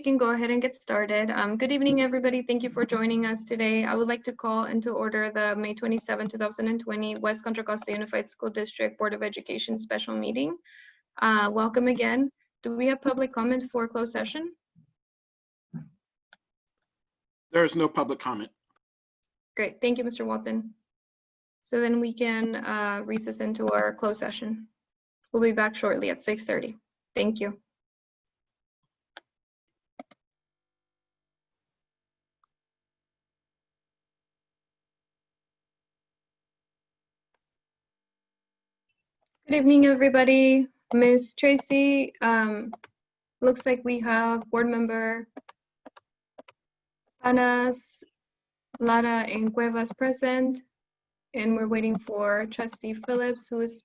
can go ahead and get started. Good evening, everybody. Thank you for joining us today. I would like to call into order the May 27, 2020 West Contra Costa Unified School District Board of Education special meeting. Welcome again. Do we have public comment for closed session? There is no public comment. Great. Thank you, Mr. Walton. So then we can recess into our closed session. We'll be back shortly at 6:30. Thank you. Good evening, everybody. Ms. Tracy, looks like we have board member Panas, Lara, and Cuevas present, and we're waiting for Trustee Phillips, who is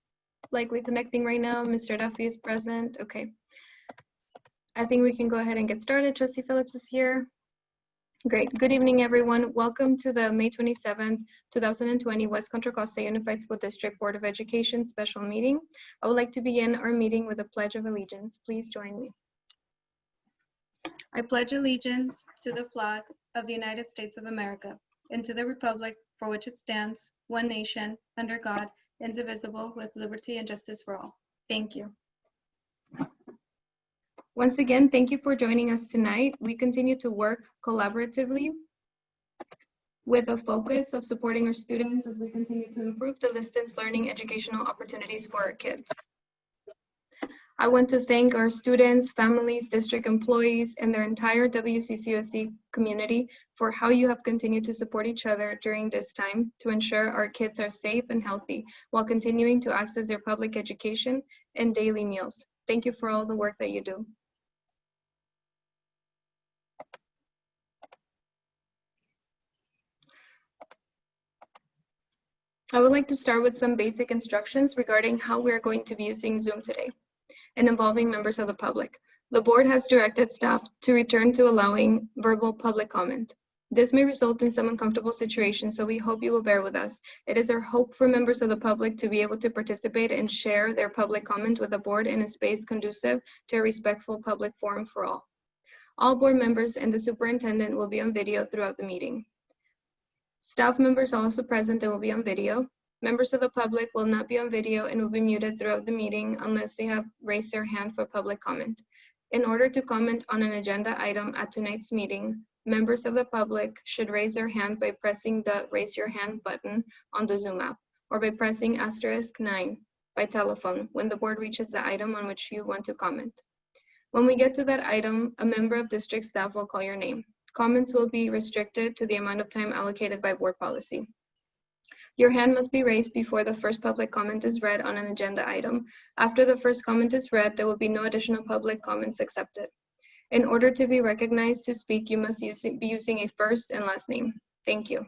likely connecting right now. Mr. Duffy is present. Okay. I think we can go ahead and get started. Trustee Phillips is here. Great. Good evening, everyone. Welcome to the May 27th, 2020 West Contra Costa Unified School District Board of Education special meeting. I would like to begin our meeting with a Pledge of Allegiance. Please join me. I pledge allegiance to the flag of the United States of America and to the republic for which it stands, one nation, under God, indivisible, with liberty and justice for all. Thank you. Once again, thank you for joining us tonight. We continue to work collaboratively with a focus of supporting our students as we continue to improve the distance learning educational opportunities for our kids. I want to thank our students, families, district employees, and their entire WCCUSD community for how you have continued to support each other during this time to ensure our kids are safe and healthy while continuing to access their public education and daily meals. Thank you for all the work that you do. I would like to start with some basic instructions regarding how we are going to be using Zoom today and involving members of the public. The board has directed staff to return to allowing verbal public comment. This may result in some uncomfortable situations, so we hope you will bear with us. It is our hope for members of the public to be able to participate and share their public comment with the board in a space conducive to a respectful public forum for all. All board members and the superintendent will be on video throughout the meeting. Staff members are also present and will be on video. Members of the public will not be on video and will be muted throughout the meeting unless they have raised their hand for public comment. In order to comment on an agenda item at tonight's meeting, members of the public should raise their hand by pressing the Raise Your Hand button on the Zoom app or by pressing *9 by telephone when the board reaches the item on which you want to comment. When we get to that item, a member of district staff will call your name. Comments will be restricted to the amount of time allocated by board policy. Your hand must be raised before the first public comment is read on an agenda item. After the first comment is read, there will be no additional public comments accepted. In order to be recognized to speak, you must be using a first and last name. Thank you.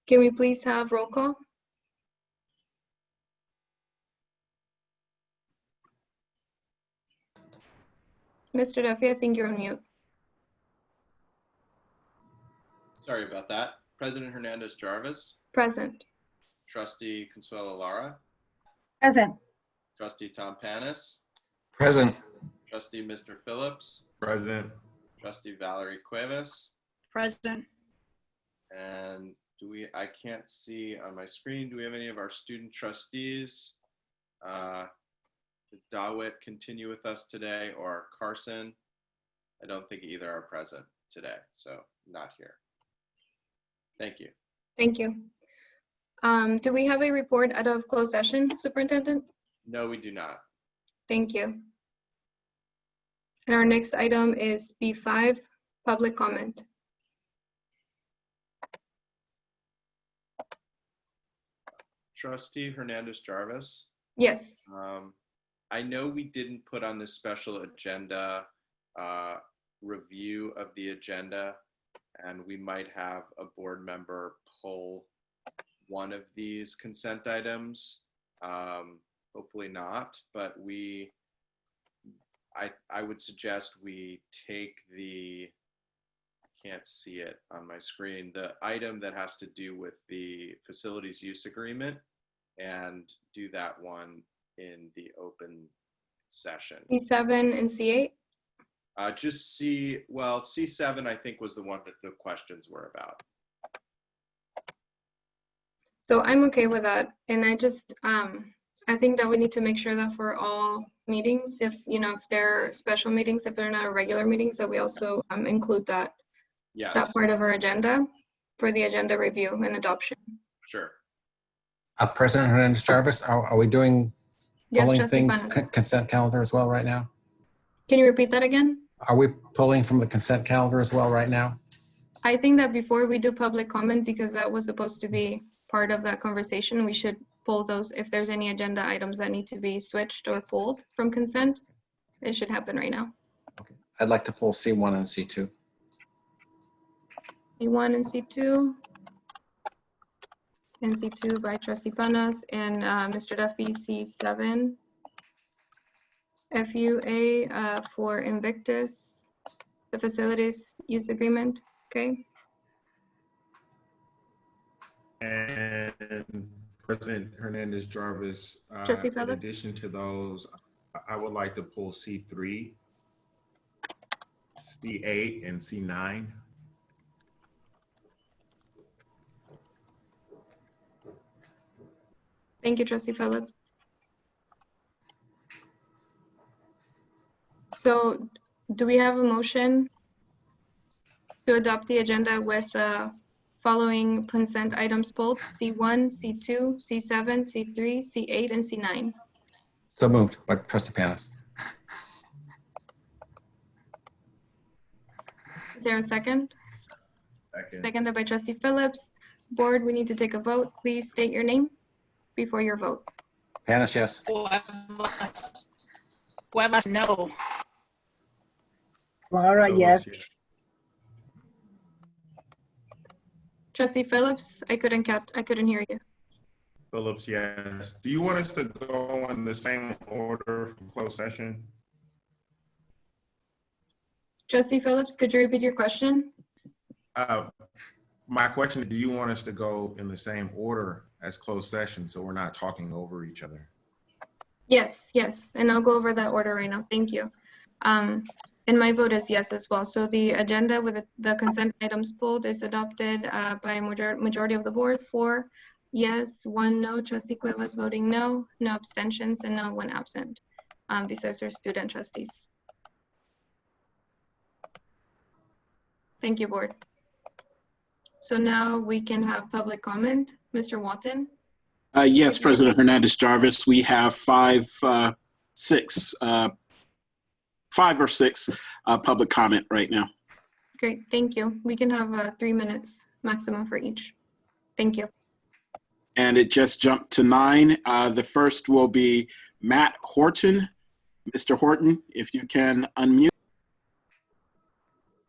Can we please have roll call? Mr. Duffy, I think you're on mute. Sorry about that. President Hernandez Jarvis. Present. Trustee Consuelo Lara. Present. Trustee Tom Panis. Present. Trustee Mr. Phillips. Present. Trustee Valerie Cuevas. Present. And I can't see on my screen, do we have any of our student trustees? Did Dawit continue with us today, or Carson? I don't think either are present today, so not here. Thank you. Thank you. Do we have a report out of closed session, Superintendent? No, we do not. Thank you. And our next item is B5, public comment. Trustee Hernandez Jarvis. Yes. I know we didn't put on this special agenda review of the agenda, and we might have a board member pull one of these consent items. Hopefully not, but I would suggest we take I can't see it on my screen, the item that has to do with the facilities use agreement, and do that one in the open session. C7 and C8? Just C7, I think, was the one that the questions were about. So I'm okay with that. And I just, I think that we need to make sure that for all meetings, if they're special meetings, if they're not regular meetings, that we also include that Yes, part of our agenda for the agenda review and adoption. sure. President Hernandez-Jarvis, are we doing Yes, pulling Trustee things, Panas. consent calendar as well right now? Can you repeat that again? Are we pulling from the consent calendar as well right now? I think that before we do public comment, because that was supposed to be part of that conversation, we should pull those. If there's any agenda items that need to be switched or pulled from consent, it should happen right now. Okay. I'd like to pull C1 and C2. C1 and C2. And C2 by Trustee Panas and Mr. Duffy, C7. FUA for Invictus, the facilities use agreement, okay? And President Hernandez-Jarvis, Trustee in Phillips? addition to those, I would like to pull C3, C8, and C9. Thank you, Trustee Phillips. So do we have a motion to adopt the agenda with following consent items pulled, C1, C2, C7, C3, C8, and C9? So moved by Trustee Panas. Is there a second? Second. Seconded by Trustee Phillips. Board, we need to take a vote. Please state your name before your vote. Panas, yes. Cuevas, no. Laura, yes. Trustee Phillips, I couldn't hear you. Phillips, yes. Do you want us to go in the same order from closed session? Trustee Phillips, could you repeat your question? My question is, do you want us to go in the same order as closed session so we're not talking over each other? Yes, and I'll go over that order right now. Thank you. And my vote is yes as well. So the agenda with the consent items pulled is adopted by a majority of the board. 4 yes, 1 no. Trustee Cuevas voting no, no abstentions, and no one absent. These are our student trustees. Thank you, board. So now we can have public comment. Mr. Walton? Yes, President Hernandez-Jarvis, we have 5 or 6 public comment right now. Great, thank you. We can have 3 minutes maximum for each. Thank you. And it just jumped to 9. The first will be Matt Horton. Mr. Horton, if you can unmute.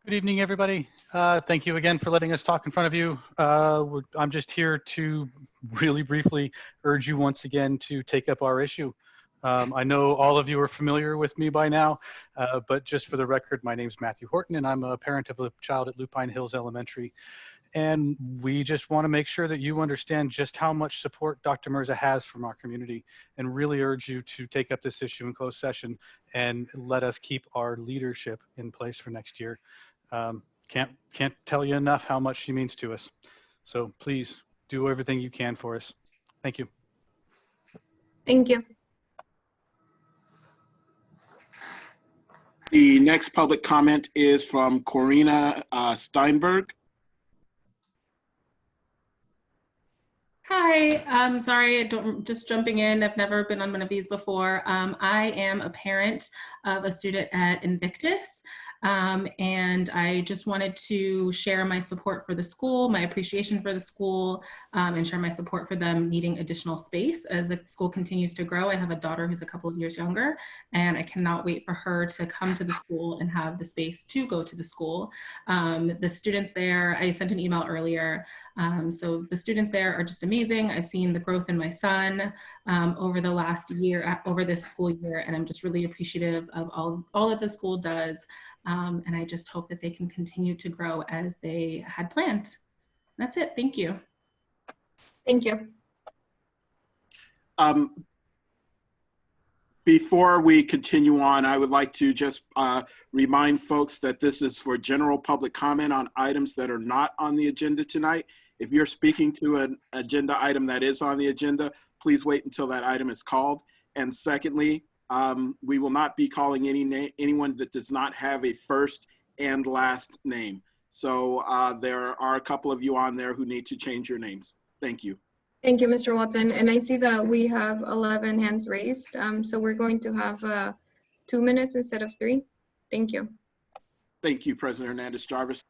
Good evening, everybody. Thank you again for letting us talk in front of you. I'm just here to really briefly urge you once again to take up our issue. I know all of you are familiar with me by now, but just for the record, my name is Matthew Horton, and I'm a parent of a child at Lupine Hills Elementary. And we just want to make sure that you understand just how much support Dr. Mirza has from our community, and really urge you to take up this issue in closed session and let us keep our leadership in place for next year. Can't tell you enough how much she means to us. So please do everything you can for us. Thank you. Thank you. The next public comment is from Corina Steinberg. Hi, sorry, just jumping in. I've never been on one of these before. I am a parent of a student at Invictus. And I just wanted to share my support for the school, my appreciation for the school, and share my support for them needing additional space as the school continues to grow. I have a daughter who's a couple of years younger, and I cannot wait for her to come to the school and have the space to go to the school. The students there, I sent an email earlier. So the students there are just amazing. I've seen the growth in my son over the last year, over this school year, and I'm just really appreciative of all that the school does. And I just hope that they can continue to grow as they had planned. That's it. Thank you. Thank you. Before we continue on, I would like to just remind folks that this is for general public comment on items that are not on the agenda tonight. If you're speaking to an agenda item that is on the agenda, please wait until that item is called. And secondly, we will not be calling anyone that does not have a first and last name. So there are a couple of you on there who need to change your names. Thank you. Thank you, Mr. Watson. And I see that we have 11 hands raised. So we're going to have 2 minutes instead of 3. Thank you. Thank you, President Hernandez-Jarvis.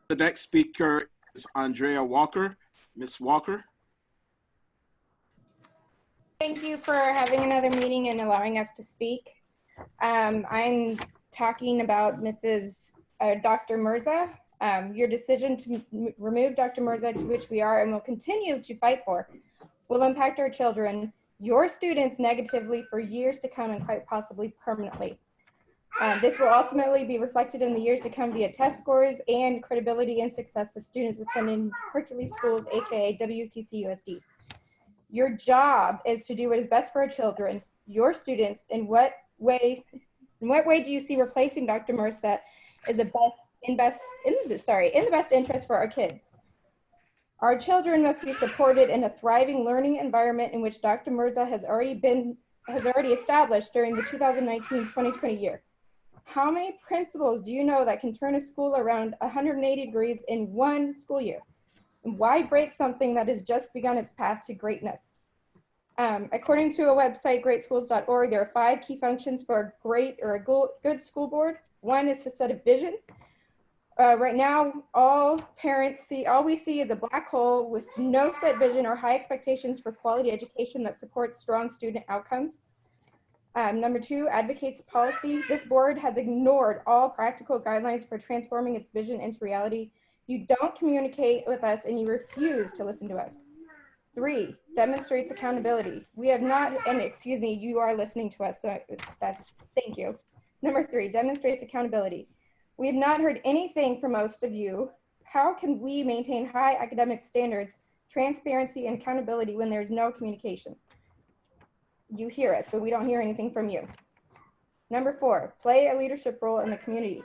The next speaker is Andrea Walker. Ms. Walker. Thank you for having another meeting and allowing us to speak. I'm talking about Dr. Mirza. Your decision to remove Dr. Mirza, to which we are and will continue to fight for, will impact our children, your students, negatively for years to come and quite possibly permanently. This will ultimately be reflected in the years to come via test scores and credibility and success of students attending Hercules schools, aka WCCUSD. Your job is to do what is best for our children, your students. In what way do you see replacing Dr. Mirza is in the best interest for our kids? Our children must be supported in a thriving learning environment in which Dr. Mirza has already established during the 2019-2020 year. How many principals do you know that can turn a school around 180 degrees in one school year? And why break something that has just begun its path to greatness? According to a website, greatschools.org, there are 5 key functions for a great or a good school board. 1 is to set a vision. Right now, all we see is a black hole with no set vision or high expectations for quality education that supports strong student outcomes. Number 2, advocates policy. This board has ignored all practical guidelines for transforming its vision into reality. You don't communicate with us and you refuse to listen to us. 3, demonstrates accountability. We have not, and excuse me, you are listening to us, so thank you. Number 3, demonstrates accountability. We have not heard anything from most of you. How can we maintain high academic standards, transparency, and accountability when there's no communication? You hear us, but we don't hear anything from you. Number 4, play a leadership role in the community.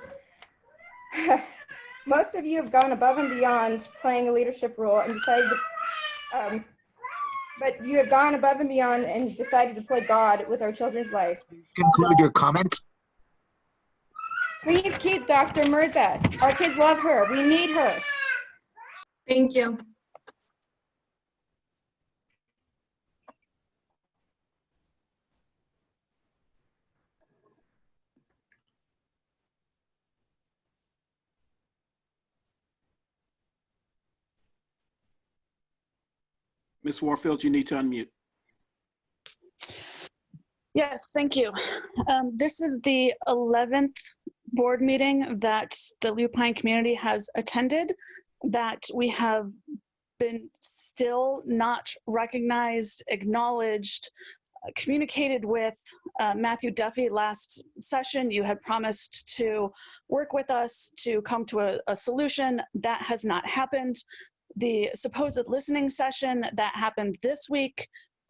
Most of you have gone above and beyond playing a leadership role and decided to, but you have gone above and beyond and decided to play God with our children's lives. Conclude your comment. Please keep Dr. Mirza. Our kids love her. We need her. Thank you. Ms. Warfield, you need to unmute. Yes, thank you. This is the 11th board meeting that the Lupine community has attended that we have been still not recognized, acknowledged, communicated with. Matthew Duffy, last session, you had promised to work with us to come to a solution. That has not happened. The supposed listening session that happened this week,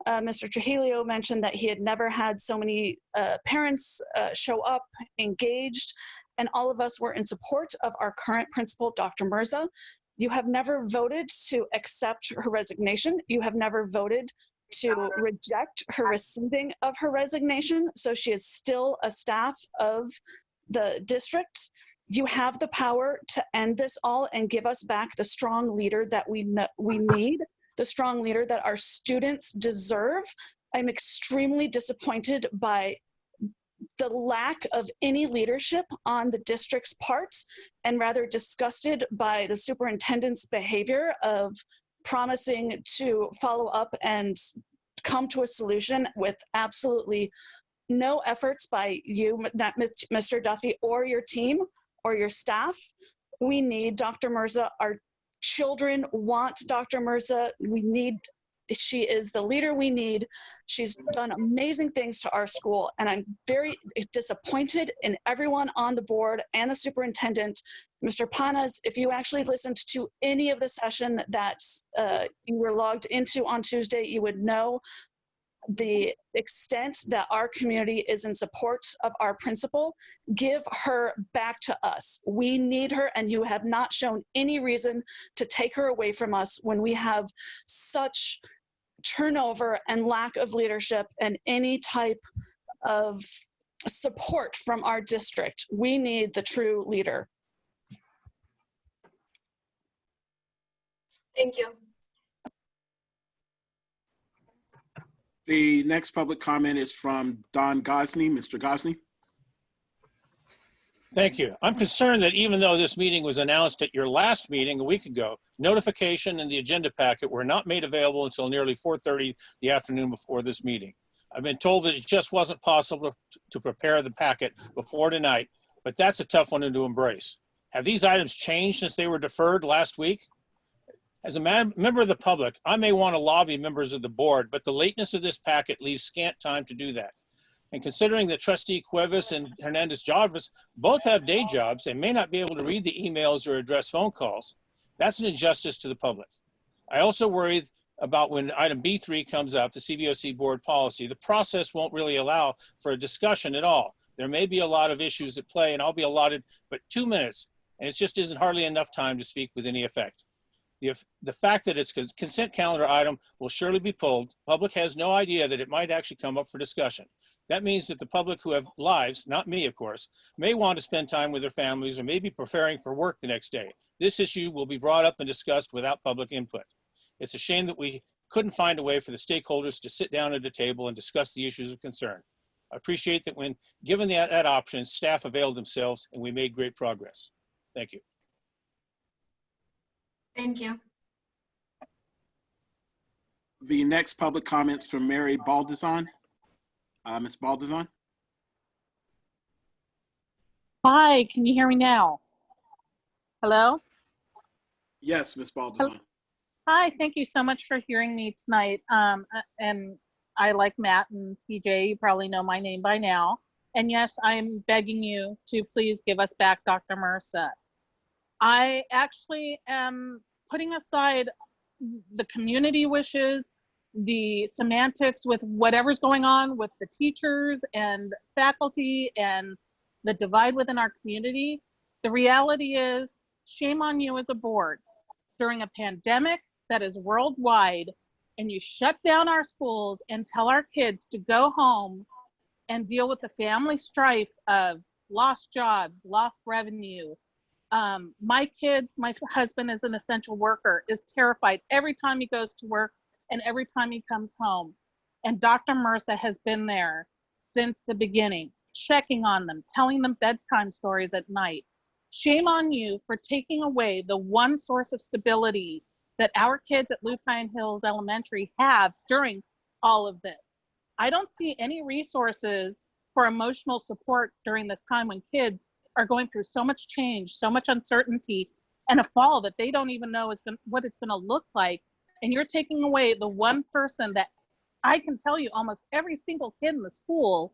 Mr. Trujillo mentioned that he had never had so many parents show up, engaged, and all of us were in support of our current principal, Dr. Mirza. You have never voted to accept her resignation. You have never voted to reject her rescinding of her resignation. So she is still a staff of the district. You have the power to end this all and give us back the strong leader that we need, the strong leader that our students deserve. I'm extremely disappointed by the lack of any leadership on the district's part, and rather disgusted by the superintendent's behavior of promising to follow up and come to a solution with absolutely no efforts by you, not Mr. Duffy, or your team or your staff. We need Dr. Mirza. Our children want Dr. Mirza. She is the leader we need. She's done amazing things to our school, and I'm very disappointed in everyone on the board and the superintendent Mr. Panas, if you actually listened to any of the session that you were logged into on Tuesday, you would know the extent that our community is in support of our principal. Give her back to us. We need her, and you have not shown any reason to take her away from us when we have such turnover and lack of leadership and any type of support from our district. We need the true leader. Thank you. The next public comment is from Don Gosney. Mr. Gosney. Thank you. I'm concerned that even though this meeting was announced at your last meeting a week ago, notification and the agenda packet were not made available until nearly 4:30 the afternoon before this meeting. I've been told that it just wasn't possible to prepare the packet before tonight, but that's a tough one to embrace. Have these items changed since they were deferred last week? As a member of the public, I may want to lobby members of the board, but the lateness of this packet leaves scant time to do that. And considering that Trustee Cuevas and Hernandez-Jarvis both have day jobs and may not be able to read the emails or address phone calls, that's an injustice to the public. I also worry about when item B3 comes up, the CBOC board policy, the process won't really allow for a discussion at all. There may be a lot of issues at play, and I'll be allotted but 2 minutes, and it just isn't hardly enough time to speak with any effect. The fact that it's a consent calendar item will surely be pulled. Public has no idea that it might actually come up for discussion. That means that the public who have lives, not me, of course, may want to spend time with their families or may be preparing for work the next day. This issue will be brought up and discussed without public input. It's a shame that we couldn't find a way for the stakeholders to sit down at a table and discuss the issues of concern. I appreciate that when given that option, staff availed themselves and we made great progress. Thank you. Thank you. The next public comments from Mary Baldizon. Ms. Baldizon. Hi, can you hear me now? Hello? Yes, Ms. Baldizon. Hi, thank you so much for hearing me tonight. And I, like Matt and TJ, you probably know my name by now. And yes, I'm begging you to please give us back Dr. Mercer. I actually am putting aside the community wishes, the semantics with whatever's going on with the teachers and faculty and the divide within our community. The reality is, shame on you as a board. During a pandemic that is worldwide, and you shut down our schools and tell our kids to go home and deal with the family strife of lost jobs, lost revenue. My husband is an essential worker, is terrified every time he goes to work and every time he comes home. And Dr. Mercer has been there since the beginning, checking on them, telling them bedtime stories at night. Shame on you for taking away the one source of stability that our kids at Lupine Hills Elementary have during all of this. I don't see any resources for emotional support during this time when kids are going through so much change, so much uncertainty, and a fall that they don't even know what it's gonna look like. And you're taking away the one person that I can tell you almost every single kid in the school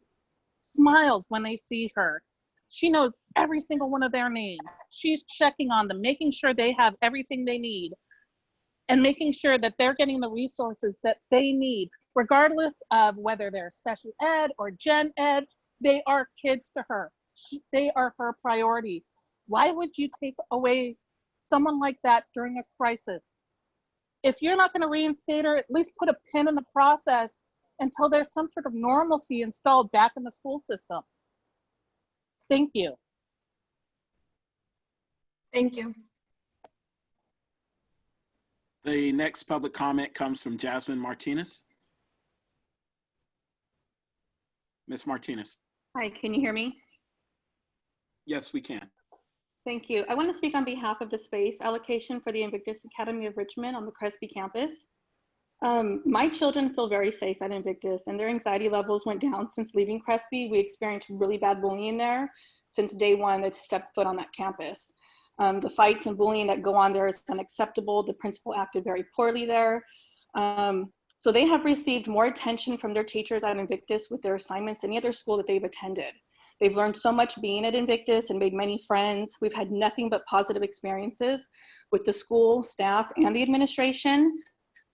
smiles when they see her. She knows every single one of their names. She's checking on them, making sure they have everything they need and making sure that they're getting the resources that they need, regardless of whether they're special ed or gen ed. They are kids to her. They are her priority. Why would you take away someone like that during a crisis? If you're not going to reinstate her, at least put a pin in the process until there's some sort of normalcy installed back in the school system. Thank you. Thank you. The next public comment comes from Jasmine Martinez. Ms. Martinez. Hi, can you hear me? Yes, we can. Thank you. I want to speak on behalf of the space allocation for the Invictus Academy of Richmond on the Crespi campus. My children feel very safe at Invictus and their anxiety levels went down since leaving Crespi. We experienced really bad bullying there since day one that stepped foot on that campus. The fights and bullying that go on there is unacceptable. The principal acted very poorly there. So they have received more attention from their teachers at Invictus with their assignments than any other school that they've attended. They've learned so much being at Invictus and made many friends. We've had nothing but positive experiences with the school, staff, and the administration.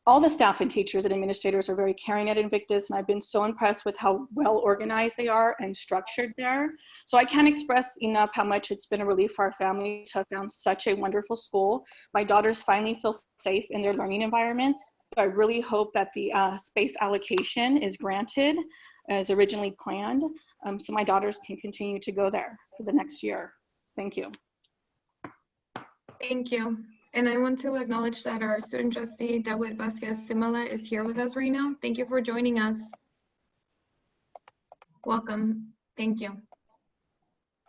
All the staff and teachers and administrators are very caring at Invictus, and I've been so impressed with how well organized they are and structured there. So I can't express enough how much it's been a relief for our family to have found such a wonderful school. My daughters finally feel safe in their learning environments. So I really hope that the space allocation is granted as originally planned, so my daughters can continue to go there for the next year. Thank you. Thank you. And I want to acknowledge that our student trustee, David Vasquez-Simala, is here with us right now. Thank you for joining us. Welcome. Thank you.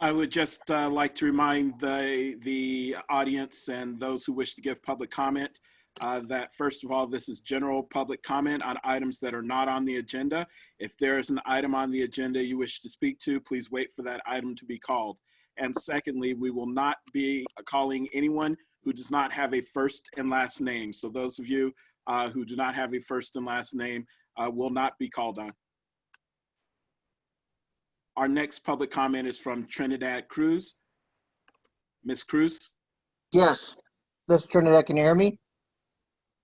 I would just like to remind the audience and those who wish to give public comment that first of all, this is general public comment on items that are not on the agenda. If there is an item on the agenda you wish to speak to, please wait for that item to be called. And secondly, we will not be calling anyone who does not have a first and last name. So those of you who do not have a first and last name will not be called on. Our next public comment is from Trinidad Cruz. Ms. Cruz? Yes, Miss Trinidad, can you hear me?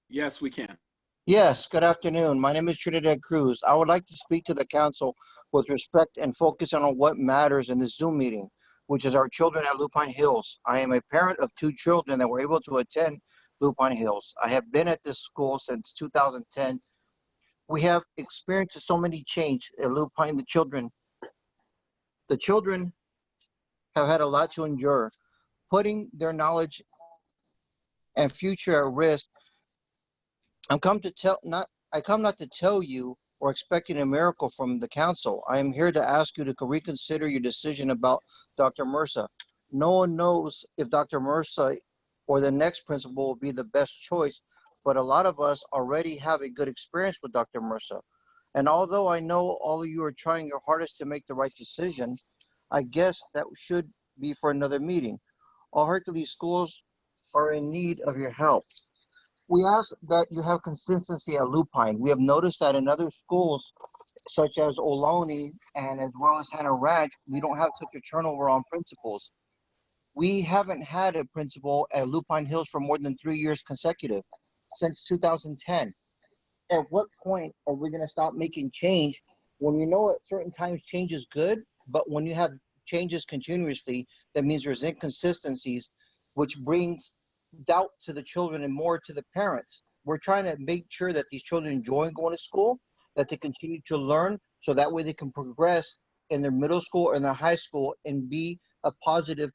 Yes, we can. Yes, good afternoon. My name is Trinidad Cruz. I would like to speak to the council with respect and focus on what matters in this Zoom meeting, which is our children at Lupine Hills. I am a parent of 2 children that were able to attend Lupine Hills. I have been at this school since 2010. We have experienced so many change at Lupine. The children have had a lot to endure, putting their knowledge and future at risk. I come not to tell you or expecting a miracle from the council. I am here to ask you to reconsider your decision about Dr. Mursa. No one knows if Dr. Mursa or the next principal will be the best choice, but a lot of us already have a good experience with Dr. Mursa. And although I know all of you are trying your hardest to make the right decision, I guess that should be for another meeting. All Hercules schools are in need of your help. We ask that you have consistency at Lupine. We have noticed that in other schools, such as Ohlone and as well as Hannah Ranch, we don't have such a turnover on principals. We haven't had a principal at Lupine Hills for more than 3 years consecutive, since 2010. At what point are we gonna stop making change when we know at certain times change is good, but when you have changes continuously, that means there's inconsistencies, which brings doubt to the children and more to the parents. We're trying to make sure that these children enjoy going to school, that they continue to learn, so that way they can progress in their middle school or in their high school and be a positive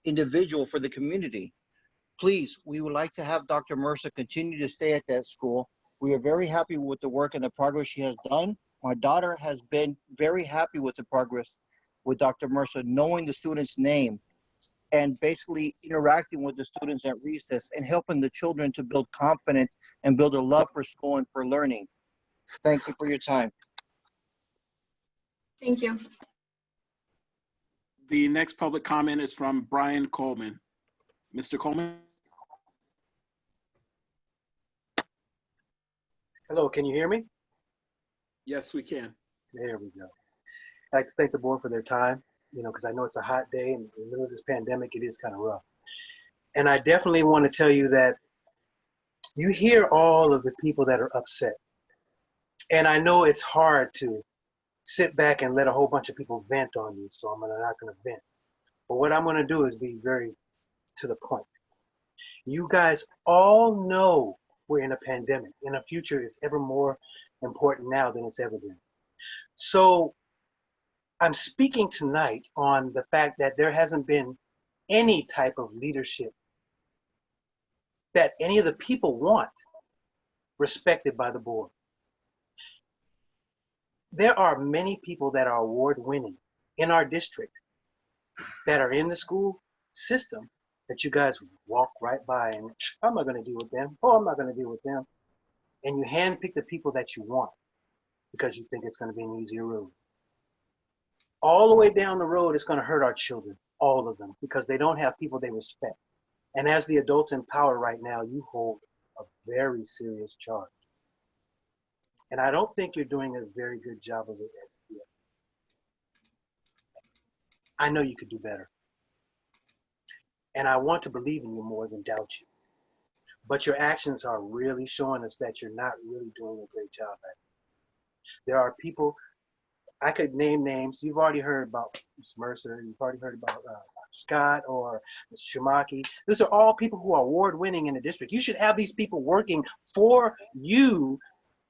individual for the community. Please, we would like to have Dr. Mursa continue to stay at that school. We are very happy with the work and the progress she has done. My daughter has been very happy with the progress with Dr. Mursa, knowing the student's name and basically interacting with the students at recess and helping the children to build confidence and build a love for school and for learning. Thank you for your time. Thank you. The next public comment is from Brian Coleman. Mr. Coleman? Hello, can you hear me? Yes, we can. There we go. I'd like to thank the board for their time, because I know it's a hot day and in the middle of this pandemic, it is kind of rough. And I definitely want to tell you that you hear all of the people that are upset. And I know it's hard to sit back and let a whole bunch of people vent on you, so I'm not going to vent. But what I'm going to do is be very to the point. You guys all know we're in a pandemic, and the future is ever more important now than it's ever been. So I'm speaking tonight on the fact that there hasn't been any type of leadership that any of the people want respected by the board. There are many people that are award-winning in our district that are in the school system that you guys walk right by and I'm not going to deal with them. Oh, I'm not going to deal with them. And you handpick the people that you want because you think it's going to be an easier road. All the way down the road, it's going to hurt our children, all of them, because they don't have people they respect. And as the adults in power right now, you hold a very serious charge. And I don't think you're doing a very good job of it yet. I know you could do better. And I want to believe in you more than doubt you. But your actions are really showing us that you're not really doing a great job at it. There are people, I could name names. You've already heard about Ms. Mercer. You've already heard about Scott or Mr. Shumaki. Those are all people who are award-winning in the district. You should have these people working for you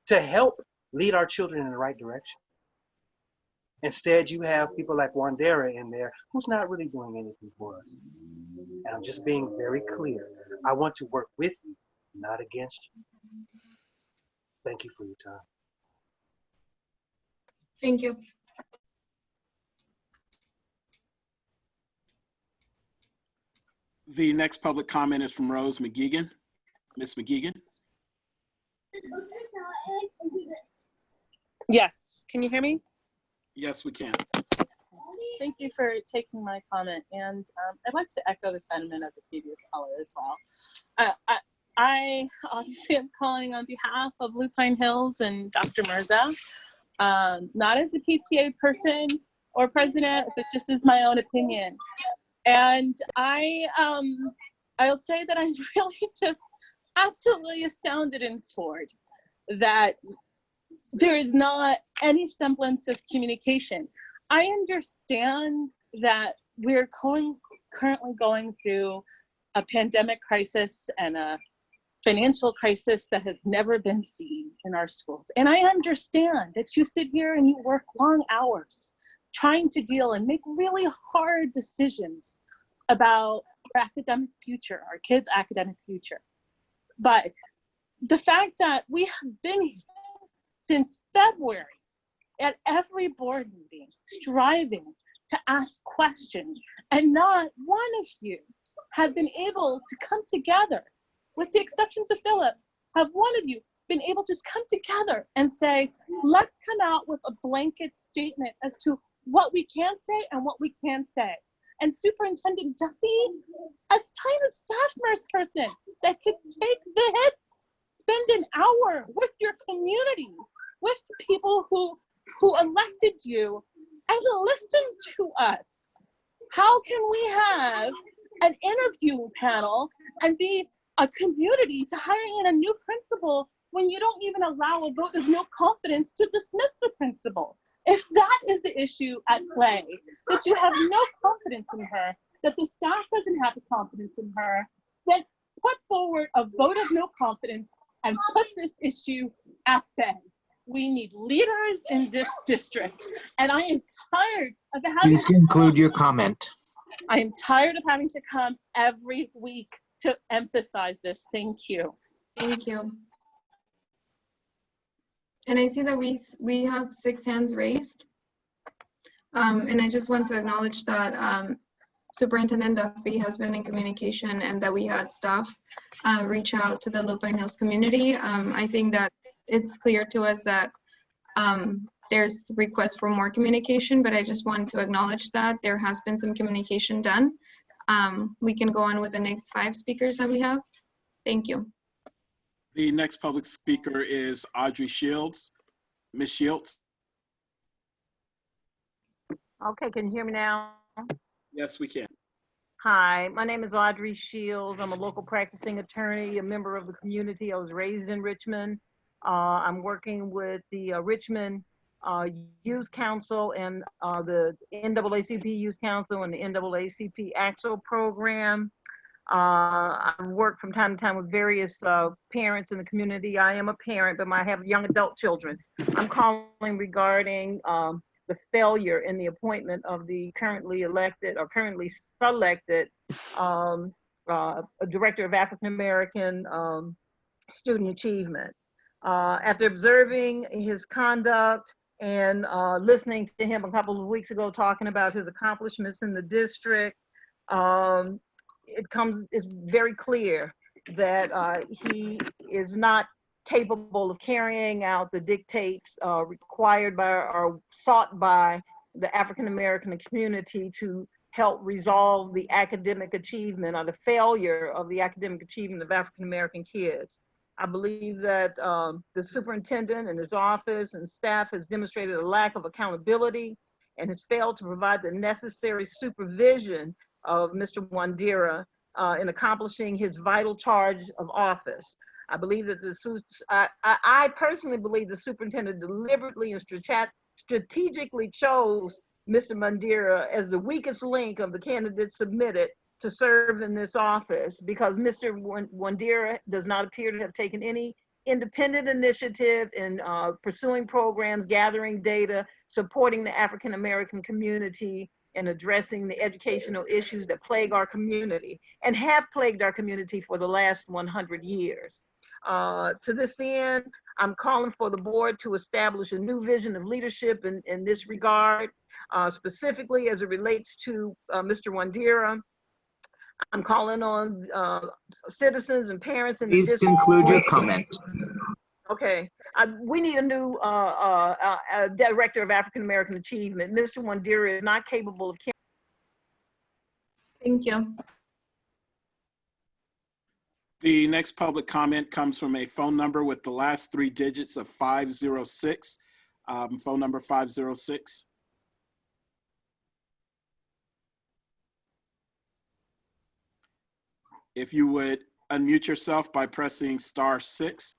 to help lead our children in the right direction. Instead, you have people like Wandera in there who's not really doing anything for us. And I'm just being very clear. I want to work with you, not against you. Thank you for your time. Thank you. The next public comment is from Rose McGeegan. Ms. McGeegan? Yes, can you hear me? Yes, we can. Thank you for taking my comment, and I'd like to echo the sentiment of the previous caller as well. I obviously am calling on behalf of Lupine Hills and Dr. Mirza, not as a PTA person or president, but just as my own opinion. And I'll say that I'm really just absolutely astounded and floored that there is not any semblance of communication. I understand that we're currently going through a pandemic crisis and a financial crisis that has never been seen in our schools. And I understand that you sit here and you work long hours trying to deal and make really hard decisions about our academic future, our kids' academic future. But the fact that we have been here since February at every board meeting, striving to ask questions, and not one of you have been able to come together, with the exceptions of Phillips, have one of you been able to come together and say, let's come out with a blanket statement as to what we can say and what we can't say. And Superintendent Duffy, as kind of staff nurse person that could take the hits, spend an hour with your community, with the people who elected you, and listen to us. How can we have an interview panel and be a community to hire in a new principal when you don't even allow a vote of no confidence to dismiss the principal? If that is the issue at play, that you have no confidence in her, that the staff doesn't have the confidence in her, then put forward a vote of no confidence and put this issue at bay. We need leaders in this district, and I am tired of having Please conclude your comment. I am tired of having to come every week to emphasize this. Thank you. Thank you. And I see that we have 6 hands raised. And I just want to acknowledge that Superintendent Duffy has been in communication and that we had staff reach out to the Lupine Hills community. I think that it's clear to us that there's requests for more communication, but I just want to acknowledge that there has been some communication done. We can go on with the next 5 speakers that we have. Thank you. The next public speaker is Audrey Shields. Ms. Shields? Okay, can you hear me now? Yes, we can. Hi, my name is Audrey Shields. I'm a local practicing attorney, a member of the community. I was raised in Richmond. I'm working with the Richmond Youth Council and the NAACP Youth Council and the NAACP AXO program. I work from time to time with various parents in the community. I am a parent, but I have young adult children. I'm calling regarding the failure in the appointment of the currently elected or currently selected Director of African American Student Achievement. After observing his conduct and listening to him a couple of weeks ago talking about his accomplishments in the district, it's very clear that he is not capable of carrying out the dictates required by or sought by the African American community to help resolve the academic achievement or the failure of the academic achievement of African American kids. I believe that the superintendent and his office and staff has demonstrated a lack of accountability and has failed to provide the necessary supervision of Mr. Wandera in accomplishing his vital charge of office. I believe that I personally believe the superintendent deliberately and strategically chose Mr. Wandera as the weakest link of the candidates submitted to serve in this office, because Mr. Wandera does not appear to have taken any independent initiative in pursuing programs, gathering data, supporting the African American community, and addressing the educational issues that plague our community and have plagued our community for the last 100 years. To this end, I'm calling for the board to establish a new vision of leadership in this regard, specifically as it relates to Mr. Wandera. I'm calling on citizens and parents in the Please district. conclude your comment. Okay, we need a new director of African American Achievement. Mr. Wandera is not capable of. Thank you. The next public comment comes from a phone number with the last 3 digits of 506. Phone number 506. If you would unmute yourself by pressing *6.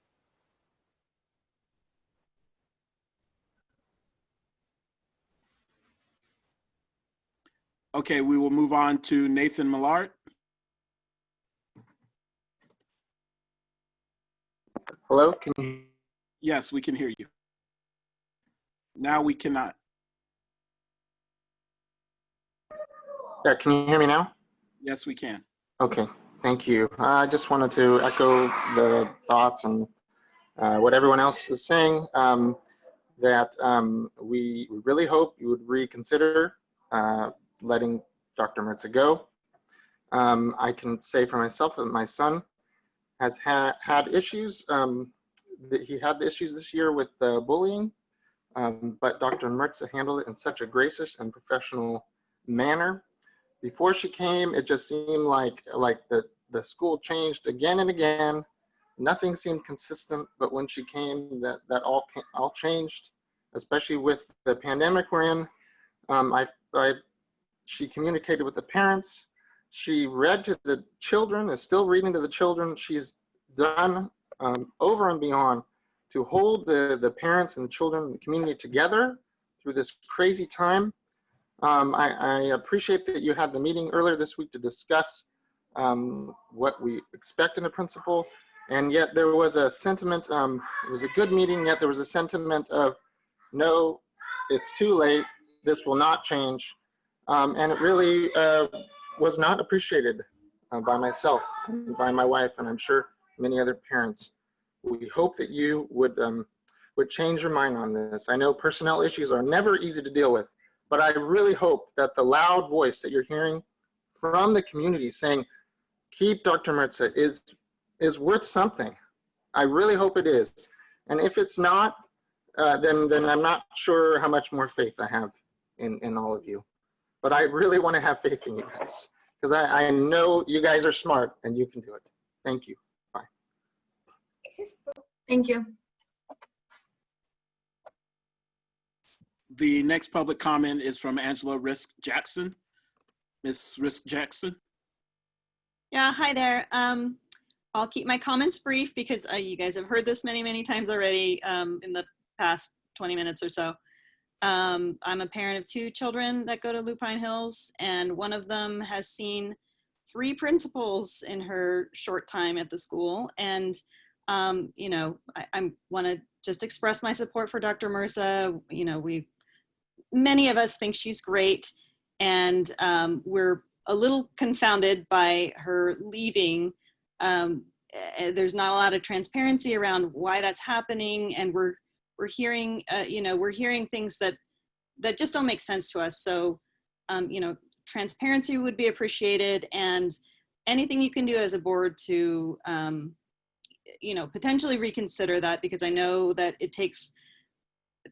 Okay, we will move on to Nathan Millard. Hello, can you? Yes, we can hear you. Now we cannot. Yeah, can you hear me now? Yes, we can. Okay, thank you. I just wanted to echo the thoughts and what everyone else is saying, that we really hope you would reconsider letting Dr. Merza go. I can say for myself that my son has had issues. He had the issues this year with bullying, but Dr. Merza handled it in such a gracious and professional manner. Before she came, it just seemed like the school changed again and again. Nothing seemed consistent, but when she came, that all changed, especially with the pandemic we're in. She communicated with the parents. She read to the children, is still reading to the children. She's done over and beyond to hold the parents and the children and the community together through this crazy time. I appreciate that you had the meeting earlier this week to discuss what we expect in a principal, and yet there was a sentiment, it was a good meeting, yet there was a sentiment of, no, it's too late, this will not change. And it really was not appreciated by myself, and by my wife, and I'm sure many other parents. We hope that you would change your mind on this. I know personnel issues are never easy to deal with, but I really hope that the loud voice that you're hearing from the community saying, keep Dr. Merza is worth something. I really hope it is. And if it's not, then I'm not sure how much more faith I have in all of you. But I really want to have faith in you guys, because I know you guys are smart and you can do it. Thank you. Bye. Thank you. The next public comment is from Angela Risk-Jackson. Ms. Risk-Jackson. Yeah, hi there. I'll keep my comments brief because you guys have heard this many, many times already in the past 20 minutes or so. I'm a parent of 2 children that go to Lupine Hills, and one of them has seen 3 principals in her short time at the school. And, you know, I want to just express my support for Dr. Merza. You know, many of us think she's great, and we're a little confounded by her leaving. There's not a lot of transparency around why that's happening, and we're hearing, you know, we're hearing things that just don't make sense to us. So, you know, transparency would be appreciated, and anything you can do as a board to, you know, potentially reconsider that, because I know that it takes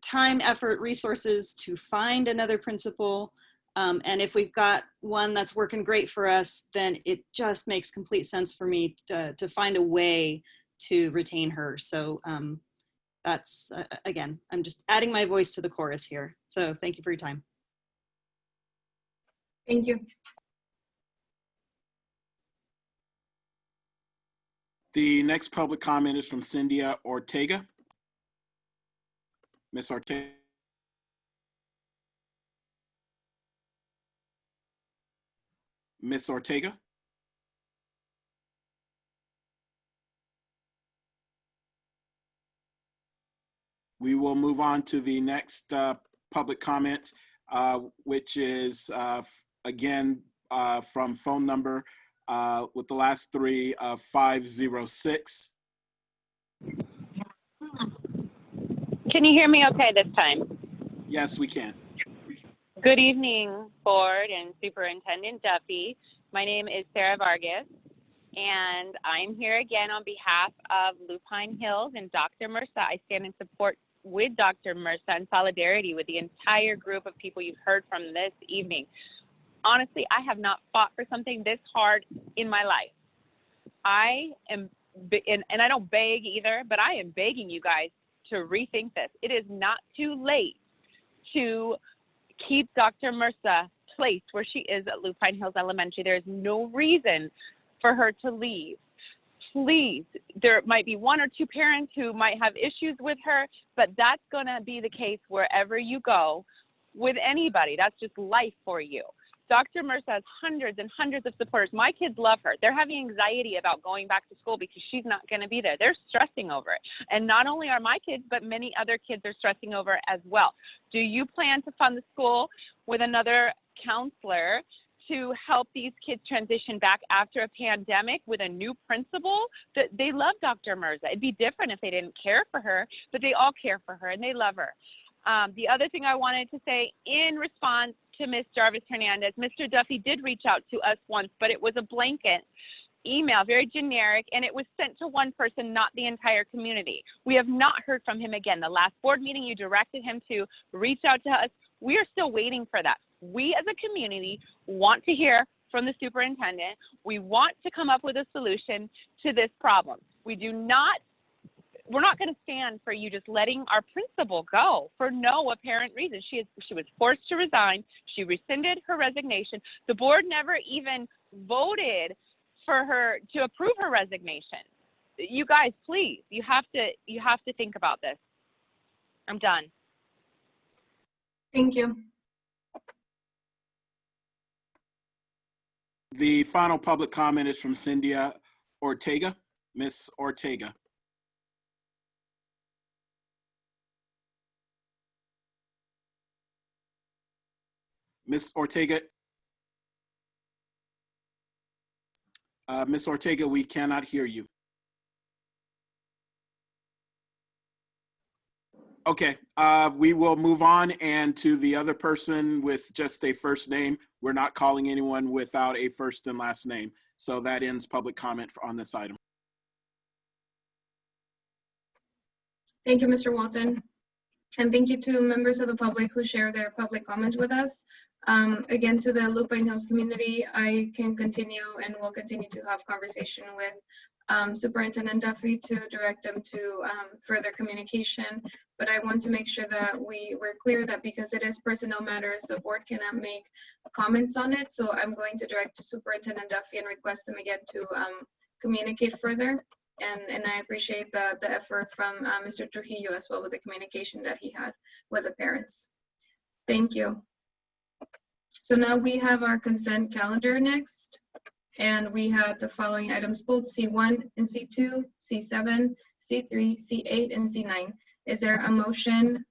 time, effort, resources to find another principal. And if we've got one that's working great for us, then it just makes complete sense for me to find a way to retain her. So that's, again, I'm just adding my voice to the chorus here. So thank you for your time. Thank you. The next public comment is from Cynthia Ortega. Ms. Ortega. Ms. Ortega. We will move on to the next public comment, which is again from phone number with the last three of 506. Can you hear me okay this time? Yes, we can. Good evening, Board and Superintendent Duffy. My name is Sarah Vargas, and I'm here again on behalf of Lupine Hills and Dr. Mersa. I stand in support with Dr. Mersa in solidarity with the entire group of people you've heard from this evening. Honestly, I have not fought for something this hard in my life. I am, and I don't beg either, but I am begging you guys to rethink this. It is not too late to keep Dr. Mersa placed where she is at Lupine Hills Elementary. There is no reason for her to leave. Please, there might be one or two parents who might have issues with her, but that's going to be the case wherever you go with anybody. That's just life for you. Dr. Mersa has hundreds and hundreds of supporters. My kids love her. They're having anxiety about going back to school because she's not going to be there. They're stressing over it. And not only are my kids, but many other kids are stressing over it as well. Do you plan to fund the school with another counselor to help these kids transition back after a pandemic with a new principal? They love Dr. Mersa. It'd be different if they didn't care for her, but they all care for her and they love her. The other thing I wanted to say in response to Ms. Jarvis Hernandez, Mr. Duffy did reach out to us once, but it was a blanket email, very generic, and it was sent to one person, not the entire community. We have not heard from him again. The last board meeting, you directed him to reach out to us. We are still waiting for that. We as a community want to hear from the superintendent. We want to come up with a solution to this problem. We're not going to stand for you just letting our principal go for no apparent reason. She was forced to resign. She rescinded her resignation. The board never even voted for her to approve her resignation. You guys, please, you have to think about this. I'm done. Thank you. The final public comment is from Cynthia Ortega. Ms. Ortega. Ms. Ortega. Ms. Ortega, we cannot hear you. Okay, we will move on and to the other person with just a first name. We're not calling anyone without a first and last name. So that ends public comment on this item. Thank you, Mr. Walton. And thank you to members of the public who share their public comment with us. Again, to the Lupine Hills community, I can continue and will continue to have conversation with Superintendent Duffy to direct them to further communication. But I want to make sure that we're clear that because it is personnel matters, the board cannot make comments on it. So I'm going to direct to Superintendent Duffy and request them again to communicate further. And I appreciate the effort from Mr. Trujillo as well with the communication that he had with the parents. Thank you. So now we have our consent calendar next, and we have the following items pulled: C1 and C2, C7, C3, C8, and C9. Is there a motion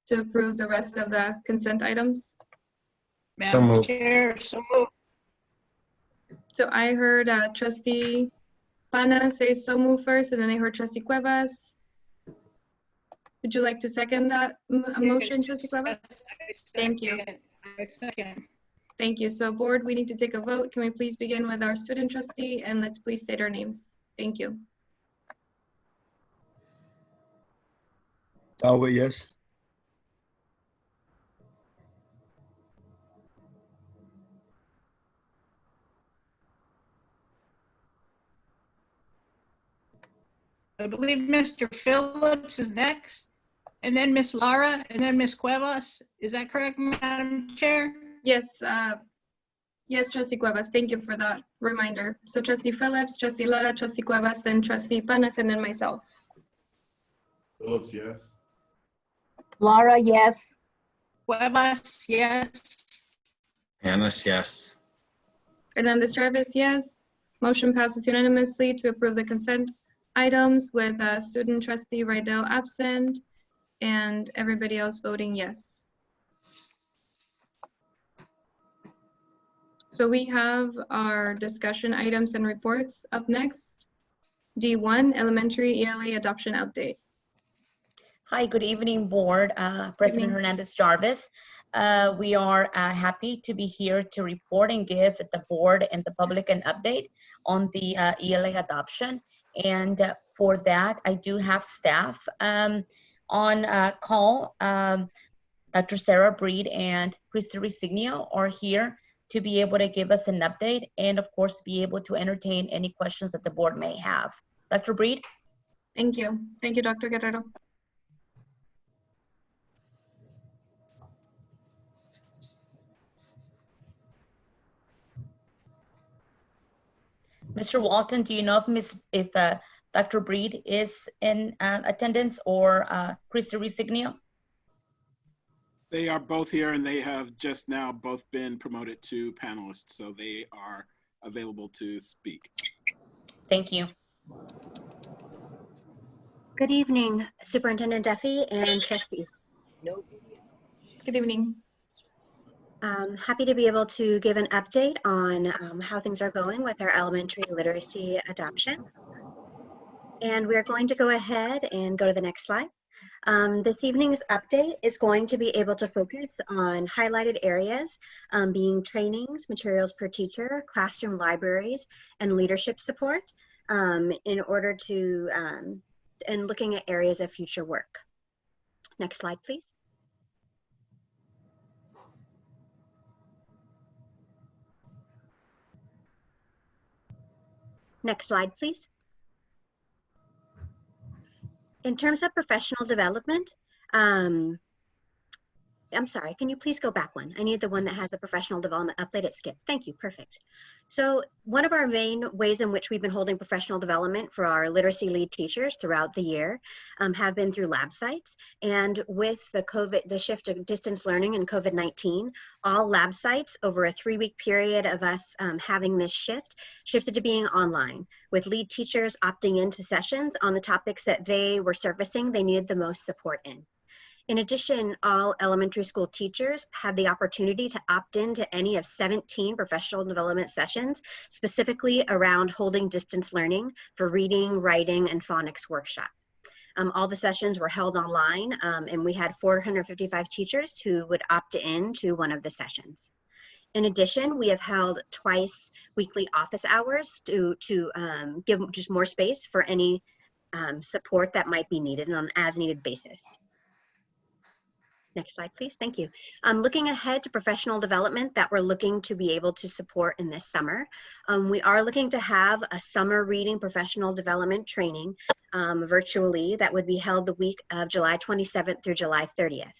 to approve the rest of the consent items? Madam Chair, so moved. So I heard Trustee Pana say so move first, and then I heard Trustee Cuevas. Would you like to second that motion, Trustee Cuevas? Thank you. I second. Thank you. So board, we need to take a vote. Can we please begin with our student trustee, and let's please state our names. Thank you. Talbot, yes. I believe Mr. Phillips is next, and then Miss Lara, and then Miss Cuevas. Is that correct, Madam Chair? Yes, Yes, Trustee Cuevas, thank you for that reminder. So Trustee Phillips, Trustee Lara, Trustee Cuevas, then Trustee Panas, and then myself. Phillips, yes. Laura, yes. Cuevas, yes. Panis, yes. Hernandez Jarvis, yes. Motion passes unanimously to approve the consent items with student trustee Rydell absent and everybody else voting yes. So we have our discussion items and reports up next. D1, elementary ELA adoption update. Hi, good evening, Board. President evening. Hernandez Jarvis. We are happy to be here to report and give the Board and the public an update on the ELA adoption. And for that, I do have staff on call. Dr. Sarah Breed and Krista Resignio are here to be able to give us an update and, of course, be able to entertain any questions that the Board may have. Dr. Breed? Thank you. Thank you, Dr. Guerrero. Mr. Walton, do you know if Dr. Breed is in attendance or Krista Resignio? They are both here and they have just now both been promoted to panelists, so they are available to speak. Thank you. Good evening, Superintendent Duffy and trustees. Good evening. Happy to be able to give an update on how things are going with our elementary literacy adoption. And we're going to go ahead and go to the next slide. This evening's update is going to be able to focus on highlighted areas, being trainings, materials per teacher, classroom libraries, and leadership support in order to, and looking at areas of future work. Next slide, please. Next slide, please. In terms of professional development, I'm sorry, can you please go back one? I need the one that has the professional development update. It skipped. Thank you, perfect. So one of our main ways in which we've been holding professional development for our literacy lead teachers throughout the year have been through lab sites. And with the shift to distance learning and COVID-19, all lab sites over a 3-week period of us having this shifted to being online, with lead teachers opting into sessions on the topics that they were surfacing they needed the most support in. In addition, all elementary school teachers had the opportunity to opt in to any of 17 professional development sessions, specifically around holding distance learning for reading, writing, and phonics workshop. All the sessions were held online, and we had 455 teachers who would opt in to one of the sessions. In addition, we have held twice weekly office hours to give just more space for any support that might be needed on an as-needed basis. Next slide, please. Thank you. Looking ahead to professional development that we're looking to be able to support in this summer, we are looking to have a summer reading professional development training virtually that would be held the week of July 27th through July 30th.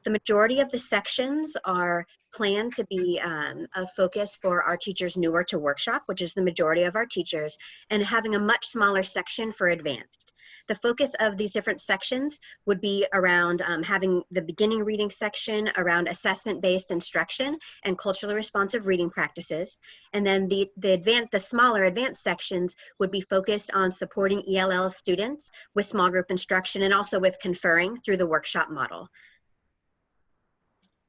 The majority of the sections are planned to be a focus for our teachers newer to workshop, which is the majority of our teachers, and having a much smaller section for advanced. The focus of these different sections would be around having the beginning reading section around assessment-based instruction and culturally responsive reading practices. And then the smaller advanced sections would be focused on supporting ELL students with small group instruction and also with conferring through the workshop model.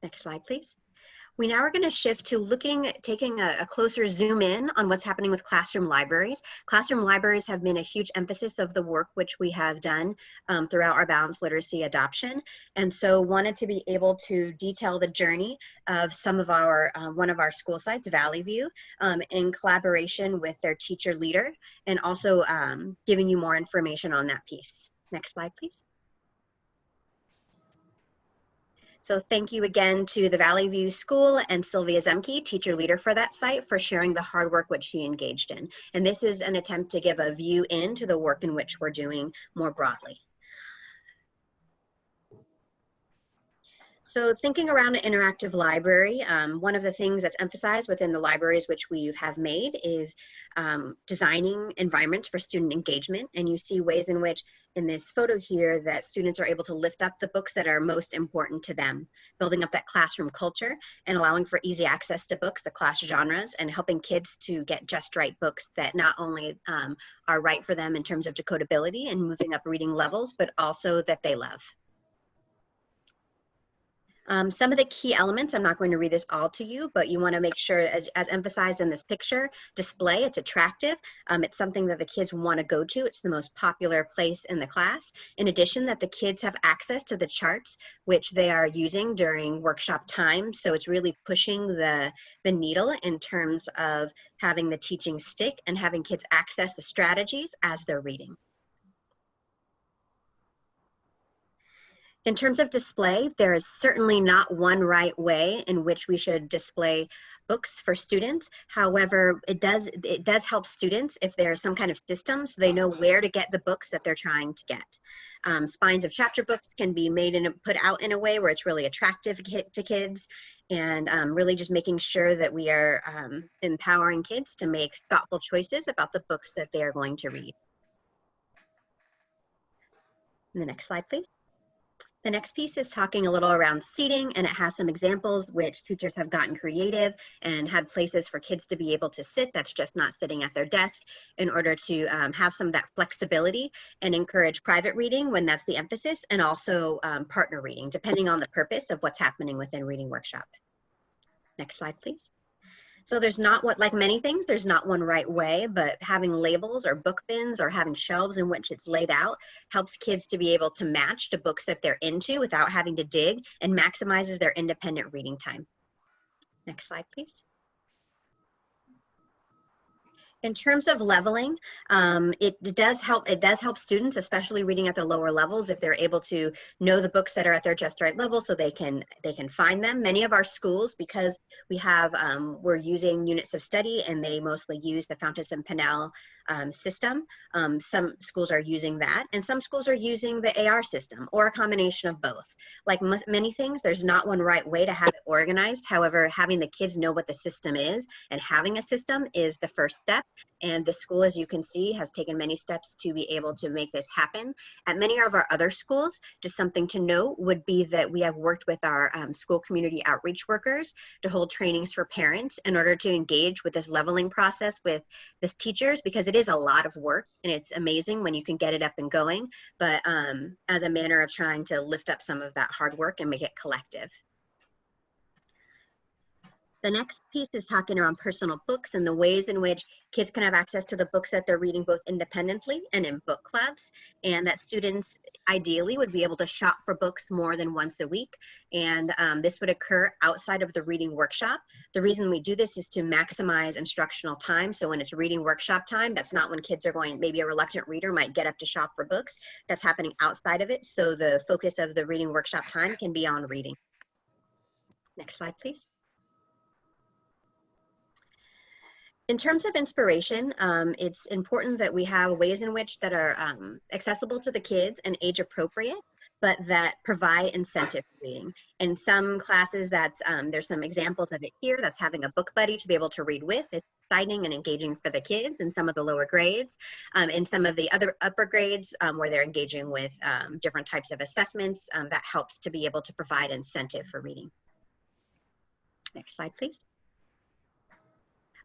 Next slide, please. We now are going to shift to taking a closer zoom in on what's happening with classroom libraries. Classroom libraries have been a huge emphasis of the work which we have done throughout our balanced literacy adoption. And so wanted to be able to detail the journey of some of our, one of our school sites, Valley View, in collaboration with their teacher leader, and also giving you more information on that piece. Next slide, please. So thank you again to the Valley View School and Sylvia Zemke, teacher leader for that site, for sharing the hard work which she engaged in. And this is an attempt to give a view into the work in which we're doing more broadly. So thinking around an interactive library, one of the things that's emphasized within the libraries which we have made is designing environments for student engagement. And you see ways in which in this photo here that students are able to lift up the books that are most important to them, building up that classroom culture and allowing for easy access to books, the class genres, and helping kids to get just right books that not only are right for them in terms of decodability and moving up reading levels, but also that they love. Some of the key elements, I'm not going to read this all to you, but you want to make sure, as emphasized in this picture, display, it's attractive. It's something that the kids want to go to. It's the most popular place in the class. In addition, that the kids have access to the charts, which they are using during workshop time. So it's really pushing the needle in terms of having the teaching stick and having kids access the strategies as they're reading. In terms of display, there is certainly not one right way in which we should display books for students. However, it does help students if there's some kind of system so they know where to get the books that they're trying to get. Spines of chapter books can be made and put out in a way where it's really attractive to kids, and really just making sure that we are empowering kids to make thoughtful choices about the books that they are going to read. And the next slide, please. The next piece is talking a little around seating, and it has some examples which teachers have gotten creative and had places for kids to be able to sit that's just not sitting at their desk in order to have some of that flexibility and encourage private reading when that's the emphasis, and also partner reading depending on the purpose of what's happening within Reading Workshop. Next slide, please. So there's not like many things, there's not one right way, but having labels or book bins or having shelves in which it's laid out helps kids to be able to match to books that they're into without having to dig, and maximizes their independent reading time. Next slide, please. In terms of leveling, it does help students, especially reading at the lower levels, if they're able to know the books that are at their just right level so they can find them. Many of our schools, because we're using units of study and they mostly use the Fountas and Pinnell system. Some schools are using that, and some schools are using the AR system, or a combination of both. Like many things, there's not one right way to have it organized. However, having the kids know what the system is and having a system is the first step. And the school, as you can see, has taken many steps to be able to make this happen. At many of our other schools, just something to note would be that we have worked with our school community outreach workers to hold trainings for parents in order to engage with this leveling process with the teachers, because it is a lot of work and it's amazing when you can get it up and going, but as a manner of trying to lift up some of that hard work and make it collective. The next piece is talking around personal books and the ways in which kids can have access to the books that they're reading both independently and in book clubs, and that students ideally would be able to shop for books more than once a week. And this would occur outside of the reading workshop. The reason we do this is to maximize instructional time. So when it's reading workshop time, that's not when kids are going, maybe a reluctant reader might get up to shop for books. That's happening outside of it. So the focus of the reading workshop time can be on reading. Next slide, please. In terms of inspiration, it's important that we have ways in which that are accessible to the kids and age appropriate, but that provide incentive for reading. In some classes, there's some examples of it here. That's having a book buddy to be able to read with. It's exciting and engaging for the kids in some of the lower grades. In some of the other upper grades where they're engaging with different types of assessments, that helps to be able to provide incentive for reading. Next slide, please.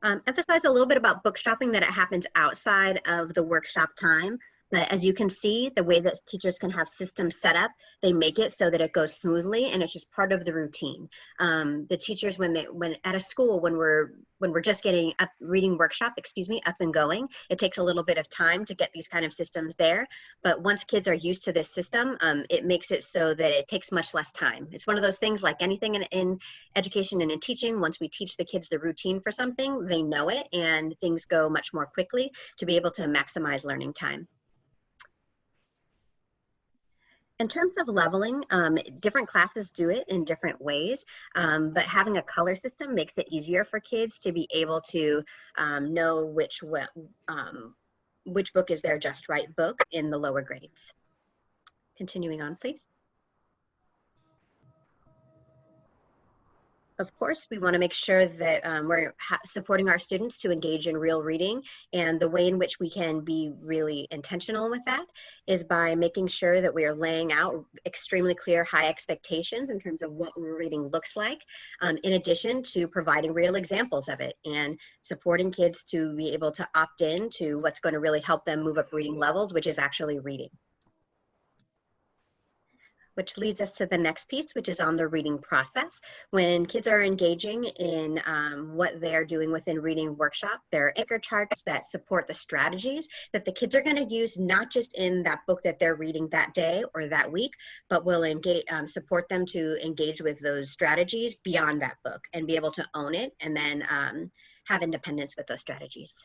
Emphasize a little bit about book shopping, that it happens outside of the workshop time. But as you can see, the way that teachers can have systems set up, they make it so that it goes smoothly and it's just part of the routine. The teachers, when at a school, when we're just getting reading workshop, up and going, it takes a little bit of time to get these kind of systems there. But once kids are used to this system, it makes it so that it takes much less time. It's one of those things, like anything in education and in teaching, once we teach the kids the routine for something, they know it and things go much more quickly to be able to maximize learning time. In terms of leveling, different classes do it in different ways, but having a color system makes it easier for kids to be able to know which book is their just right book in the lower grades. Continuing on, please. Of course, we want to make sure that we're supporting our students to engage in real reading, and the way in which we can be really intentional with that is by making sure that we are laying out extremely clear high expectations in terms of what reading looks like, in addition to providing real examples of it and supporting kids to be able to opt in to what's going to really help them move up reading levels, which is actually reading. Which leads us to the next piece, which is on the reading process. When kids are engaging in what they're doing within reading workshop, there are anchor charts that support the strategies that the kids are going to use, not just in that book that they're reading that day or that week, but will engage, support them to engage with those strategies beyond that book and be able to own it and then have independence with those strategies.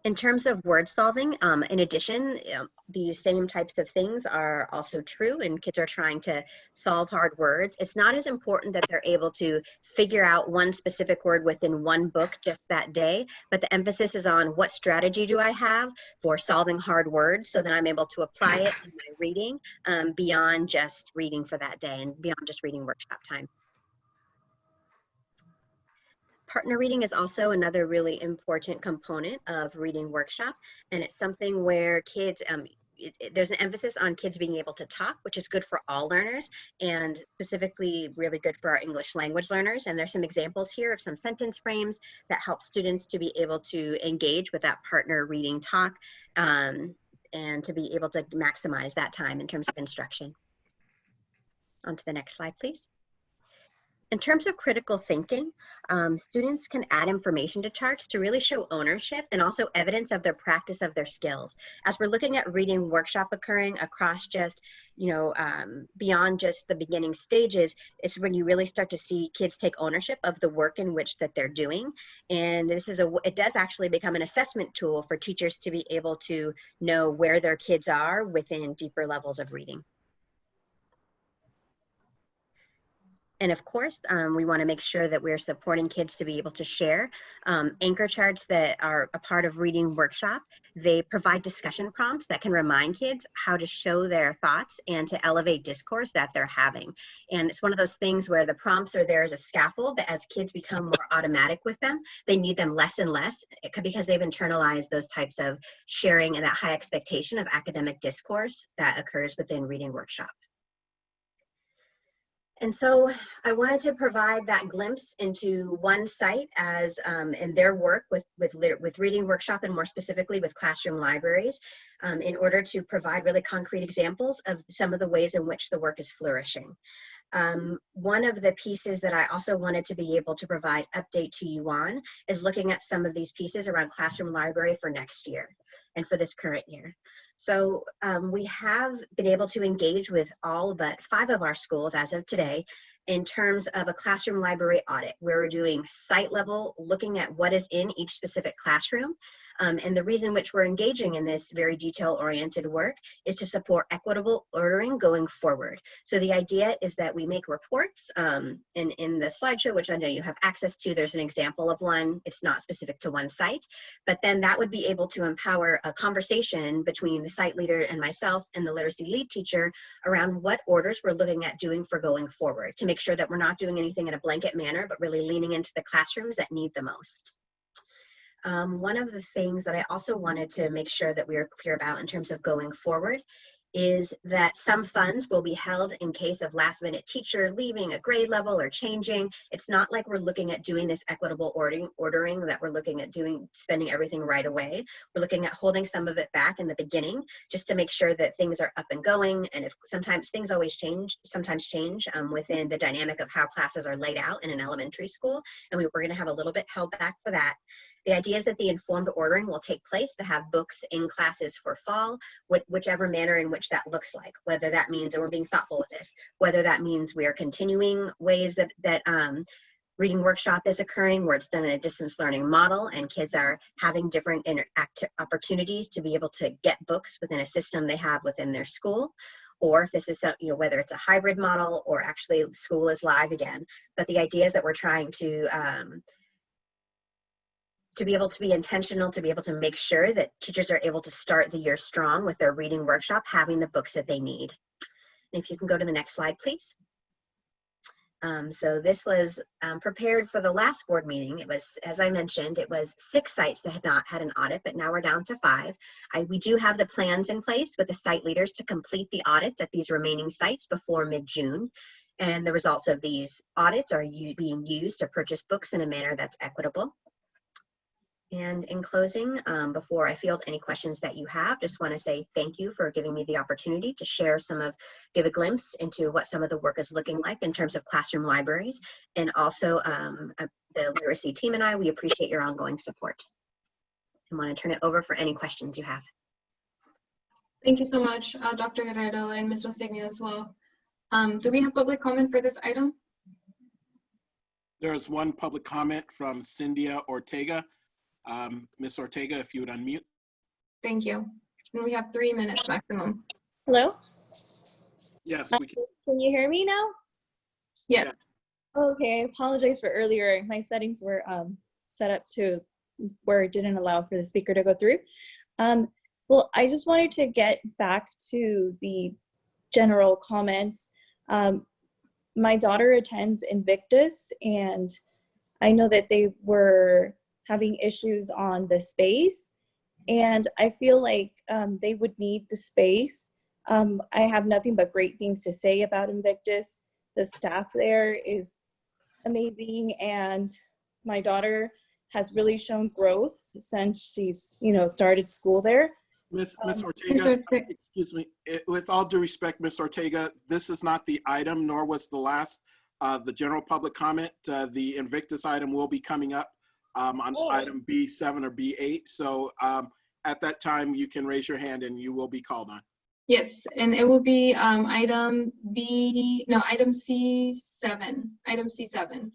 In terms of word solving, in addition, these same types of things are also true, and kids are trying to solve hard words. It's not as important that they're able to figure out one specific word within one book just that day, but the emphasis is on what strategy do I have for solving hard words so that I'm able to apply it in my reading beyond just reading for that day and beyond just reading workshop time. Partner reading is also another really important component of reading workshop, and it's something where kids, there's an emphasis on kids being able to talk, which is good for all learners and specifically really good for our English language learners. And there's some examples here of some sentence frames that help students to be able to engage with that partner reading talk and to be able to maximize that time in terms of instruction. On to the next slide, please. In terms of critical thinking, students can add information to charts to really show ownership and also evidence of their practice of their skills. As we're looking at reading workshop occurring across just, beyond just the beginning stages, it's when you really start to see kids take ownership of the work in which that they're doing. And this is it does actually become an assessment tool for teachers to be able to know where their kids are within deeper levels of reading. And of course, we want to make sure that we're supporting kids to be able to share anchor charts that are a part of reading workshop. They provide discussion prompts that can remind kids how to show their thoughts and to elevate discourse that they're having. And it's one of those things where the prompts are there as a scaffold that as kids become more automatic with them, they need them less and less because they've internalized those types of sharing and that high expectation of academic discourse that occurs within reading workshop. And so I wanted to provide that glimpse into one site as in their work with reading workshop and more specifically with classroom libraries in order to provide really concrete examples of some of the ways in which the work is flourishing. One of the pieces that I also wanted to be able to provide update to you on is looking at some of these pieces around classroom library for next year and for this current year. So we have been able to engage with all but 5 of our schools as of today in terms of a classroom library audit, where we're doing site level, looking at what is in each specific classroom. And the reason which we're engaging in this very detail-oriented work is to support equitable ordering going forward. So the idea is that we make reports, and in the slideshow, which I know you have access to, there's an example of one. It's not specific to one site, but then that would be able to empower a conversation between the site leader and myself and the literacy lead teacher around what orders we're looking at doing for going forward to make sure that we're not doing anything in a blanket manner, but really leaning into the classrooms that need the most. One of the things that I also wanted to make sure that we are clear about in terms of going forward is that some funds will be held in case of last minute teacher leaving a grade level or changing. It's not like we're looking at doing this equitable ordering that we're looking at spending everything right away. We're looking at holding some of it back in the beginning just to make sure that things are up and going. And if sometimes things always change, within the dynamic of how classes are laid out in an elementary school. And we're going to have a little bit held back for that. The idea is that the informed ordering will take place to have books in classes for fall, whichever manner in which that looks like, whether that means, and we're being thoughtful with this, whether that means we are continuing ways that reading workshop is occurring where it's done in a distance learning model and kids are having different opportunities to be able to get books within a system they have within their school, or if this is, whether it's a hybrid model or actually school is live again. But the idea is that we're trying to be able to be intentional, to be able to make sure that teachers are able to start the year strong with their reading workshop, having the books that they need. And if you can go to the next slide, please. So this was prepared for the last board meeting. It was, as I mentioned, it was 6 sites that had not had an audit, but now we're down to 5. We do have the plans in place with the site leaders to complete the audits at these remaining sites before mid-June. And the results of these audits are being used to purchase books in a manner that's equitable. And in closing, before I field any questions that you have, just want to say thank you for giving me the opportunity to share give a glimpse into what some of the work is looking like in terms of classroom libraries. And also the literacy team and I, we appreciate your ongoing support. I want to turn it over for any questions you have. Thank you so much, Dr. Guerrero and Ms. Rostegno as well. Do we have public comment for this item? There's one public comment from Cynthia Ortega. Ms. Ortega, if you would unmute. Thank you. And we have 3 minutes maximum. Hello? Yes, we can. Can you hear me now? Yes. Okay, I apologize for earlier. My settings were set up to where it didn't allow for the speaker to go through. Well, I just wanted to get back to the general comments. My daughter attends Invictus, and I know that they were having issues on the space, and I feel like they would need the space. I have nothing but great things to say about Invictus. The staff there is amazing, and my daughter has really shown growth since she's, started school there. Ms. Ortega, excuse me, with all due respect, Ms. Ortega, this is not the item, nor was the last, the general public comment. The Invictus item will be coming up on item B7 or B8. So at that time, you can raise your hand and you will be called on. Yes, and it will be item C7. Item C7.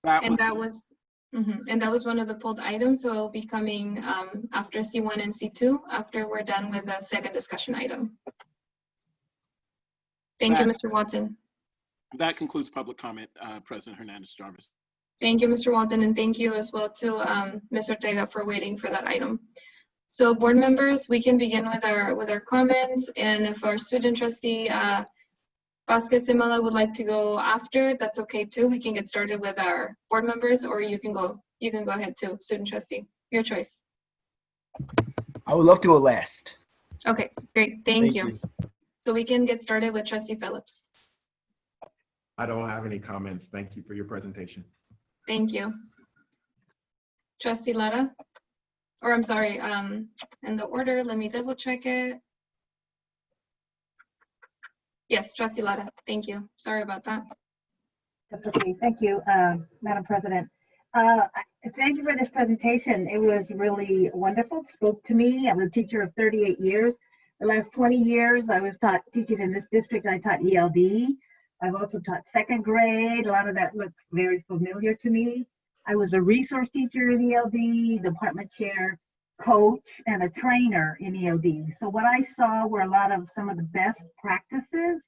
And that was one of the pulled items, so it'll be coming after C1 and C2 after we're done with the second discussion item. Thank you, Mr. Watson. That concludes public comment, President Hernandez-Jarvis. Thank you, Mr. Walton, and thank you as well to Ms. Ortega for waiting for that item. So board members, we can begin with our comments, and if our student trustee Vasquez Simala would like to go after, that's okay too. We can get started with our board members, or you can go ahead too, student trustee. Your choice. I would love to go last. Okay, great. Thank you. So we can get started with Trustee Phillips. I don't have any comments. Thank you for your presentation. Thank you. Trustee Lara, or I'm sorry, in the order, let me double check it. Yes, Trustee Lara, thank you. Sorry about that. That's okay. Thank you, Madam President. Thank you for this presentation. It was really wonderful. Spoke to me. I was a teacher of 38 years. The last 20 years, I was teaching in this district. I taught ELD. I've also taught second grade. A lot of that looked very familiar to me. I was a resource teacher in ELD, department chair, coach, and a trainer in ELD. So what I saw were some of the best practices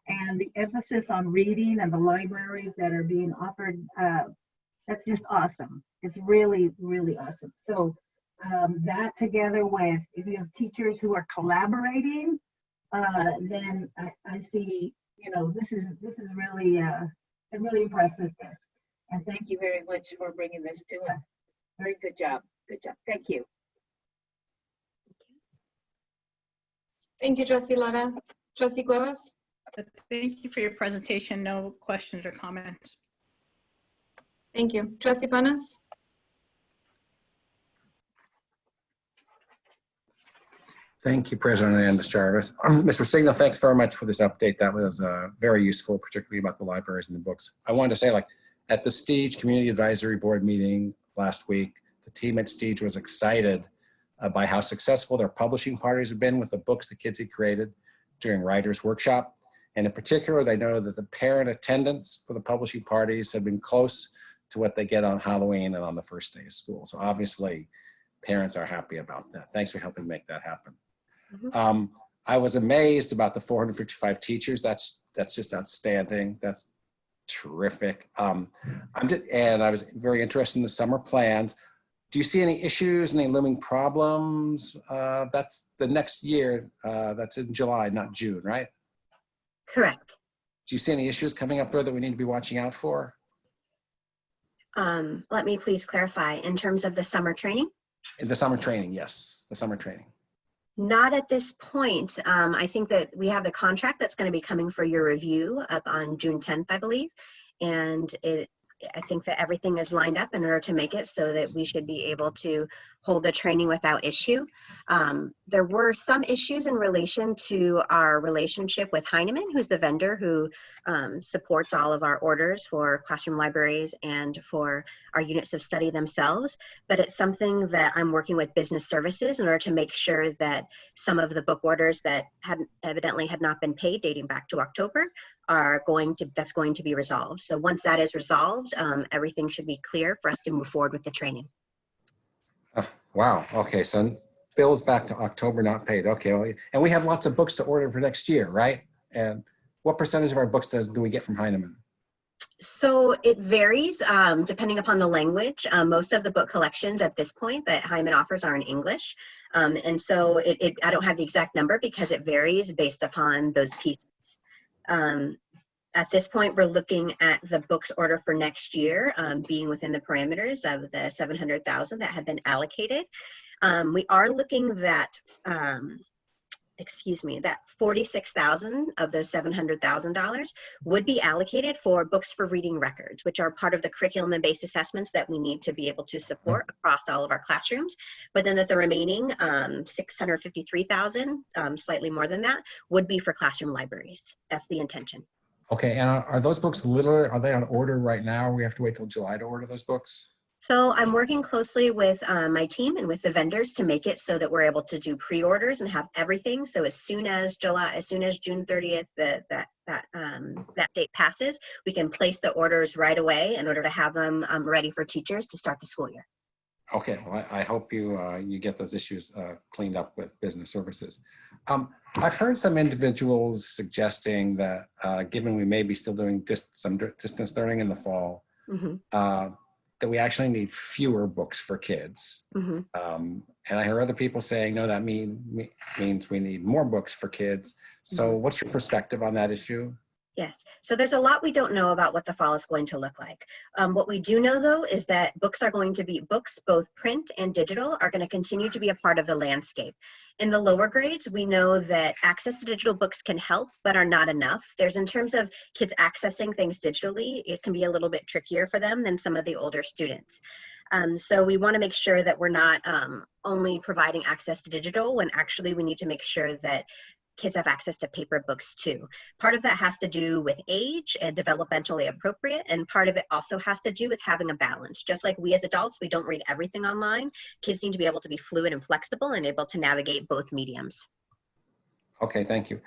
and the emphasis on reading and the libraries that are being offered. That's just awesome. It's really, really awesome. So that together with, if you have teachers who are collaborating, then I see, this is really, I'm really impressed with this. And thank you very much for bringing this to us. Very good job. Good job. Thank you. Thank you, Trustee Lara. Trustee Cuevas? Thank you for your presentation. No questions or comments. Thank you. Trustee Panas? Thank you, President Hernandez-Jarvis. Mr. Signal, thanks very much for this update. That was very useful, particularly about the libraries and the books. I wanted to say, at the Stige Community Advisory Board meeting last week, the team at Stige was excited by how successful their publishing parties have been with the books the kids had created during Writers Workshop. And in particular, they know that the parent attendance for the publishing parties have been close to what they get on Halloween and on the first day of school. So obviously, parents are happy about that. Thanks for helping make that happen. I was amazed about the 455 teachers. That's just outstanding. That's terrific. And I was very interested in the summer plans. Do you see any issues, any looming problems? That's the next year. That's in July, not June, right? Correct. Do you see any issues coming up there that we need to be watching out for? Let me please clarify, in terms of the summer training? In the summer training, yes, the summer training. Not at this point. I think that we have the contract that's going to be coming for your review up on June 10th, I believe. And I think that everything is lined up in order to make it so that we should be able to hold the training without issue. There were some issues in relation to our relationship with Heinemann, who's the vendor who supports all of our orders for classroom libraries and for our units of study themselves. But it's something that I'm working with business services in order to make sure that some of the book orders that evidently had not been paid dating back to October that's going to be resolved. So once that is resolved, everything should be clear for us to move forward with the training. Wow. Okay. So bills back to October not paid. Okay. And we have lots of books to order for next year, right? And what percentage of our books do we get from Heinemann? So it varies depending upon the language. Most of the book collections at this point that Heinemann offers are in English. And so I don't have the exact number because it varies based upon those pieces. At this point, we're looking at the books order for next year being within the parameters of the 700,000 that have been allocated. We are looking that, that 46,000 of those $700,000 would be allocated for books for reading records, which are part of the curriculum and based assessments that we need to be able to support across all of our classrooms. But then the remaining 653,000, slightly more than that, would be for classroom libraries. That's the intention. Okay, and are those books are they on order right now? Or we have to wait till July to order those books? So I'm working closely with my team and with the vendors to make it so that we're able to do pre-orders and have everything. So as soon as June 30th, that date passes, we can place the orders right away in order to have them ready for teachers to start the school year. Okay, well, I hope you get those issues cleaned up with business services. I've heard some individuals suggesting that given we may be still doing some distance learning in the fall, that we actually need fewer books for kids. And I hear other people saying, no, that means we need more books for kids. So what's your perspective on that issue? Yes, so there's a lot we don't know about what the fall is going to look like. What we do know though is that books, both print and digital, are going to continue to be a part of the landscape. In the lower grades, we know that access to digital books can help, but are not enough. In terms of kids accessing things digitally, it can be a little bit trickier for them than some of the older students. So we want to make sure that we're not only providing access to digital when actually we need to make sure that kids have access to paper books too. Part of that has to do with age and developmentally appropriate, and part of it also has to do with having a balance. Just like we as adults, we don't read everything online. Kids need to be able to be fluid and flexible and able to navigate both mediums. Okay, thank you.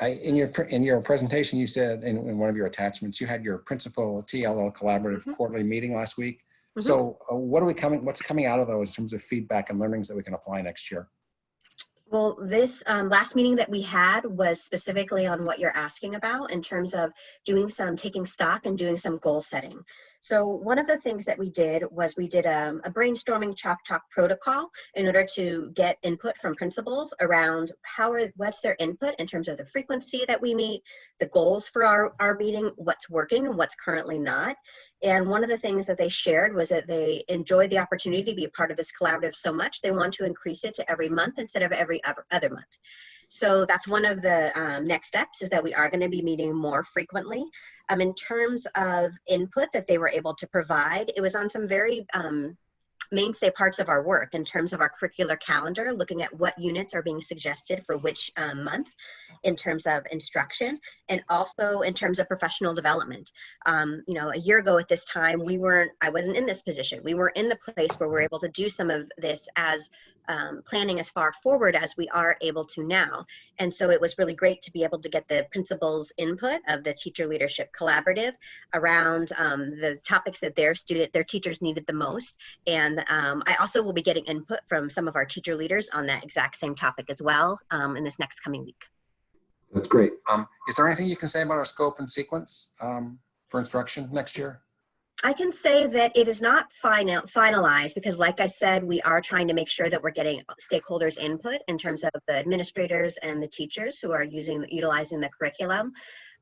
In your presentation, you said in one of your attachments, you had your principal TLO collaborative quarterly meeting last week. So what's coming out of those in terms of feedback and learnings that we can apply next year? Well, this last meeting that we had was specifically on what you're asking about in terms of taking stock and doing some goal setting. So one of the things that we did was we did a brainstorming chalk talk protocol in order to get input from principals around what's their input in terms of the frequency that we meet, the goals for our meeting, what's working and what's currently not. And one of the things that they shared was that they enjoyed the opportunity to be a part of this collaborative so much, they want to increase it to every month instead of every other month. So that's one of the next steps, is that we are going to be meeting more frequently. In terms of input that they were able to provide, it was on some very mainstay parts of our work in terms of our curricular calendar, looking at what units are being suggested for which month in terms of instruction, and also in terms of professional development. A year ago at this time, I wasn't in this position. We were in the place where we're able to do some of this as planning as far forward as we are able to now. And so it was really great to be able to get the principal's input of the Teacher Leadership Collaborative around the topics that their teachers needed the most. And I also will be getting input from some of our teacher leaders on that exact same topic as well in this next coming week. That's great. Is there anything you can say about our scope and sequence for instruction next year? I can say that it is not finalized because, like I said, we are trying to make sure that we're getting stakeholders' input in terms of the administrators and the teachers who are utilizing the curriculum.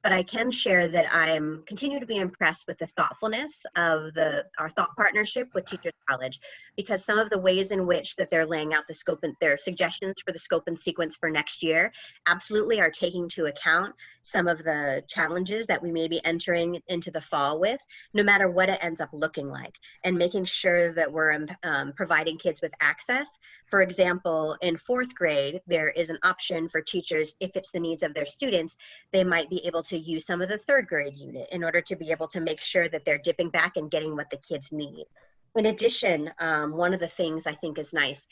but I can share that I'm continue to be impressed with the thoughtfulness of our thought partnership with Teachers College, because some of the ways in which that they're laying out the scope and their suggestions for the scope and sequence for next year absolutely are taking into account some of the challenges that we may be entering into the fall with, no matter what it ends up looking like, and making sure that we're providing kids with access. For example, in 4th grade, there is an option for teachers, if it's the needs of their students, they might be able to use some of the 3rd grade unit in order to be able to make sure that they're dipping back and getting what the kids need. In addition, one of the things I think is nice,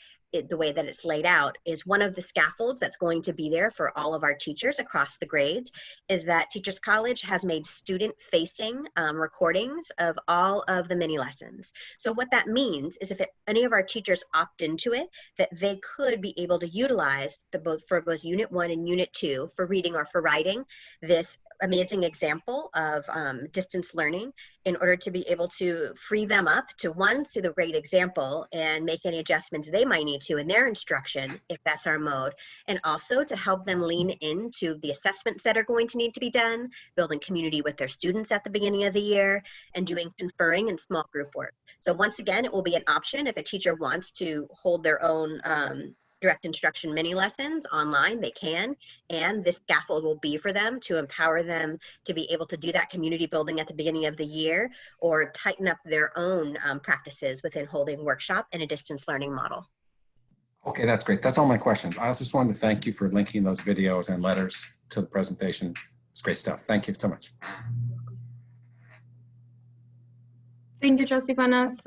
the way that it's laid out, is one of the scaffolds that's going to be there for all of our teachers across the grades is that Teachers College has made student-facing recordings of all of the mini lessons. So what that means is if any of our teachers opt into it, that they could be able to utilize both Unit 1 and Unit 2 for reading or for writing this amazing example of distance learning in order to be able to free them up to, one, see the great example and make any adjustments they might need to in their instruction, if that's our mode, and also to help them lean into the assessments that are going to need to be done, building community with their students at the beginning of the year, and doing conferring and small group work. So once again, it will be an option if a teacher wants to hold their own direct instruction mini lessons online, they can, and this scaffold will be for them to empower them to be able to do that community building at the beginning of the year or tighten up their own practices within holding workshop in a distance learning model. Okay, that's great. That's all my questions. I also just wanted to thank you for linking those videos and letters to the presentation. It's great stuff. Thank you so much. Thank you, Trustee Panas.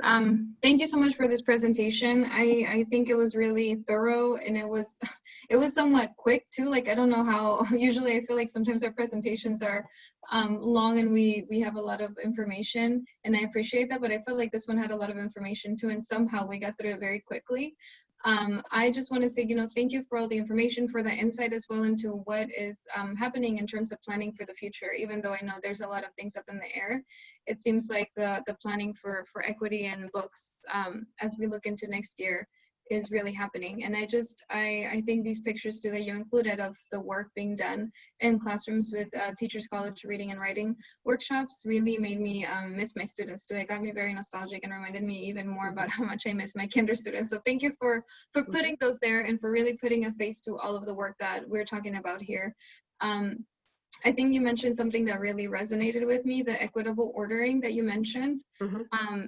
Thank you so much for this presentation. I think it was really thorough, and it was somewhat quick too. Like, I don't know how, usually I feel like sometimes our presentations are long and we have a lot of information, and I appreciate that, but I felt like this one had a lot of information too, and somehow we got through it very quickly. I just want to say, thank you for all the information, for the insight as well into what is happening in terms of planning for the future. Even though I know there's a lot of things up in the air, it seems like the planning for equity and books as we look into next year is really happening. And I think these pictures too that you included of the work being done in classrooms with Teachers College reading and writing workshops really made me miss my students too. It got me very nostalgic and reminded me even more about how much I miss my kinder students. So thank you for putting those there and for really putting a face to all of the work that we're talking about here. I think you mentioned something that really resonated with me, the equitable ordering that you mentioned.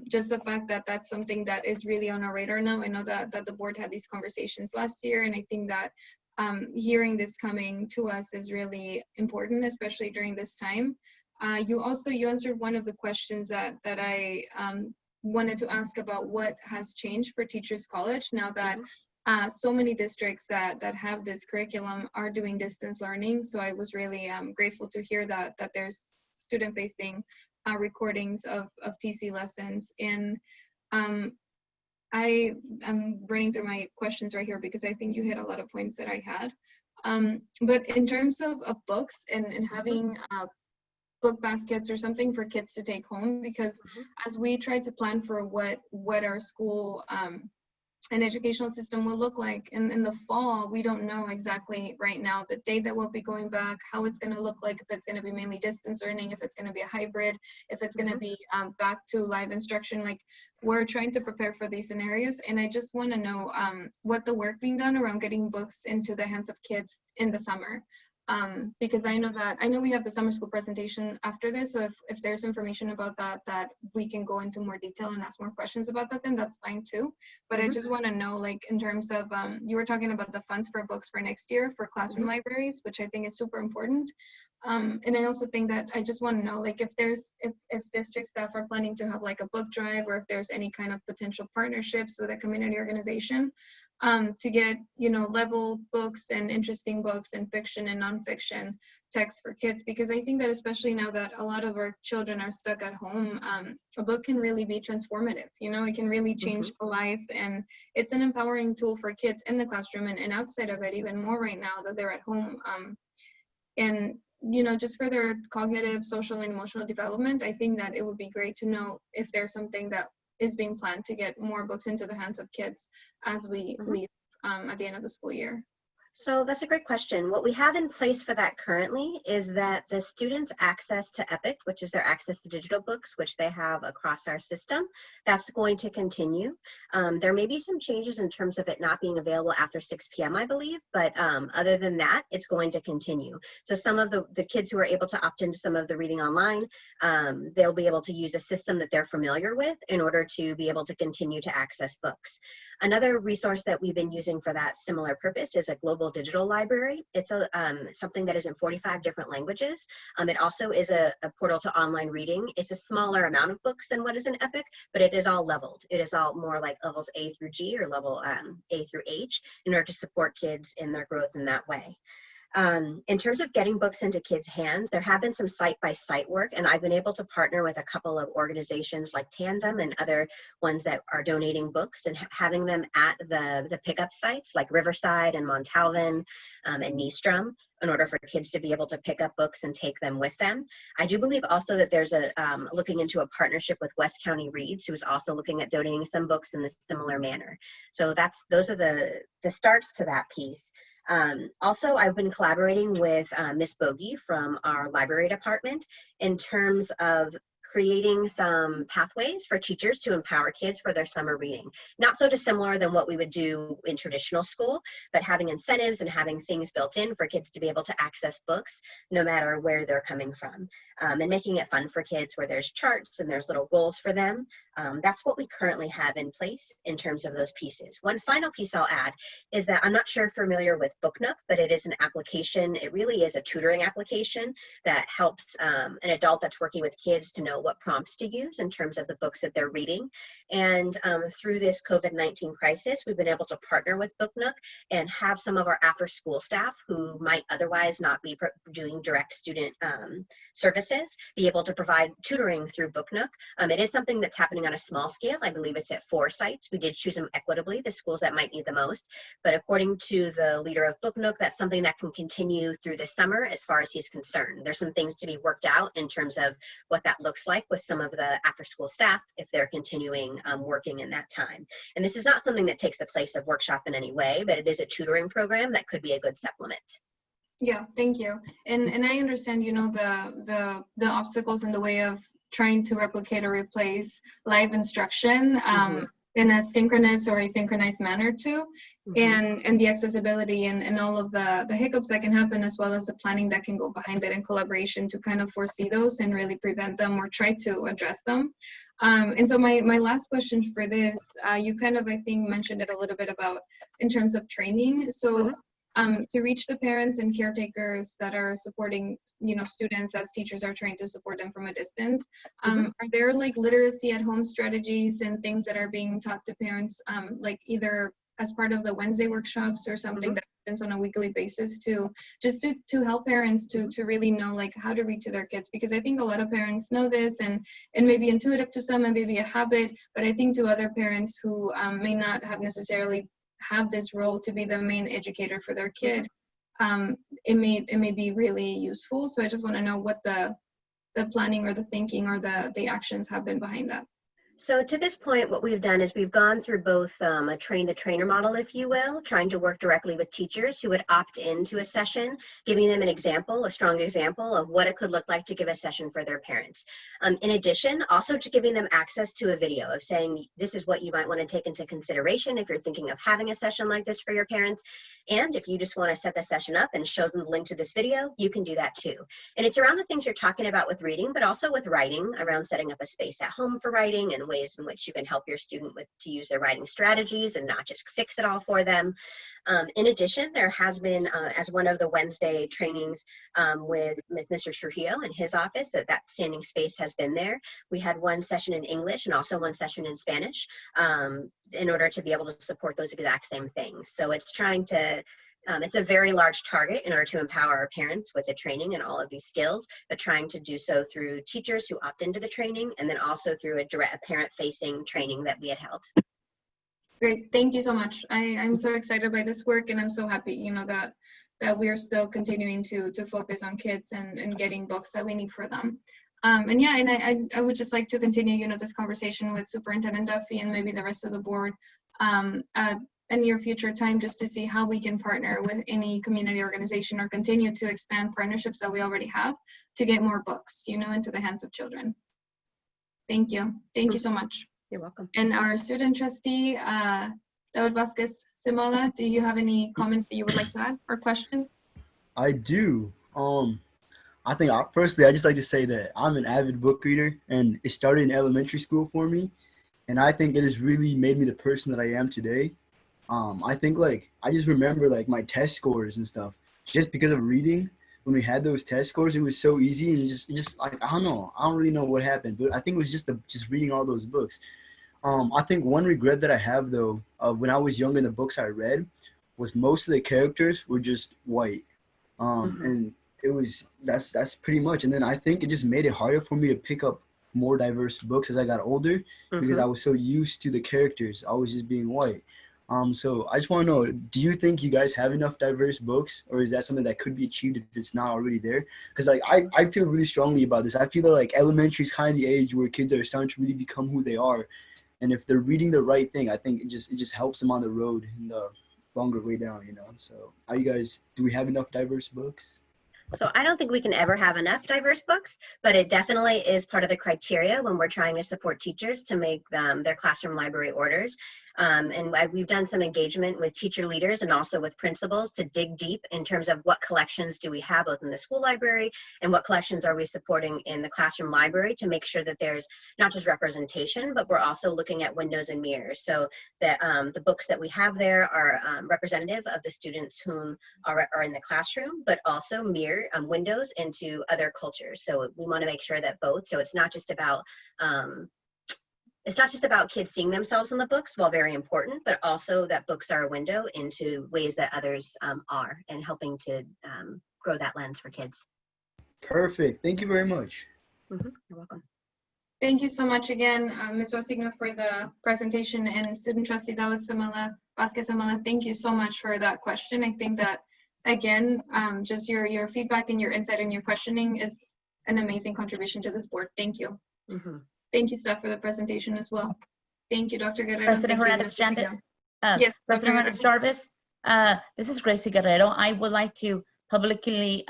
Just the fact that that's something that is really on our radar now. I know that the board had these conversations last year, and I think that hearing this coming to us is really important, especially during this time. You answered one of the questions that I wanted to ask about what has changed for Teachers College now that so many districts that have this curriculum are doing distance learning. So I was really grateful to hear that there's student-facing recordings of TC lessons. And I'm running through my questions right here because I think you hit a lot of points that I had. But in terms of books and having book baskets or something for kids to take home, because as we try to plan for what our school an educational system will look like in the fall, we don't know exactly right now the date that we'll be going back, how it's going to look like, if it's going to be mainly distance learning, if it's going to be a hybrid, if it's going to be back to live instruction. Like, we're trying to prepare for these scenarios, and I just want to know what the work being done around getting books into the hands of kids in the summer. Because I know we have the summer school presentation after this, so if there's information about that we can go into more detail and ask more questions about that, then that's fine too. But I just want to know, like, in terms of you were talking about the funds for books for next year for classroom libraries, which I think is super important. And I also think that I just want to know, like, if district staff are planning to have like a book drive, or if there's any kind of potential partnerships with a community organization to get, level books and interesting books and fiction and nonfiction texts for kids, because I think that especially now that a lot of our children are stuck at home, a book can really be transformative. It can really change a life, and it's an empowering tool for kids in the classroom and outside of it even more right now that they're at home. And just for their cognitive, social, and emotional development, I think that it would be great to know if there's something that is being planned to get more books into the hands of kids as we leave at the end of the school year. So that's a great question. What we have in place for that currently is that the students' access to EPIC, which is their access to digital books, which they have across our system, that's going to continue. There may be some changes in terms of it not being available after 6 p.m., I believe, but other than that, it's going to continue. So some of the kids who are able to opt into some of the reading online, they'll be able to use a system that they're familiar with in order to be able to continue to access books. Another resource that we've been using for that similar purpose is a global digital library. It's something that is in 45 different languages. It also is a portal to online reading. It's a smaller amount of books than what is in EPIC, but it is all leveled. It is all more like levels A through G or level A through H in order to support kids in their growth in that way. In terms of getting books into kids' hands, there have been some site-by-site work, and I've been able to partner with a couple of organizations like Tandem and other ones that are donating books and having them at the pickup sites like Riverside and Montalvan and Nystrom in order for kids to be able to pick up books and take them with them. I do believe also that there's a looking into a partnership with West County Reads, who is also looking at donating some books in a similar manner. So those are the starts to that piece. Also, I've been collaborating with Miss Bogey from our library department in terms of creating some pathways for teachers to empower kids for their summer reading. Not so dissimilar than what we would do in traditional school, but having incentives and having things built in for kids to be able to access books no matter where they're coming from. And making it fun for kids where there's charts and there's little goals for them. That's what we currently have in place in terms of those pieces. One final piece I'll add is that I'm not sure if you're familiar with BookNook, but it is an application. It really is a tutoring application that helps an adult that's working with kids to know what prompts to use in terms of the books that they're reading. And through this COVID-19 crisis, we've been able to partner with BookNook and have some of our after-school staff who might otherwise not be doing direct student services be able to provide tutoring through BookNook. It is something that's happening on a small scale. I believe it's at 4 sites. We did choose them equitably, the schools that might need the most. But according to the leader of BookNook, that's something that can continue through the summer as far as he's concerned. There's some things to be worked out in terms of what that looks like with some of the after-school staff if they're continuing working in that time. And this is not something that takes the place of workshop in any way, but it is a tutoring program that could be a good supplement. Yeah, thank you. And I understand, you know, the obstacles in the way of trying to replicate or replace live instruction in a synchronous or asynchronous manner too, and the accessibility and all of the hiccups that can happen, as well as the planning that can go behind it and collaboration to kind of foresee those and really prevent them or try to address them. And so my last question for this, you kind of, I think, mentioned it a little bit about in terms of training. So to reach the parents and caretakers that are supporting, you know, students as teachers are trying to support them from a distance, are there like literacy at home strategies and things that are being taught to parents, like either as part of the Wednesday workshops or something that happens on a weekly basis to just to help parents to really know like how to read to their kids? Because I think a lot of parents know this and may be intuitive to some and maybe a habit, but I think to other parents who may not have necessarily have this role to be the main educator for their kid, it may be really useful. So I just want to know what the planning or the thinking or the actions have been behind that. So to this point, what we've done is we've gone through both a train-the-trainer model, if you will, trying to work directly with teachers who would opt into a session, giving them an example, a strong example of what it could look like to give a session for their parents. In addition, also to giving them access to a video of saying, this is what you might want to take into consideration if you're thinking of having a session like this for your parents. And if you just want to set the session up and show them the link to this video, you can do that too. And it's around the things you're talking about with reading, but also with writing, around setting up a space at home for writing and ways in which you can help your student to use their writing strategies and not just fix it all for them. In addition, there has been, as one of the Wednesday trainings with Mr. Trujillo in his office, that standing space has been there. We had one session in English and also one session in Spanish in order to be able to support those exact same things. So it's trying to, it's a very large target in order to empower our parents with the training and all of these skills, but trying to do so through teachers who opt into the training and then also through a parent-facing training that we had held. Great, thank you so much. I'm so excited by this work, and I'm so happy, you know, that we are still continuing to focus on kids and getting books that we need for them. And yeah, and I would just like to continue, you know, this conversation with Superintendent Duffy and maybe the rest of the board a near future time just to see how we can partner with any community organization or continue to expand partnerships that we already have to get more books, you know, into the hands of children. Thank you. Thank you so much. You're welcome. And our student trustee, David Vasquez Simala, do you have any comments that you would like to add or questions? I do. I think firstly, I just like to say that I'm an avid book reader, and it started in elementary school for me, and I think it has really made me the person that I am today. I think like I just remember like my test scores and stuff just because of reading. When we had those test scores, it was so easy, and it just like I don't know, I don't really know what happened, but I think it was just reading all those books. I think one regret that I have though, when I was younger, the books I read was most of the characters were just white, and that's pretty much. And then I think it just made it harder for me to pick up more diverse books as I got older because I was so used to the characters always just being white. So I just want to know, do you think you guys have enough diverse books, or is that something that could be achieved if it's not already there? Because like I feel really strongly about this. I feel that like elementary is kind of the age where kids are starting to really become who they are, and if they're reading the right thing, I think it just helps them on the road in the longer way down, you know. So are you guys, do we have enough diverse books? So I don't think we can ever have enough diverse books, but it definitely is part of the criteria when we're trying to support teachers to make their classroom library orders. And we've done some engagement with teacher leaders and also with principals to dig deep in terms of what collections do we have both in the school library and what collections are we supporting in the classroom library to make sure that there's not just representation, but we're also looking at windows and mirrors. So that the books that we have there are representative of the students whom are in the classroom, but also mirror windows into other cultures. So we want to make sure that both, so it's not just about kids seeing themselves in the books, while very important, but also that books are a window into ways that others are, and helping to grow that lens for kids. Perfect. Thank you very much. You're welcome. Thank you so much again, Ms. Rosigno, for the presentation, and student trustee Vasquez Simala, thank you so much for that question. I think that, again, just your feedback and your insight and your questioning is an amazing contribution to this board. Thank you. Thank you, Steph, for the presentation as well. Thank you, Dr. Guerrero. President Thank you, Hernandez-Jarvis. Yes, President Hernandez-Jarvis, this is Gracie Guerrero. I would like to publicly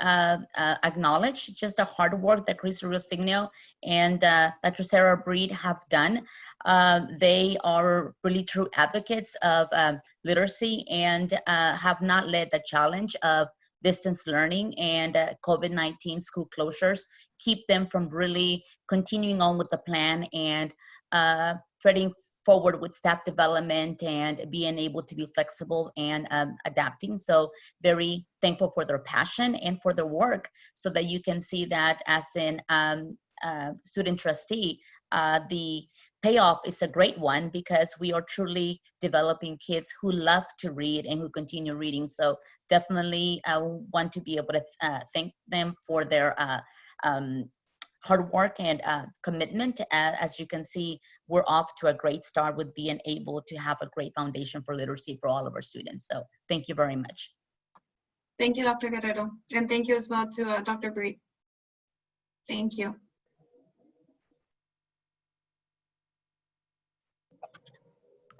acknowledge just the hard work that Chris Rosigno and Dr. Sarah Breed have done. They are really true advocates of literacy and have not let the challenge of distance learning and COVID-19 school closures keep them from really continuing on with the plan and treading forward with staff development and being able to be flexible and adapting. So very thankful for their passion and for their work, so that you can see that as in student trustee, the payoff is a great one, because we are truly developing kids who love to read and who continue reading. So definitely I want to be able to thank them for their hard work and commitment. As you can see, we're off to a great start with being able to have a great foundation for literacy for all of our students. So thank you very much. Thank you, Dr. Guerrero. And thank you as well to Dr. Breed. Thank you.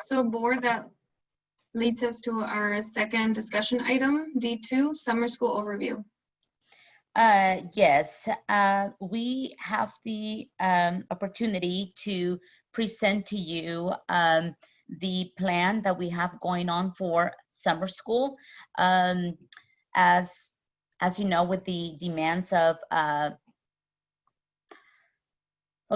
So board, that leads us to our second discussion item, D2, summer school overview. Yes, we have the opportunity to present to you the plan that we have going on for summer school. As you know, with the demands of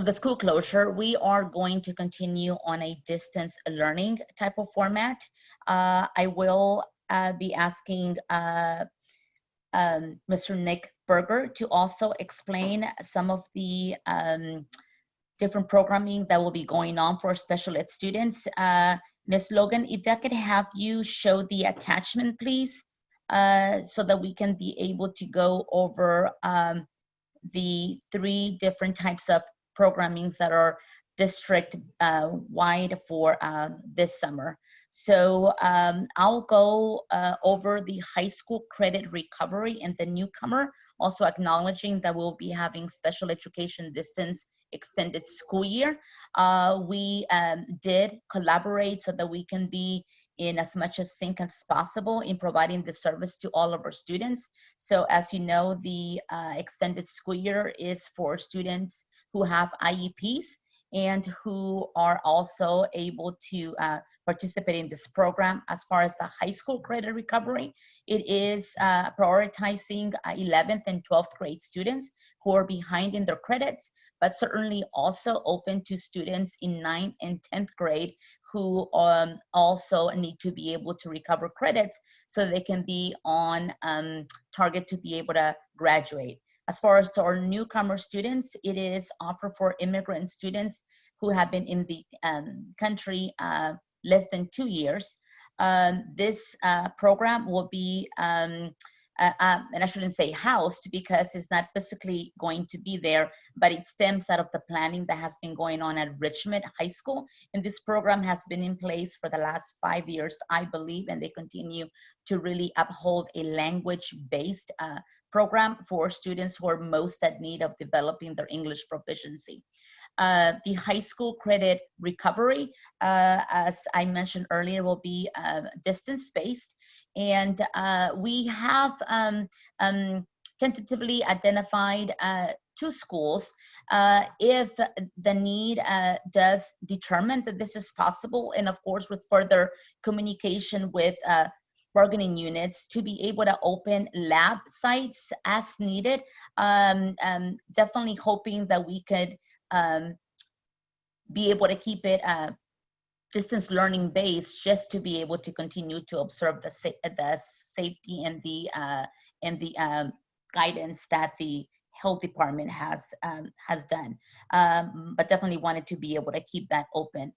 the school closure, we are going to continue on a distance learning type of format. I will be asking Mr. Nick Berger to also explain some of the different programming that will be going on for special ed students. Ms. Logan, if I could have you show the attachment, please, so that we can be able to go over the 3 different types of programmings that are district wide for this summer. So I'll go over the high school credit recovery and the newcomer, also acknowledging that we'll be having special education distance extended school year. We did collaborate so that we can be in as much as sync as possible in providing the service to all of our students. So as you know, the extended school year is for students who have IEPs and who are also able to participate in this program. As far as the high school credit recovery, it is prioritizing 11th and 12th grade students who are behind in their credits, but certainly also open to students in 9th and 10th grade who also need to be able to recover credits so they can be on target to be able to graduate. As far as our newcomer students, it is offered for immigrant students who have been in the country less than 2 years. This program will be, and I shouldn't say housed because it's not physically going to be there, but it stems out of the planning that has been going on at Richmond High School. And this program has been in place for the last 5 years, I believe, and they continue to really uphold a language-based program for students who are most at need of developing their English proficiency. The high school credit recovery, as I mentioned earlier, will be distance-based. And we have tentatively identified 2 schools. If the need does determine that this is possible, and of course with further communication with bargaining units to be able to open lab sites as needed. Definitely hoping that we could be able to keep it distance learning based, just to be able to continue to observe the safety and the guidance that the health department has done. But definitely wanted to be able to keep that open.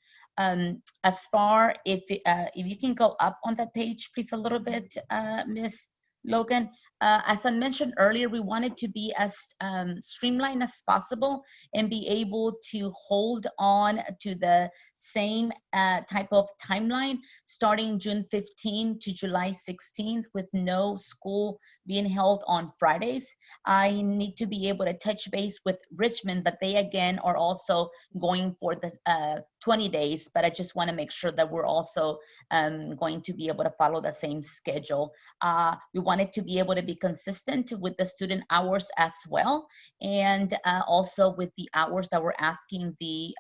As far if you can go up on that page, please, a little bit, Ms. Logan. As I mentioned earlier, we wanted to be as streamlined as possible and be able to hold on to the same type of timeline starting June 15 to July 16th with no school being held on Fridays. I need to be able to touch base with Richmond, but they again are also going for the 20 days, but I just want to make sure that we're also going to be able to follow the same schedule. We wanted to be able to be consistent with the student hours as well, and also with the hours that we're asking the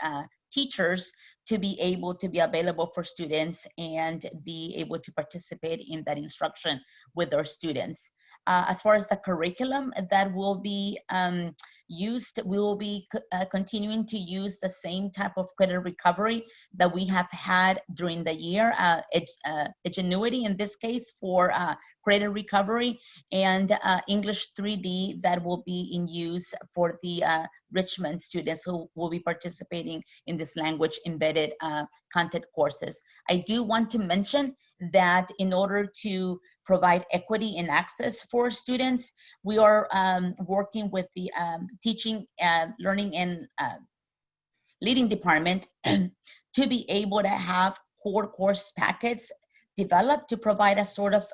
teachers to be able to be available for students and be able to participate in that instruction with our students. As far as the curriculum that will be used, we will be continuing to use the same type of credit recovery that we have had during the year, Ingenuity in this case for credit recovery, and English 3D that will be in use for the Richmond students who will be participating in this language embedded content courses. I do want to mention that in order to provide equity and access for students, we are working with the teaching, learning, and leading department to be able to have core course packets developed to provide a sort of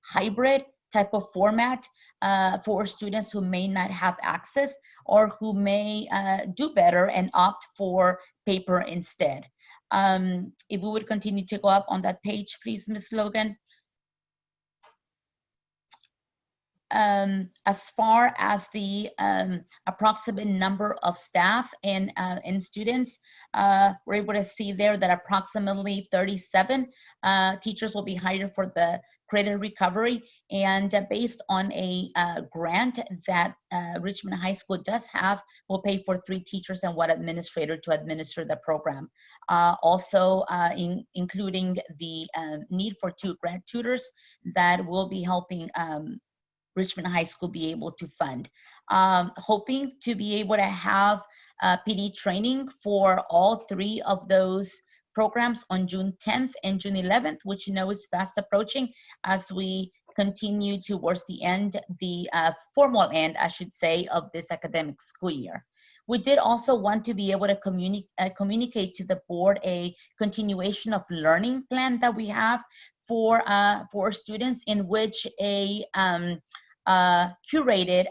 hybrid type of format for students who may not have access or who may do better and opt for paper instead. If we would continue to go up on that page, please, Ms. Logan. As far as the approximate number of staff and students, we're able to see there that approximately 37 teachers will be hired for the credit recovery, and based on a grant that Richmond High School does have, will pay for 3 teachers and 1 administrator to administer the program. Also including the need for 2 grant tutors that will be helping Richmond High School be able to fund. Hoping to be able to have PD training for all 3 of those programs on June 10th and June 11th, which you know is fast approaching as we continue towards the end, the formal end, I should say, of this academic school year. We did also want to be able to communicate to the board a continuation of learning plan that we have for students, in which a curated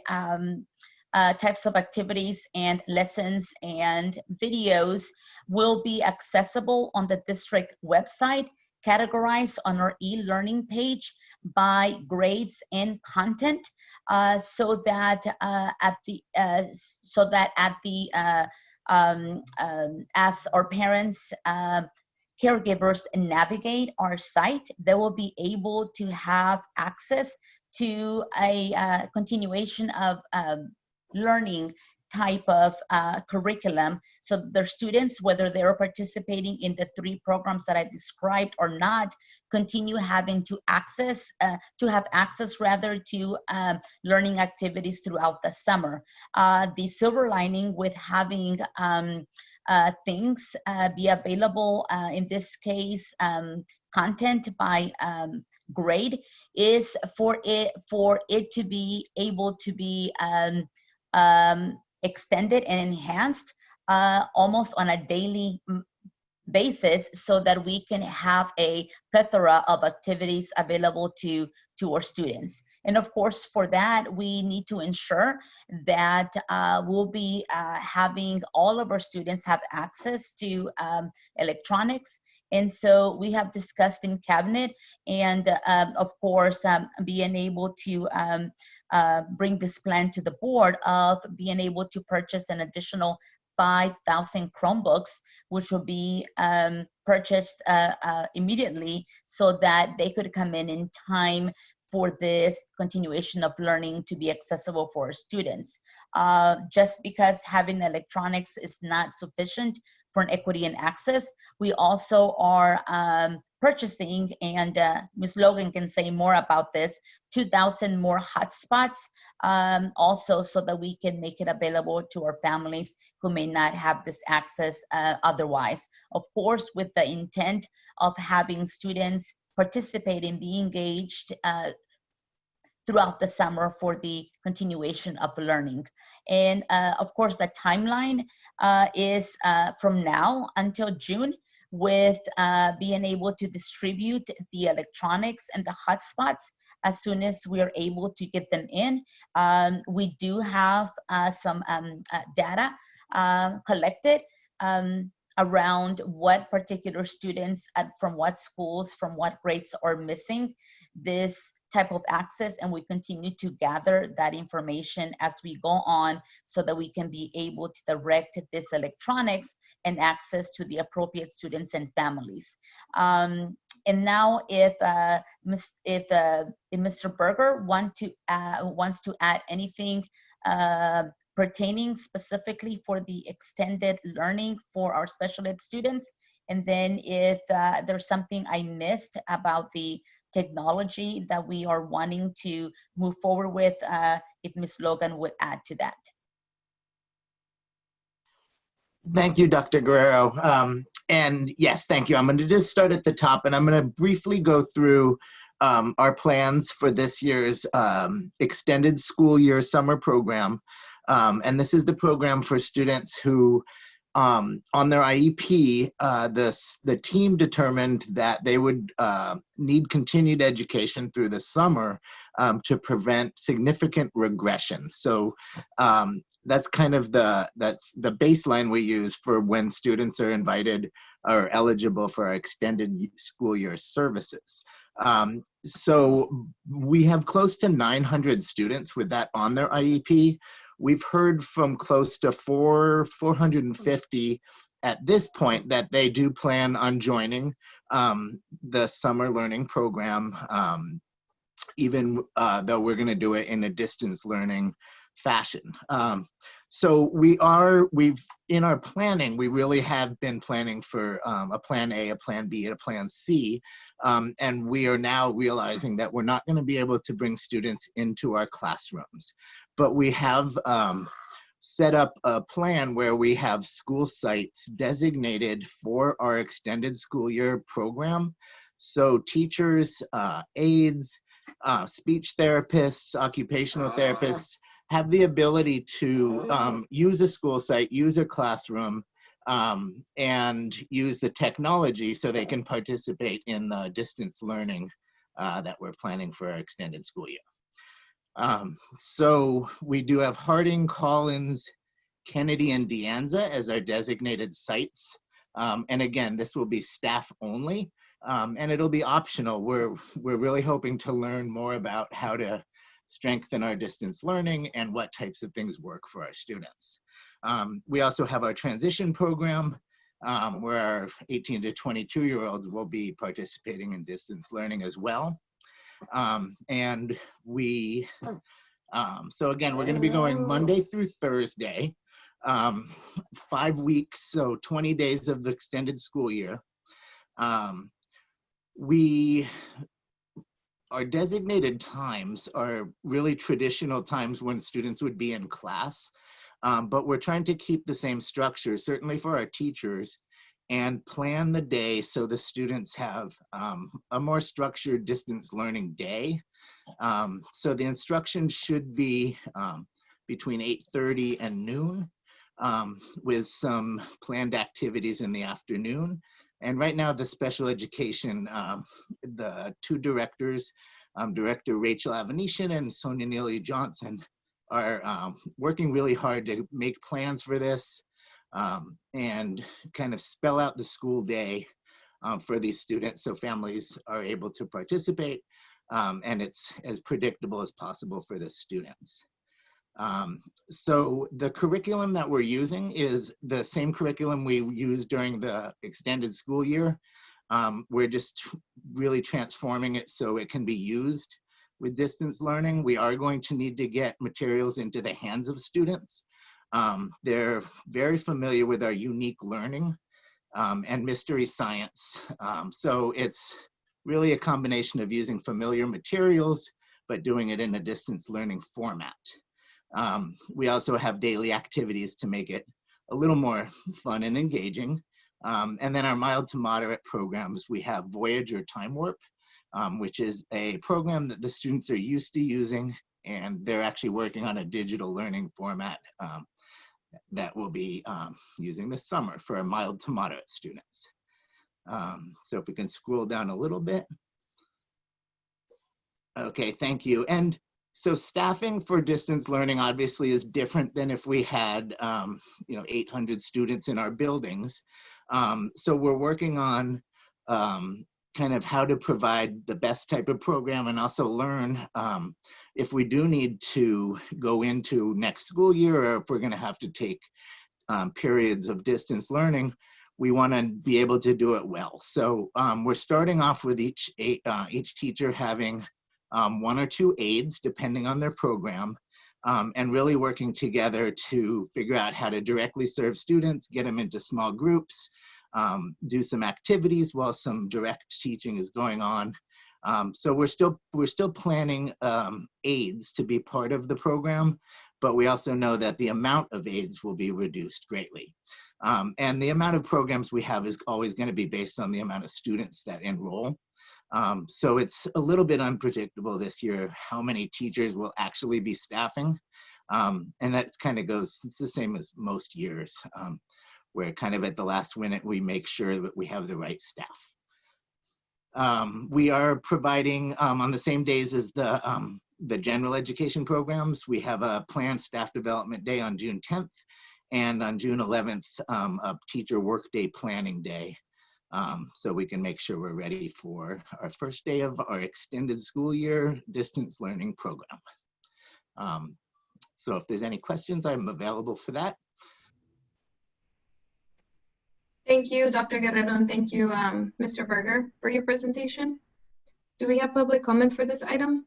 types of activities and lessons and videos will be accessible on the district website, categorized on our e-learning page by grades and content, so that as our parents, caregivers navigate our site, they will be able to have access to a continuation of learning type of curriculum, so their students, whether they're participating in the 3 programs that I described or not, continue having to have access rather to learning activities throughout the summer. The silver lining with having things be available, in this case, content by grade, is for it to be able to be extended and enhanced almost on a daily basis, so that we can have a plethora of activities available to our students. And of course, for that, we need to ensure that we'll be having all of our students have access to electronics. And so we have discussed in cabinet, and of course, being able to bring this plan to the board of being able to purchase an additional 5,000 Chromebooks, which will be purchased immediately, so that they could come in time for this continuation of learning to be accessible for our students. Just because having electronics is not sufficient for an equity and access, we also are purchasing, and Ms. Logan can say more about this, 2,000 more hotspots, also, so that we can make it available to our families who may not have this access otherwise. Of course, with the intent of having students participate and be engaged throughout the summer for the continuation of learning. And of course, the timeline is from now until June, with being able to distribute the electronics and the hotspots as soon as we are able to get them in. We do have some data collected around what particular students from what schools, from what grades are missing this type of access, and we continue to gather that information as we go on, so that we can be able to direct this electronics and access to the appropriate students and families. And now, if Mr. Berger wants to add anything pertaining specifically for the extended learning for our special ed students, and then if there's something I missed about the technology that we are wanting to move forward with, if Ms. Logan would add to that. Thank you, Dr. Guerrero. And yes, thank you. I'm going to just start at the top, and I'm going to briefly go through our plans for this year's extended school year summer program. And this is the program for students who, on their IEP, the team determined that they would need continued education through the summer to prevent significant regression. So that's kind of the baseline we use for when students are invited or eligible for our extended school year services. So we have close to 900 students with that on their IEP. We've heard from close to 450 at this point that they do plan on joining the summer learning program, even though we're going to do it in a distance learning fashion. So in our planning, we really have been planning for a plan A, a plan B, and a plan C. And we are now realizing that we're not going to be able to bring students into our classrooms. But we have set up a plan where we have school sites designated for our extended school year program. So teachers, aides, speech therapists, occupational therapists have the ability to use a school site, use a classroom, and use the technology so they can participate in the distance learning that we're planning for our extended school year. So we do have Harding, Collins, Kennedy, and De Anza as our designated sites. And again, this will be staff only. And it'll be optional. We're really hoping to learn more about how to strengthen our distance learning and what types of things work for our students. We also have our transition program where our 18 to 22-year-olds will be participating in distance learning as well. And we, so again, we're going to be going Monday through Thursday, 5 weeks, so 20 days of the extended school year. Our designated times are really traditional times when students would be in class, but we're trying to keep the same structure, certainly for our teachers, and plan the day so the students have a more structured distance learning day. So the instruction should be between 8:30 and noon, with some planned activities in the afternoon. And right now, the special education, the two directors, Director Rachel Avanesyan and Sonia Neely Johnson, are working really hard to make plans for this and kind of spell out the school day for these students so families are able to participate and it's as predictable as possible for the students. So the curriculum that we're using is the same curriculum we used during the extended school year. We're just really transforming it so it can be used with distance learning. We are going to need to get materials into the hands of students. They're very familiar with our unique learning and mystery science. So it's really a combination of using familiar materials, but doing it in a distance learning format. We also have daily activities to make it a little more fun and engaging. And then our mild to moderate programs, we have Voyager Time Warp, which is a program that the students are used to using, and they're actually working on a digital learning format that we'll be using this summer for our mild to moderate students. So if we can scroll down a little bit. Okay, thank you. And so staffing for distance learning obviously is different than if we had 800 students in our buildings. So we're working on kind of how to provide the best type of program and also learn if we do need to go into next school year or if we're going to have to take periods of distance learning, we want to be able to do it well. So we're starting off with each teacher having 1 or 2 aides depending on their program, and really working together to figure out how to directly serve students, get them into small groups, do some activities while some direct teaching is going on. So we're still planning aides to be part of the program, but we also know that the amount of aides will be reduced greatly. And the amount of programs we have is always going to be based on the amount of students that enroll. So it's a little bit unpredictable this year how many teachers will actually be staffing. And that kind of goes, it's the same as most years, where kind of at the last minute we make sure that we have the right staff. We are providing on the same days as the general education programs. We have a planned staff development day on June 10th and on June 11th, a teacher workday planning day. So we can make sure we're ready for our first day of our extended school year distance learning program. So if there's any questions, I'm available for that. Thank you, Dr. Guerrero, and thank you, Mr. Berger, for your presentation. Do we have public comment for this item?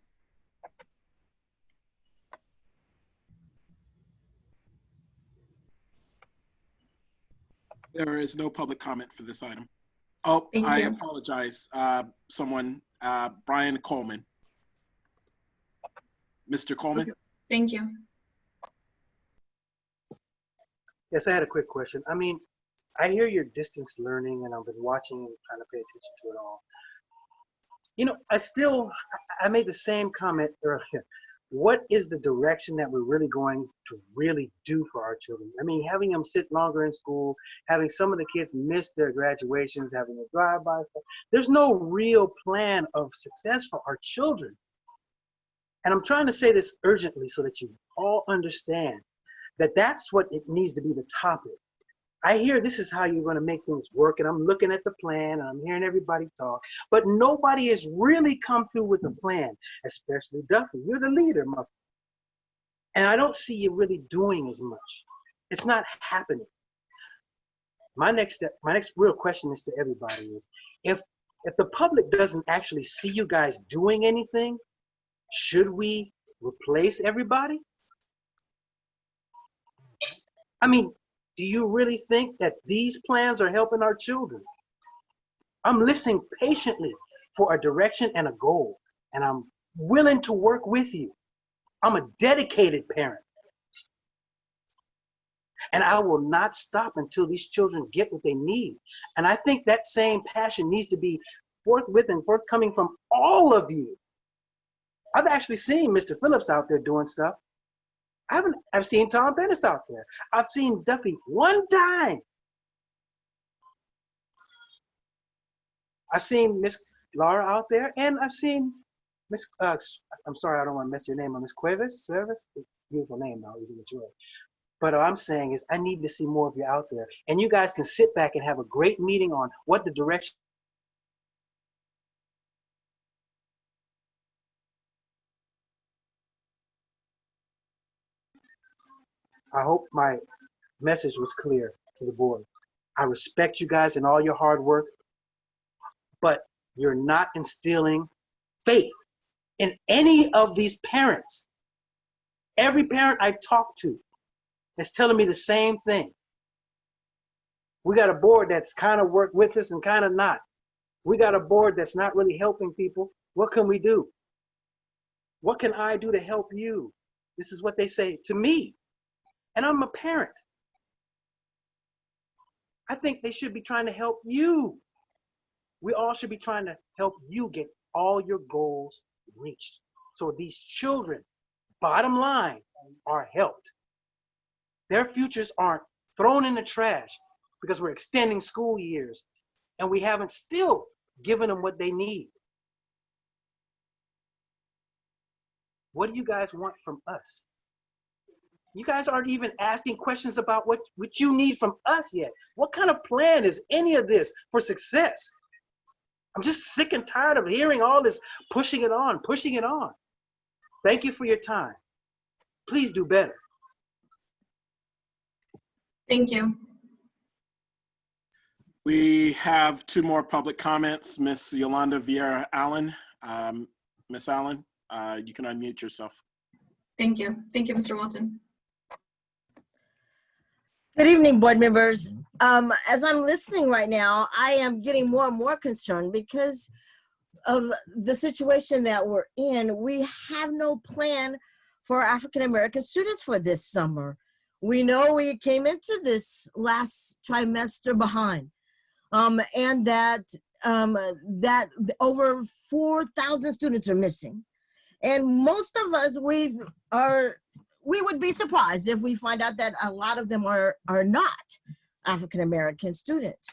There is no public comment for this item. Oh, I apologize. Someone, Brian Coleman. Mr. Coleman? Okay. Thank you. Yes, I had a quick question. I mean, I hear your distance learning and I've been watching and trying to pay attention to it all. You know, I made the same comment earlier. What is the direction that we're really going to really do for our children? I mean, having them sit longer in school, having some of the kids miss their graduations, having a drive-by. There's no real plan of success for our children. And I'm trying to say this urgently so that you all understand that that's what it needs to be the topic. I hear this is how you're going to make things work, and I'm looking at the plan, and I'm hearing everybody talk, but nobody has really come through with a plan, especially Duffy. You're the leader, and I don't see you really doing as much. It's not happening. My next real question is to everybody is, if the public doesn't actually see you guys doing anything, should we replace everybody? I mean, do you really think that these plans are helping our children? I'm listening patiently for a direction and a goal, and I'm willing to work with you. I'm a dedicated parent. And I will not stop until these children get what they need. And I think that same passion needs to be forthwith and forthcoming from all of you. I've actually seen Mr. Phillips out there doing stuff. I've seen Tom Bennis out there. I've seen Duffy one time. I've seen Miss Laura out there, and I've seen Miss, I'm sorry, I don't want to mess your name up, Miss Cuevas, Service, beautiful name though, even enjoy it. But what I'm saying is I need to see more of you out there. And you guys can sit back and have a great meeting on what the direction. I hope my message was clear to the board. I respect you guys and all your hard work, but you're not instilling faith in any of these parents. Every parent I talk to is telling me the same thing. We got a board that's kind of worked with us and kind of not. We got a board that's not really helping people. What can we do? What can I do to help you? This is what they say to me. And I'm a parent. I think they should be trying to help you. We all should be trying to help you get all your goals reached. So these children, bottom line, are helped. Their futures aren't thrown in the trash because we're extending school years and we haven't still given them what they need. What do you guys want from us? You guys aren't even asking questions about what you need from us yet. What kind of plan is any of this for success? I'm just sick and tired of hearing all this pushing it on, pushing it on. Thank you for your time. Please do better. Thank you. We have two more public comments. Miss Yolanda Vieira Allen. Miss Allen, you can unmute yourself. Thank you. Thank you, Mr. Walton. Good evening, board members. As I'm listening right now, I am getting more and more concerned because of the situation that we're in. We have no plan for African-American students for this summer. We know we came into this last trimester behind, and that over 4,000 students are missing. And most of us, we would be surprised if we find out that a lot of them are not African-American students.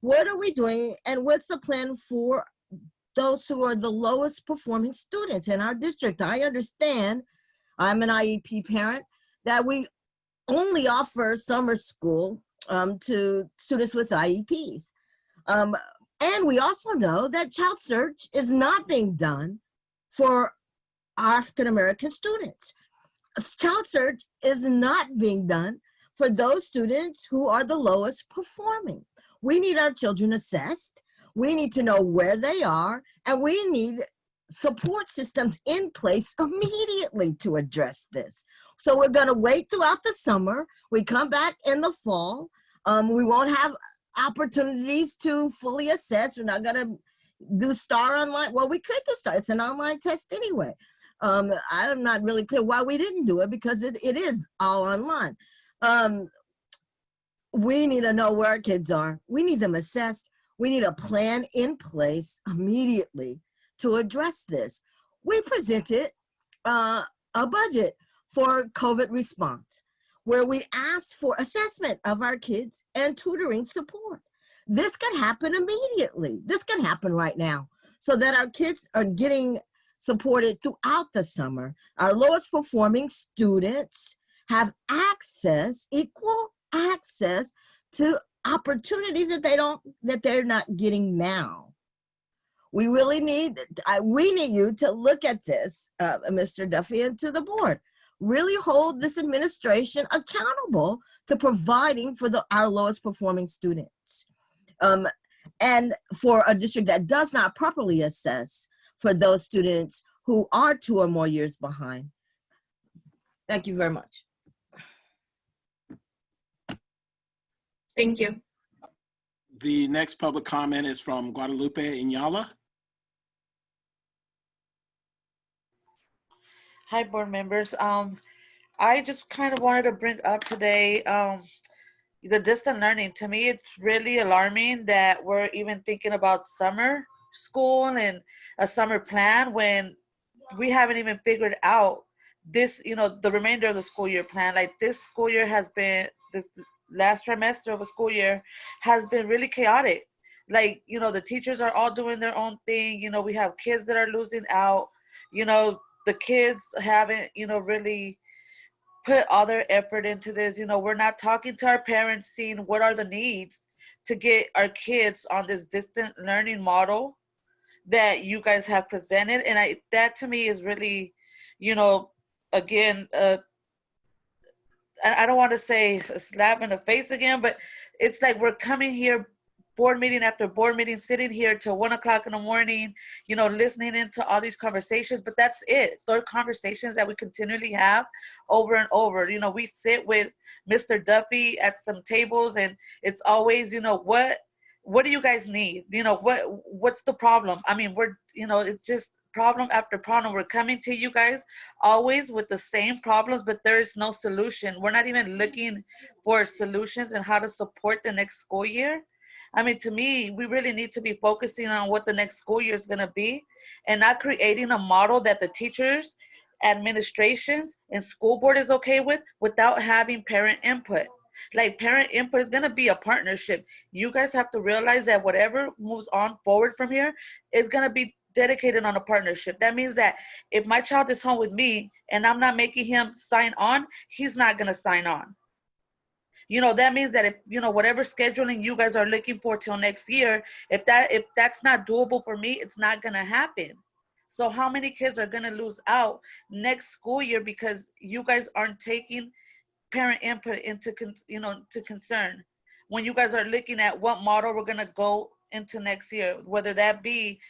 What are we doing, and what's the plan for those who are the lowest performing students in our district? I understand, I'm an IEP parent, that we only offer summer school to students with IEPs. And we also know that child search is not being done for African-American students. Child search is not being done for those students who are the lowest performing. We need our children assessed. We need to know where they are, and we need support systems in place immediately to address this. So we're going to wait throughout the summer. We come back in the fall. We won't have opportunities to fully assess. We're not going to do STAR online. Well, we could do STAR. It's an online test anyway. I'm not really clear why we didn't do it because it is all online. We need to know where our kids are. We need them assessed. We need a plan in place immediately to address this. We presented a budget for COVID response where we asked for assessment of our kids and tutoring support. This can happen immediately. This can happen right now so that our kids are getting supported throughout the summer. Our lowest performing students have access, equal access to opportunities that they're not getting now. We really need, we need you to look at this, Mr. Duffy, and to the board. Really hold this administration accountable to providing for our lowest performing students. And for a district that does not properly assess for those students who are 2 or more years behind. Thank you very much. Thank you. The next public comment is from Guadalupe Inyala. Hi, board members. I just kind of wanted to bring up today the distant learning. To me, it's really alarming that we're even thinking about summer school and a summer plan when we haven't even figured out this, the remainder of the school year plan. Like this school year has been, this last trimester of a school year has been really chaotic. Like, the teachers are all doing their own thing. We have kids that are losing out. The kids haven't, really put all their effort into this. We're not talking to our parents, seeing what are the needs to get our kids on this distant learning model that you guys have presented. And that to me is really, again, I don't want to say a slap in the face again, but it's like we're coming here board meeting after board meeting, sitting here till 1 o'clock in the morning, listening into all these conversations, but that's it. They're conversations that we continually have over and over. We sit with Mr. Duffy at some tables and it's always, what do you guys need? What's the problem? I mean, it's just problem after problem. We're coming to you guys always with the same problems, but there is no solution. We're not even looking for solutions and how to support the next school year. I mean, to me, we really need to be focusing on what the next school year is going to be and not creating a model that the teachers, administrations, and school board is okay with without having parent input. Like parent input is going to be a partnership. You guys have to realize that whatever moves on forward from here is going to be dedicated on a partnership. That means that if my child is home with me and I'm not making him sign on, he's not going to sign on. That means that if, whatever scheduling you guys are looking for till next year, if that's not doable for me, it's not going to happen. So how many kids are going to lose out next school year because you guys aren't taking parent input into, to concern when you guys are looking at what model we're going to go into next year, whether that be,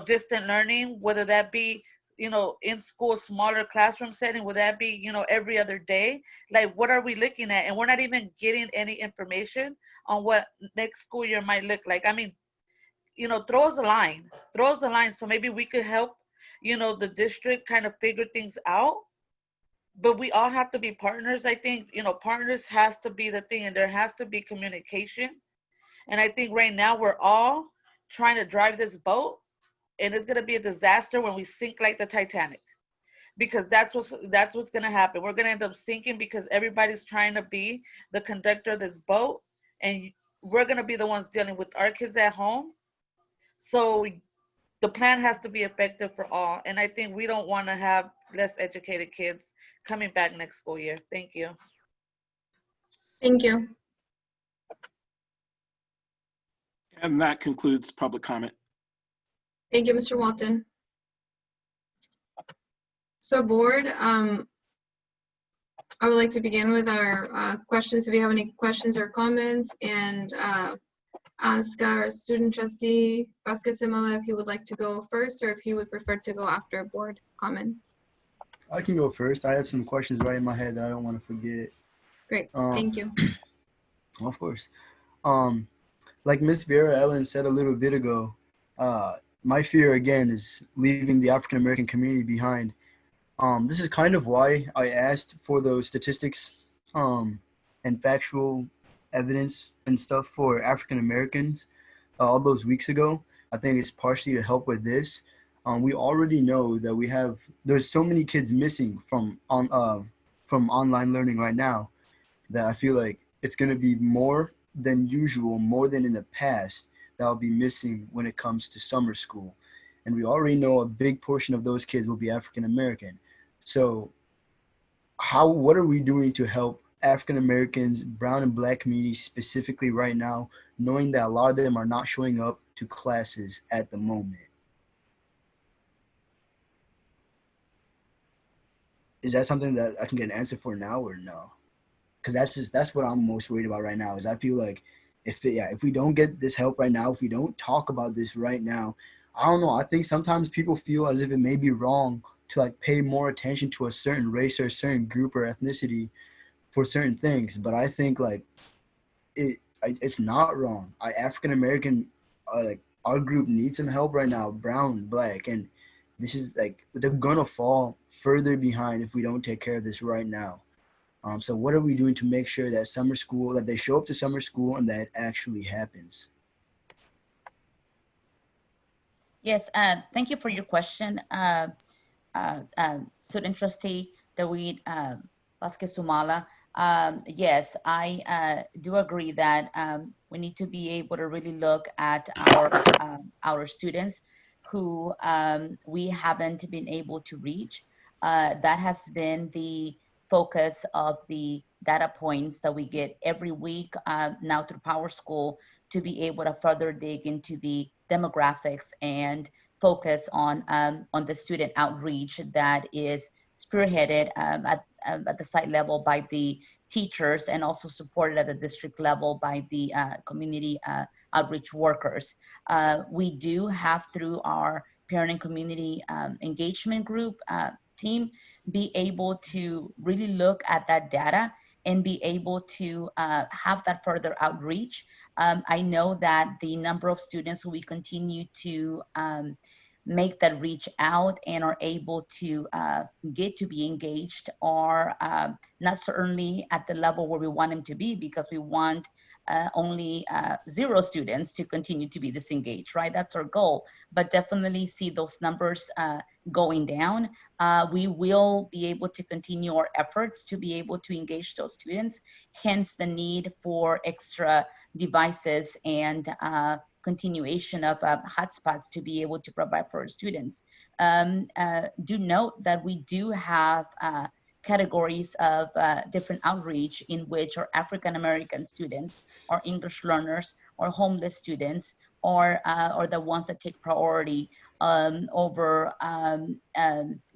distant learning, whether that be, in school, smaller classroom setting, would that be, every other day? Like, what are we looking at? And we're not even getting any information on what next school year might look like. I mean, throw us a line. So maybe we could help, the district kind of figure things out. But we all have to be partners. I think, partners has to be the thing, and there has to be communication. And I think right now we're all trying to drive this boat, and it's going to be a disaster when we sink like the Titanic, because that's what's going to happen. We're going to end up sinking because everybody's trying to be the conductor of this boat, and we're going to be the ones dealing with our kids at home. So the plan has to be effective for all, and I think we don't want to have less educated kids coming back next school year. Thank you. Thank you. And that concludes public comment. Thank you, Mr. Walton. So board, I would like to begin with our questions. If you have any questions or comments, and ask our student trustee, Vasquez Simala, if he would like to go first or if he would prefer to go after board comments. I can go first. I have some questions right in my head that I don't want to forget. Great, thank you. Of course. Like Ms. Vera Ellen said a little bit ago, my fear again is leaving the African American community behind. This is kind of why I asked for those statistics and factual evidence and stuff for African Americans all those weeks ago. I think it's partially to help with this. We already know that there's so many kids missing from online learning right now that I feel like it's going to be more than usual, more than in the past, that will be missing when it comes to summer school. And we already know a big portion of those kids will be African American. So what are we doing to help African Americans, brown and black communities specifically right now, knowing that a lot of them are not showing up to classes at the moment? Is that something that I can get an answer for now or no? Because that's what I'm most worried about right now. Is I feel like if we don't get this help right now, if we don't talk about this right now, I don't know. I think sometimes people feel as if it may be wrong to like pay more attention to a certain race or a certain group or ethnicity for certain things. But I think like it's not wrong. African American, like our group needs some help right now, brown, black, and this is like they're gonna fall further behind if we don't take care of this right now. So what are we doing to make sure that summer school, that they show up to summer school and that it actually happens? Yes, thank you for your question. Student trustee David Vasquez Sumala. Yes, I do agree that we need to be able to really look at our students who we haven't been able to reach. That has been the focus of the data points that we get every week now through Power School, to be able to further dig into the demographics and focus on the student outreach that is spearheaded at the site level by the teachers and also supported at the district level by the community outreach workers. We do have, through our parent and community engagement group team, be able to really look at that data and be able to have that further outreach. I know that the number of students who we continue to make that reach out and are able to get to be engaged are not certainly at the level where we want them to be, because we want only 0 students to continue to be disengaged, right? That's our goal, but definitely see those numbers going down. We will be able to continue our efforts to be able to engage those students, hence the need for extra devices and continuation of hotspots to be able to provide for our students. Do note that we do have categories of different outreach in which our African American students, or English learners, or homeless students, or the ones that take priority over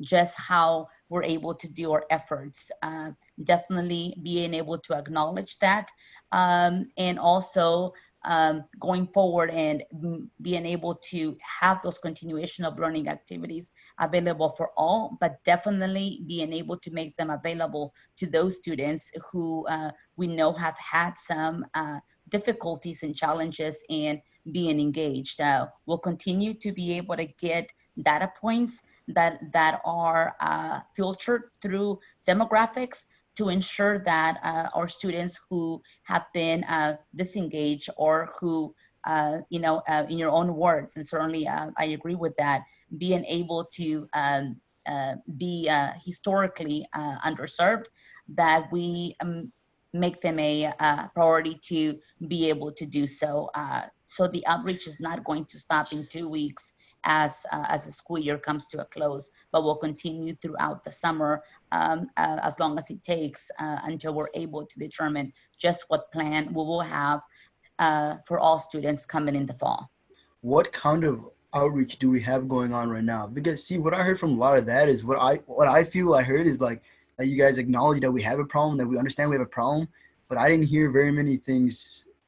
just how we're able to do our efforts. Definitely being able to acknowledge that, and also going forward and being able to have those continuation of learning activities available for all, but definitely being able to make them available to those students who we know have had some difficulties and challenges in being engaged. We'll continue to be able to get data points that are filtered through demographics to ensure that our students who have been disengaged, or who, in your own words, and certainly I agree with that, being able to be historically underserved, that we make them a priority to be able to do so. So the outreach is not going to stop in 2 weeks as the school year comes to a close, but will continue throughout the summer as long as it takes until we're able to determine just what plan we will have for all students coming in the fall. What kind of outreach do we have going on right now? Because see, what I heard from a lot of that is what I feel I heard is like that you guys acknowledge that we have a problem, that we understand we have a problem, but I didn't hear very many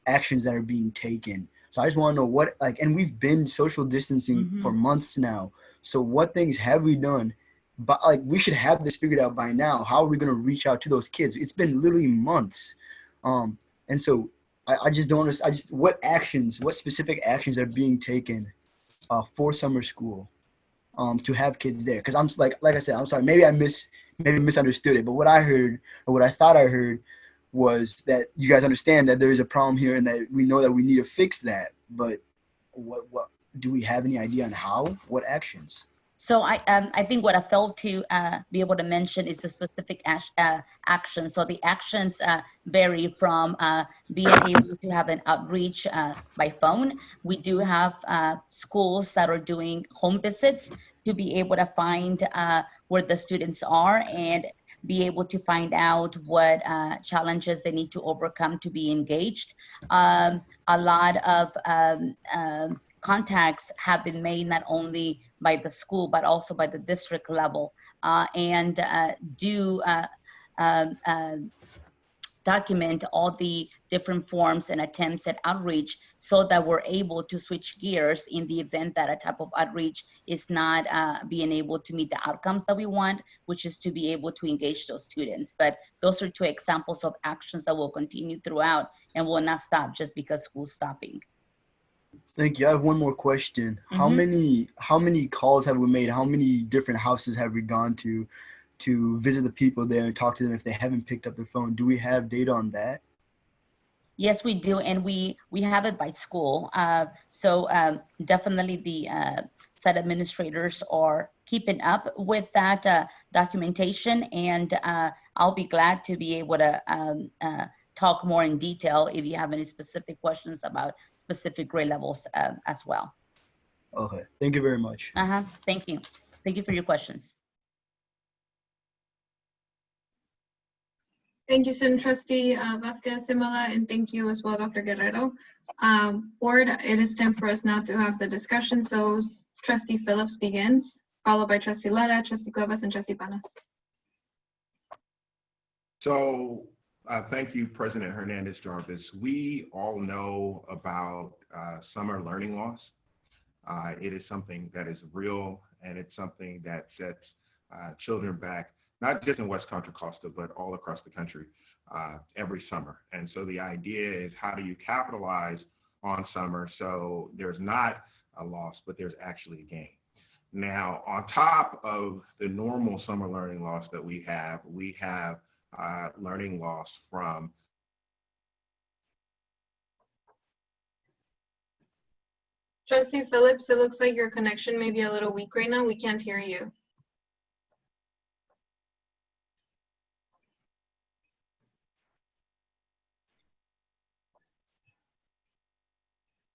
actions that are being taken. So I just want to know what, like, and we've been social distancing for months now. So what things have we done? But like, we should have this figured out by now. How are we going to reach out to those kids? It's been literally months. And so I just don't understand. What specific actions are being taken for summer school to have kids there? Because I'm like I said, I'm sorry, maybe misunderstood it, but what I heard, or what I thought I heard, was that you guys understand that there is a problem here and that we know that we need to fix that. But what do we have any idea on how? What actions? So I think what I failed to be able to mention is the specific action. So the actions vary from being able to have an outreach by phone. We do have schools that are doing home visits to be able to find where the students are and be able to find out what challenges they need to overcome to be engaged. A lot of contacts have been made not only by the school, but also by the district level, and document all the different forms and attempts at outreach so that we're able to switch gears in the event that a type of outreach is not being able to meet the outcomes that we want, which is to be able to engage those students. But those are two examples of actions that will continue throughout and will not stop just because school's stopping. Thank you. I have one more question. How many calls have we made? How many different houses have we gone to visit the people there and talk to them if they haven't picked up their phone? Do we have data on that? Yes, we do, and we have it by school. So definitely the site administrators are keeping up with that documentation, and I'll be glad to be able to talk more in detail if you have any specific questions about specific grade levels as well. Okay, thank you very much. Thank you. Thank you for your questions. Thank you, Student Trustee Vasquez Simala, and thank you as well, Dr. Guerrero. Board, it is time for us now to have the discussion. So Trustee Phillips begins, followed by Trustee Lara, Trustee Cuevas, and Trustee Panas. So thank you, President Hernandez-Jarvis. We all know about summer learning loss. It is something that is real, and it's something that sets children back, not just in West Contra Costa, but all across the country every summer. And so the idea is, how do you capitalize on summer so there's not a loss, but there's actually a gain? Now, on top of the normal summer learning loss that we have learning loss from Trustee Phillips, it looks like your connection may be a little weak right now. We can't hear you.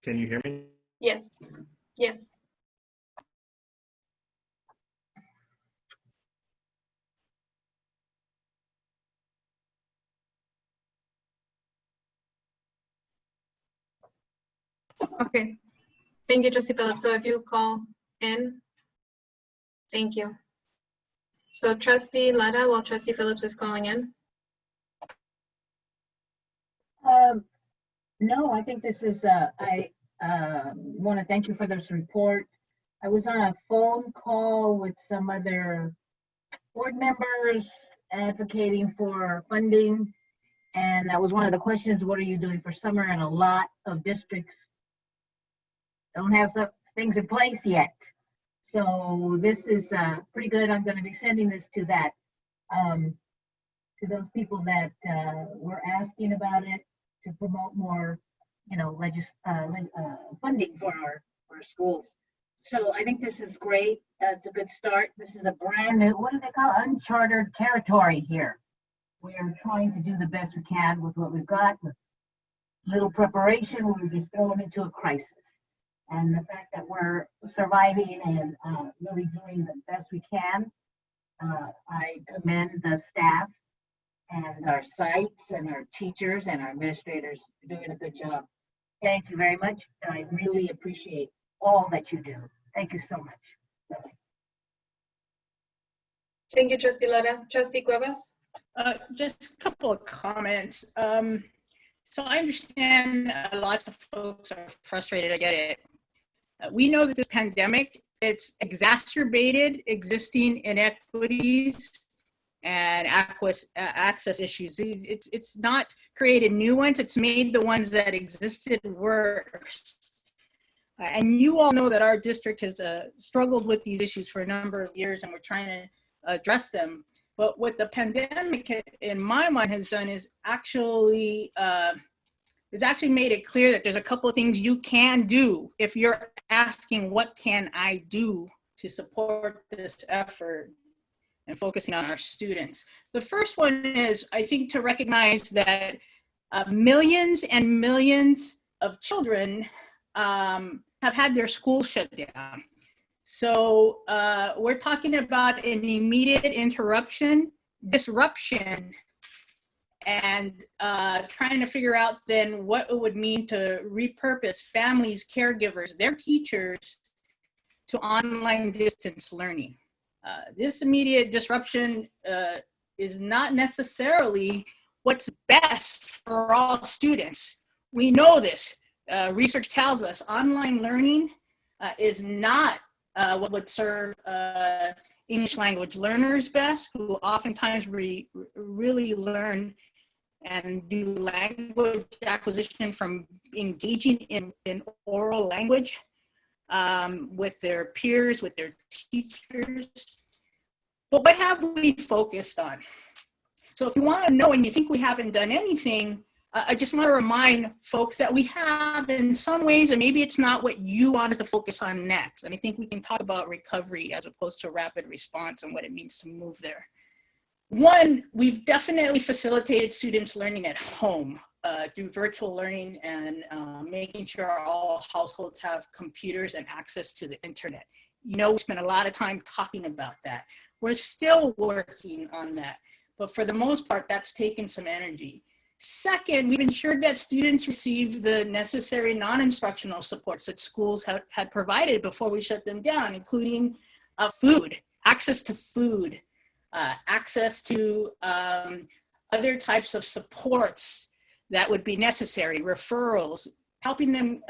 Can you hear me? Yes. Yes. Okay. Thank you, Trustee Phillips. So if you call in, thank you. So Trustee Lara, while Trustee Phillips is calling in. No, I think this is, I want to thank you for this report. I was on a phone call with some other board members advocating for funding. And that was one of the questions, what are you doing for summer? And a lot of districts don't have some things in place yet. So this is pretty good. I'm going to be sending this to that, to those people that were asking about it, to promote more, funding for our schools. So I think this is great. It's a good start. This is a brand new, what do they call it? Uncharted territory here. We are trying to do the best we can with what we've got. With little preparation, we're just thrown into a crisis. And the fact that we're surviving and really doing the best we can, I commend the staff and our sites and our teachers and our administrators for doing a good job. Thank you very much. I really appreciate all that you do. Thank you so much. Bye-bye. Thank you, Trustee Lara. Trustee Cuevas? Just a couple of comments. So I understand lots of folks are frustrated. I get it. We know that this pandemic, it's exacerbated existing inequities and access issues. It's not created new ones, it's made the ones that existed worse. And you all know that our district has struggled with these issues for a number of years, and we're trying to address them. But what the pandemic, in my mind, has done is actually made it clear that there's a couple of things you can do if you're asking, what can I do to support this effort and focusing on our students. The first one is, I think, to recognize that millions and millions of children have had their schools shut down. So we're talking about an immediate interruption disruption and trying to figure out then what it would mean to repurpose families, caregivers, their teachers to online distance learning. This immediate disruption is not necessarily what's best for all students. We know this. Research tells us online learning is not what would serve English language learners best, who oftentimes really learn and do language acquisition from engaging in oral language with their peers, with their teachers. But what have we focused on? So if you want to know and you think we haven't done anything, I just want to remind folks that we have in some ways, and maybe it's not what you want us to focus on next. And I think we can talk about recovery as opposed to rapid response and what it means to move there. One, we've definitely facilitated students learning at home through virtual learning and making sure all households have computers and access to the internet. You know, we spent a lot of time talking about that. We're still working on that, but for the most part, that's taken some energy. Second, we've ensured that students receive the necessary non-instructional supports that schools had provided before we shut them down, including food, access to food, access to other types of supports that would be necessary, referrals, helping them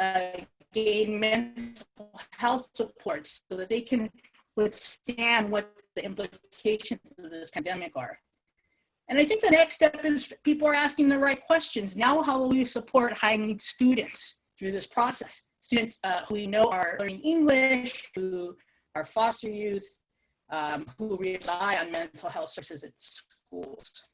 gain mental health supports so that they can withstand what the implications of this pandemic are. And I think the next step is people are asking the right questions. Now, how will we support high-need students through this process? Students who we know are learning English, who are foster youth, who rely on mental health services at schools.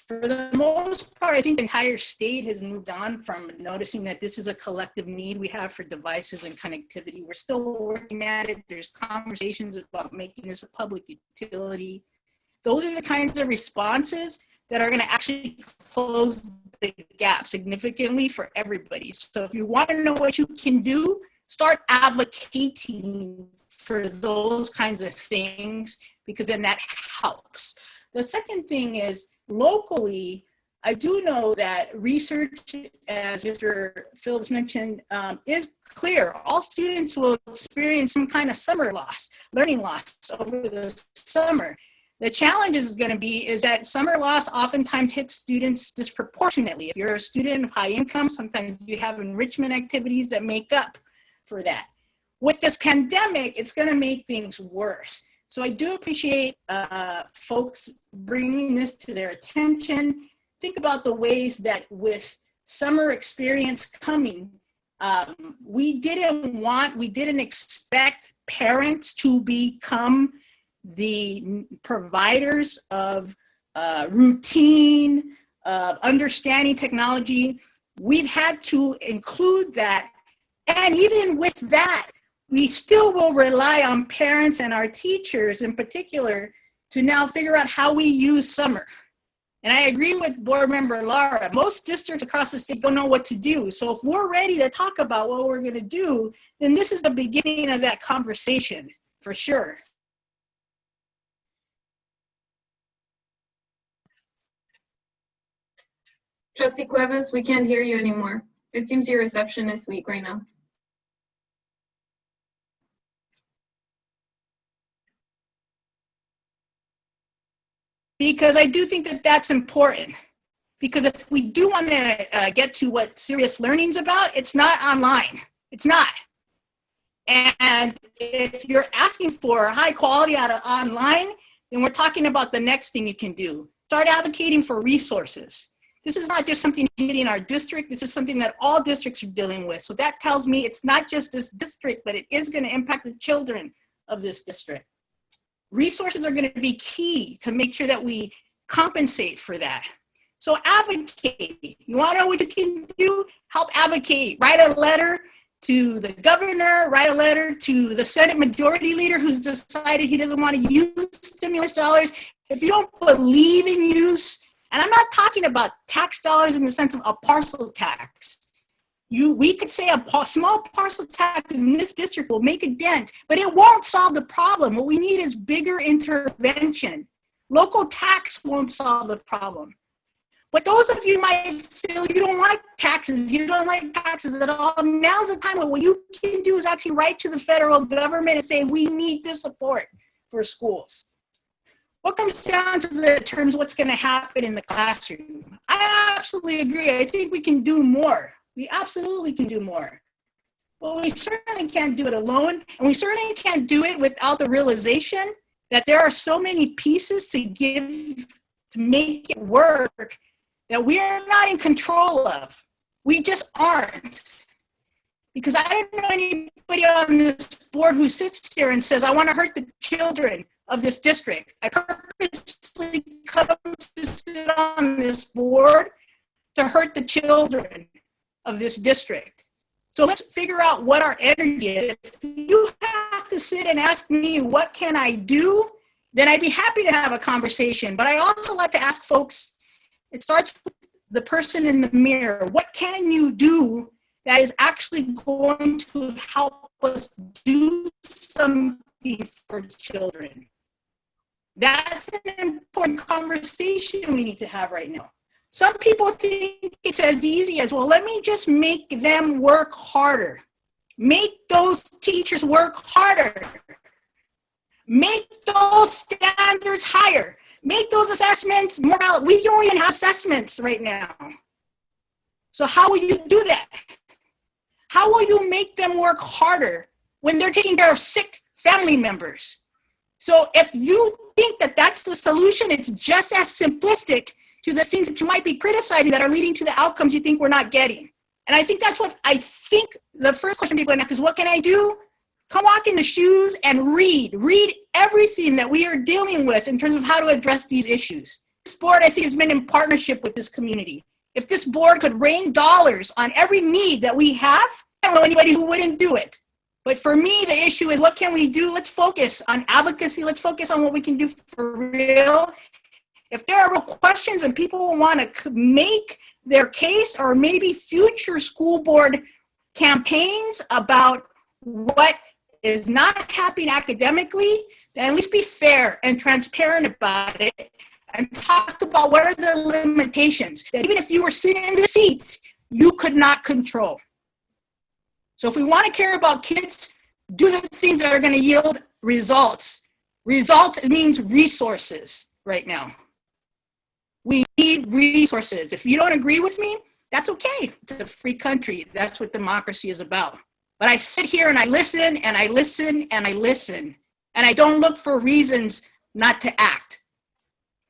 For the most part, I think the entire state has moved on from noticing that this is a collective need we have for devices and connectivity. We're still working at it. There's conversations about making this a public utility. Those are the kinds of responses that are going to actually close the gap significantly for everybody. So if you want to know what you can do, start advocating for those kinds of things, because then that helps. The second thing is, locally, I do know that research, as Mr. Phillips mentioned, is clear. All students will experience some kind of summer loss, learning loss over the summer. The challenge is going to be is that summer loss oftentimes hits students disproportionately. If you're a student of high income, sometimes you have enrichment activities that make up for that. With this pandemic, it's going to make things worse. So I do appreciate folks bringing this to their attention. Think about the ways that with summer experience coming, we didn't expect parents to become the providers of routine, understanding technology. We've had to include that. And even with that, we still will rely on parents and our teachers in particular to now figure out how we use summer. And I agree with Board Member Lara. Most districts across the state don't know what to do. So if we're ready to talk about what we're going to do, then this is the beginning of that conversation, for sure. Trustee Cuevas, we can't hear you anymore. It seems your reception is weak right now. Because I do think that that's important. Because if we do want to get to what serious learning is about, it's not online. It's not. And if you're asking for high quality out of online, then we're talking about the next thing you can do. Start advocating for resources. This is not just something hitting our district. This is something that all districts are dealing with. So that tells me it's not just this district, but it is going to impact the children of this district. Resources are going to be key to make sure that we compensate for that. So advocate. You want to know what you can do? Help advocate. Write a letter to the governor, write a letter to the Senate Majority Leader who's decided he doesn't want to use stimulus dollars. If you don't believe in use, and I'm not talking about tax dollars in the sense of a parcel tax. We could say a small parcel tax in this district will make a dent, but it won't solve the problem. What we need is bigger intervention. Local tax won't solve the problem. But those of you might feel you don't like taxes at all. Now's the time where what you can do is actually write to the federal government and say, we need this support for schools. What comes down to the terms, what's going to happen in the classroom? I absolutely agree. I think we can do more. We absolutely can do more. But we certainly can't do it alone. And we certainly can't do it without the realization that there are so many pieces to give to make it work that we are not in control of. We just aren't. Because I don't know anybody on this board who sits here and says, I want to hurt the children of this district. I purposely come to sit on this board to hurt the children of this district. So let's figure out what our energy is. If you have to sit and ask me, what can I do? Then I'd be happy to have a conversation. But I also like to ask folks, it starts with the person in the mirror. What can you do that is actually going to help us do something for children? That's an important conversation we need to have right now. Some people think it's as easy as, well, let me just make them work harder. Make those teachers work harder. Make those standards higher. Make those assessments more valid. We don't even have assessments right now. So how will you do that? How will you make them work harder when they're taking care of sick family members? So if you think that that's the solution, it's just as simplistic to the things that you might be criticizing that are leading to the outcomes you think we're not getting. And I think that's what I think the first question people are going to ask is, what can I do? Come walk in the shoes and read. Read everything that we are dealing with in terms of how to address these issues. This board, I think, has been in partnership with this community. If this board could rain dollars on every need that we have, I don't know anybody who wouldn't do it. But for me, the issue is, what can we do? Let's focus on advocacy. Let's focus on what we can do for real. If there are real questions and people want to make their case, or maybe future school board campaigns about what is not happening academically, then at least be fair and transparent about it and talk about what are the limitations that even if you were sitting in the seat, you could not control. So if we want to care about kids, do the things that are going to yield results. Results means resources right now. We need resources. If you don't agree with me, that's okay. It's a free country. That's what democracy is about. But I sit here and I listen and I listen and I listen. And I don't look for reasons not to act.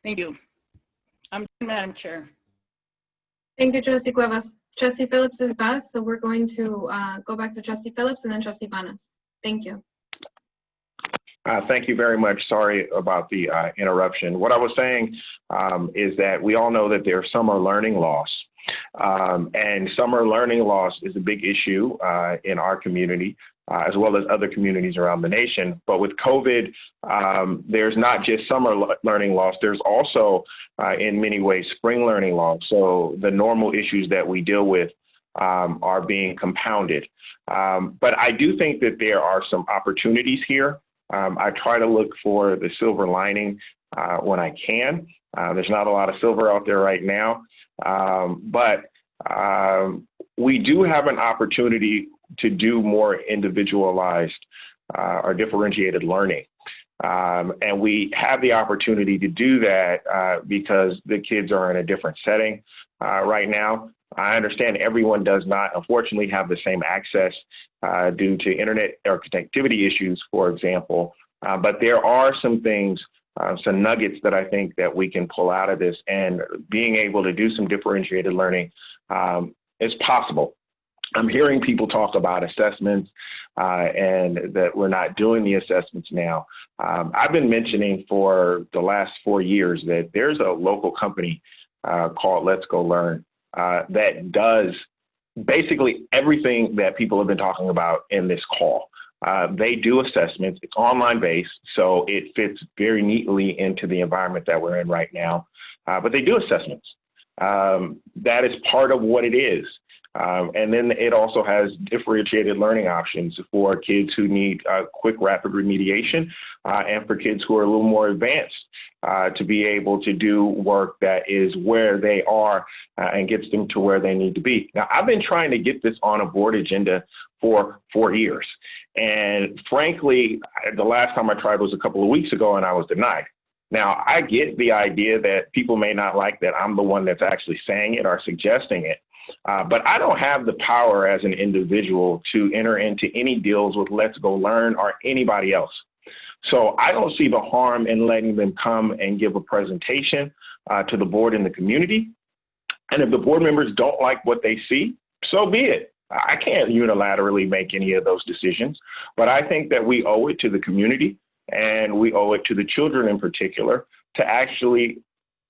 Thank you. I'm Madam Chair. Thank you, Trustee Cuevas. Trustee Phillips is back, so we're going to go back to Trustee Phillips and then Trustee Banas. Thank you. Thank you very much. Sorry about the interruption. What I was saying is that we all know that there's summer learning loss. And summer learning loss is a big issue in our community, as well as other communities around the nation. But with COVID, there's not just summer learning loss, there's also, in many ways, spring learning loss. So the normal issues that we deal with are being compounded. But I do think that there are some opportunities here. I try to look for the silver lining when I can. There's not a lot of silver out there right now. But we do have an opportunity to do more individualized or differentiated learning. And we have the opportunity to do that because the kids are in a different setting right now. I understand everyone does not, unfortunately, have the same access due to internet or connectivity issues, for example. But there are some things, some nuggets that I think that we can pull out of this, and being able to do some differentiated learning is possible. I'm hearing people talk about assessments and that we're not doing the assessments now. I've been mentioning for the last 4 years that there's a local company called Let's Go Learn that does basically everything that people have been talking about in this call. They do assessments. It's online based, so it fits very neatly into the environment that we're in right now. But they do assessments. That is part of what it is. And then it also has differentiated learning options for kids who need quick, rapid remediation and for kids who are a little more advanced. to be able to do work that is where they are and gets them to where they need to be. Now, I've been trying to get this on a board agenda for 4 years. And frankly, the last time I tried was a couple of weeks ago and I was denied. Now, I get the idea that people may not like that I'm the one that's actually saying it or suggesting it, but I don't have the power as an individual to enter into any deals with Let's Go Learn or anybody else. So I don't see the harm in letting them come and give a presentation to the board and the community. And if the board members don't like what they see, so be it. I can't unilaterally make any of those decisions, but I think that we owe it to the community and we owe it to the children in particular to actually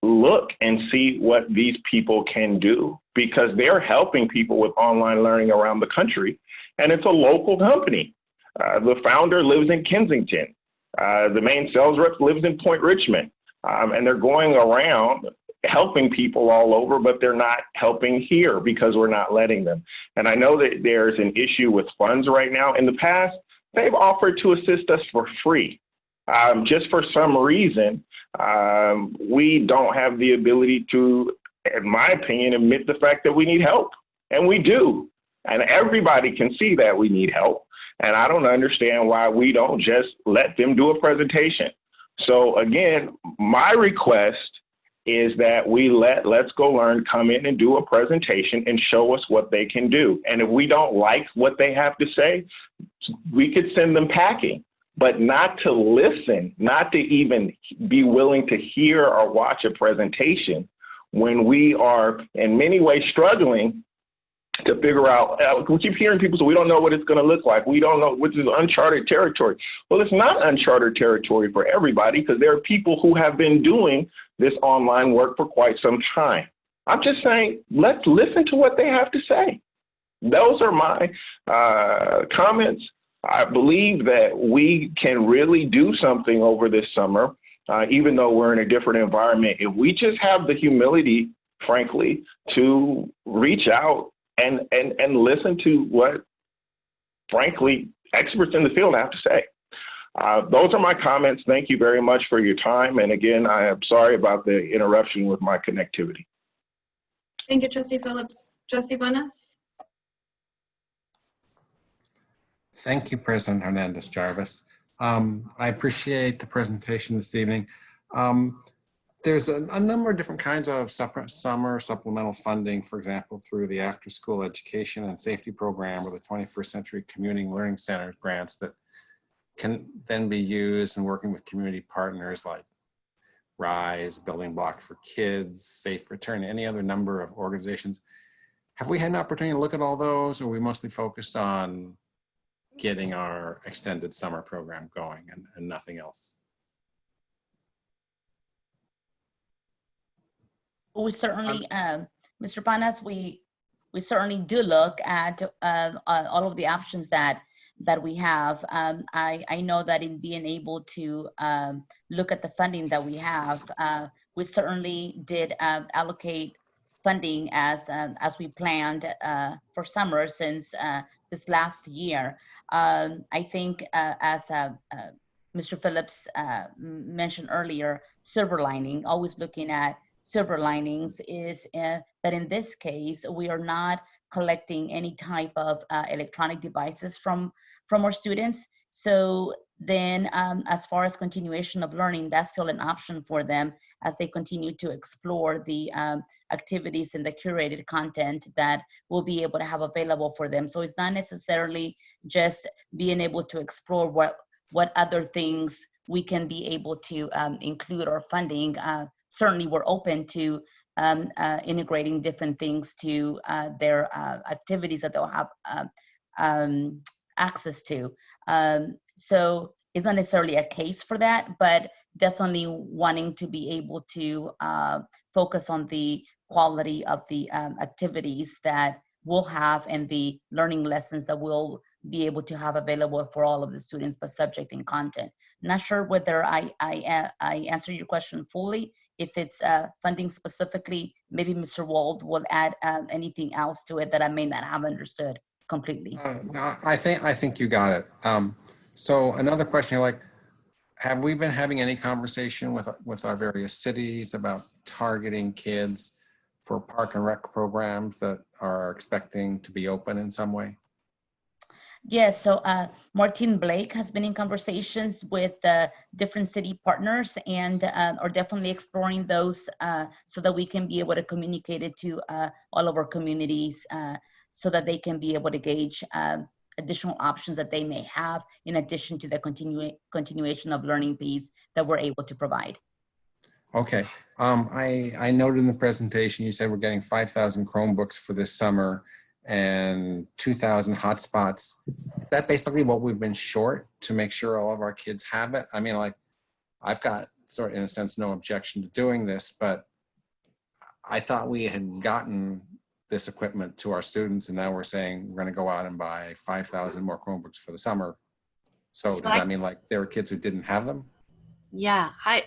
look and see what these people can do, because they're helping people with online learning around the country. And it's a local company. The founder lives in Kensington. The main sales rep lives in Point Richmond. And they're going around helping people all over, but they're not helping here because we're not letting them. And I know that there's an issue with funds right now. In the past, they've offered to assist us for free. Just for some reason, we don't have the ability to, in my opinion, admit the fact that we need help. And we do. And everybody can see that we need help. And I don't understand why we don't just let them do a presentation. So again, my request is that we let Let's Go Learn come in and do a presentation and show us what they can do. And if we don't like what they have to say, we could send them packing, but not to listen, not to even be willing to hear or watch a presentation when we are in many ways struggling to figure out. We keep hearing people say, we don't know what it's going to look like. We don't know, which is uncharted territory. Well, it's not uncharted territory for everybody, because there are people who have been doing this online work for quite some time. I'm just saying, let's listen to what they have to say. Those are my comments. I believe that we can really do something over this summer, even though we're in a different environment. If we just have the humility, frankly, to reach out and listen to what, frankly, experts in the field have to say. Those are my comments. Thank you very much for your time. And again, I am sorry about the interruption with my connectivity. Thank you, Trustee Phillips. Trustee Banas? Thank you, President Hernandez-Jarvis. I appreciate the presentation this evening. There's a number of different kinds of summer supplemental funding, for example, through the After School Education and Safety Program or the 21st Century Community Learning Center grants that can then be used in working with community partners like RISE, Building Block for Kids, Safe Return, any other number of organizations. Have we had an opportunity to look at all those, or are we mostly focused on getting our extended summer program going and nothing else? We certainly, Mr. Panas, we certainly do look at all of the options that we have. I know that in being able to look at the funding that we have, we certainly did allocate funding as we planned for summer since this last year. I think as Mr. Phillips mentioned earlier, silver lining, always looking at silver linings is that in this case, we are not collecting any type of electronic devices from our students. So then as far as continuation of learning, that's still an option for them as they continue to explore the activities and the curated content that we'll be able to have available for them. So it's not necessarily just being able to explore what other things we can be able to include our funding. Certainly we're open to integrating different things to their activities that they'll have access to. So it's not necessarily a case for that, but definitely wanting to be able to focus on the quality of the activities that we'll have and the learning lessons that we'll be able to have available for all of the students, but subject and content. Not sure whether I answer your question fully. If it's funding specifically, maybe Mr. Wald will add anything else to it that I may not have understood completely. No, I think you got it. So another question, like, have we been having any conversation with our various cities about targeting kids for park and rec programs that are expecting to be open in some way? Yes, so Martin Blake has been in conversations with different city partners and are definitely exploring those so that we can be able to communicate it to all of our communities so that they can be able to gauge additional options that they may have in addition to the continuation of learning piece that we're able to provide. Okay, I noted in the presentation, you said we're getting 5,000 Chromebooks for this summer and 2,000 hotspots. Is that basically what we've been short to make sure all of our kids have it? I mean, like, I've got sort of, in a sense, no objection to doing this, but I thought we had gotten this equipment to our students, and now we're saying we're going to go out and buy 5,000 more Chromebooks for the summer. So does that mean like there were kids who didn't have them? Yeah, hi,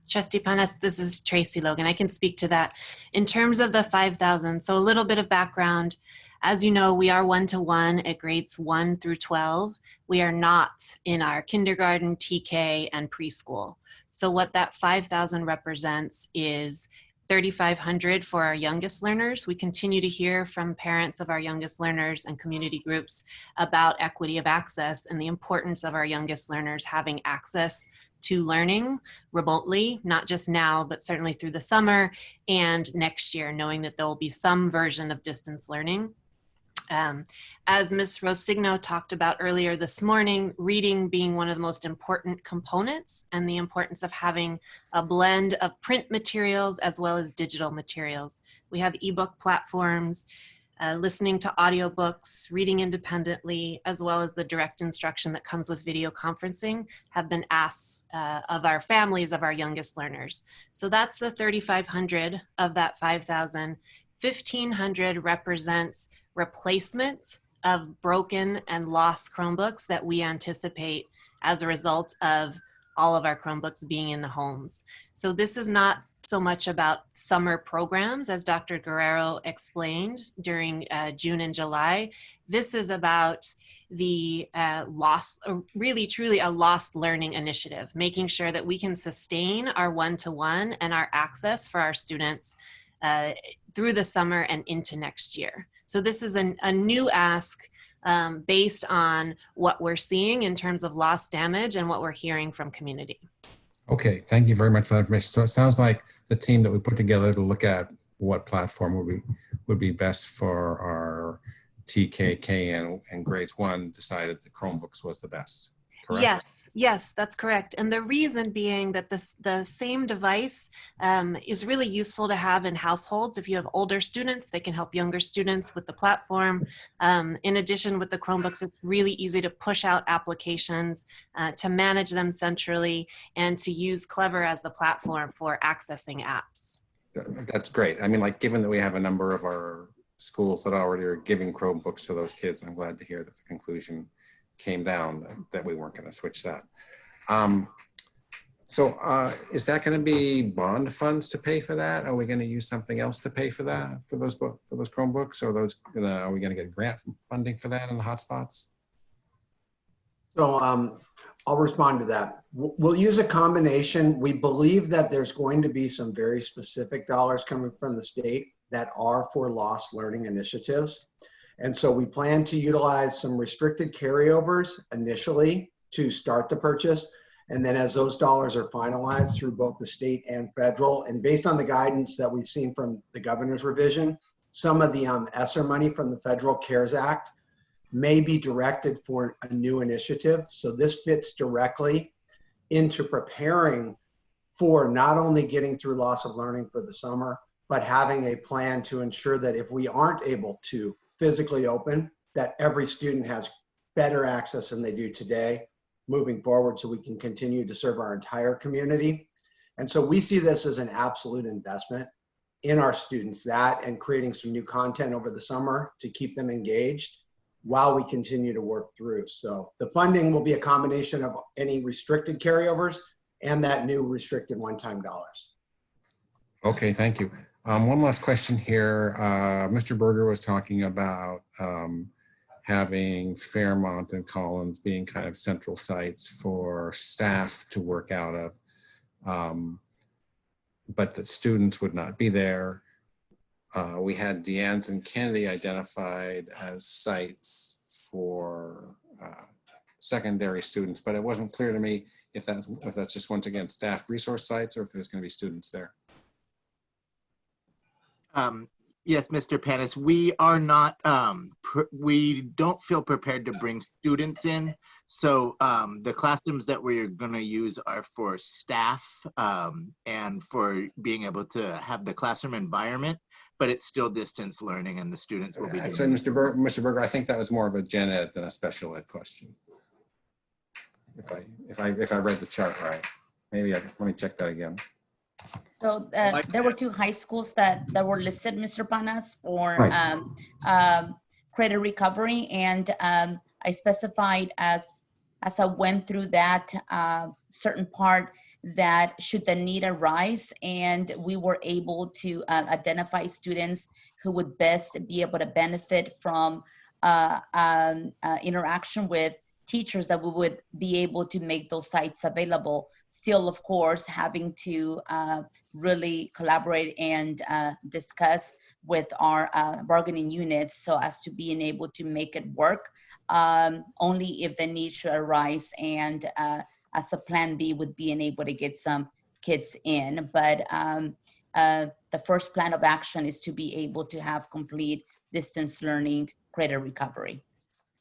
Trustee Panas, this is Tracy Logan. I can speak to that. In terms of the 5,000, so a little bit of background. As you know, we are one-to-one at grades 1 through 12. We are not in our kindergarten, TK, and preschool. So what that 5,000 represents is 3,500 for our youngest learners. We continue to hear from parents of our youngest learners and community groups about equity of access and the importance of our youngest learners having access to learning remotely, not just now, but certainly through the summer and next year, knowing that there will be some version of distance learning. As Ms. Rosigno talked about earlier this morning, reading being one of the most important components and the importance of having a blend of print materials as well as digital materials. We have ebook platforms, listening to audiobooks, reading independently, as well as the direct instruction that comes with video conferencing have been asks of our families of our youngest learners. So that's the 3,500 of that 5,000. 1,500 represents replacement of broken and lost Chromebooks that we anticipate as a result of all of our Chromebooks being in the homes. So this is not so much about summer programs, as Dr. Guerrero explained during June and July. This is about the really truly a lost learning initiative, making sure that we can sustain our one-to-one and our access for our students through the summer and into next year. So this is a new ask based on what we're seeing in terms of loss damage and what we're hearing from community. Okay, thank you very much for that information. So it sounds like the team that we put together to look at what platform would be best for our TK, and grades 1 decided the Chromebooks was the best. Correct? Yes, that's correct. And the reason being that the same device is really useful to have in households. If you have older students, they can help younger students with the platform. In addition, with the Chromebooks, it's really easy to push out applications, to manage them centrally, and to use Clever as the platform for accessing apps. That's great. I mean, like, given that we have a number of our schools that already are giving Chromebooks to those kids, I'm glad to hear that the conclusion came down that we weren't going to switch that. So is that going to be bond funds to pay for that? Are we going to use something else to pay for that, for those Chromebooks, or are we going to get grant funding for that in the hotspots? So I'll respond to that. We'll use a combination. We believe that there's going to be some very specific dollars coming from the state that are for lost learning initiatives. And so we plan to utilize some restricted carryovers initially to start the purchase. And then as those dollars are finalized through both the state and federal, and based on the guidance that we've seen from the governor's revision, some of the ESSER money from the Federal CARES Act may be directed for a new initiative. So this fits directly into preparing for not only getting through loss of learning for the summer, but having a plan to ensure that if we aren't able to physically open, that every student has better access than they do today moving forward, so we can continue to serve our entire community. And so we see this as an absolute investment in our students, that and creating some new content over the summer to keep them engaged while we continue to work through. So the funding will be a combination of any restricted carryovers and that new restricted one-time dollars. Okay, thank you. One last question here. Mr. Berger was talking about having Fairmont and Collins being kind of central sites for staff to work out of, but the students would not be there. We had Deanne's and Kennedy identified as sites for secondary students, but it wasn't clear to me if that's just, once again, staff resource sites or if there's going to be students there. Yes, Mr. Panis, we are not, we don't feel prepared to bring students in. So the classrooms that we're going to use are for staff and for being able to have the classroom environment, but it's still distance learning and the students will be doing. Actually, Mr. Berger, I think that was more of a gen ed than a special ed question. If I read the chart right, maybe let me check that again. So there were 2 high schools that were listed, Mr. Panas, for credit recovery, and I specified as I went through that certain part that should the need arise, and we were able to identify students who would best be able to benefit from interaction with teachers, that we would be able to make those sites available. Still, of course, having to really collaborate and discuss with our bargaining units so as to being able to make it work, only if the need should arise, and as a plan B would being able to get some kids in. But the first plan of action is to be able to have complete distance learning credit recovery.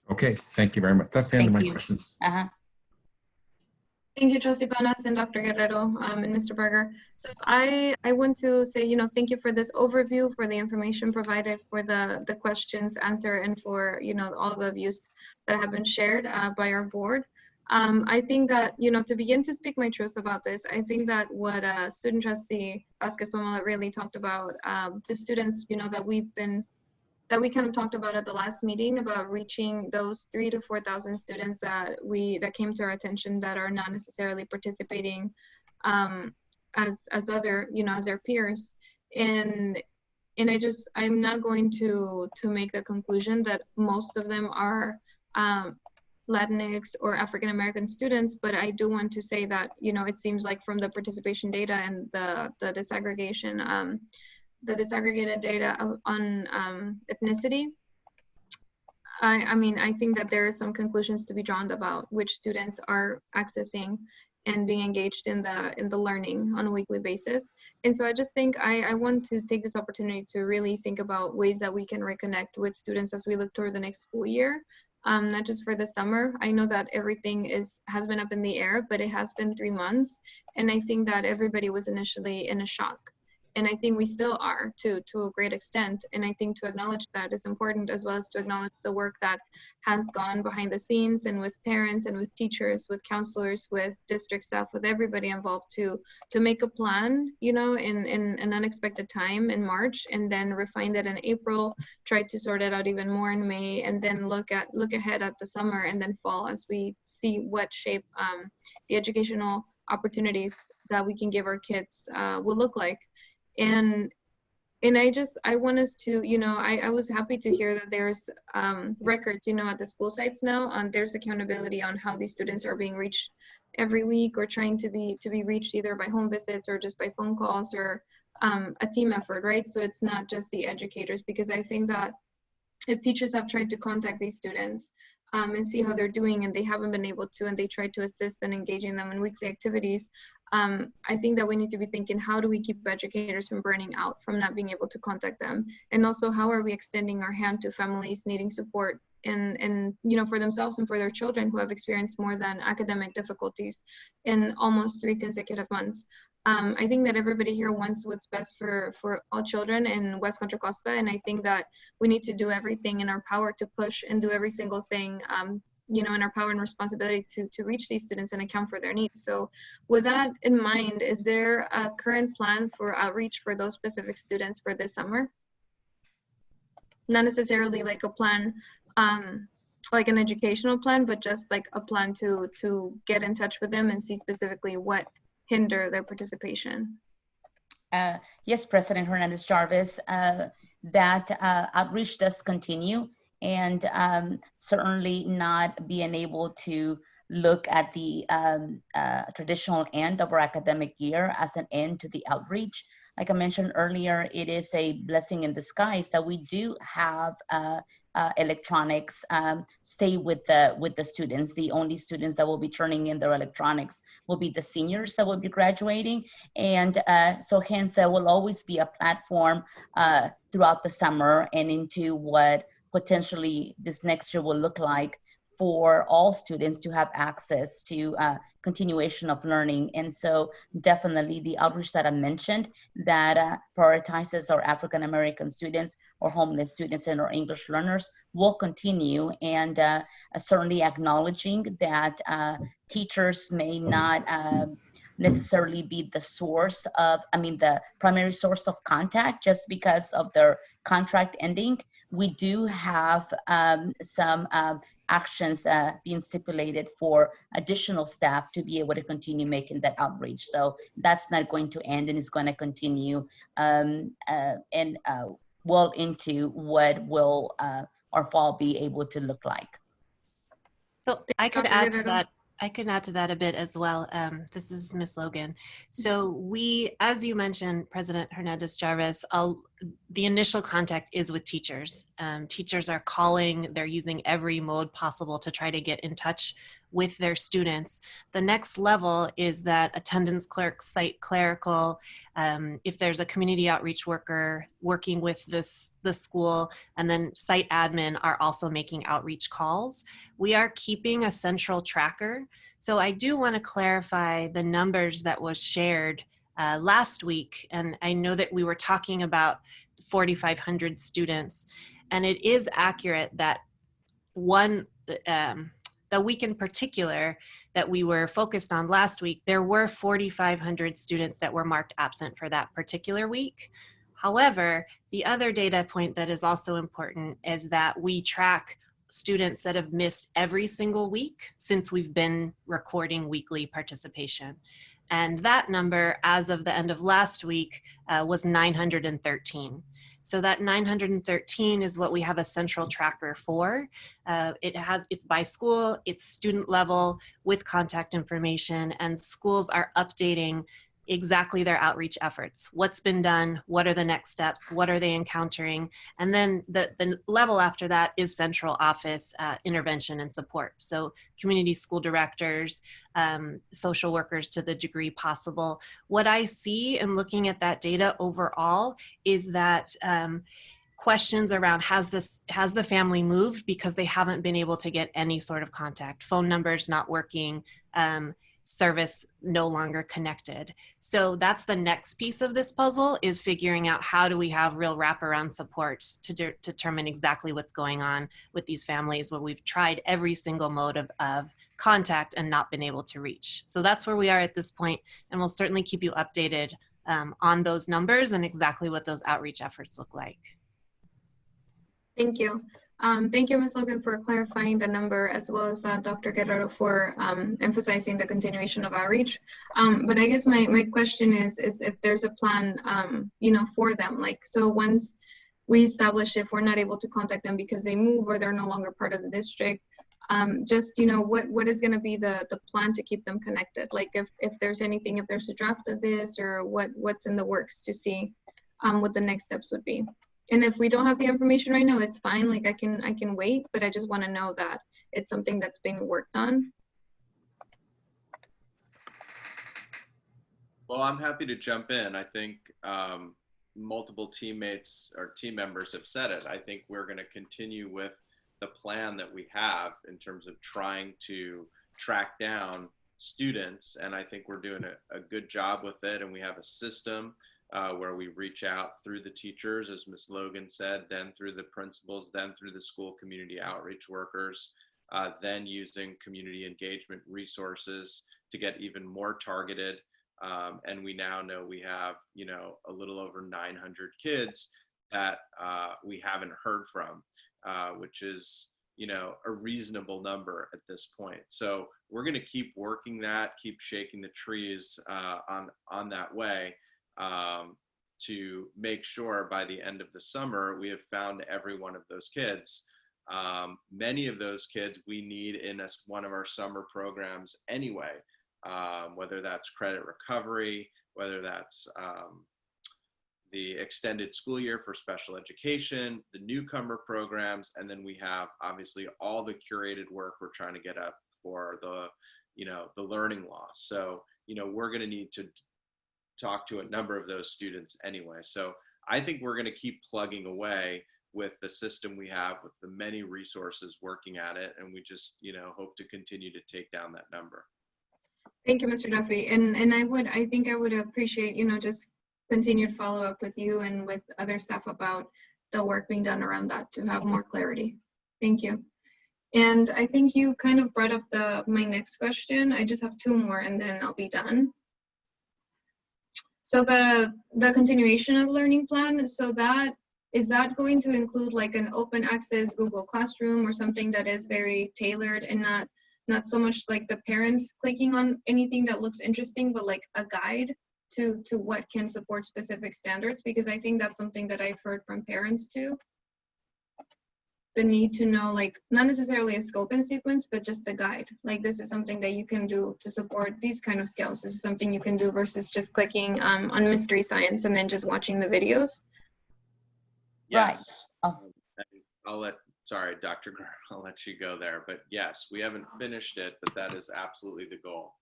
Okay, thank you very much. That's the end of my questions. Thank you, Trustee Panas and Dr. Guerrero and Mr. Berger. So I want to say, thank you for this overview, for the information provided, for the questions answered, and for, all the views that have been shared by our board. I think that, to begin to speak my truth about this, I think that what Student Trustee Vasquez-Momola really talked about, the students, that we kind of talked about at the last meeting, about reaching those 3,000 to 4,000 students that came to our attention that are not necessarily participating as other, as their peers. And I'm not going to make the conclusion that most of them are Latinx or African American students, but I do want to say that, it seems like from the participation data and the disaggregation, the disaggregated data on ethnicity, I think that there are some conclusions to be drawn about which students are accessing and being engaged in the learning on a weekly basis. And so I just think I want to take this opportunity to really think about ways that we can reconnect with students as we look toward the next school year, not just for the summer. I know that everything has been up in the air, but it has been 3 months, and I think that everybody was initially in a shock. And I think we still are to a great extent. And I think to acknowledge that is important, as well as to acknowledge the work that has gone behind the scenes, and with parents and with teachers, with counselors, with district staff, with everybody involved to make a plan, in an unexpected time in March, and then refine that in April, try to sort it out even more in May, and then look ahead at the summer and then fall as we see what shape the educational opportunities that we can give our kids will look like. And I want us to, I was happy to hear that there's records, at the school sites now, and there's accountability on how these students are being reached every week, or trying to be reached either by home visits or just by phone calls, or a team effort, right? So it's not just the educators, because I think that if teachers have tried to contact these students and see how they're doing, and they haven't been able to, and they try to assist in engaging them in weekly activities, I think that we need to be thinking, how do we keep educators from burning out, from not being able to contact them? And also, how are we extending our hand to families needing support and for themselves and for their children who have experienced more than academic difficulties in almost 3 consecutive months? I think that everybody here wants what's best for all children in West Contra Costa, and I think that we need to do everything in our power to push and do every single thing in our power and responsibility to reach these students and account for their needs. So with that in mind, is there a current plan for outreach for those specific students for this summer? Not necessarily like a plan, like an educational plan, but just like a plan to get in touch with them and see specifically what hinder their participation. Yes, President Hernandez-Jarvis, that outreach does continue. and certainly not being able to look at the traditional end of our academic year as an end to the outreach. Like I mentioned earlier, it is a blessing in disguise that we do have electronics stay with the students. The only students that will be turning in their electronics will be the seniors that will be graduating. And so hence there will always be a platform throughout the summer and into what potentially this next year will look like for all students to have access to continuation of learning. And so definitely the outreach that I mentioned that prioritizes our African-American students or homeless students and our English learners will continue, and certainly acknowledging that teachers may not necessarily be the source of, the primary source of contact just because of their contract ending. We do have some actions being stipulated for additional staff to be able to continue making that outreach. So that's not going to end, and is going to continue well into what will our fall be able to look like. So I could add to that. I can add to that a bit as well. This is Ms. Logan. So we, as you mentioned, President Hernandez-Jarvis, the initial contact is with teachers. Teachers are calling, they're using every mode possible to try to get in touch with their students. The next level is that attendance clerk, site clerical, if there's a community outreach worker working with the school, and then site admin are also making outreach calls. We are keeping a central tracker. So I do want to clarify the numbers that was shared last week. And I know that we were talking about 4,500 students, and it is accurate that the week in particular that we were focused on last week, there were 4,500 students that were marked absent for that particular week. However, the other data point that is also important is that we track students that have missed every single week since we've been recording weekly participation. And that number, as of the end of last week, was 913. So that 913 is what we have a central tracker for. It's by school, it's student level with contact information, and schools are updating exactly their outreach efforts. What's been done? What are the next steps? What are they encountering? And then the level after that is central office intervention and support. So community school directors, social workers to the degree possible. What I see in looking at that data overall is that questions around has the family moved because they haven't been able to get any sort of contact, phone numbers not working, service no longer connected. So that's the next piece of this puzzle, is figuring out how do we have real wraparound supports to determine exactly what's going on with these families where we've tried every single mode of contact and not been able to reach. So that's where we are at this point, and we'll certainly keep you updated on those numbers and exactly what those outreach efforts look like. Thank you. Thank you, Ms. Logan, for clarifying the number, as well as Dr. Guerrero for emphasizing the continuation of outreach. But I guess my question is if there's a plan, for them. Like, so once we establish if we're not able to contact them because they move or they're no longer part of the district, what is going to be the plan to keep them connected? Like, if there's anything, if there's a draft of this, or what's in the works to see what the next steps would be. And if we don't have the information right now, it's fine. Like, I can wait, but I just want to know that it's something that's being worked on. Well, I'm happy to jump in. I think multiple teammates or team members have said it. I think we're going to continue with the plan that we have in terms of trying to track down students. And I think we're doing a good job with it. And we have a system where we reach out through the teachers, as Ms. Logan said, then through the principals, then through the school community outreach workers, then using community engagement resources to get even more targeted. And we now know we have, a little over 900 kids that we haven't heard from, which is, a reasonable number at this point. So we're going to keep working that, keep shaking the trees on that way. To make sure by the end of the summer we have found every one of those kids. Many of those kids we need in one of our summer programs anyway, whether that's credit recovery, whether that's the extended school year for special education, the newcomer programs, and then we have obviously all the curated work we're trying to get up for the, the learning loss. So, we're going to need to talk to a number of those students anyway. So I think we're going to keep plugging away with the system we have, with the many resources working at it, and we just, hope to continue to take down that number. Thank you, Mr. Duffy. And I think I would appreciate, just continued follow-up with you and with other staff about the work being done around that to have more clarity. Thank you. And I think you kind of brought up my next question. I just have 2 more and then I'll be done. So the continuation of learning plan, so is that going to include like an open access Google Classroom or something that is very tailored and not so much like the parents clicking on anything that looks interesting, but like a guide to what can support specific standards? Because I think that's something that I've heard from parents too. The need to know, like, not necessarily a scope and sequence, but just a guide. Like, this is something that you can do to support these kind of skills. This is something you can do versus just clicking on Mystery Science and then just watching the videos. Yes. Right. Sorry, Dr. Guerrero, I'll let you go there. But yes, we haven't finished it, but that is absolutely the goal.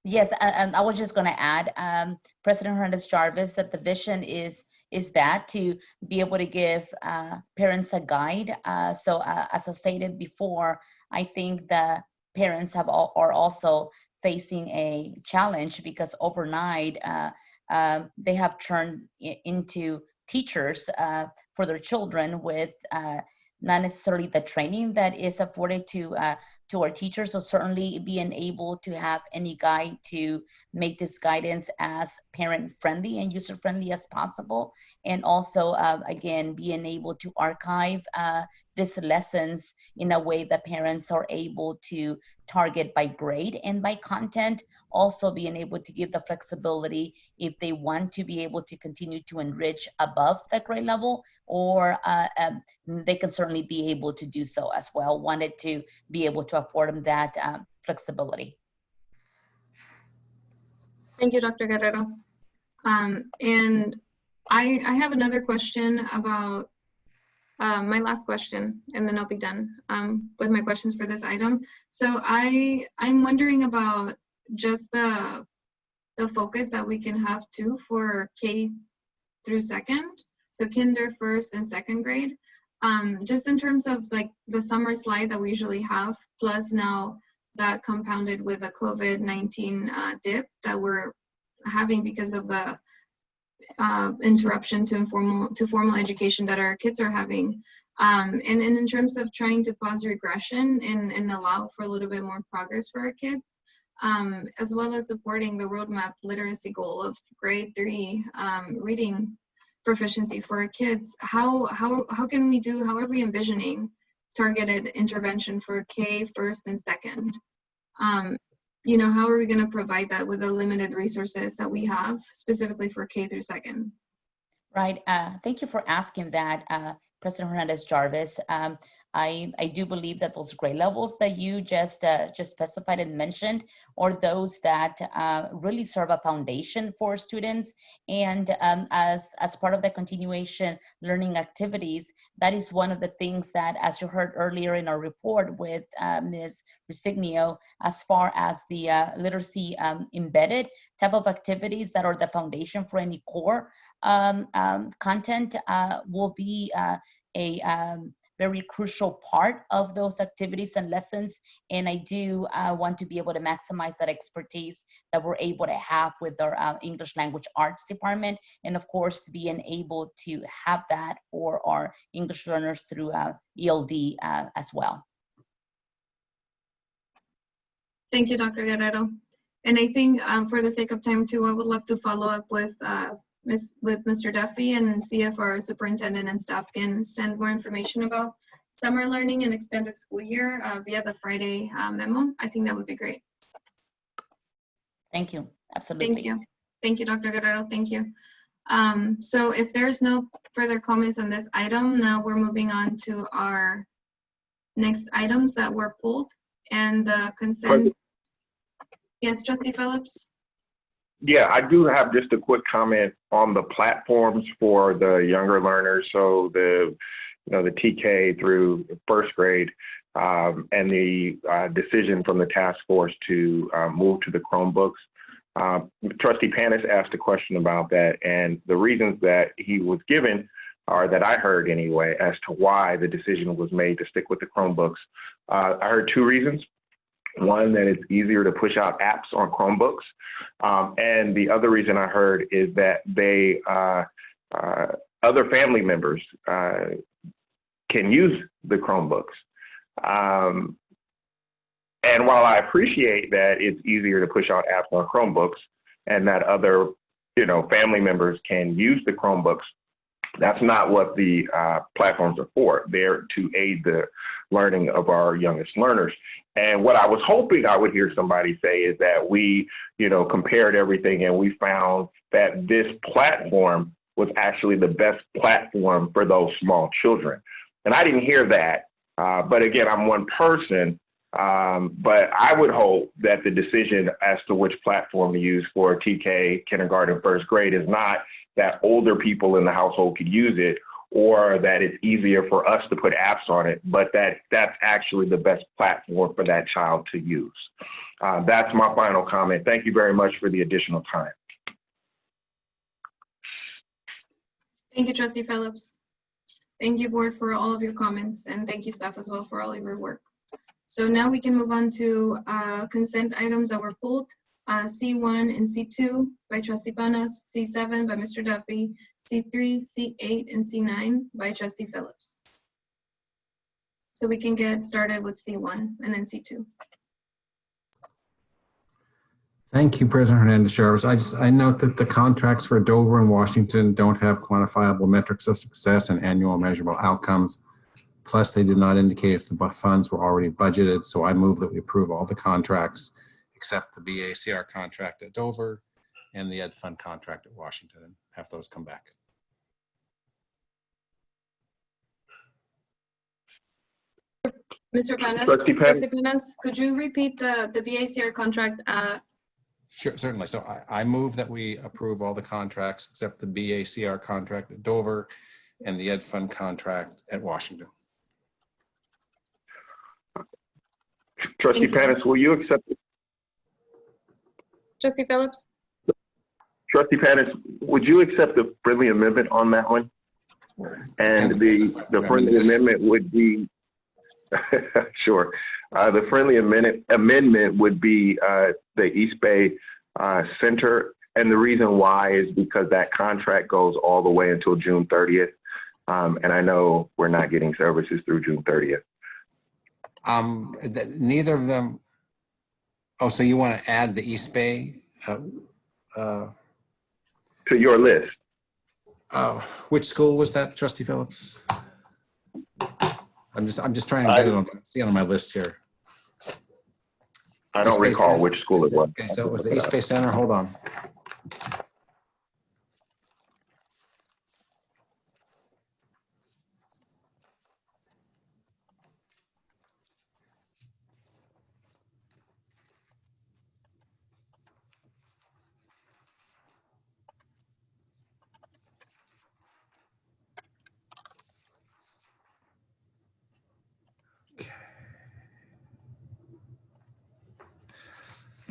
Yes, I was just going to add, President Hernandez-Jarvis, that the vision is that to be able to give parents a guide. So as I stated before, I think the parents are also facing a challenge because overnight they have turned into teachers for their children with not necessarily the training that is afforded to our teachers. So certainly being able to have any guide to make this guidance as parent friendly and user friendly as possible. And also, again, being able to archive these lessons in a way that parents are able to target by grade and by content. Also being able to give the flexibility if they want to be able to continue to enrich above the grade level, or they can certainly be able to do so as well. Wanted to be able to afford them that flexibility. Thank you, Dr. Guerrero. And I have another question about my last question, and then I'll be done with my questions for this item. So I'm wondering about just the focus that we can have too for K through 2nd, so kinder, 1st, and 2nd grade. Just in terms of like the summer slide that we usually have, plus now that compounded with a COVID-19 dip that we're having because of the interruption to formal education that our kids are having. And in terms of trying to pause regression and allow for a little bit more progress for our kids, as well as supporting the roadmap literacy goal of grade 3 reading proficiency for our kids. How can we do, how are we envisioning targeted intervention for K, 1st, and 2nd? How are we going to provide that with the limited resources that we have specifically for K through 2nd? Right. Thank you for asking that, President Hernandez-Jarvis. I do believe that those grade levels that you just specified and mentioned are those that really serve a foundation for students. And as part of the continuation learning activities, that is one of the things that, as you heard earlier in our report with Ms. Resignio, as far as the literacy embedded type of activities that are the foundation for any core content will be a very crucial part of those activities and lessons. And I do want to be able to maximize that expertise that we're able to have with our English language arts department. And of course, being able to have that for our English learners through ELD as well. Thank you, Dr. Guerrero. And I think for the sake of time too, I would love to follow up with Mr. Duffy and see if our superintendent and staff can send more information about summer learning and extended school year via the Friday memo. I think that would be great. Thank you. Absolutely. Thank you. Thank you, Dr. Guerrero. Thank you. So if there's no further comments on this item, now we're moving on to our next items that were pulled and the consent. Yes, Trustee Phillips? Yeah, I do have just a quick comment on the platforms for the younger learners. So the TK through first grade, and the decision from the task force to move to the Chromebooks. Trustee Panis asked a question about that, and the reasons that he was given are that I heard anyway as to why the decision was made to stick with the Chromebooks. I heard two reasons. One, that it's easier to push out apps on Chromebooks. And the other reason I heard is that they, other family members can use the Chromebooks. And while I appreciate that it's easier to push out apps on Chromebooks and that other, family members can use the Chromebooks, that's not what the platforms are for. They're to aid the learning of our youngest learners. And what I was hoping I would hear somebody say is that we, compared everything and we found that this platform was actually the best platform for those small children. And I didn't hear that. But again, I'm one person. But I would hope that the decision as to which platform to use for TK, kindergarten, first grade is not that older people in the household could use it or that it's easier for us to put apps on it, but that's actually the best platform for that child to use. That's my final comment. Thank you very much for the additional time. Thank you, Trustee Phillips. Thank you, board, for all of your comments, and thank you, staff, as well, for all of your work. So now we can move on to consent items that were pulled. C1 and C2 by Trustee Panas, C7 by Mr. Duffy, C3, C8, and C9 by Trustee Phillips. So we can get started with C1 and then C2. Thank you, President Hernandez-Jarvis. I note that the contracts for Dover and Washington don't have quantifiable metrics of success and annual measurable outcomes. Plus, they did not indicate if the funds were already budgeted. So I move that we approve all the contracts except the BACR contract at Dover and the Ed Fund contract at Washington, and have those come back. Mr. Panas, Trustee Panas, could you repeat the BACR contract? Sure, certainly. So I move that we approve all the contracts except the BACR contract at Dover and the Ed Fund contract at Washington. Trustee Panis, will you accept it? Trustee Phillips? Trustee Panis, would you accept the friendly amendment on that one? And the friendly amendment would be, sure. The friendly amendment would be the East Bay Center. And the reason why is because that contract goes all the way until June 30th. And I know we're not getting services through June 30th. Neither of them. Oh, so you want to add the East Bay to your list? Which school was that, Trustee Phillips? I'm just trying to get it see it on my list here. I don't recall which school it was. Okay, so it was the East Bay Center. Hold on.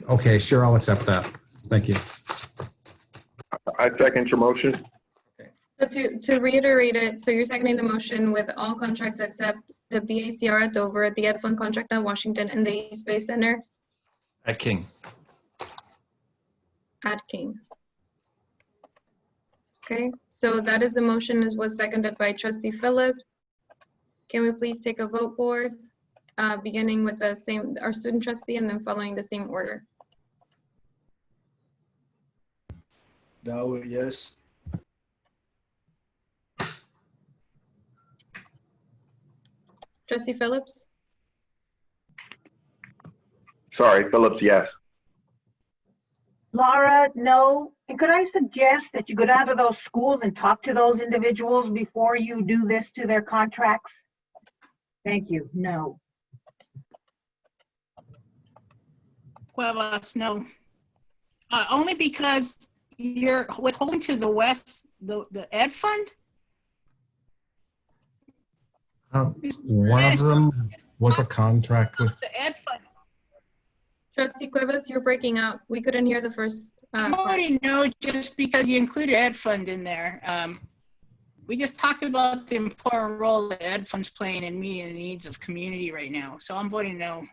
Okay, sure, I'll accept that. Thank you. I second your motion. So to reiterate it, so you're seconding the motion with all contracts except the BACR at Dover, the Ed Fund contract at Washington, and the East Bay Center At King. at King. Okay, so that is the motion, was seconded by Trustee Phillips. Can we please take a vote, board, beginning with our student trustee and then following the same order? Dowd, yes. Trustee Phillips? Sorry, Phillips, yes. Laura, no. And could I suggest that you go down to those schools and talk to those individuals before you do this to their contracts? Thank you. No. Cuevas, no. Only because you're withholding to the West, the Ed Fund? One of them was a contract with. The Ed Fund. Trustee Cuevas, you're breaking up. We couldn't hear the first I part. already know just because you included Ed Fund in there. We just talked about the important role that Ed Fund's playing in meeting the needs of community right now. So I'm voting no.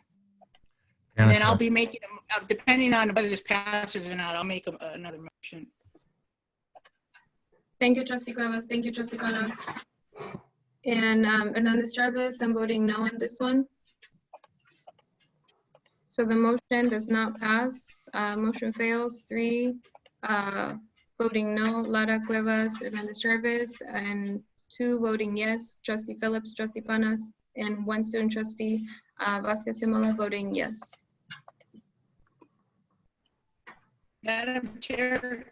And then I'll be making, depending on whether this passes or not, I'll make another motion. Thank you, Trustee Cuevas. Thank you, Trustee Panas. And Hernandez Jarvis, I'm voting no on this one. So the motion does not pass. Motion fails. 3 voting no, Lara, Cuevas, Hernandez Jarvis, and 2 voting yes, Trustee Phillips, Trustee Panas, and 1 student trustee, Vasquez Simula, voting yes. Madam Chair,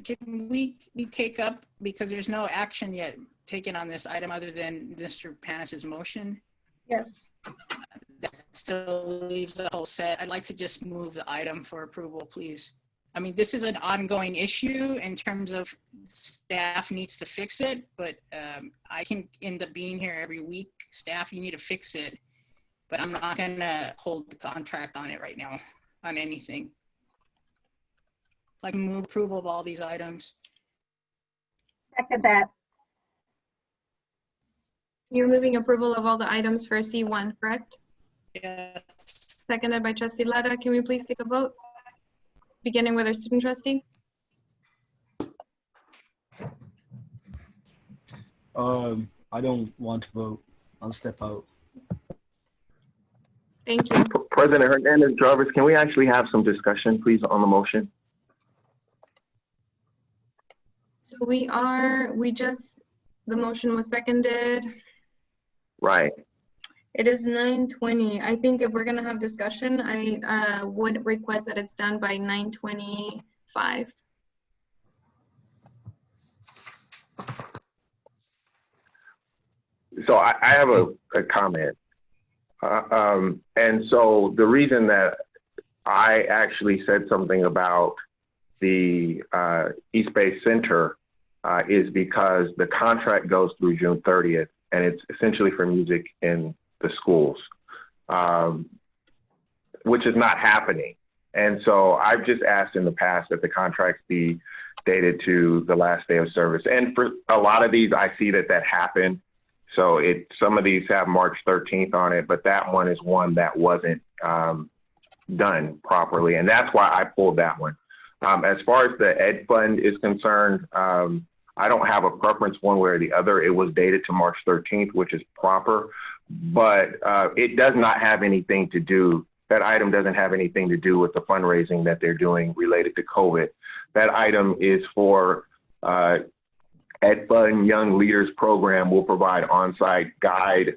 can we take up, because there's no action yet taken on this item other than Mr. Panas's motion? Yes. That still leaves the whole set. I'd like to just move the item for approval, please. I mean, this is an ongoing issue in terms of staff needs to fix it, but I can end up being here every week. Staff, you need to fix it, but I'm not gonna hold the contract on it right now, on anything. Like move approval of all these items. Second that. You're moving approval of all the items for C1, correct? Yes. Seconded by Trustee Lara. Can we please take a vote? Beginning with our student trustee. I don't want to vote. I'll step out. Thank you. President Hernandez Jarvis, can we actually have some discussion, please, on the motion? So the motion was seconded. Right. It is 9:20. I think if we're gonna have discussion, I would request that it's done by 9:25. So I have a comment. And so the reason that I actually said something about the East Bay Center is because the contract goes through June 30th, and it's essentially for music in the schools, which is not happening. And so I've just asked in the past that the contracts be dated to the last day of service. And for a lot of these, I see that happened. So some of these have March 13th on it, but that one is one that wasn't done properly. And that's why I pulled that one. As far as the Ed Fund is concerned, I don't have a preference one way or the other. It was dated to March 13th, which is proper, but it does not have anything to do, that item doesn't have anything to do with the fundraising that they're doing related to COVID. That item is for Ed Fund Young Leaders Program will provide on-site guided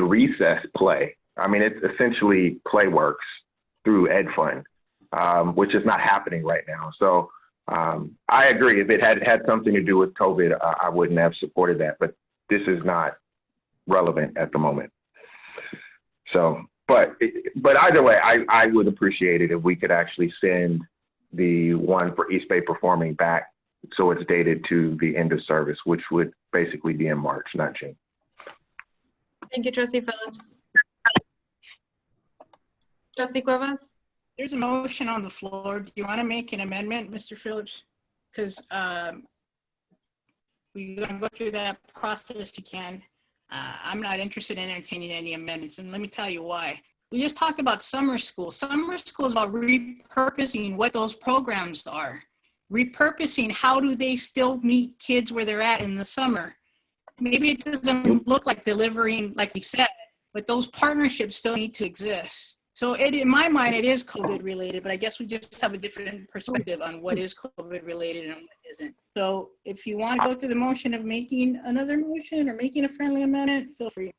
recess play. I mean, it's essentially PlayWorks through Ed Fund, which is not happening right now. So I agree. If it had something to do with COVID, I wouldn't have supported that, but this is not relevant at the moment. So, but either way, I would appreciate it if we could actually send the one for East Bay Performing back so it's dated to the end of service, which would basically be in March, not June. Thank you, Trustee Phillips. Trustee Cuevas? There's a motion on the floor. Do you want to make an amendment, Mr. Phillips? Because we're going to go through that process you can. I'm not interested in entertaining any amendments, and let me tell you why. We just talked about summer school. Summer school is about repurposing what those programs are. Repurposing, how do they still meet kids where they're at in the summer? Maybe it doesn't look like delivering, like we said, but those partnerships still need to exist. So in my mind, it is COVID related, but I guess we just have a different perspective on what is COVID related and what isn't. So if you want to go through the motion of making another motion or making a friendly amendment, feel free.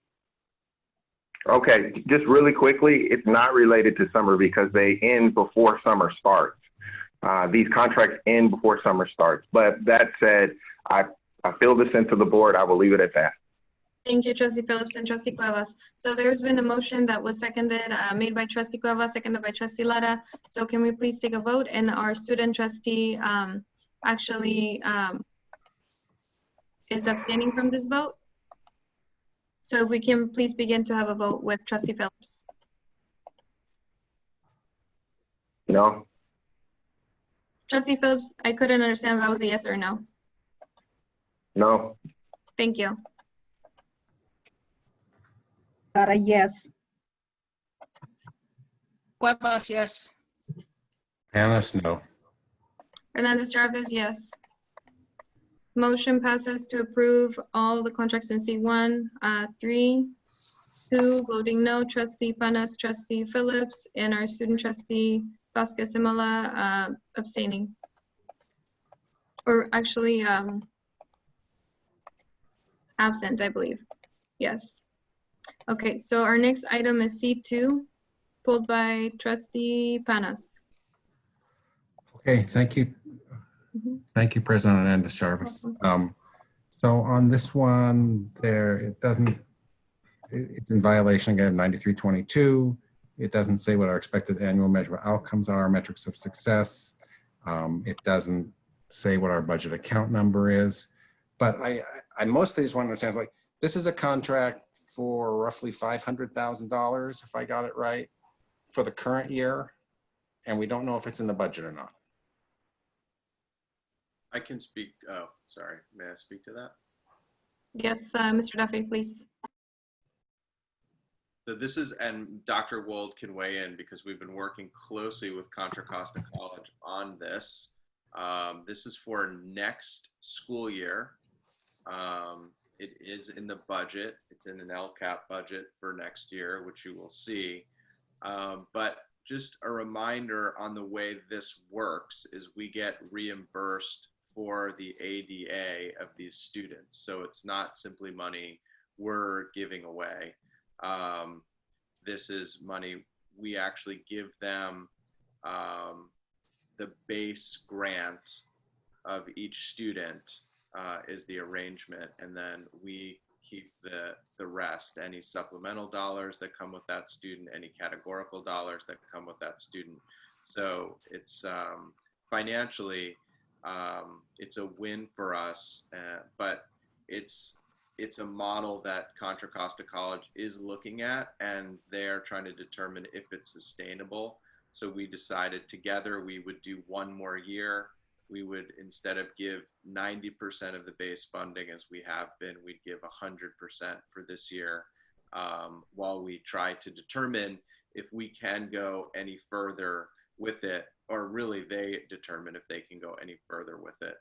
Okay, just really quickly, it's not related to summer because they end before summer starts. these contracts end before summer starts. But that said, I feel the sense of the board. I will leave it at that. Thank you, Trustee Phillips and Trustee Cuevas. So there's been a motion that was seconded, made by Trustee Cuevas, seconded by Trustee Lara. So can we please take a vote? And our student trustee is abstaining from this vote. So if we can please begin to have a vote with Trustee Phillips. No. Trustee Phillips, I couldn't understand if that was a yes or no. No. Thank you. Yes. Cuevas, yes. Panis, no. Hernandez Jarvis, yes. Motion passes to approve all the contracts in C1. 3, 2, voting no, Trustee Panas, Trustee Phillips, and our student trustee Vasquez Simola abstaining. Or actually absent, I believe. Yes. Okay, so our next item is C2, pulled by Trustee Panas. Okay, thank you. Thank you, President Hernandez Jarvis. So on this one, it's in violation again, 9322. It doesn't say what our expected annual measurable outcomes are, metrics of success. It doesn't say what our budget account number is. But I mostly just want to understand, like, this is a contract for roughly $500,000, if I got it right, for the current year, and we don't know if it's in the budget or not. I can speak. Oh, sorry. May I speak to that? Yes, Mr. Duffy, please. So this is, and Dr. Wold can weigh in because we've been working closely with Contra Costa College on this. This is for next school year. It is in the budget. It's in an LCAP budget for next year, which you will see. But just a reminder on the way this works is we get reimbursed for the ADA of these students. So it's not simply money we're giving away. This is money we actually give them the base grant of each student is the arrangement, and then we keep the rest, any supplemental dollars that come with that student, any categorical dollars that come with that student. So it's financially, it's a win for us, but it's a model that Contra Costa College is looking at, and they're trying to determine if it's sustainable. So we decided together we would do one more year. We would, instead of give 90% of the base funding as we have been, we'd give 100% for this year, while we try to determine if we can go any further with it, or really they determine if they can go any further with it.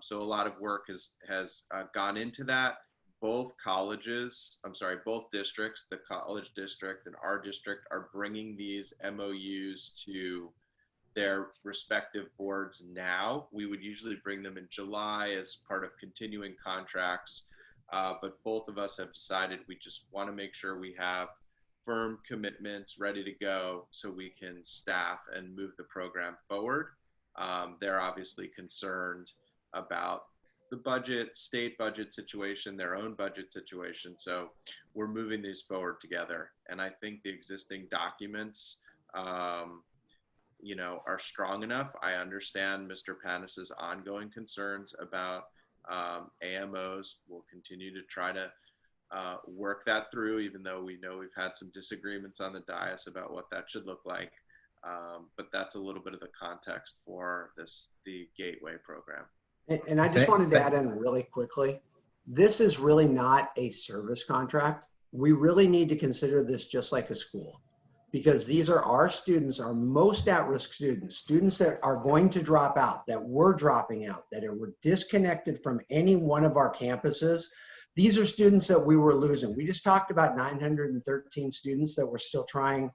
So a lot of work has gone into that. Both colleges, both districts, the college district and our district, are bringing these MOUs to their respective boards now. We would usually bring them in July as part of continuing contracts, but both of us have decided we just want to make sure we have firm commitments ready to go so we can staff and move the program forward. They're obviously concerned about the budget, state budget situation, their own budget situation. So we're moving these forward together. And I think the existing documents, are strong enough. I understand Mr. Panis's ongoing concerns about AMOs. We'll continue to try to work that through, even though we know we've had some disagreements on the dais about what that should look like. But that's a little bit of the context for the Gateway program. And I just wanted to add in really quickly, this is really not a service contract. We really need to consider this just like a school, because these are our students, our most at-risk students that are going to drop out, that were dropping out, that were disconnected from any one of our campuses. These are students that we were losing. We just talked about 913 students that we're still trying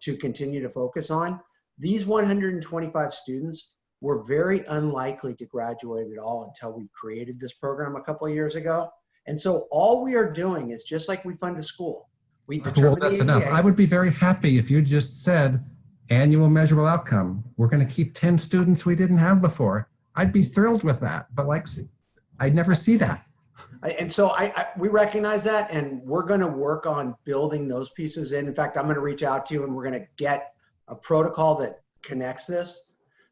to continue to focus on. These 125 students were very unlikely to graduate at all until we created this program a couple of years ago. And so all we are doing is just like we fund a school. We Well, determine that's the enough. ADA. I would be very happy if you just said annual measurable outcome. We're going to keep 10 students we didn't have before. I'd be thrilled with that, but like, I never see that. And so we recognize that, and we're going to work on building those pieces in. In fact, I'm going to reach out to you, and we're going to get a protocol that connects this.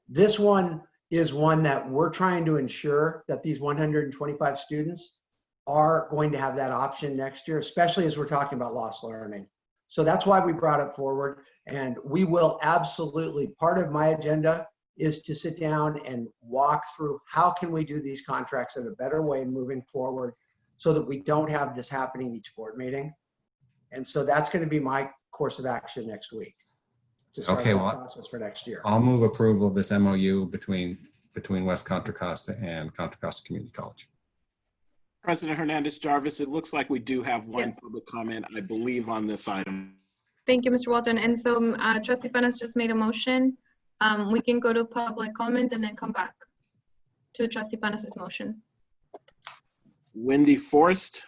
This one is one that we're trying to ensure that these 125 students are going to have that option next year, especially as we're talking about lost learning. So that's why we brought it forward, and we will absolutely, part of my agenda is to sit down and walk through how can we do these contracts in a better way moving forward so that we don't have this happening each board meeting. And so that's going to be my course of action next week to start Okay, that well, process for next year. I'll move approval of this MOU between West Contra Costa and Contra Costa Community College. President Hernandez-Jarvis, it looks like we do have one Yes. public comment, I believe, on this item. Thank you, Mr. Walton. And so Trustee Penas just made a motion. We can go to public comment and then come back to Trustee Penas' motion. Wendy Forrest.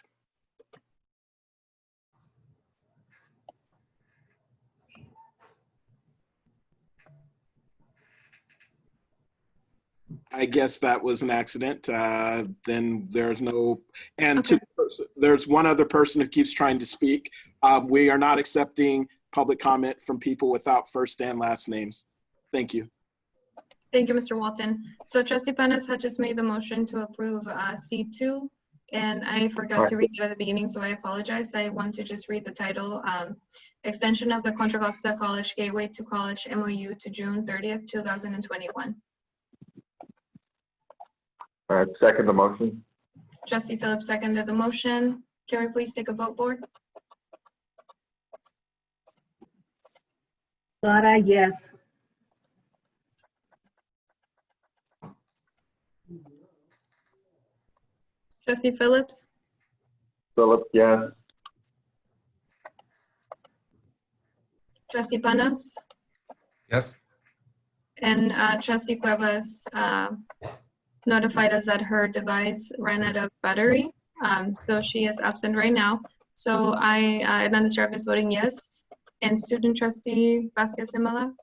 I guess that was an accident. Then there's no, and Okay. There's one other person who keeps trying to speak. We are not accepting public comment from people without first and last names. Thank you. Thank you, Mr. Walton. So Trustee Penas had just made the motion to approve C2, and I forgot to read it at the beginning, so I apologize. I want to just read the title. Extension of the Contra Costa College Gateway to College MOU to June 30th, 2021. Second the motion. Trustee Phillips seconded the motion. Can we please take a vote, board? Clara, yes. Trustee Phillips, Phillips, yes. Trustee Panas, Yes. and Trustee Cuevas notified us that her device ran out of battery, so she is absent right now. So Hernandez-Jarvis voting yes, and Student Trustee Vasquez-Simala.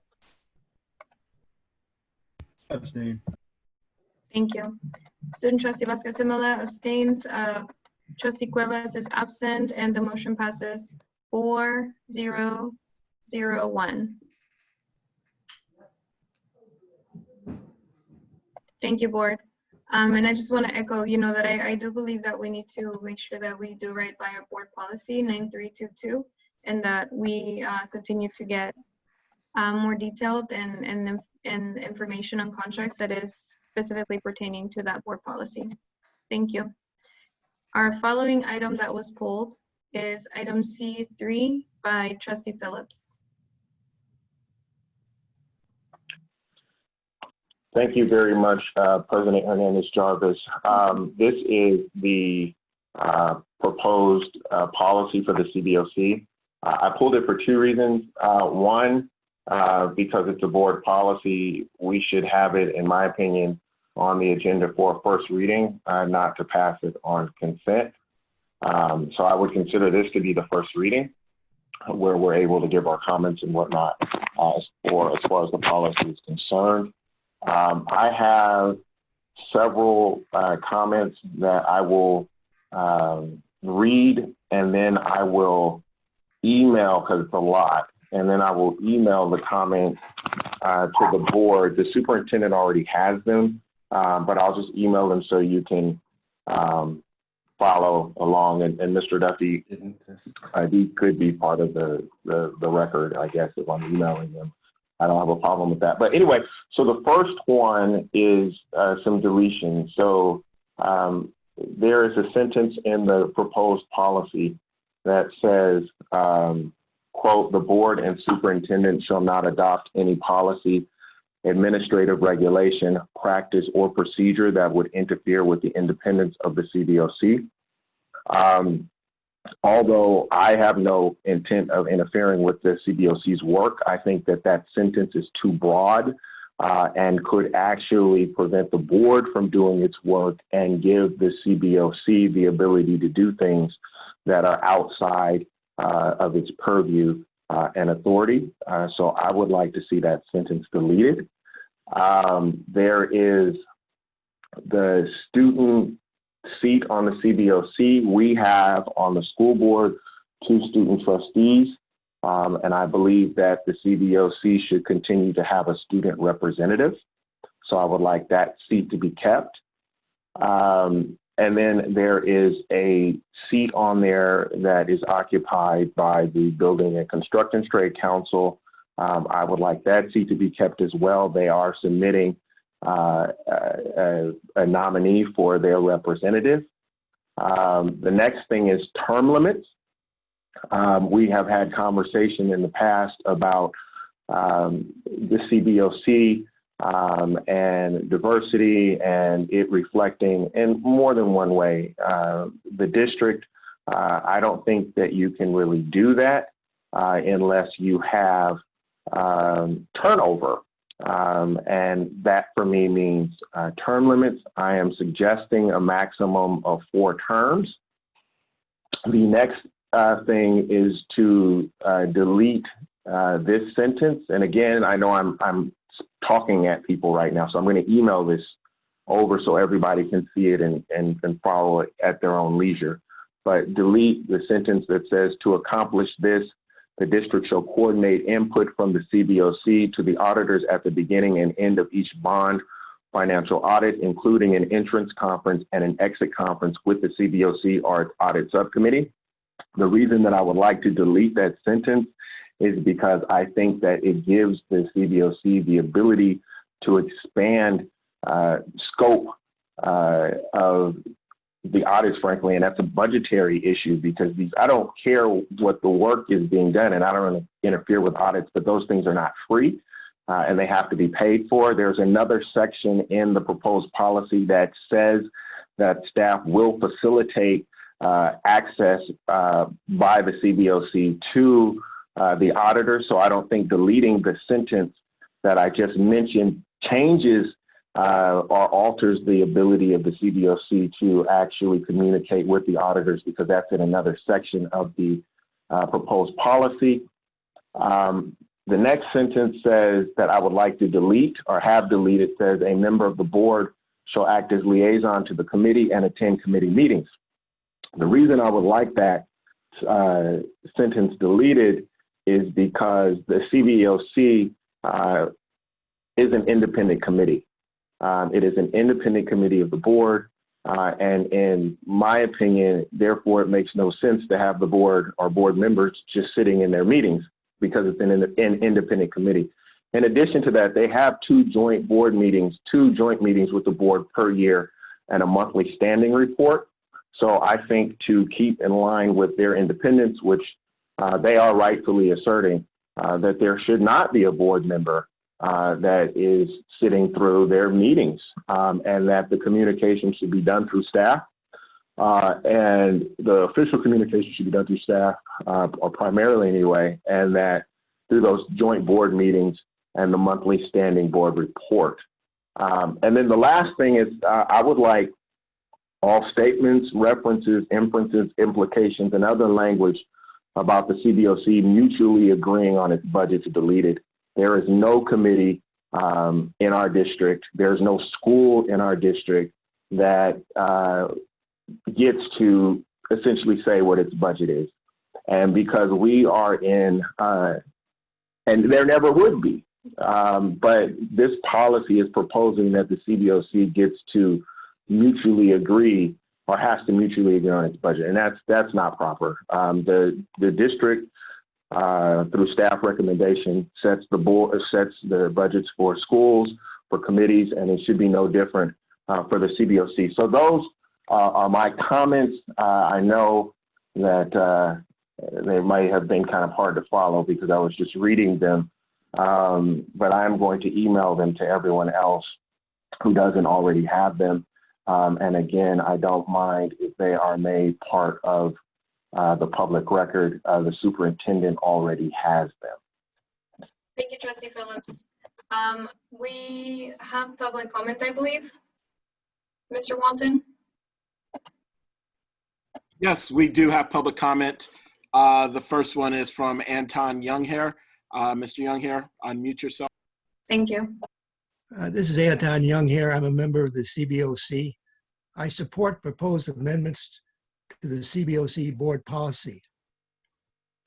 Abstain. Thank you. Student Trustee Vasquez-Simala abstains. Trustee Cuevas is absent, and the motion passes 4-0-0-1. Thank you, board. And I just want to echo, that I do believe that we need to make sure that we do right by our board policy 9322, and that we continue to get more detailed and information on contracts that is specifically pertaining to that board policy. Thank you. Our following item that was pulled is item C3 by Trustee Phillips. Thank you very much, President Hernandez-Jarvis. This is the proposed policy for the CBOC. I pulled it for two reasons. One, because it's a board policy, we should have it, in my opinion, on the agenda for a first reading, not to pass it on consent. So I would consider this to be the first reading where we're able to give our comments and whatnot as far as the policy is concerned. I have several comments that I will read, and then I will email, because it's a lot, and then I will email the comment to the board. The superintendent already has them, but I'll just email them so you can follow along. And Mr. Duffy, he could be part of the record, I guess, if I'm emailing them. I don't have a problem with that. But anyway, so the first one is some deletion. So there is a sentence in the proposed policy that says, quote, the board and superintendent shall not adopt any policy, administrative regulation, practice, or procedure that would interfere with the independence of the CBOC. Although I have no intent of interfering with the CBOC's work, I think that that sentence is too broad and could actually prevent the board from doing its work and give the CBOC the ability to do things that are outside of its purview and authority. So I would like to see that sentence deleted. There is the student seat on the CBOC. We have on the school board 2 student trustees, and I believe that the CBOC should continue to have a student representative. So I would like that seat to be kept. And then there is a seat on there that is occupied by the Building and Construction Trade Council. I would like that seat to be kept as well. They are submitting a nominee for their representative. The next thing is term limits. We have had conversation in the past about the CBOC and diversity and it reflecting in more than one way. The district, I don't think that you can really do that unless you have turnover. And that for me means term limits. I am suggesting a maximum of 4 terms. The next thing is to delete this sentence. And again, I know I'm talking at people right now, so I'm going to email this over so everybody can see it and follow it at their own leisure. But delete the sentence that says, to accomplish this, the district shall coordinate input from the CBOC to the auditors at the beginning and end of each bond financial audit, including an entrance conference and an exit conference with the CBOC or its audit subcommittee. The reason that I would like to delete that sentence is because I think that it gives the CBOC the ability to expand scope of the audits, frankly, and that's a budgetary issue because I don't care what the work is being done, and I don't want to interfere with audits, but those things are not free and they have to be paid for. There's another section in the proposed policy that says that staff will facilitate access by the CBOC to the auditor. So I don't think deleting the sentence that I just mentioned changes or alters the ability of the CBOC to actually communicate with the auditors because that's in another section of the proposed policy. The next sentence says that I would like to delete or have deleted says a member of the board shall act as liaison to the committee and attend committee meetings. The reason I would like that sentence deleted is because the CBOC is an independent committee. It is an independent committee of the board, and in my opinion, therefore, it makes no sense to have the board or board members just sitting in their meetings because it's an independent committee. In addition to that, they have 2 joint board meetings, 2 joint meetings with the board per year and a monthly standing report. So I think to keep in line with their independence, which they are rightfully asserting, that there should not be a board member that is sitting through their meetings and that the communication should be done through staff and the official communication should be done through staff or primarily anyway, and that through those joint board meetings and the monthly standing board report. And then the last thing is I would like all statements, references, inferences, implications, and other language about the CBOC mutually agreeing on its budget to delete it. There is no committee in our district. There's no school in our district that gets to essentially say what its budget is. And because we are in, and there never would be, but this policy is proposing that the CBOC gets to mutually agree or has to mutually agree on its budget, and that's not proper. The district, through staff recommendation, sets the budgets for schools, for committees, and it should be no different for the CBOC. So those are my comments. I know that they might have been kind of hard to follow because I was just reading them, but I am going to email them to everyone else who doesn't already have them. And again, I don't mind if they are made part of the public record. The superintendent already has them. Thank you, Trustee Phillips. We have public comment, I believe. Mr. Walton? Yes, we do have public comment. The first one is from Anton Younghair. Mr. Younghair, unmute yourself. Thank you. This is Anton Young here. I'm a member of the CBOC. I support proposed amendments to the CBOC board policy.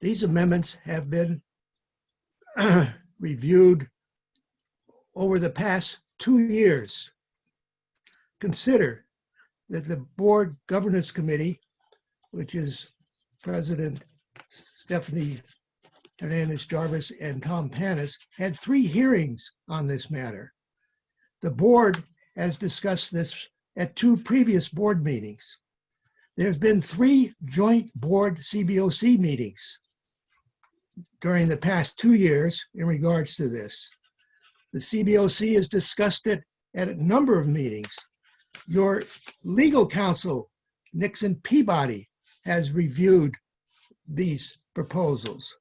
These amendments have been reviewed over the past 2 years. Consider that the Board Governance Committee, which is President Stephanie Hernandez-Jarvis and Tom Panis, had 3 hearings on this matter. The board has discussed this at 2 previous board meetings. There's been 3 joint board CBOC meetings during the past 2 years in regards to this. The CBOC has discussed it at a number of meetings. Your legal counsel, Nixon Peabody, has reviewed these proposals.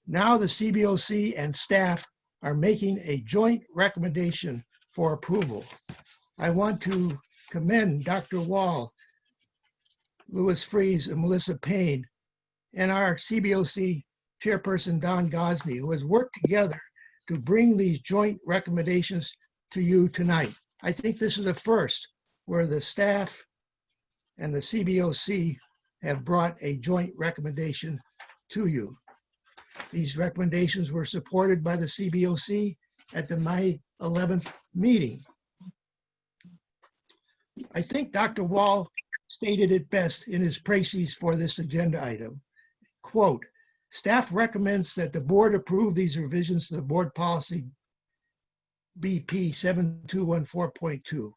Now the CBOC and staff are making a joint recommendation for approval. I want to commend Dr. Wall, Louis Freeze, and Melissa Payne, and our CBOC chairperson, Don Gosney, who has worked together to bring these joint recommendations to you tonight. I think this is a first where the staff and the CBOC have brought a joint recommendation to you. These recommendations were supported by the CBOC at the May 11th meeting. I think Dr. Wall stated it best in his précis for this agenda item. Quote, staff recommends that the board approve these revisions to the board policy BP 7214.2,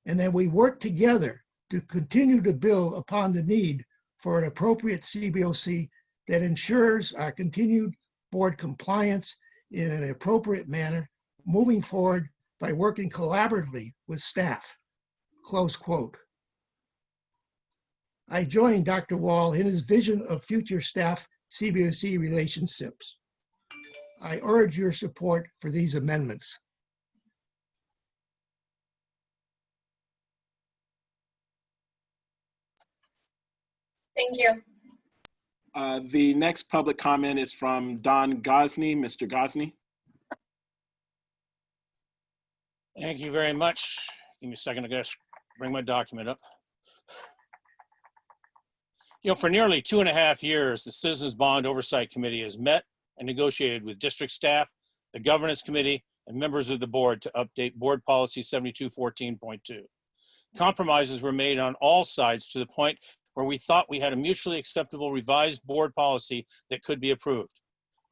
and that we work together to continue to build upon the need for an appropriate CBOC that ensures our continued board compliance in an appropriate manner, moving forward by working collaboratively with staff, close quote. I join Dr. Wall in his vision of future staff CBOC relationships. I urge your support for these amendments. Thank you. The next public comment is from Don Gosney. Mr. Gosney. Thank you very much. Give me a second, I gotta bring my document up. You know, for nearly 2.5 years, the Citizens Bond Oversight Committee has met and negotiated with district staff, the governance committee, and members of the board to update board policy 7214.2. Compromises were made on all sides to the point where we thought we had a mutually acceptable revised board policy that could be approved.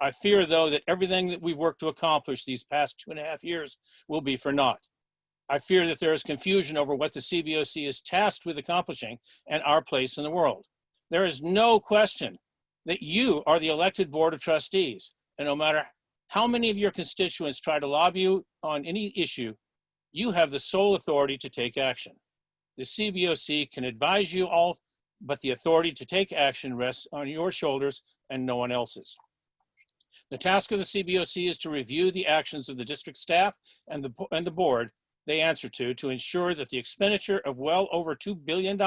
I fear, though, that everything that we've worked to accomplish these past 2.5 years will be for naught. I fear that there is confusion over what the CBOC is tasked with accomplishing and our place in the world. There is no question that you are the elected board of trustees, and no matter how many of your constituents try to lobby you on any issue, you have the sole authority to take action. The CBOC can advise you all, but the authority to take action rests on your shoulders and no one else's. The task of the CBOC is to review the actions of the district staff and the board they answer to ensure that the expenditure of well over $2 billion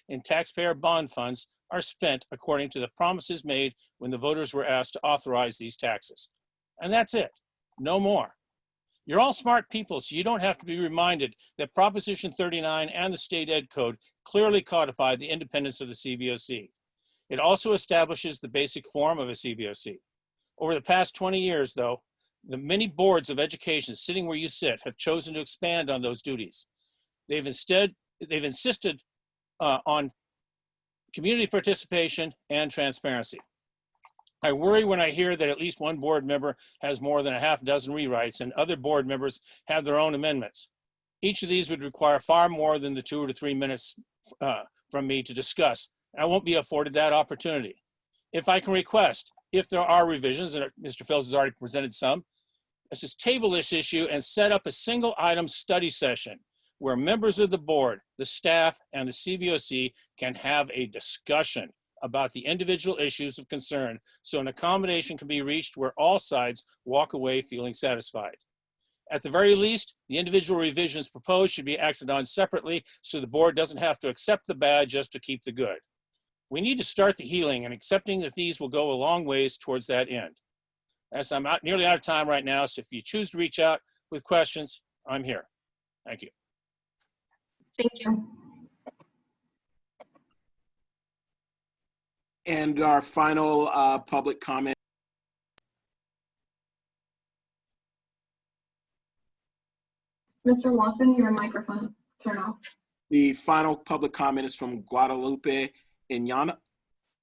in taxpayer bond funds are spent according to the promises made when the voters were asked to authorize these taxes. And that's it, no more. You're all smart people, so you don't have to be reminded that Proposition 39 and the State Ed Code clearly codify the independence of the CBOC. It also establishes the basic form of a CBOC. Over the past 20 years, though, the many boards of education sitting where you sit have chosen to expand on those duties. They've insisted on community participation and transparency. I worry when I hear that at least one board member has more than a half dozen rewrites and other board members have their own amendments. Each of these would require far more than the 2 to 3 minutes from me to discuss. I won't be afforded that opportunity. If I can request, if there are revisions, and Mr. Phillips has already presented some, let's just table this issue and set up a single item study session where members of the board, the staff, and the CBOC can have a discussion about the individual issues of concern so an accommodation can be reached where all sides walk away feeling satisfied. At the very least, the individual revisions proposed should be acted on separately so the board doesn't have to accept the bad just to keep the good. We need to start the healing and accepting that these will go a long ways towards that end. As I'm nearly out of time right now, so if you choose to reach out with questions, I'm here. Thank you. Thank you. And our final public comment. Mr. Watson, your microphone turn off. The final public comment is from Guadalupe Inyana.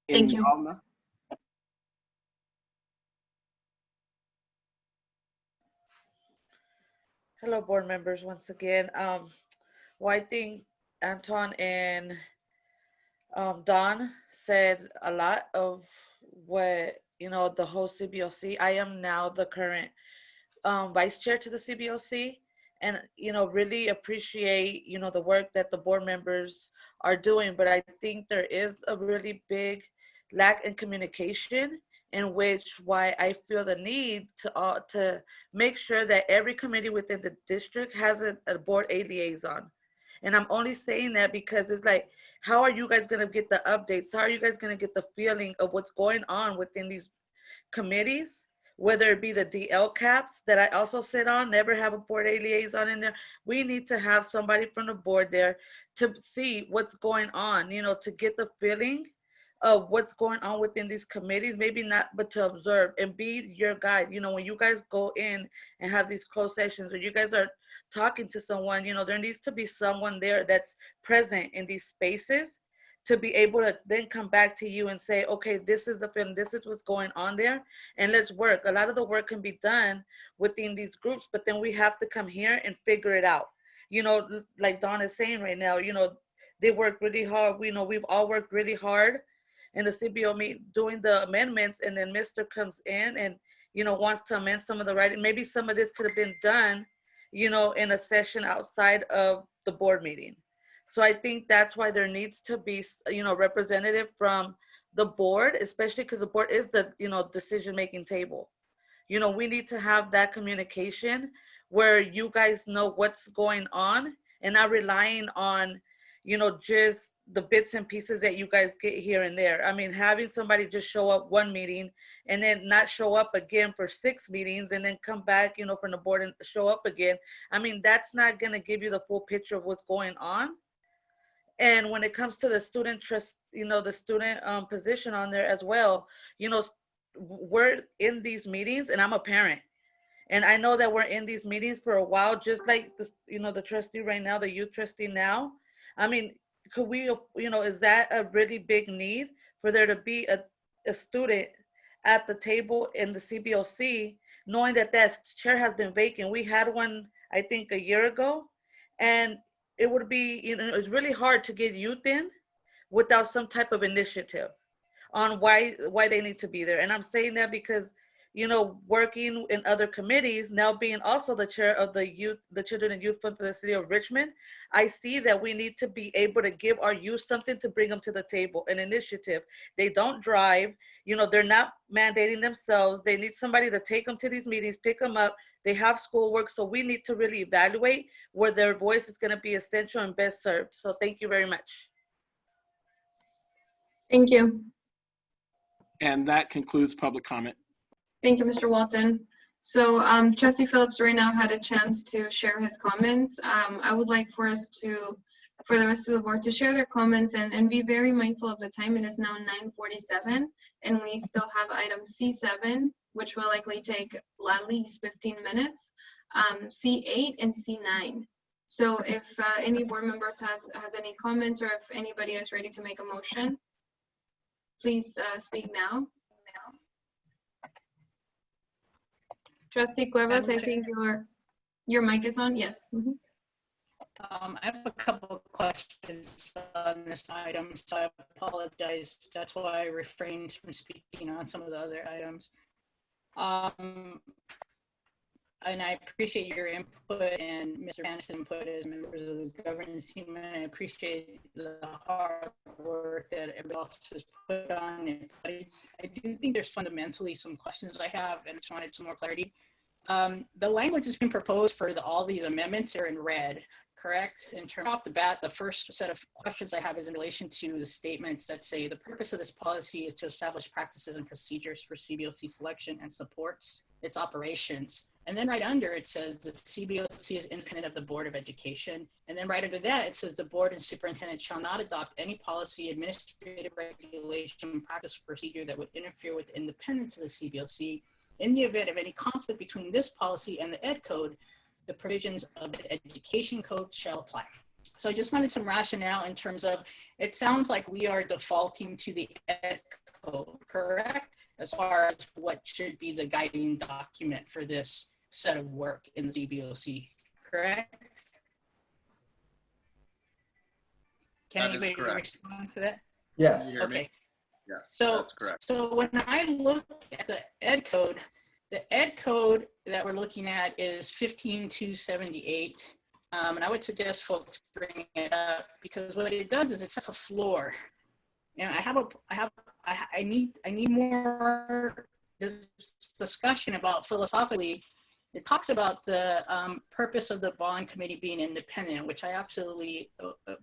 Thank you. Hello, board members, once again. Well, I think Anton and Don said a lot of what, the whole CBOC. I am now the current vice chair to the CBOC, and, really appreciate, the work that the board members are doing. But I think there is a really big lack in communication, in which why I feel the need to make sure that every committee within the district has a board A liaison. And I'm only saying that because it's like, how are you guys going to get the updates? How are you guys going to get the feeling of what's going on within these committees? Whether it be the DL caps that I also sit on, never have a board A liaison in there. We need to have somebody from the board there to see what's going on, to get the feeling of what's going on within these committees, maybe not, but to observe and be your guide. When you guys go in and have these closed sessions, or you guys are talking to someone, there needs to be someone there that's present in these spaces to be able to then come back to you and say, okay, this is the feeling, this is what's going on there, and let's work. A lot of the work can be done within these groups, but then we have to come here and figure it out. Like Dawn is saying right now, they work really hard. We've all worked really hard in the CBO doing the amendments, and then Mr. comes in and, wants to amend some of the writing. Maybe some of this could have been done, in a session outside of the board meeting. So I think that's why there needs to be, representative from the board, especially because the board is the, decision-making table. We need to have that communication where you guys know what's going on and not relying on, just the bits and pieces that you guys get here and there. I mean, having somebody just show up one meeting and then not show up again for 6 meetings and then come back, from the board and show up again. I mean, that's not going to give you the full picture of what's going on. And when it comes to the student trust, the student position on there as well, we're in these meetings, and I'm a parent. And I know that we're in these meetings for a while, just like the, the trustee right now, the youth trustee now. I mean, could we, is that a really big need for there to be a student at the table in the CBOC, knowing that that chair has been vacant? We had one, I think, a year ago, and it would be, it's really hard to get youth in without some type of initiative on why they need to be there. And I'm saying that because, working in other committees, now being also the chair of the Children and Youth Fund for the City of Richmond, I see that we need to be able to give our youth something to bring them to the table, an initiative. They don't drive, they're not mandating themselves. They need somebody to take them to these meetings, pick them up. They have schoolwork, so we need to really evaluate where their voice is going to be essential and best served. So thank you very much. Thank you. And that concludes public comment. Thank you, Mr. Walton. So Trustee Phillips right now had a chance to share his comments. I would like for the rest of the board to share their comments and be very mindful of the time. It is now 9:47 and we still have item C7, which will likely take at least 15 minutes, C8 and C9. So if any board members has any comments, or if anybody is ready to make a motion, please speak now. Trustee Cuevas, I think your mic is on. Yes. Mm-hmm. I have a couple of questions on this item, so I apologize. That's why I refrained from speaking on some of the other items. And I appreciate your input and Mr. Panis' input as members of the governance team, and I appreciate the hard work that everybody else has put on it. But I do think there's fundamentally some questions I have, and I just wanted some more clarity. The language that's been proposed for all these amendments are in red, correct? In terms off the bat, the first set of questions I have is in relation to the statements that say the purpose of this policy is to establish practices and procedures for CBOC selection and supports its operations. And then right under it says the CBOC is independent of the Board of Education. And then right under that, it says the board and superintendent shall not adopt any policy, administrative regulation, practice, or procedure that would interfere with independence of the CBOC. In the event of any conflict between this policy and the Ed Code, the provisions of the Education Code shall apply. So I just wanted some rationale in terms of, it sounds like we are defaulting to the Ed Code, correct? As far as what should be the guiding document for this set of work in the CBOC, correct? Can That is anybody correct. respond to that? Yes. Can you hear me? Okay. Yes, So, that's correct. so when I look at the Ed Code that we're looking at is 15278. And I would suggest folks bring it up because what it does is it sets a floor. And I need more discussion about philosophically. It talks about the purpose of the bond committee being independent, which I absolutely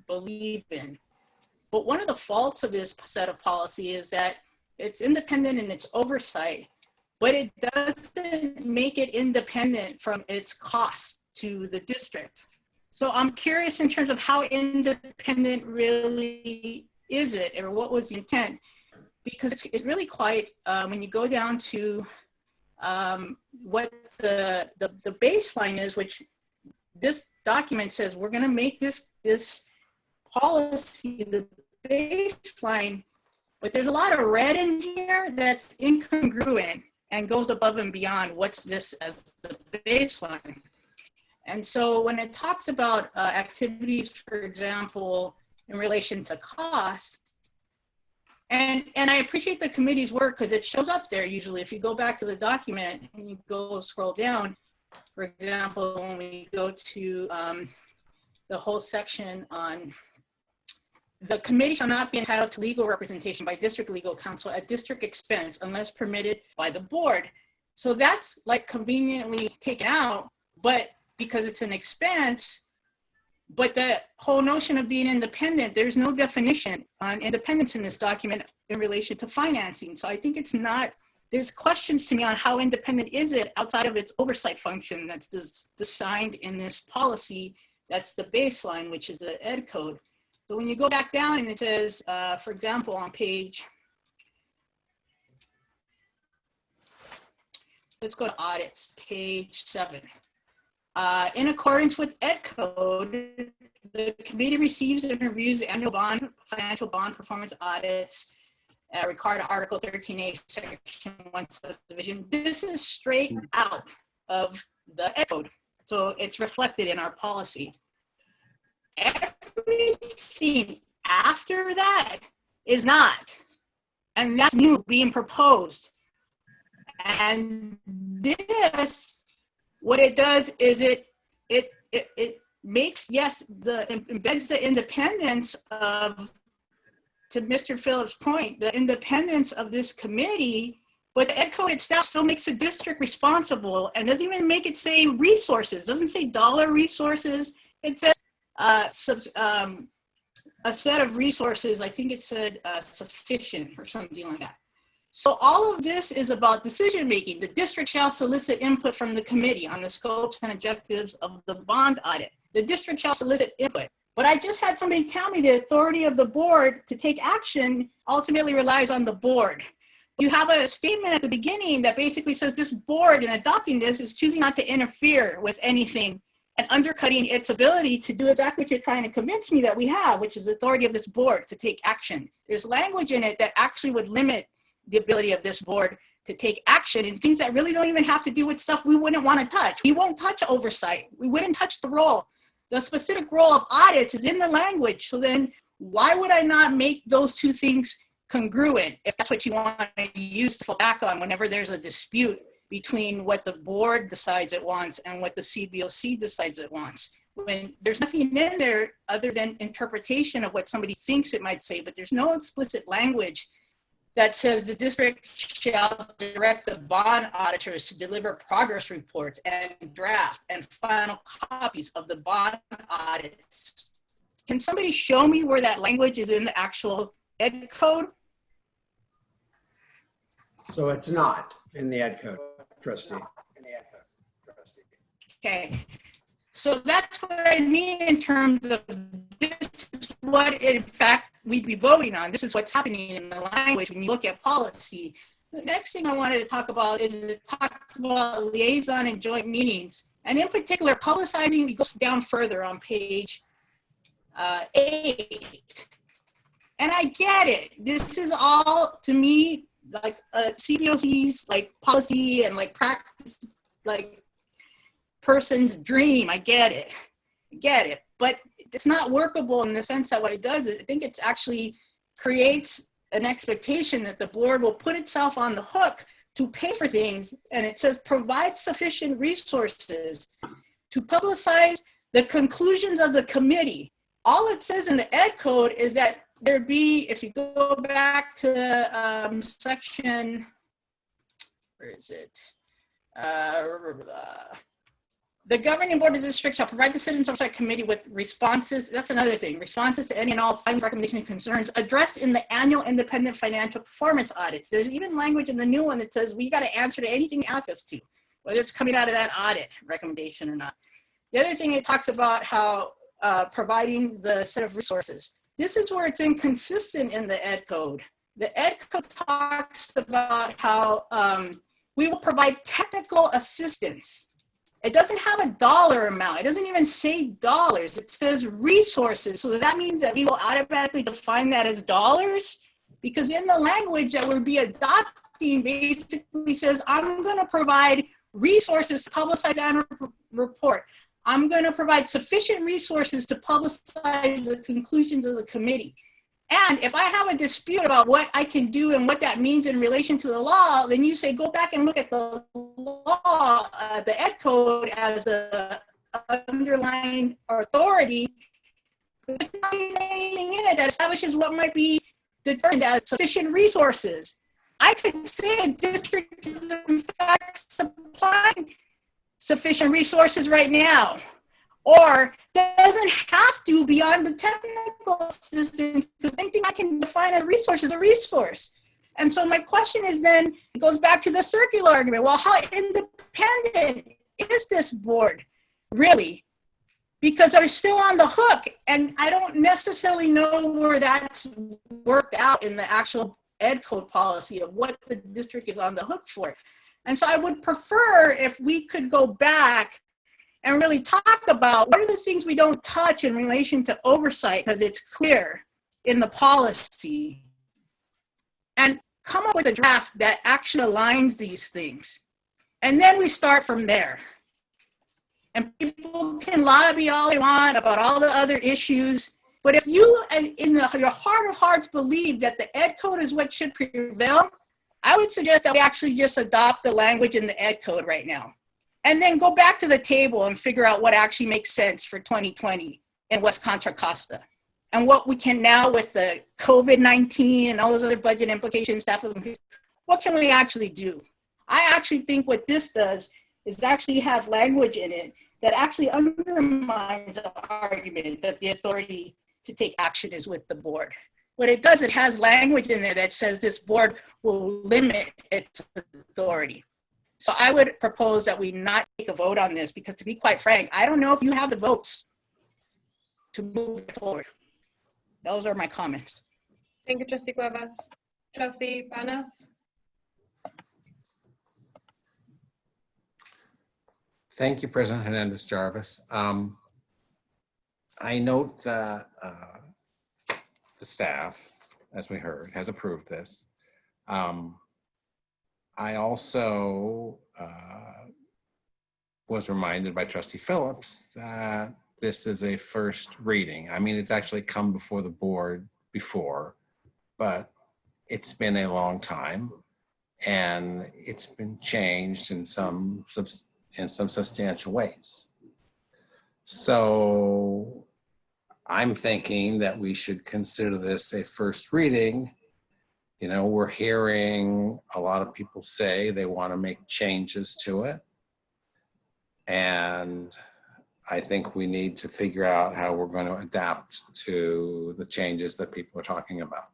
believe in. But one of the faults of this set of policy is that it's independent in its oversight, but it doesn't make it independent from its cost to the district. So I'm curious in terms of how independent really is it, or what was the intent? Because it's really quite, when you go down to what the baseline is, which this document says we're going to make this policy the baseline, but there's a lot of red in here that's incongruent and goes above and beyond what's this as the baseline. And so when it talks about activities, for example, in relation to cost, and I appreciate the committee's work because it shows up there usually. If you go back to the document and you go scroll down, for example, when we go to the whole section on the committee shall not be entitled to legal representation by district legal counsel at district expense unless permitted by the board. So that's like conveniently taken out, but because it's an expense, but the whole notion of being independent, there's no definition on independence in this document in relation to financing. So I think it's not, there's questions to me on how independent is it outside of its oversight function that's designed in this policy. That's the baseline, which is the Ed Code. So when you go back down and it says, for example, on page, let's go to audits, page 7. In accordance with Ed Code, the committee receives and reviews annual financial bond performance audits required Article 13A, Section 1 subdivision. This is straight out of the Ed Code, so it's reflected in our policy. Everything after that is not, and that's new being proposed. And this, what it does is it makes, yes, embeds the independence of, to Mr. Phillips' point, the independence of this committee, but the Ed Code itself still makes the district responsible and doesn't even make it say resources, doesn't say dollar resources. It says a set of resources, I think it said sufficient or something like that. So all of this is about decision making. The district shall solicit input from the committee on the scopes and objectives of the bond audit. The district shall solicit input. But I just had somebody tell me the authority of the board to take action ultimately relies on the board. You have a statement at the beginning that basically says this board, in adopting this, is choosing not to interfere with anything and undercutting its ability to do exactly what you're trying to convince me that we have, which is the authority of this board to take action. There's language in it that actually would limit the ability of this board to take action in things that really don't even have to do with stuff we wouldn't want to touch. We won't touch oversight. We wouldn't touch the role. The specific role of audits is in the language. So then why would I not make those two things congruent if that's what you want to use to fall back on whenever there's a dispute between what the board decides it wants and what the CBOC decides it wants? When there's nothing in there other than interpretation of what somebody thinks it might say, but there's no explicit language that says the district shall direct the bond auditors to deliver progress reports and draft and final copies of the bond audits. Can somebody show me where that language is in the actual ed code? So it's not in the ed code, trustee. Okay, so that's what I mean in terms of this is what in fact we'd be voting on. This is what's happening in the language when you look at policy. The next thing I wanted to talk about is it talks about liaison and joint meetings. And in particular, publicizing, it goes down further on page 8. And I get it. This is all, to me, like CBOC's like policy and like practice, like person's dream. I get it. But it's not workable in the sense that what it does is I think it's actually creates an expectation that the board will put itself on the hook to pay for things. And it says provide sufficient resources to publicize the conclusions of the committee. All it says in the ed code is that there be, if you go back to section, where is it? The governing board of the district shall provide the citizens oversight committee with responses. That's another thing. Responses to any and all findings, recommendations, and concerns addressed in the annual independent financial performance audits. There's even language in the new one that says we got to answer to anything you ask us to, whether it's coming out of that audit recommendation or not. The other thing, it talks about how providing the set of resources. This is where it's inconsistent in the ed code. The ed code talks about how we will provide technical assistance. It doesn't have a dollar amount. It doesn't even say dollars. It says resources. So that means that we will automatically define that as dollars, because in the language that we'll be adopting basically says, I'm going to provide resources to publicize and report. I'm going to provide sufficient resources to publicize the conclusions of the committee. And if I have a dispute about what I can do and what that means in relation to the law, then you say, go back and look at the law, the ed code as a underlying authority. There's not anything in it that establishes what might be determined as sufficient resources. I could say a district is in fact supplying sufficient resources right now, or doesn't have to beyond the technical assistance, because anything I can define as a resource is a resource. And so my question is then, it goes back to the circular argument. Well, how independent is this board really? Because they're still on the hook, and I don't necessarily know where that's worked out in the actual ed code policy of what the district is on the hook for. And so I would prefer if we could go back and really talk about what are the things we don't touch in relation to oversight, because it's clear in the policy, and come up with a draft that actually aligns these things. And then we start from there. And people can lobby all they want about all the other issues, but if you, in your heart of hearts, believe that the ed code is what should prevail, I would suggest that we actually just adopt the language in the ed code right now. And then go back to the table and figure out what actually makes sense for 2020 in West Contra Costa. And what we can now with the COVID-19 and all those other budget implications, what can we actually do? I actually think what this does is actually have language in it that actually undermines the argument that the authority to take action is with the board. What it does, it has language in there that says this board will limit its authority. So I would propose that we not take a vote on this, because to be quite frank, I don't know if you have the votes to move it forward. Those are my comments. Thank you, Trustee Cuevas. Trustee Panas? Thank you, President Hernandez-Jarvis. I note that the staff, as we heard, has approved this. I also was reminded by Trustee Phillips that this is a first reading. I mean, it's actually come before the board before, but it's been a long time and it's been changed in some substantial ways. So I'm thinking that we should consider this a first reading You know, we're hearing a lot of people say they want to make changes to it. And I think we need to figure out how we're going to adapt to the changes that people are talking about.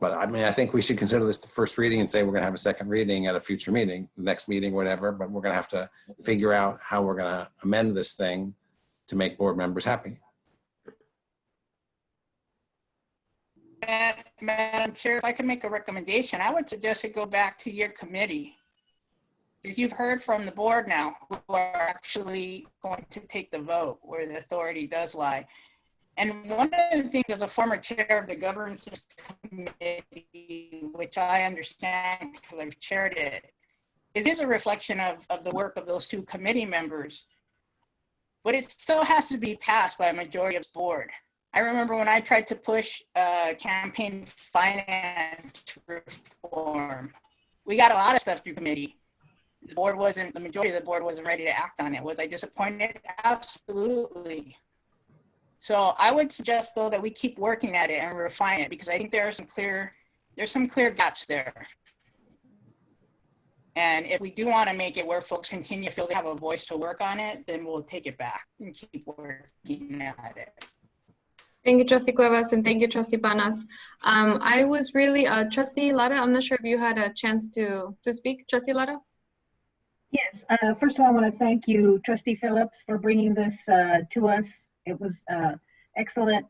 But I mean, I think we should consider this the first reading and say we're going to have a second reading at a future meeting, the next meeting, whatever, but we're going to have to figure out how we're going to amend this thing to make board members happy. Madam Chair, if I could make a recommendation, I would suggest it go back to your committee. If you've heard from the board now, who are actually going to take the vote where the authority does lie. And one of the things as a former chair of the governance committee, which I understand because I've chaired it, is a reflection of the work of those two committee members, but it still has to be passed by a majority of the board. I remember when I tried to push campaign finance reform, we got a lot of stuff through committee. The majority of the board wasn't ready to act on it. Was I disappointed? Absolutely. So I would suggest though that we keep working at it and refine it, because I think there's some clear gaps there. And if we do want to make it where folks continue to feel they have a voice to work on it, then we'll take it back and keep working at it. Thank you, Trustee Cuevas, and thank you, Trustee Panas. I was really, Trustee Lara, I'm not sure if you had a chance to speak. Trustee Lara? Yes, first of all, I want to thank you, Trustee Phillips, for bringing this to us. It was excellent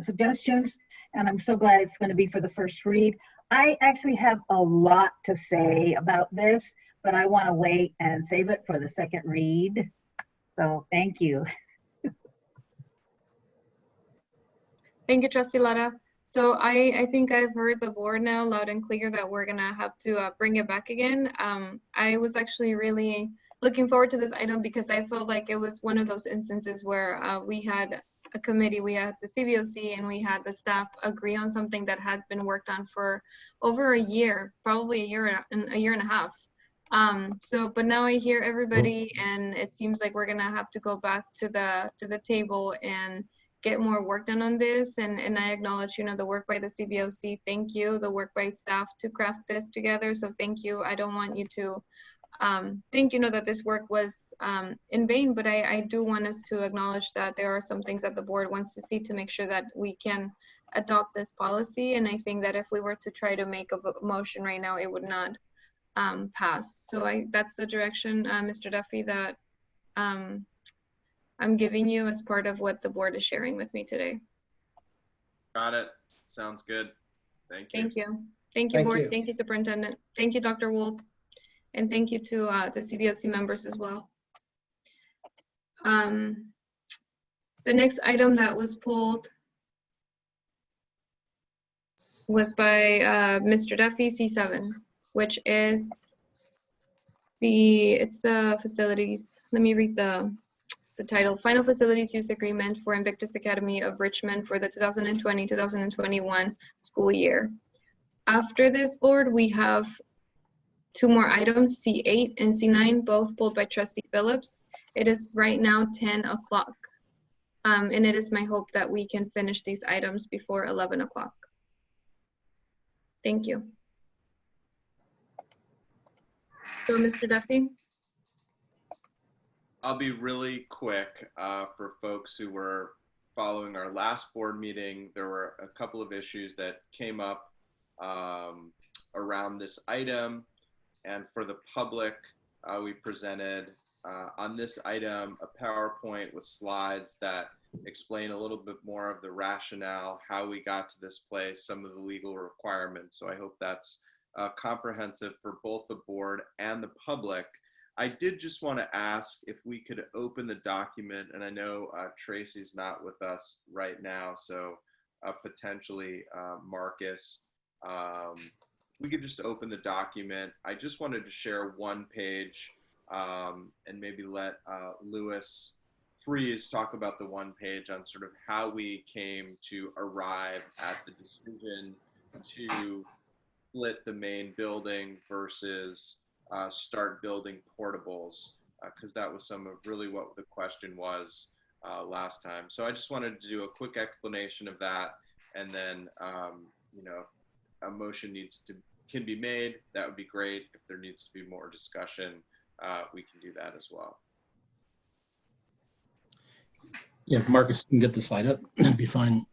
suggestions, and I'm so glad it's going to be for the first read. I actually have a lot to say about this, but I want to wait and save it for the second read. So thank you. Thank you, Trustee Lara. So I think I've heard the board now loud and clear that we're gonna have to bring it back again. I was actually really looking forward to this item because I felt like it was one of those instances where we had a committee, we had the CBOC, and we had the staff agree on something that had been worked on for over a year, probably a year and a half. But now I hear everybody, and it seems like we're gonna have to go back to the table and get more work done on this, and I acknowledge, you know, the work by the CBOC. Thank you. The work by staff to craft this together. So thank you. I don't want you to think, you know, that this work was in vain, but I do want us to acknowledge that there are some things that the board wants to see to make sure that we can adopt this policy. And I think that if we were to try to make a motion right now, it would not pass. So that's the direction, Mr. Duffy, that I'm giving you as part of what the board is sharing with me today. Got it. Sounds good. Thank you. Thank you. Thank you, board. Thank you, Superintendent. Thank you, Dr. Wold. And thank you to the CBOC members as well. The next item that was pulled was by Mr. Duffy, C7, which is the facilities. Let me read the title, Final Facilities Use Agreement for Invictus Academy of Richmond for the 2020-2021 school year. After this, board, we have two more items, C8 and C9, both pulled by Trustee Phillips. It is right now 10 o'clock, and it is my hope that we can finish these items before 11 o'clock. Thank you. So, Mr. Duffy? I'll be really quick for folks who were following our last board meeting. There were a couple of issues that came up around this item. And for the public, we presented on this item a PowerPoint with slides that explain a little bit more of the rationale, how we got to this place, some of the legal requirements. So I hope that's comprehensive for both the board and the public. I did just want to ask if we could open the document, and I know Tracy's not with us right now, so potentially Marcus, we could just open the document. I just wanted to share one page and maybe let Louis Freeze talk about the one page on sort of how we came to arrive at the decision to split the main building versus start building portables, because that was some of really what the question was last time. So I just wanted to do a quick explanation of that, and then a motion can be made, that would be great. If there needs to be more discussion, we can do that as well. Yeah, if Marcus can get the slide up, that'd be fine.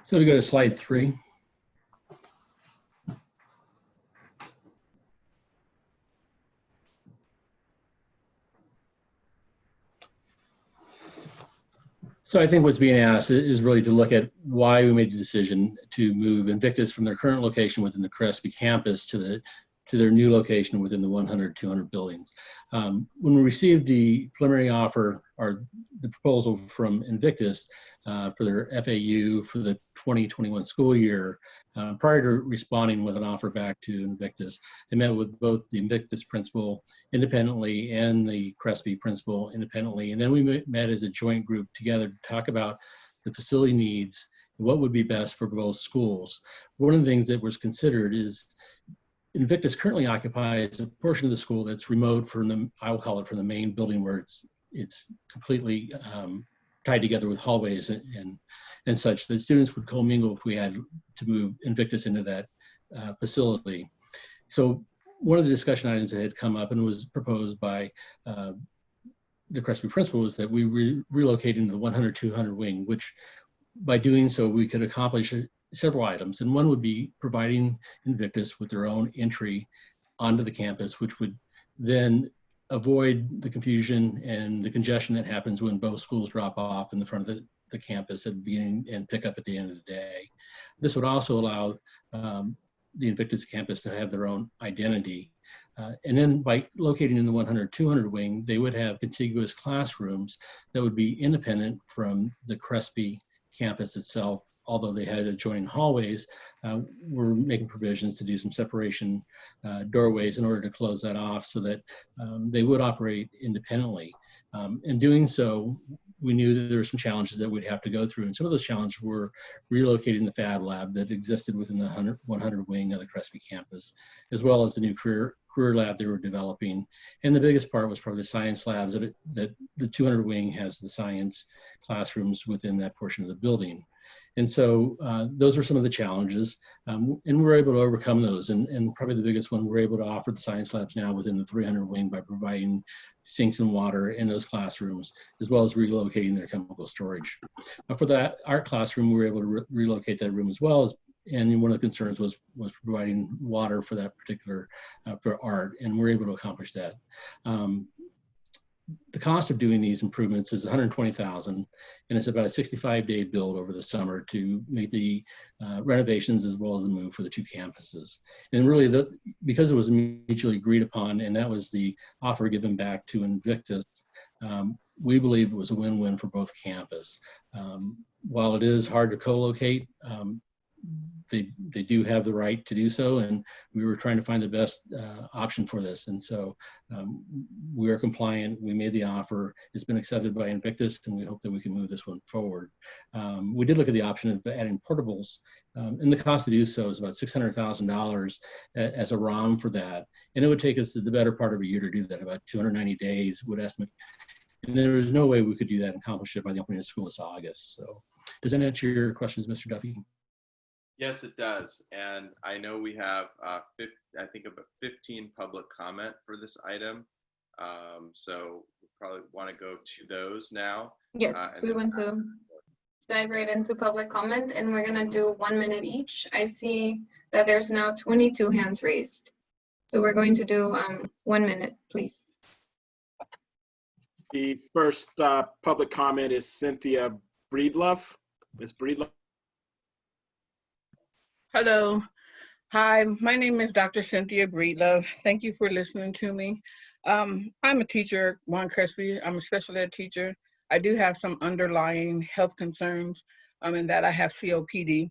So we go to slide 3. So I think what's being asked is really to look at why we made the decision to move Invictus from their current location within the Crespi campus to their new location within the 100-200 buildings. When we received the preliminary offer or the proposal from Invictus for their FAU for the 2021 school year, prior to responding with an offer back to Invictus, I met with both the Invictus principal independently and the Crespi principal independently. And then we met as a joint group together to talk about the facility needs, what would be best for both schools. One of the things that was considered is Invictus currently occupies a portion of the school that's remote from the, I will call it, from the main building, where it's completely tied together with hallways and such that students would commingle if we had to move Invictus into that facility. So one of the discussion items that had come up and was proposed by the Crespi principal was that we relocate into the 100-200 wing, which by doing so we could accomplish several items. And one would be providing Invictus with their own entry onto the campus, which would then avoid the confusion and the congestion that happens when both schools drop off in the front of the campus at the beginning and pick up at the end of the day. This would also allow the Invictus campus to have their own identity. And then by locating in the 100-200 wing, they would have contiguous classrooms that would be independent from the Crespi campus itself. Although they had adjoining hallways, we're making provisions to do some separation doorways in order to close that off so that they would operate independently. In doing so, we knew that there were some challenges that we'd have to go through. And some of those challenges were relocating the Fab Lab that existed within the 100 wing of the Crespi campus, as well as the new career lab they were developing. And the biggest part was probably the science labs that the 200 wing has the science classrooms within that portion of the building. And so those were some of the challenges, and we were able to overcome those. And probably the biggest one, we're able to offer the science labs now within the 300 wing by providing sinks and water in those classrooms, as well as relocating their chemical storage. For that art classroom, we were able to relocate that room as well. And one of the concerns was providing water for that particular, for art, and we're able to accomplish that. The cost of doing these improvements is $120,000, and it's about a 65-day build over the summer to make the renovations as well as the move for the two campuses. And really, because it was mutually agreed upon, and that was the offer given back to Invictus, we believe it was a win-win for both campus. While it is hard to co-locate, they do have the right to do so, and we were trying to find the best option for this. And so we are compliant. We made the offer. It's been accepted by Invictus, and we hope that we can move this one forward. We did look at the option of adding portables, and the cost to do so is about $600,000 as a ROM for that. And it would take us the better part of a year to do that, about 290 days would estimate. And there was no way we could do that and accomplish it by the opening of school this August. So does that answer your questions, Mr. Duffy? Yes, it does. And I know we have, I think, about 15 public comment for this item. So we probably want to go to those now. Yes, we want to dive right into public comment, and we're going to do 1 minute each. I see that there's now 22 hands raised. So we're going to do 1 minute, please. The first public comment is Cynthia Breedlove. Ms. Breedlove. Hello. Hi, my name is Dr. Cynthia Breedlove. Thank you for listening to me. I'm a teacher at Juan Crespi. I'm a special ed teacher. I do have some underlying health concerns in that I have COPD.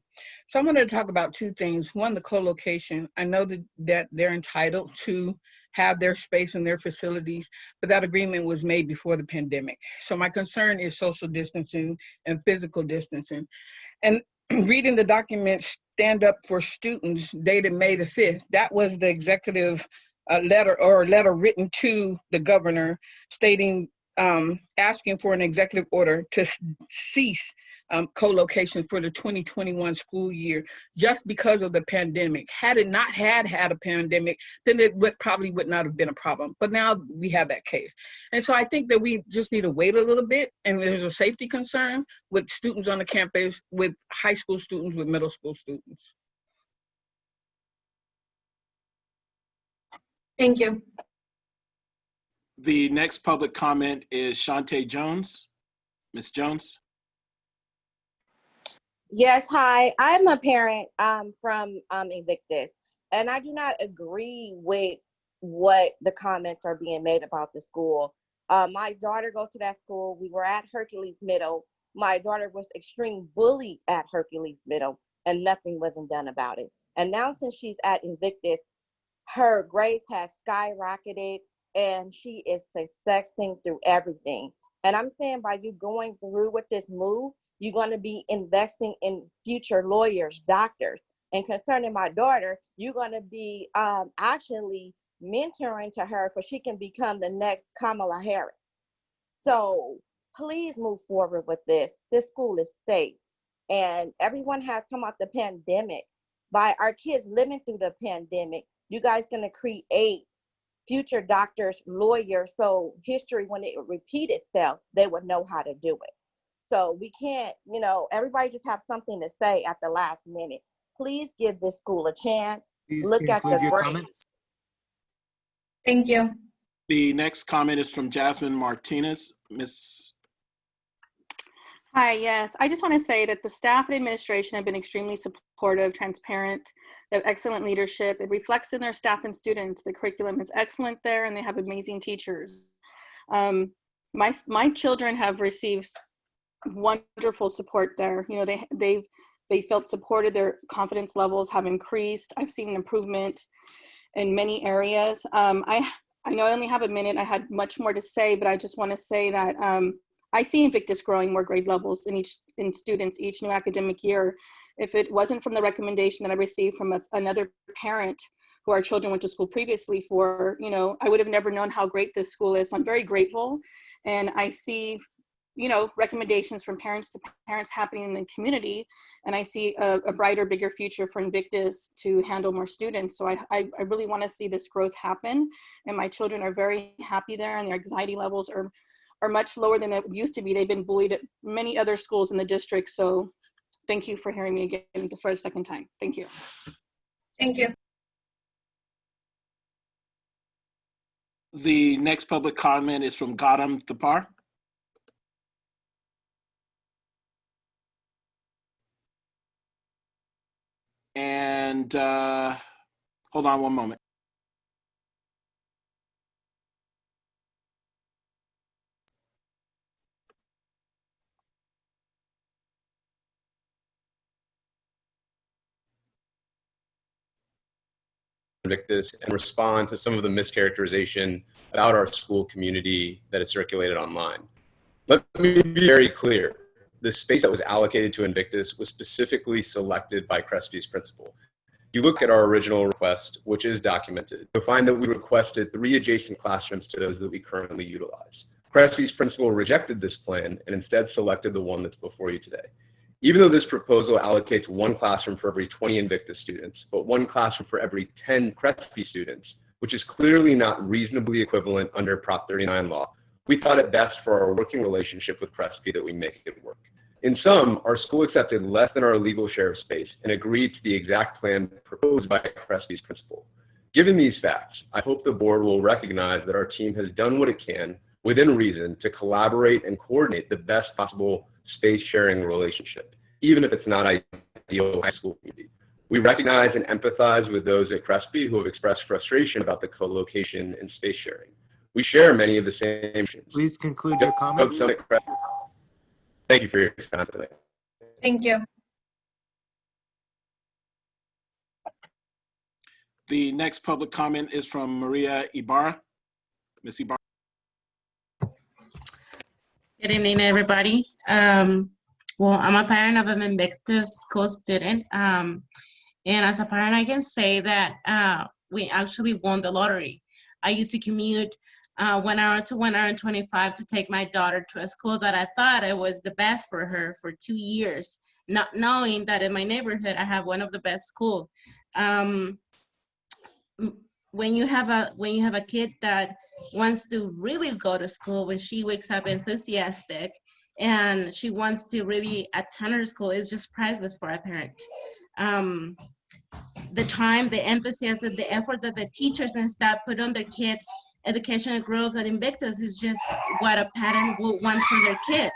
So I wanted to talk about two things. One, the co-location. I know that they're entitled to have their space in their facilities, but that agreement was made before the pandemic. So my concern is social distancing and physical distancing. And reading the document Stand Up for Students dated May the 5th, that was the executive letter written to the governor stating asking for an executive order to cease co-location for the 2021 school year just because of the pandemic. Had it not had a pandemic, then it probably would not have been a problem. But now we have that case. And so I think that we just need to wait a little bit. And there's a safety concern with students on the campus, with high school students, with middle school students. Thank you. The next public comment is Shantae Jones. Ms. Jones. Yes, hi. I'm a parent from Invictus, and I do not agree with what the comments are being made about the school. My daughter goes to that school. We were at Hercules Middle. My daughter was extreme bullied at Hercules Middle, and nothing wasn't done about it. And now since she's at Invictus, her grades have skyrocketed, and she is successing through everything. And I'm saying by you going through with this move, you're going to be investing in future lawyers, doctors. And concerning my daughter, you're going to be actually mentoring to her so she can become the next Kamala Harris. So please move forward with this. This school is safe. And everyone has come out the pandemic. By our kids living through the pandemic, you guys going to create future doctors, lawyers, so history, when it repeat itself, they would know how to do it. So we can't, everybody just have something to say at the last minute. Please give this school a chance. Please Look at the grades. comments. Thank you. The next comment is from Jasmine Martinez. Ms. Hi, yes. I just want to say that the staff and administration have been extremely supportive, transparent. They have excellent leadership. It reflects in their staff and students. The curriculum is excellent there, and they have amazing teachers. My children have received wonderful support there. They felt supported. Their confidence levels have increased. I've seen an improvement in many areas. I know I only have a minute. I had much more to say, but I just want to say that I see Invictus growing more grade levels in students each new academic year. If it wasn't from the recommendation that I received from another parent who our children went to school previously for, I would have never known how great this school is. So I'm very grateful, and I see recommendations from parents to parents happening in the community. And I see a brighter, bigger future for Invictus to handle more students. So I really want to see this growth happen. And my children are very happy there, and their anxiety levels are much lower than it used to be. They've been bullied at many other schools in the district. So thank you for hearing me again for the second time. Thank you. Thank you. The next public comment is from Gautam Thapar. And hold on one moment. Invictus and respond to some of the mischaracterization about our school community that is circulated online. Let me be very clear. The space that was allocated to Invictus was specifically selected by Crespi's principal. If you look at our original request, which is documented, you'll find that we requested 3 adjacent classrooms to those that we currently utilize. Crespi's principal rejected this plan and instead selected the one that's before you today. Even though this proposal allocates 1 classroom for every 20 Invictus students, but 1 classroom for every 10 Crespi students, which is clearly not reasonably equivalent under Prop 39 law, we thought it best for our working relationship with Crespi that we make it work. In sum, our school accepted less than our legal share of space and agreed to the exact plan proposed by Crespi's principal. Given these facts, I hope the board will recognize that our team has done what it can within reason to collaborate and coordinate the best possible space sharing relationship, even if it's not ideal high school community. We recognize and empathize with those at Crespi who have expressed frustration about the co-location and space sharing. We share many of the same issues. Please conclude your comments. Thank you for your time today. Thank you. The next public comment is from Maria Ibarra. Ms. Ibarra. Good evening, everybody. Well, I'm a parent of an Invictus school student. And as a parent, I can say that we actually won the lottery. I used to commute 1 hour to 1 hour and 25 to take my daughter to a school that I thought it was the best for her for 2 years, not knowing that in my neighborhood I have one of the best schools. When you have a kid that wants to really go to school, when she wakes up enthusiastic and she wants to really attend her school, it's just priceless for a parent. The time, the enthusiasm, the effort that the teachers and staff put on their kids' educational growth at Invictus is just what a parent would want for their kids.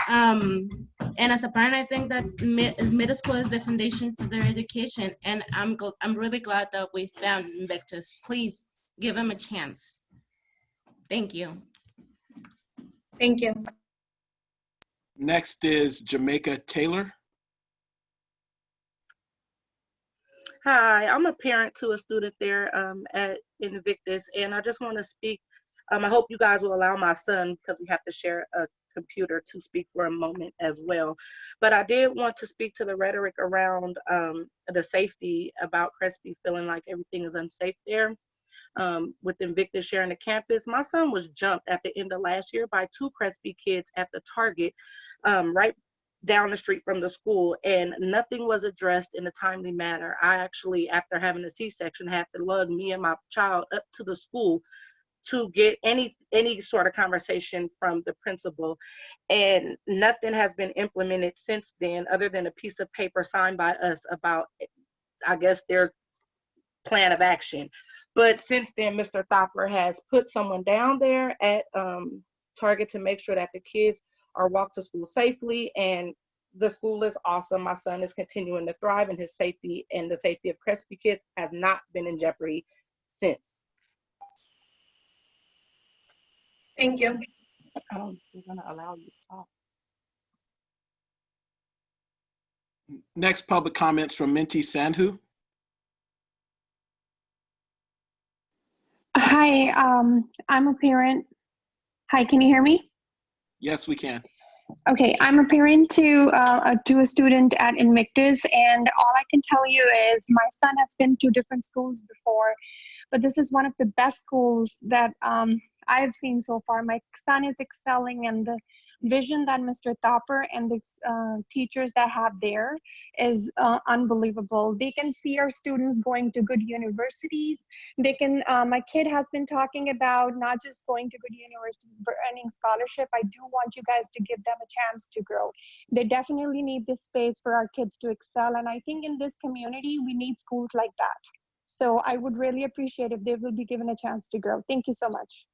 And as a parent, I think that middle school is the foundation for their education. And I'm really glad that we found Invictus. Please give them a chance. Thank you. Thank you. Next is Jamaica Taylor. Hi, I'm a parent to a student there at Invictus, and I just want to speak. I hope you guys will allow my son, because we have to share a computer, to speak for a moment as well. But I did want to speak to the rhetoric around the safety about Crespi feeling like everything is unsafe there. With Invictus sharing the campus, my son was jumped at the end of last year by 2 Crespi kids at the Target right down the street from the school, and nothing was addressed in a timely manner. I actually, after having a C-section, had to lug me and my child up to the school to get any sort of conversation from the principal, and nothing has been implemented since then other than a piece of paper signed by us about, I guess, their plan of action. But since then, Mr. Thopper has put someone down there at Target to make sure that the kids are walked to school safely, and the school is awesome. My son is continuing to thrive, and his safety and the safety of Crespi kids has not been in jeopardy since. Thank you. We're gonna allow you to talk. Next, public comments from Minty Sandhu. Hi, I'm a parent. Hi, can you hear me? Yes, we can. Okay, I'm a parent to a student at Invictus, and all I can tell you is my son has been to different schools before, but this is one of the best schools that I have seen so far. My son is excelling, and the vision that Mr. Thopper and the teachers that have there is unbelievable. They can see our students going to good universities. They can, my kid has been talking about not just going to good universities, but earning scholarship. I do want you guys to give them a chance to grow. They definitely need this space for our kids to excel. And I think in this community, we need schools like that. So I would really appreciate if they will be given a chance to grow. Thank you so much.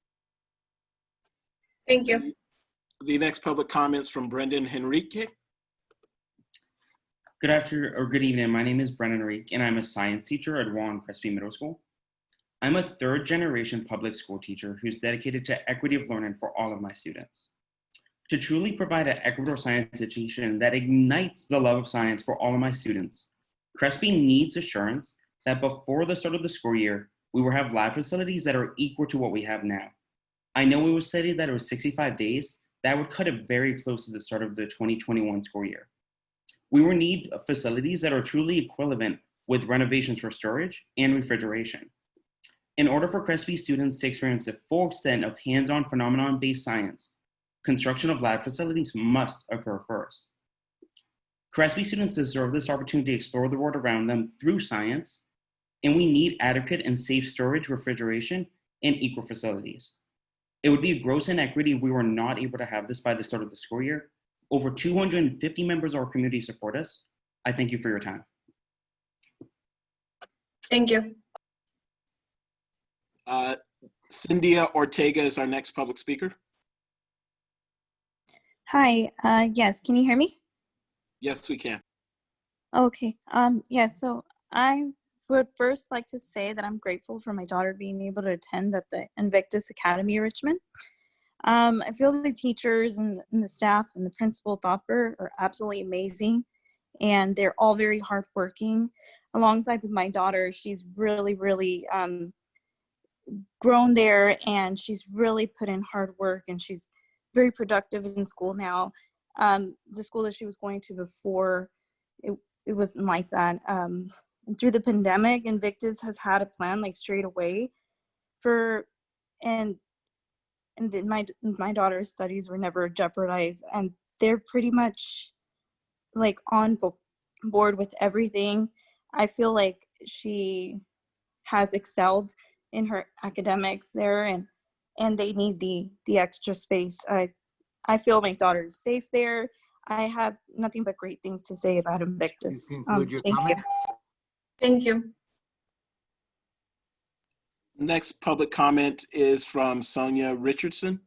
Thank you. The next public comments from Brendan Henrique. Good afternoon or good evening. My name is Brendan Henrique, and I'm a science teacher at Juan Crespi Middle School. I'm a third-generation public school teacher who's dedicated to equity of learning for all of my students. To truly provide an equitable science education that ignites the love of science for all of my students, Crespi needs assurance that before the start of the school year, we will have lab facilities that are equal to what we have now. I know it was stated that it was 65 days. That would cut it very close to the start of the 2021 school year. We will need facilities that are truly equivalent with renovations for storage and refrigeration. In order for Crespi students to experience the full extent of hands-on phenomenon-based science, construction of lab facilities must occur first. Crespi students deserve this opportunity to explore the world around them through science, and we need adequate and safe storage, refrigeration, and equal facilities. It would be a gross inequity if we were not able to have this by the start of the school year. Over 250 members of our community support us. I thank you for your time. Thank you. Cynthia Ortega is our next public speaker. Hi, yes, can you hear me? Yes, we can. Okay, yes, so I would first like to say that I'm grateful for my daughter being able to attend at the Invictus Academy Richmond. I feel the teachers and the staff and the principal Thopper are absolutely amazing, and they're all very hardworking. Alongside with my daughter, she's really grown there, and she's really put in hard work, and she's very productive in school now. The school that she was going to before, it wasn't like that. And through the pandemic, Invictus has had a plan like straight away and and then my daughter's studies were never jeopardized, and they're pretty much like on board with everything. I feel like she has excelled in her academics there, and they need the extra space. I feel my daughter is safe there. I have nothing but great things to say about Invictus. Conclude your Thank you. comments. Thank you. Next public comment is from Sonia Richardson.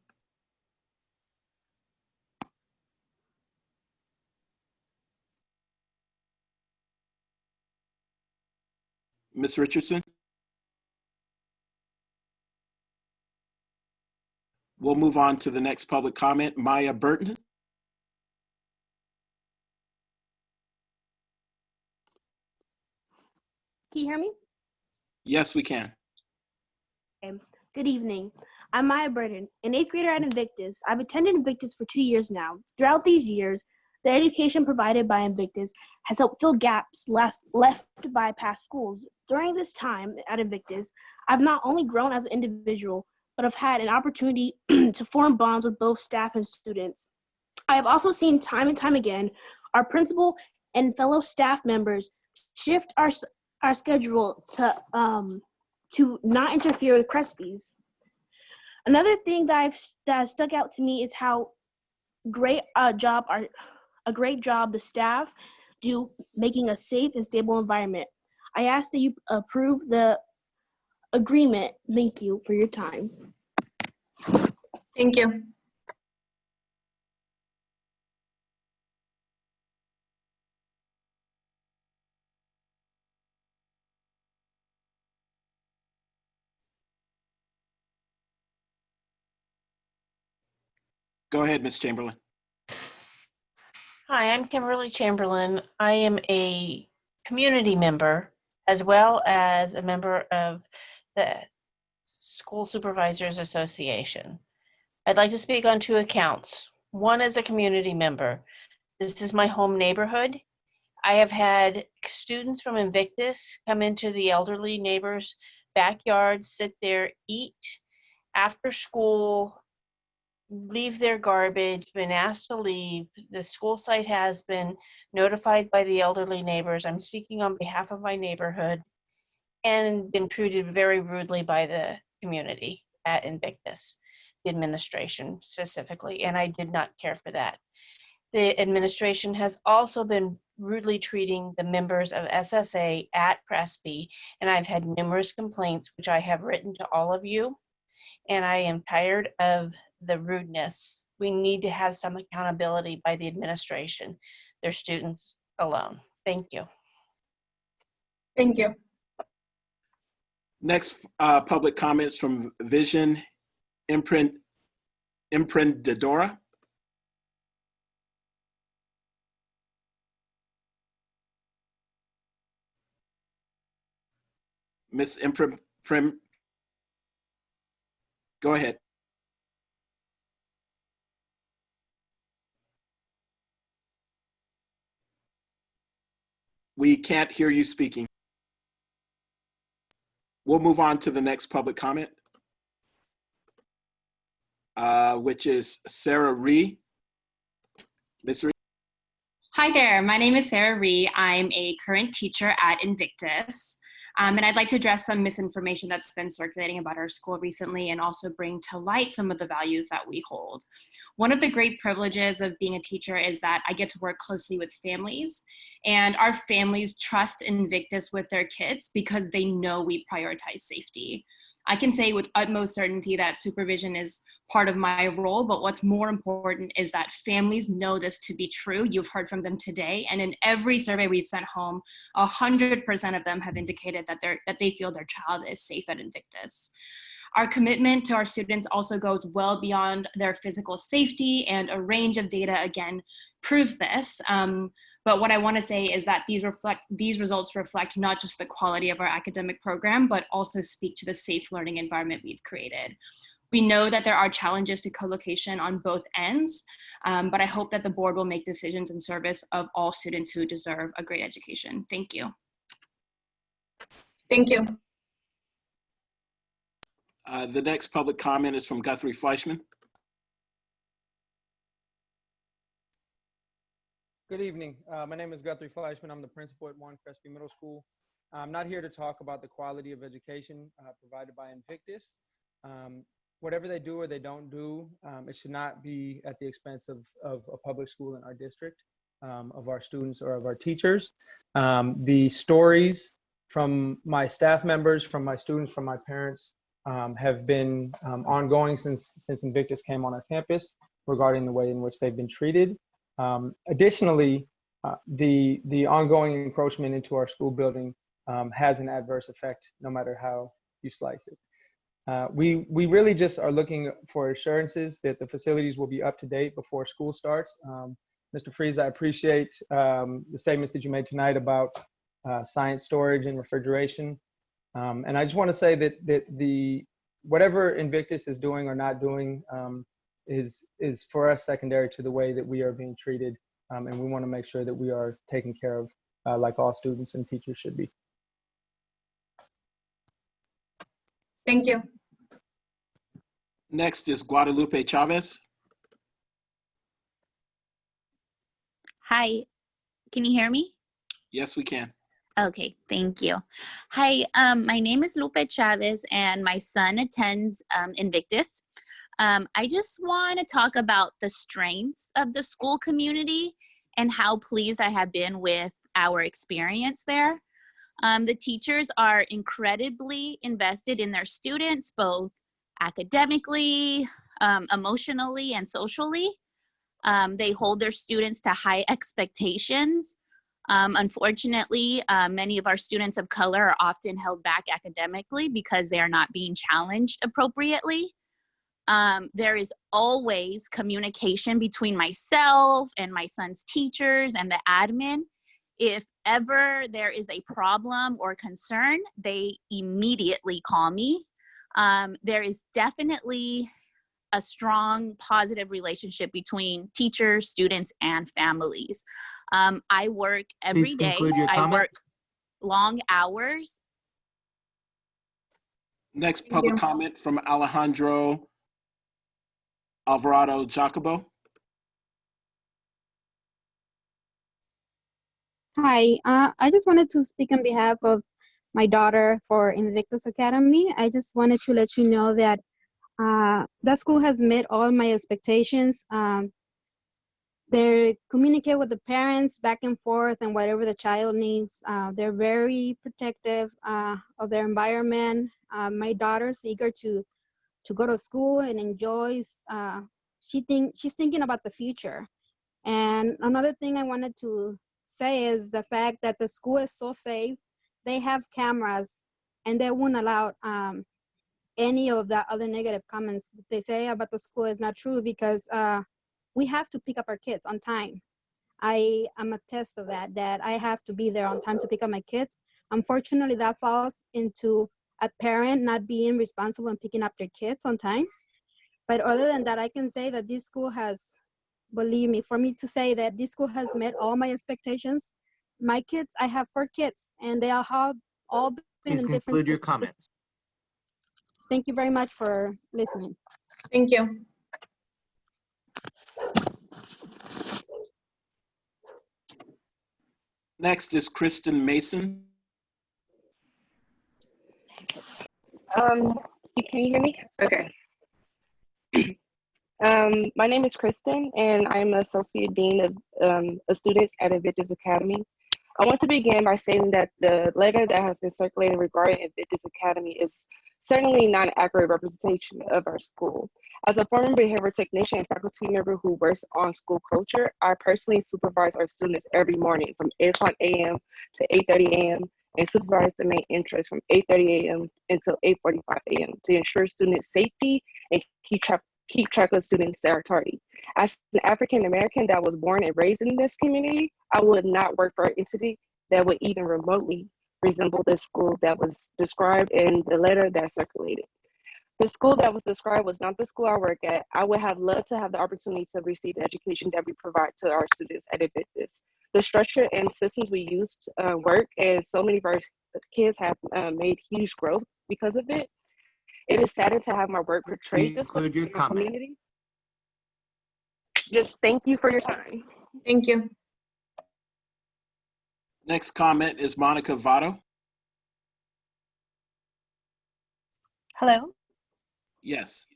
Ms. Richardson? We'll move on to the next public comment. Maya Burton. Can you hear me? Yes, we can. Okay. Good evening. I'm Maya Burton, an 8th grader at Invictus. I've attended Invictus for 2 years now. Throughout these years, the education provided by Invictus has helped fill gaps left by past schools. During this time at Invictus, I've not only grown as an individual, but I've had an opportunity to form bonds with both staff and students. I have also seen time and time again our principal and fellow staff members shift our schedule to not interfere with Crespies. Another thing that stuck out to me is how great a job the staff do making a safe and stable environment. I ask that you approve the agreement. Thank you for your time. Thank you. Go ahead, Ms. Chamberlain. Hi, I'm Kimberly Chamberlain. I am a community member as well as a member of the School Supervisors Association. I'd like to speak on 2 accounts. One as a community member. This is my home neighborhood. I have had students from Invictus come into the elderly neighbors' backyard, sit there, eat after school, leave their garbage, been asked to leave. The school site has been notified by the elderly neighbors. I'm speaking on behalf of my neighborhood, and been treated very rudely by the community at Invictus, the administration specifically, and I did not care for that. The administration has also been rudely treating the members of SSA at Crespi, and I've had numerous complaints, which I have written to all of you, and I am tired of the rudeness. We need to have some accountability by the administration, their students alone. Thank you. Thank you. Next public comments from Vision Emprendedora. Ms. Go ahead. We can't hear you speaking. We'll move on to the next public comment, which is Sarah Ree. Ms. Ree. Hi there, my name is Sarah Ree. I'm a current teacher at Invictus. And I'd like to address some misinformation that's been circulating about our school recently and also bring to light some of the values that we hold. One of the great privileges of being a teacher is that I get to work closely with families, and our families trust Invictus with their kids because they know we prioritize safety. I can say with utmost certainty that supervision is part of my role, but what's more important is that families know this to be true. You've heard from them today, and in every survey we've sent home, 100% of them have indicated that they feel their child is safe at Invictus. Our commitment to our students also goes well beyond their physical safety, and a range of data, again, proves this. But what I want to say is that these results reflect not just the quality of our academic program, but also speak to the safe learning environment we've created. We know that there are challenges to co-location on both ends, but I hope that the board will make decisions in service of all students who deserve a great education. Thank you. Thank you. The next public comment is from Guthrie Fleischman. Good evening. My name is Guthrie Fleischman. I'm the principal at Juan Crespi Middle School. I'm not here to talk about the quality of education provided by Invictus. Whatever they do or they don't do, it should not be at the expense of a public school in our district, of our students or of our teachers. The stories from my staff members, from my students, from my parents have been ongoing since Invictus came on our campus regarding the way in which they've been treated. Additionally, the ongoing encroachment into our school building has an adverse effect no matter how you slice it. We really just are looking for assurances that the facilities will be up to date before school starts. Mr. Freeze, I appreciate the statements that you made tonight about science storage and refrigeration. And I just want to say that whatever Invictus is doing or not doing is for us secondary to the way that we are being treated. And we want to make sure that we are taken care of like all students and teachers should be. Thank you. Next is Guadalupe Chavez. Hi, can you hear me? Yes, we can. Okay, thank you. Hi, my name is Lupe Chavez and my son attends Invictus. I just want to talk about the strengths of the school community and how pleased I have been with our experience there. The teachers are incredibly invested in their students, both academically, emotionally, and socially. They hold their students to high expectations. Unfortunately, many of our students of color are often held back academically because they are not being challenged appropriately. There is always communication between myself and my son's teachers and the admin. If ever there is a problem or concern, they immediately call me. There is definitely a strong positive relationship between teachers, students, and families. I work every day. I work long hours. Next public comment from Alejandro Alvarado Jacobo. Hi, I just wanted to speak on behalf of my daughter for Invictus Academy. I just wanted to let you know that that school has met all my expectations. They communicate with the parents back and forth and whatever the child needs. They're very protective of their environment. My daughter's eager to go to school and enjoys. She's thinking about the future. And another thing I wanted to say is the fact that the school is so safe. They have cameras and they won't allow any of the other negative comments that they say about the school is not true, because we have to pick up our kids on time. I am a test of that I have to be there on time to pick up my kids. Unfortunately, that falls into a parent not being responsible and picking up their kids on time. But other than that, I can say that this school has, believe me, for me to say that this school has met all my expectations. My kids, I have 4 kids, and they have all been Please in different conclude your schools. comments. Thank you very much for listening. Thank you. Next is Kristen Mason. Can you hear me? Okay. My name is Kristen, and I'm an Associate Dean of Students at Invictus Academy. I want to begin by stating that the letter that has been circulated regarding Invictus Academy is certainly not an accurate representation of our school. As a former behavior technician and faculty member who works on school culture, I personally supervise our students every morning from 8:00 a.m. to 8:30 a.m. and supervise the main interest from 8:30 a.m. until 8:45 a.m. to ensure student safety and keep track of students that are tardy. As an African American that was born and raised in this community, I would not work for an entity that would even remotely resemble the school that was described in the letter that circulated. The school that was described was not the school I work at. I would have loved to have the opportunity to receive the education that we provide to our students at Invictus. The structure and systems we used work, and so many of our kids have made huge growth because of it. It is saddened to have my work portrayed this way Include your in the comment. community. Just thank you for your time. Thank you. Next comment is Monica Votto. Hello. Yes.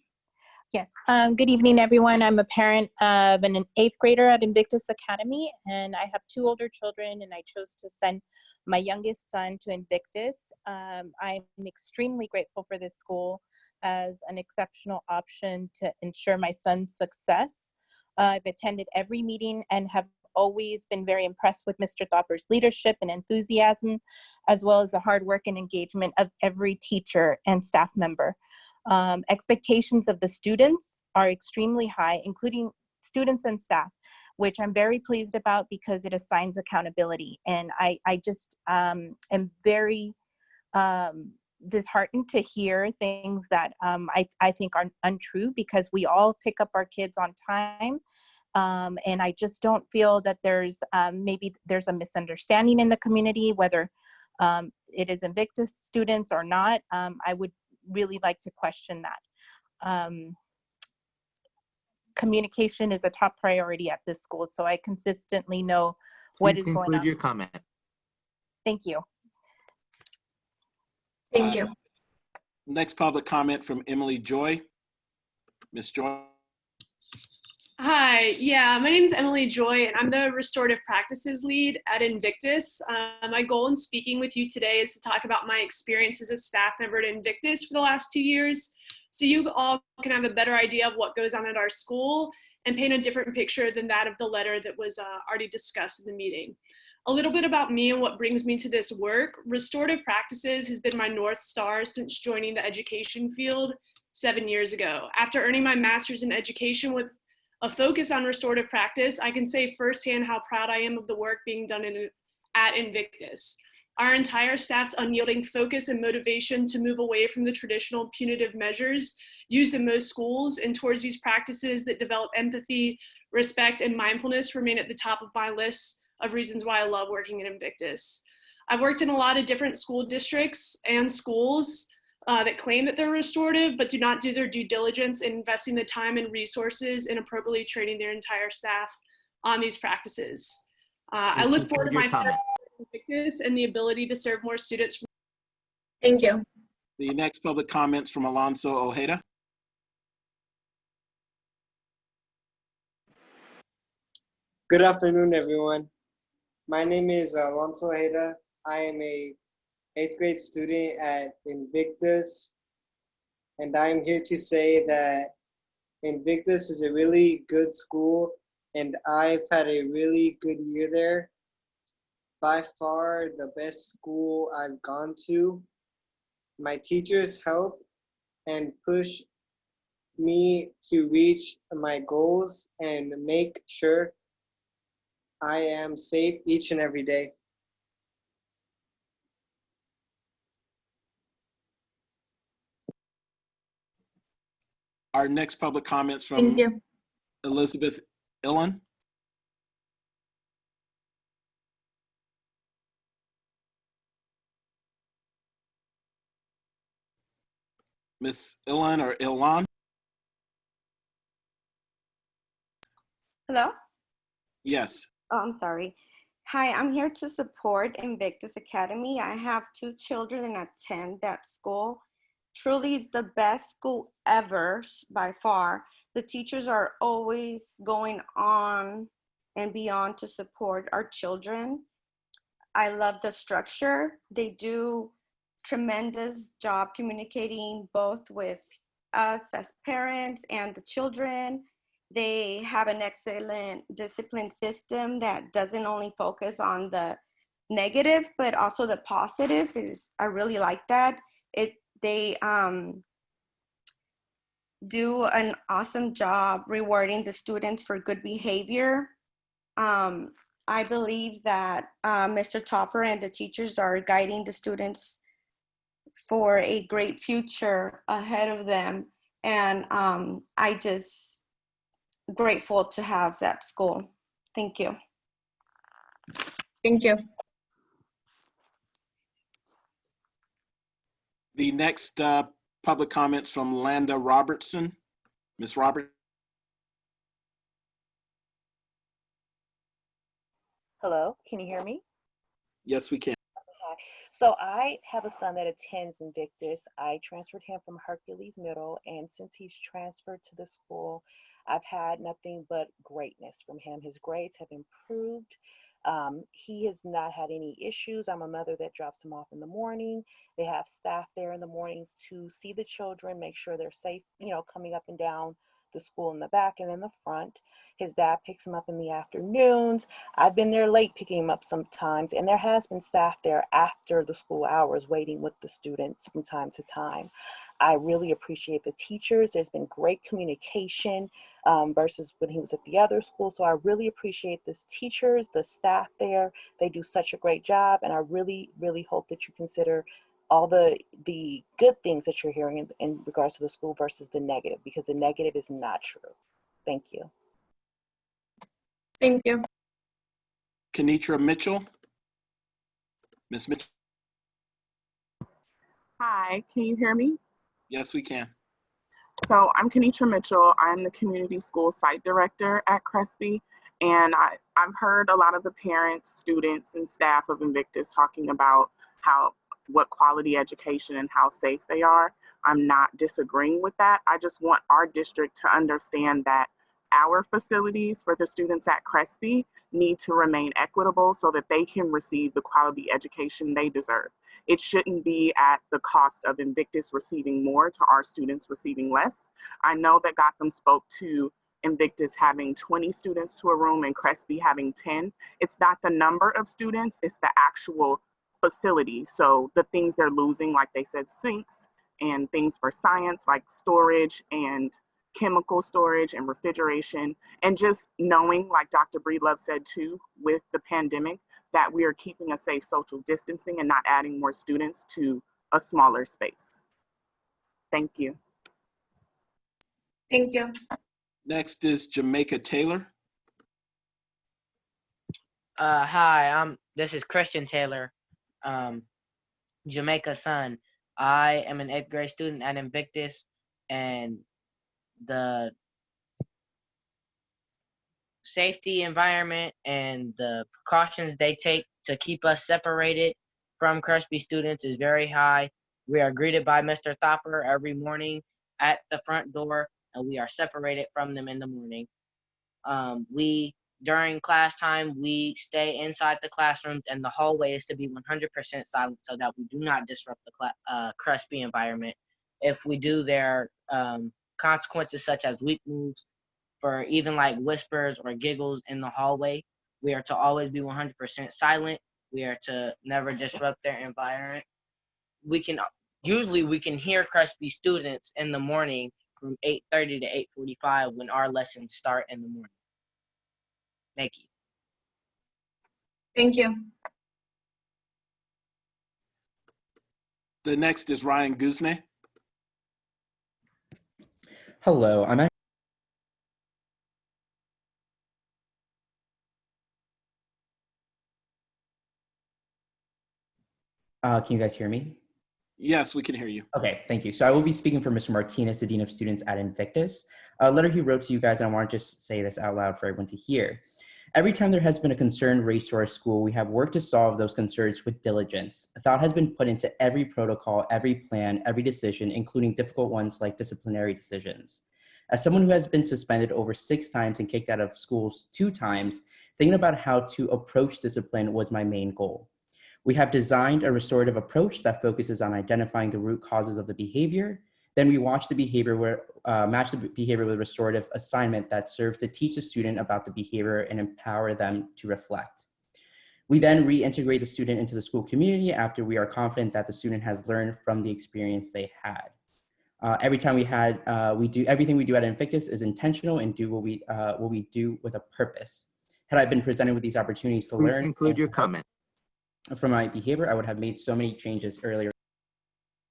Yes. Good evening, everyone. I'm a parent of an 8th grader at Invictus Academy, and I have 2 older children, and I chose to send my youngest son to Invictus. I'm extremely grateful for this school as an exceptional option to ensure my son's success. I've attended every meeting and have always been very impressed with Mr. Thopper's leadership and enthusiasm, as well as the hard work and engagement of every teacher and staff member. Expectations of the students are extremely high, including students and staff, which I'm very pleased about because it assigns accountability. And I just am very disheartened to hear things that I think are untrue, because we all pick up our kids on time. And I just don't feel that there's maybe there's a misunderstanding in the community, whether it is Invictus students or not. I would really like to question that. Communication is a top priority at this school, so I consistently know what Please is going conclude on. your comment. Thank you. Thank you. Next public comment from Emily Joy. Ms. Joy. Hi, yeah, my name is Emily Joy, and I'm the Restorative Practices Lead at Invictus. My goal in speaking with you today is to talk about my experience as a staff member at Invictus for the last 2 years, so you all can have a better idea of what goes on at our school and paint a different picture than that of the letter that was already discussed in the meeting. A little bit about me and what brings me to this work. Restorative Practices has been my North Star since joining the education field 7 years ago. After earning my master's in education with a focus on restorative practice, I can say firsthand how proud I am of the work being done at Invictus. Our entire staff's unyielding focus and motivation to move away from the traditional punitive measures used in most schools and towards these practices that develop empathy, respect, and mindfulness remain at the top of my list of reasons why I love working at Invictus. I've worked in a lot of different school districts and schools that claim that they're restorative, but do not do their due diligence in investing the time and resources in appropriately training their entire staff on these practices. I Please look forward to conclude your my comment. Invictus and the ability to serve more students. Thank you. The next public comments from Alonso Ojeda. Good afternoon, everyone. My name is Alonso Ojeda. I am a 8th grade student at Invictus, and I'm here to say that Invictus is a really good school, and I've had a really good year there. By far the best school I've gone to. My teachers help and push me to reach my goals and make sure I am safe each and every day. Our next public comments from Thank you. Elizabeth Illen. Miss Illen or Ilan? Hello? Yes. Oh, I'm sorry. Hi, I'm here to support Invictus Academy. I have 2 children and attend that school. Truly, it's the best school ever by far. The teachers are always going on and beyond to support our children. I love the structure. They do tremendous job communicating both with us as parents and the children. They have an excellent discipline system that doesn't only focus on the negative, but also the positive. I really like that. They do an awesome job rewarding the students for good behavior. I believe that Mr. Topper and the teachers are guiding the students for a great future ahead of them. And I just grateful to have that school. Thank you. Thank you. The next public comments from Landa Robertson. Ms. Robertson. Hello, can you hear me? Yes, we can. Hi. So I have a son that attends Invictus. I transferred him from Hercules Middle, and since he's transferred to the school, I've had nothing but greatness from him. His grades have improved. He has not had any issues. I'm a mother that drops him off in the morning. They have staff there in the mornings to see the children, make sure they're safe, you know, coming up and down the school in the back and in the front. His dad picks him up in the afternoons. I've been there late picking him up sometimes, and there has been staff there after the school hours waiting with the students from time to time. I really appreciate the teachers. There's been great communication versus when he was at the other school. So I really appreciate the teachers, the staff there. They do such a great job, and I really, really hope that you consider all the good things that you're hearing in regards to the school versus the negative, because the negative is not true. Thank you. Thank you. Kenitra Mitchell. Ms. Mitchell. Hi, can you hear me? Yes, we can. So I'm Kenitra Mitchell. I'm the community school site director at Crespi, and I've heard a lot of the parents, students, and staff of Invictus talking about what quality education and how safe they are. I'm not disagreeing with that. I just want our district to understand that our facilities for the students at Crespi need to remain equitable so that they can receive the quality education they deserve. It shouldn't be at the cost of Invictus receiving more to our students receiving less. I know that Gotham spoke to Invictus having 20 students to a room and Crespi having 10. It's not the number of students, it's the actual facility. So the things they're losing, like they said, sinks and things for science like storage and chemical storage and refrigeration, and just knowing, like Dr. Breedlove said too, with the pandemic, that we are keeping a safe social distancing and not adding more students to a smaller space. Thank you. Thank you. Next is Jamaica Taylor. Hi, this is Christian Taylor, Jamaica's son. I am an 8th grade student at Invictus, and the safety environment and the precautions they take to keep us separated from Crespi students is very high. We are greeted by Mr. Thopper every morning at the front door, and we are separated from them in the morning. During class time, we stay inside the classrooms, and the hallway is to be 100% silent so that we do not disrupt the Crespi environment. If we do, there are consequences such as weak moves for even like whispers or giggles in the hallway. We are to always be 100% silent. We are to never disrupt their environment. Usually we can hear Crespi students in the morning from 8:30 to 8:45 when our lessons start in the morning. Thank you. Thank you. The next is Ryan Guzne. Hello, I'm can you guys hear me? Yes, we can hear you. Okay, thank you. So I will be speaking for Mr. Martinez, the Dean of Students at Invictus. A letter he wrote to you guys, and I want to just say this out loud for everyone to hear. Every time there has been a concern raised to our school, we have worked to solve those concerns with diligence. A thought has been put into every protocol, every plan, every decision, including difficult ones like disciplinary decisions. As someone who has been suspended over 6 times and kicked out of schools 2 times, thinking about how to approach discipline was my main goal. We have designed a restorative approach that focuses on identifying the root causes of the behavior. Then we match the behavior with a restorative assignment that serves to teach the student about the behavior and empower them to reflect. We then reintegrate the student into the school community after we are confident that the student has learned from the experience they had. Every time everything we do at Invictus is intentional and do what we do with a purpose. Had I been presented with these opportunities to Please learn conclude your comment. From my behavior, I would have made so many changes earlier.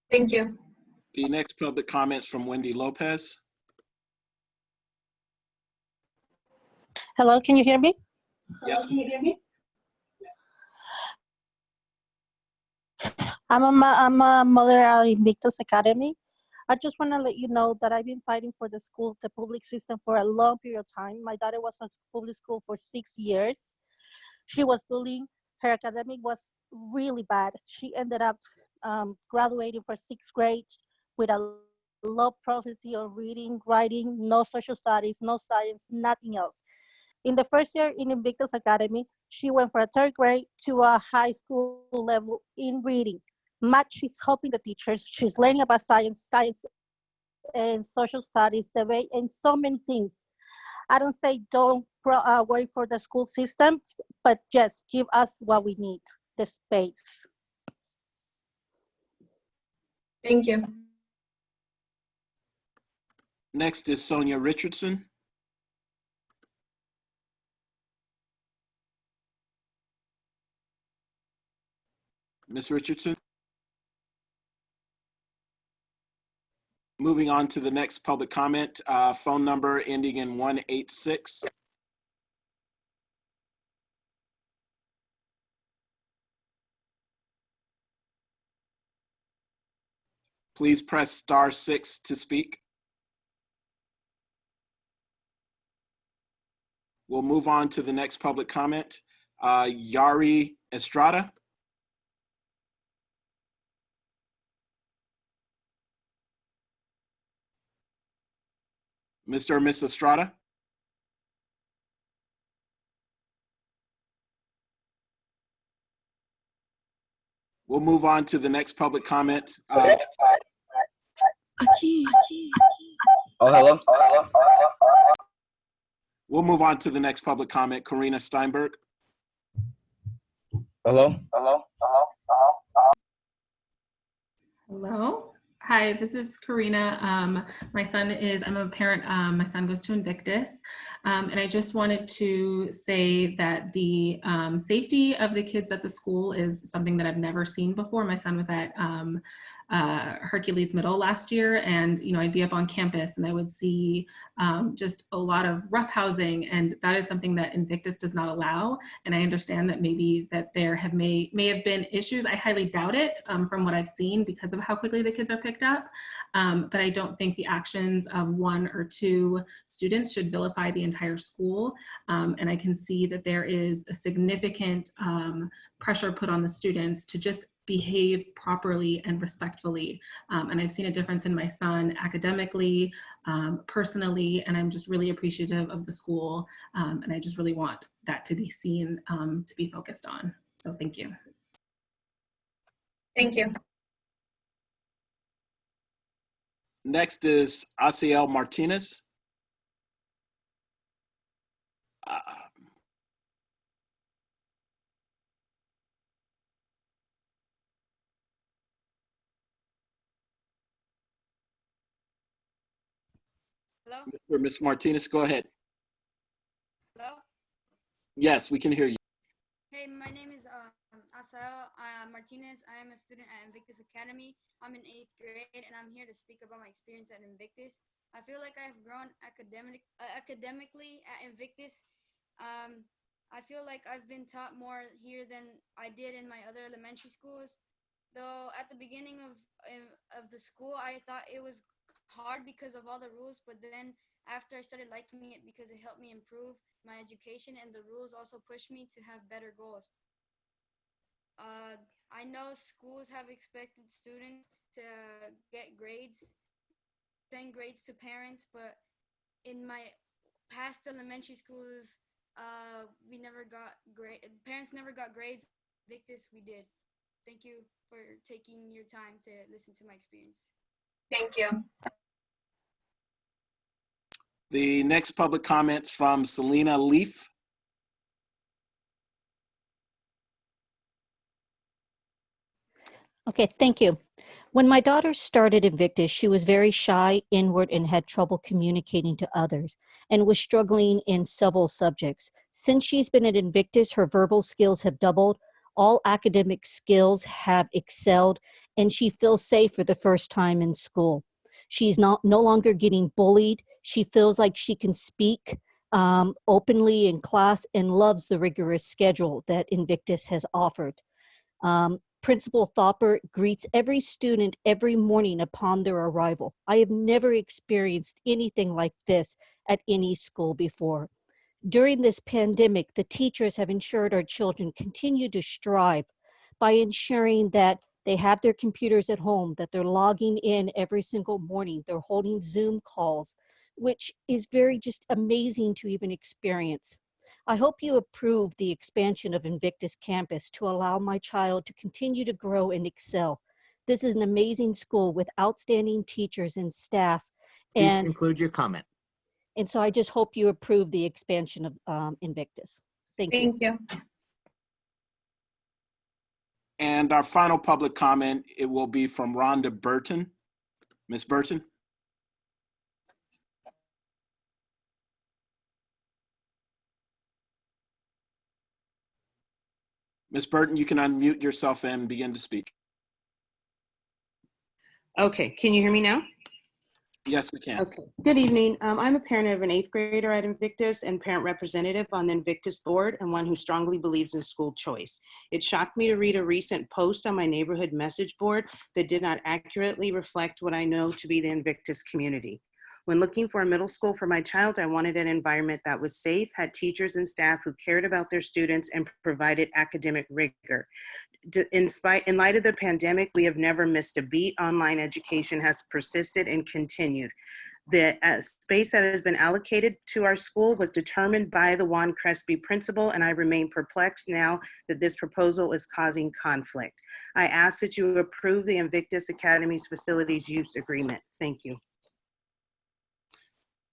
Thank you. The next public comments from Wendy Lopez. Hello, can you hear me? Yes. Can you hear me? I'm a mother at Invictus Academy. I just want to let you know that I've been fighting for the public system for a long period of time. My daughter was in public school for 6 years. She was bullied. Her academic was really bad. She ended up graduating for 6th grade with a low proficiency of reading, writing, no social studies, no science, nothing else. In the first year in Invictus Academy, she went from a 3rd grade to a high school level in reading. Math, she's helping the teachers. She's learning about science and social studies, debate, and so many things. I don't say don't worry for the school system, but just give us what we need, the space. Thank you. Next is Sonia Richardson. Ms. Richardson. Moving on to the next public comment, phone number ending in 186. Please press *6 to speak. We'll move on to the next public comment. Yari Estrada. Mr. or Ms. Estrada? We'll move on to the next public comment. Oh, hello? We'll move on to the next public comment. Karina Steinberg. Hello? Hello. Hi, this is Karina. I'm a parent. My son goes to Invictus. And I just wanted to say that the safety of the kids at the school is something that I've never seen before. My son was at Hercules Middle last year, and I'd be up on campus and I would see just a lot of roughhousing, and that is something that Invictus does not allow. And I understand that maybe that there may have been issues. I highly doubt it from what I've seen because of how quickly the kids are picked up. But I don't think the actions of 1 or 2 students should vilify the entire school. And I can see that there is a significant pressure put on the students to just behave properly and respectfully. And I've seen a difference in my son academically, personally, and I'm just really appreciative of the school. And I just really want that to be seen, to be focused on. So thank you. Thank you. Next is Asiel Martinez. Hello? Mr. Ms. Martinez, go ahead. Hello? Yes, we can hear you. Hey, my name is Asael Martinez. I am a student at Invictus Academy. I'm in 8th grade, and I'm here to speak about my experience at Invictus. I feel like I've grown academically at Invictus. I feel like I've been taught more here than I did in my other elementary schools. Though at the beginning of the school, I thought it was hard because of all the rules, but then after I started liking it because it helped me improve my education, and the rules also pushed me to have better goals. I know schools have expected students to get grades, send grades to parents, but in my past elementary schools, we never got parents never got grades. Victus, we did. Thank you for taking your time to listen to my experience. Thank you. The next public comments from Selena Leaf. Okay, thank you. When my daughter started Invictus, she was very shy, inward, and had trouble communicating to others, and was struggling in several subjects. Since she's been at Invictus, her verbal skills have doubled, all academic skills have excelled, and she feels safe for the first time in school. She's no longer getting bullied. She feels like she can speak openly in class and loves the rigorous schedule that Invictus has offered. Principal Thopper greets every student every morning upon their arrival. I have never experienced anything like this at any school before. During this pandemic, the teachers have ensured our children continue to strive by ensuring that they have their computers at home, that they're logging in every single morning, they're holding Zoom calls, which is very just amazing to even experience. I hope you approve the expansion of Invictus Campus to allow my child to continue to grow and excel. This is an amazing school with outstanding teachers and staff. Please conclude your comment. And so I just hope you approve the expansion of Invictus. Thank you. Thank you. And our final public comment, it will be from Rhonda Burton. Ms. Burton. Ms. Burton, you can unmute yourself and begin to speak. Okay, can you hear me now? Yes, we can. Okay, good evening. I'm a parent of an 8th grader at Invictus and parent representative on the Invictus board and one who strongly believes in school choice. It shocked me to read a recent post on my neighborhood message board that did not accurately reflect what I know to be the Invictus community. When looking for a middle school for my child, I wanted an environment that was safe, had teachers and staff who cared about their students and provided academic rigor. In light of the pandemic, we have never missed a beat. Online education has persisted and continued. The space that has been allocated to our school was determined by the Juan Crespi principal, and I remain perplexed now that this proposal is causing conflict. I ask that you approve the Invictus Academy's facilities use agreement. Thank you.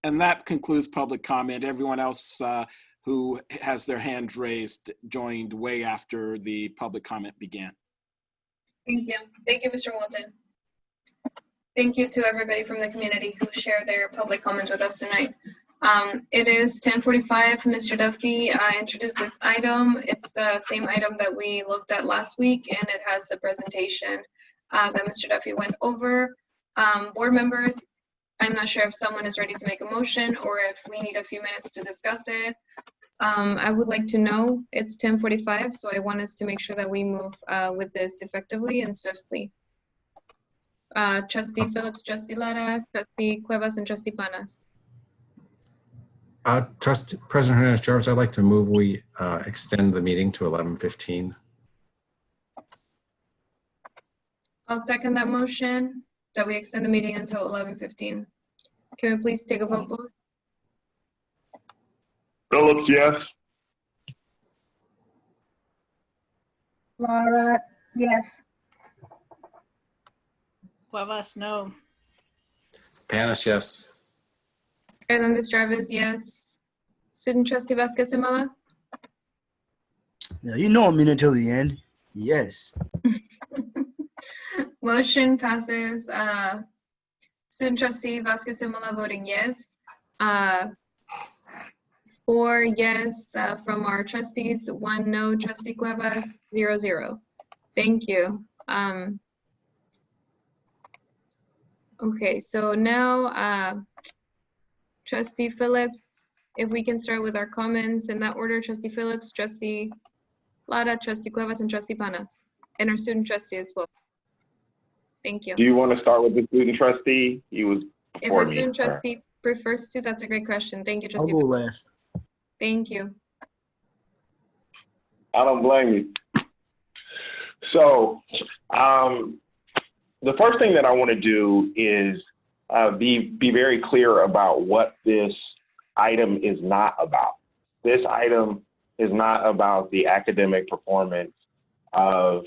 And that concludes public comment. Everyone else who has their hands raised joined way after the public comment began. Thank you. Thank you, Mr. Walton. Thank you to everybody from the community who shared their public comments with us tonight. It is 10:45. Mr. Duffy introduced this item. It's the same item that we looked at last week, and it has the presentation that Mr. Duffy went over. Board members, I'm not sure if someone is ready to make a motion or if we need a few minutes to discuss it. I would like to know, it's 10:45, so I want us to make sure that we move with this effectively and swiftly. Trustee Phillips, Trustee Lara, Trustee Cuevas, and Trustee Panas. President Hernandez-Jarvis, I'd like to move we extend the meeting to 11:15. I'll second that motion that we extend the meeting until 11:15. Can we please take a vote, Board? Phillips, yes. Laura, yes. Cuevas, no. Panis, yes. Hernandez-Jarvis, yes. Student Trustee Vasquez-Amala? Yeah, you know I'm in until the end. Yes. Motion passes. Student Trustee Vasquez-Amala voting yes. 4 yes from our trustees, 1 no. Trustee Cuevas, 0-0. Thank you. Okay, so now Trustee Phillips, if we can start with our comments in that order. Trustee Phillips, Trustee Lara, Trustee Cuevas, and Trustee Panas, and our student trustee as well. Thank you. Do you want to start with the student trustee? He was If before our me. student trustee prefers to, that's a great question. Thank you, I'll Trustee go Phillips. last. Thank you. I don't blame you. So the first thing that I want to do is be very clear about what this item is not about. This item is not about the academic performance of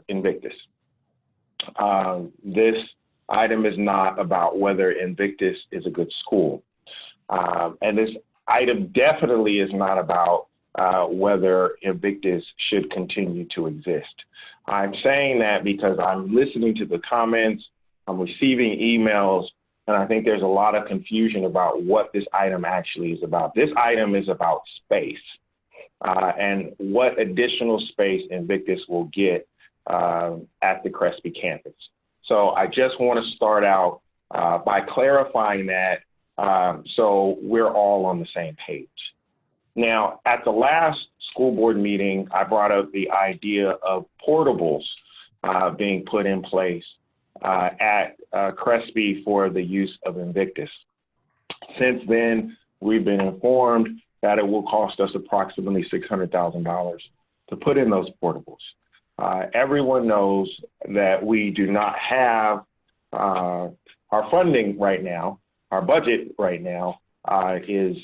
Invictus. This item is not about whether Invictus is a good school. And this item definitely is not about whether Invictus should continue to exist. I'm saying that because I'm listening to the comments, I'm receiving emails, and I think there's a lot of confusion about what this item actually is about. This item is about space and what additional space Invictus will get at the Crespi campus. So I just want to start out by clarifying that so we're all on the same page. Now, at the last school board meeting, I brought up the idea of portables being put in place at Crespi for the use of Invictus. Since then, we've been informed that it will cost us approximately $600,000 to put in those portables. Everyone knows that we do not have our funding right now. Our budget right now is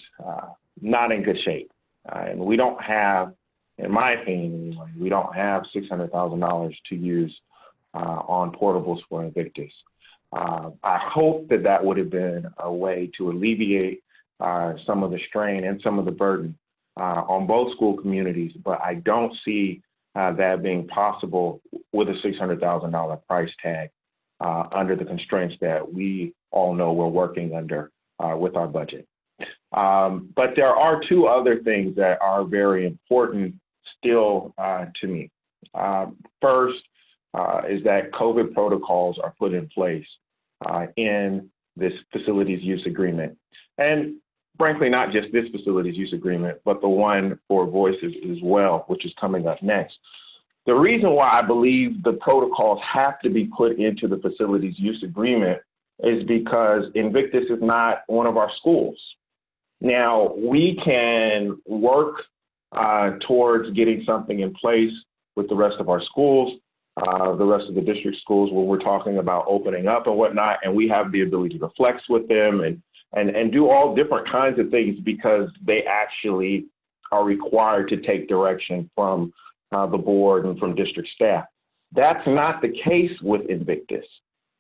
not in good shape. And we don't have, in my opinion anyway, we don't have $600,000 to use on portables for Invictus. I hope that that would have been a way to alleviate some of the strain and some of the burden on both school communities, but I don't see that being possible with a $600,000 price tag under the constraints that we all know we're working under with our budget. But there are two other things that are very important still to me. First is that COVID protocols are put in place in this facilities use agreement. And frankly, not just this facilities use agreement, but the one for Voices as well, which is coming up next. The reason why I believe the protocols have to be put into the facilities use agreement is because Invictus is not one of our schools. Now, we can work towards getting something in place with the rest of our schools, the rest of the district schools where we're talking about opening up and whatnot, and we have the ability to flex with them and do all different kinds of things because they actually are required to take direction from the board and from district staff. That's not the case with Invictus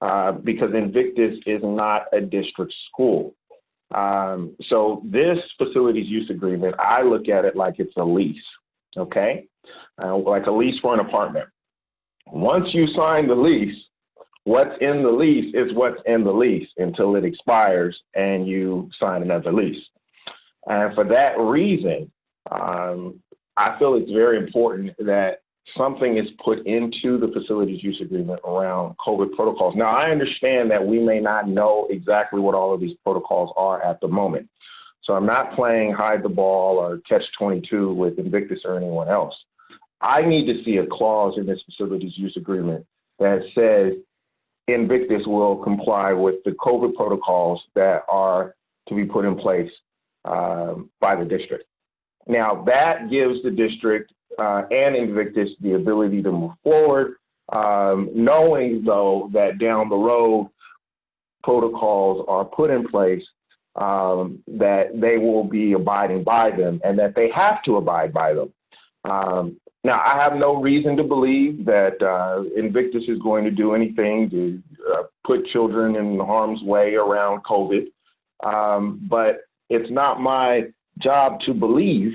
because Invictus is not a district school. So this facilities use agreement, I look at it like it's a lease, okay? Like a lease for an apartment. Once you sign the lease, what's in the lease is what's in the lease until it expires and you sign another lease. And for that reason, I feel it's very important that something is put into the facilities use agreement around COVID protocols. Now, I understand that we may not know exactly what all of these protocols are at the moment. So I'm not playing hide the ball or catch-22 with Invictus or anyone else. I need to see a clause in this facilities use agreement that says Invictus will comply with the COVID protocols that are to be put in place by the district. Now, that gives the district and Invictus the ability to move forward, knowing, though, that down the road, protocols are put in place that they will be abiding by them and that they have to abide by them. Now, I have no reason to believe that Invictus is going to do anything to put children in harm's way around COVID, but it's not my job to believe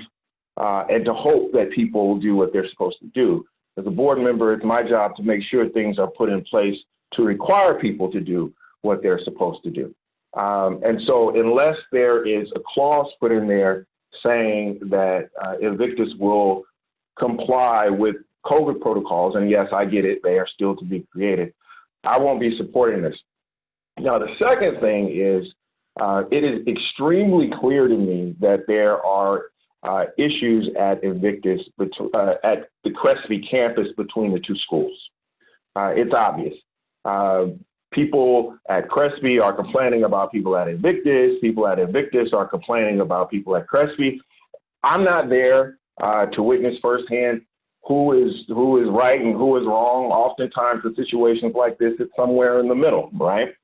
and to hope that people will do what they're supposed to do. As a board member, it's my job to make sure things are put in place to require people to do what they're supposed to do. And so unless there is a clause put in there saying that Invictus will comply with COVID protocols, and yes, I get it, they are still to be created, I won't be supporting this. Now, the second thing is, it is extremely clear to me that there are issues at Invictus, at the Crespi campus between the two schools. It's obvious. People at Crespi are complaining about people at Invictus. People at Invictus are complaining about people at Crespi. I'm not there to witness firsthand who is right and who is wrong. Oftentimes, in situations like this, it's somewhere in the middle, right?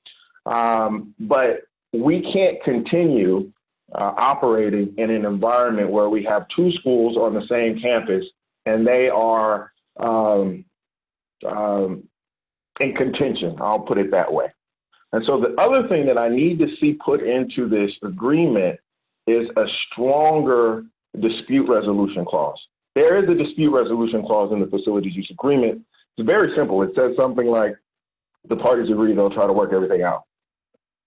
But we can't continue operating in an environment where we have two schools on the same campus and they are in contention, I'll put it that way. And so the other thing that I need to see put into this agreement is a stronger dispute resolution clause. There is a dispute resolution clause in the facilities use agreement. It's very simple. It says something like, the parties agree they'll try to work everything out.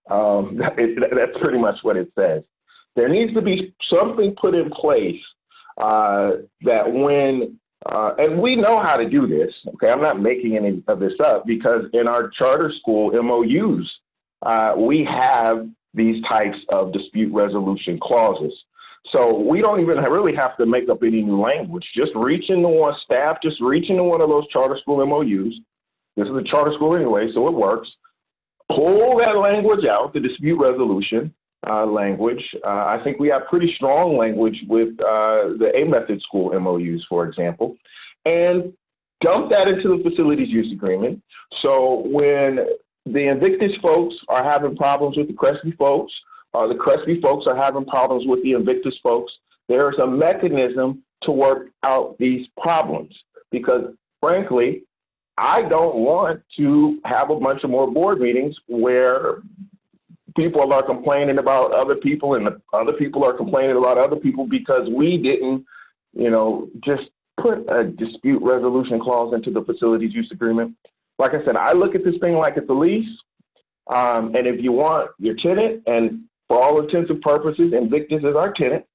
That's pretty much what it says. There needs to be something put in place that when, and we know how to do this, okay? I'm not making any of this up because in our charter school MOUs, we have these types of dispute resolution clauses. So we don't even really have to make up any new language. Just reach into one staff, just reach into one of those charter school MOUs. This is a charter school anyway, so it works. Pull that language out, the dispute resolution language. I think we have pretty strong language with the A-method school MOUs, for example, and dump that into the facilities use agreement. So when the Invictus folks are having problems with the Crespi folks, the Crespi folks are having problems with the Invictus folks, there's a mechanism to work out these problems. Because frankly, I don't want to have a bunch of more board meetings where people are complaining about other people and other people are complaining about other people because we didn't, just put a dispute resolution clause into the facilities use agreement. Like I said, I look at this thing like it's a lease. And if you want your tenant, and for all intents and purposes, Invictus is our tenant.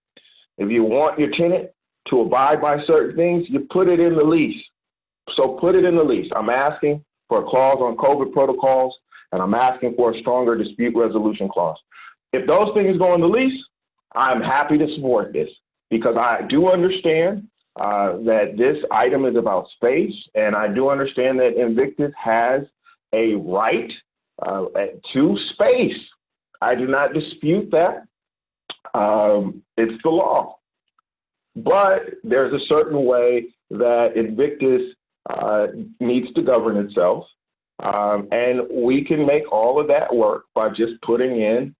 If you want your tenant to abide by certain things, you put it in the lease. So put it in the lease. I'm asking for a clause on COVID protocols, and I'm asking for a stronger dispute resolution clause. If those things go in the lease, I'm happy to support this because I do understand that this item is about space, and I do understand that Invictus has a right to space. I do not dispute that. It's the law. But there's a certain way that Invictus needs to govern itself. And we can make all of that work by just putting in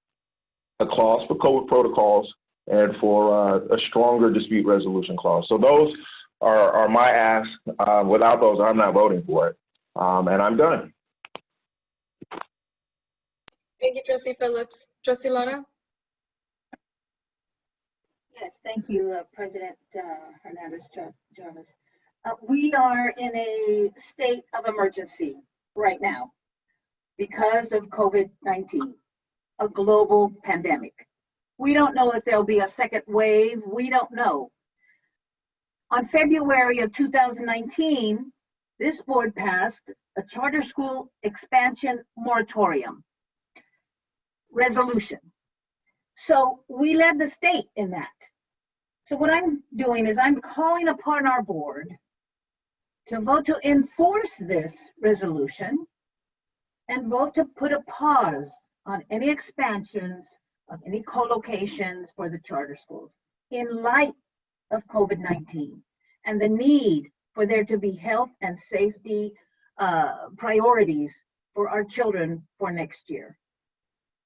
a clause for COVID protocols and for a stronger dispute resolution clause. So those are my asks. Without those, I'm not voting for it. And I'm done. Thank you, Trustee Phillips. Trustee Lara? Yes, thank you, President Hernandez-Jarvis. We are in a state of emergency right now because of COVID-19, a global pandemic. We don't know if there'll be a second wave. We don't know. On February of 2019, this board passed a charter school expansion moratorium resolution. So we led the state in that. So what I'm doing is I'm calling upon our board to vote to enforce this resolution and vote to put a pause on any expansions of any co-locations for the charter schools in light of COVID-19 and the need for there to be health and safety priorities for our children for next year.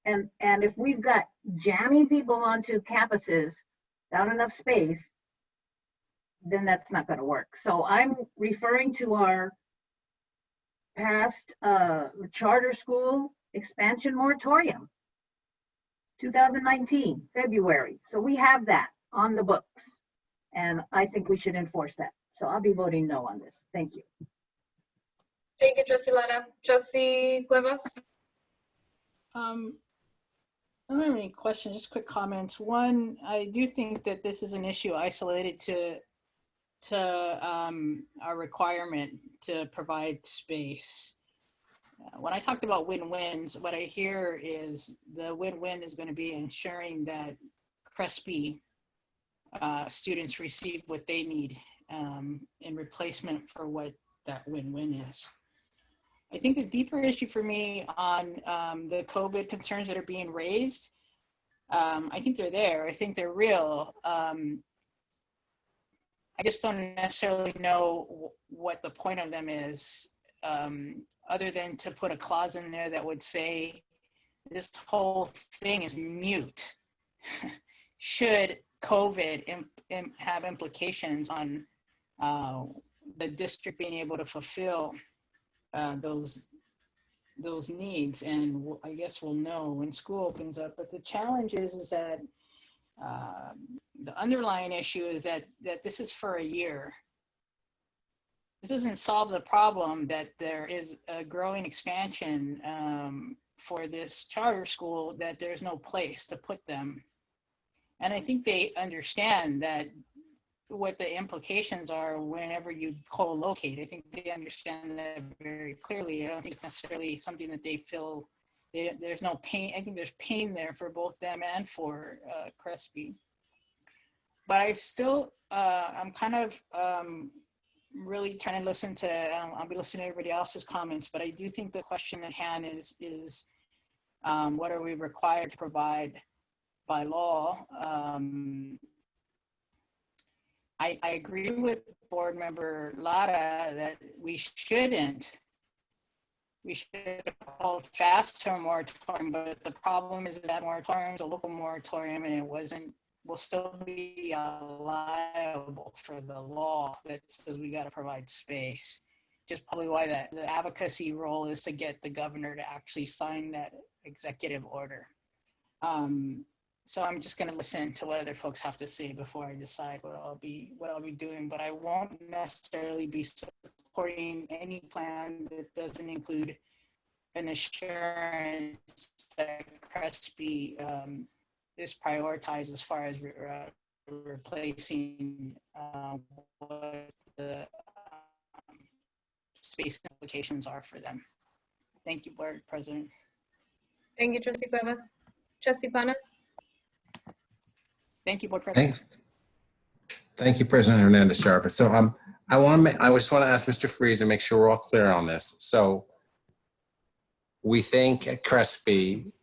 And if we've got jamming people onto campuses without enough space, then that's not going to work. So I'm referring to our past charter school expansion moratorium, 2019, February. So we have that on the books, and I think we should enforce that. So I'll be voting no on this. Thank you. Thank you, Trustee Lara. Trustee Cuevas? I don't have any questions, just quick comments. One, I do think that this is an issue isolated to our requirement to provide space. When I talked about win-wins, what I hear is the win-win is going to be ensuring that Crespi students receive what they need in replacement for what that win-win is. I think the deeper issue for me on the COVID concerns that are being raised, I think they're there. I think they're real. I just don't necessarily know what the point of them is, other than to put a clause in there that would say this whole thing is mute. Should COVID have implications on the district being able to fulfill those needs, and I guess we'll know when school opens up. But the challenge is that the underlying issue is that this is for a year. This doesn't solve the problem that there is a growing expansion for this charter school, that there's no place to put them. And I think they understand that what the implications are whenever you co-locate. I think they understand that very clearly. I don't think it's necessarily something that they feel there's no pain. I think there's pain there for both them and for Crespi. but I still, I'm kind of really trying to listen to, I'll be listening to everybody else's comments, but I do think the question at hand is what are we required to provide by law? I agree with board member Lara that we should hold fast to a moratorium, but the problem is that moratorium is a local moratorium and will still be liable for the law that says we got to provide space. Just probably why the advocacy role is to get the governor to actually sign that executive order. So I'm just going to listen to what other folks have to say before I decide what I'll be doing. But I won't necessarily be supporting any plan that doesn't include an assurance that Crespi is prioritized as far as replacing what the space implications are for them. Thank you, Board President. Thank you, Trustee Cuevas. Trustee Panas? Thank you, Board President. Thank you, President Hernandez-Jarvis. So I just want to ask Mr. Freeze and make sure we're all clear on this. So we think at Crespi,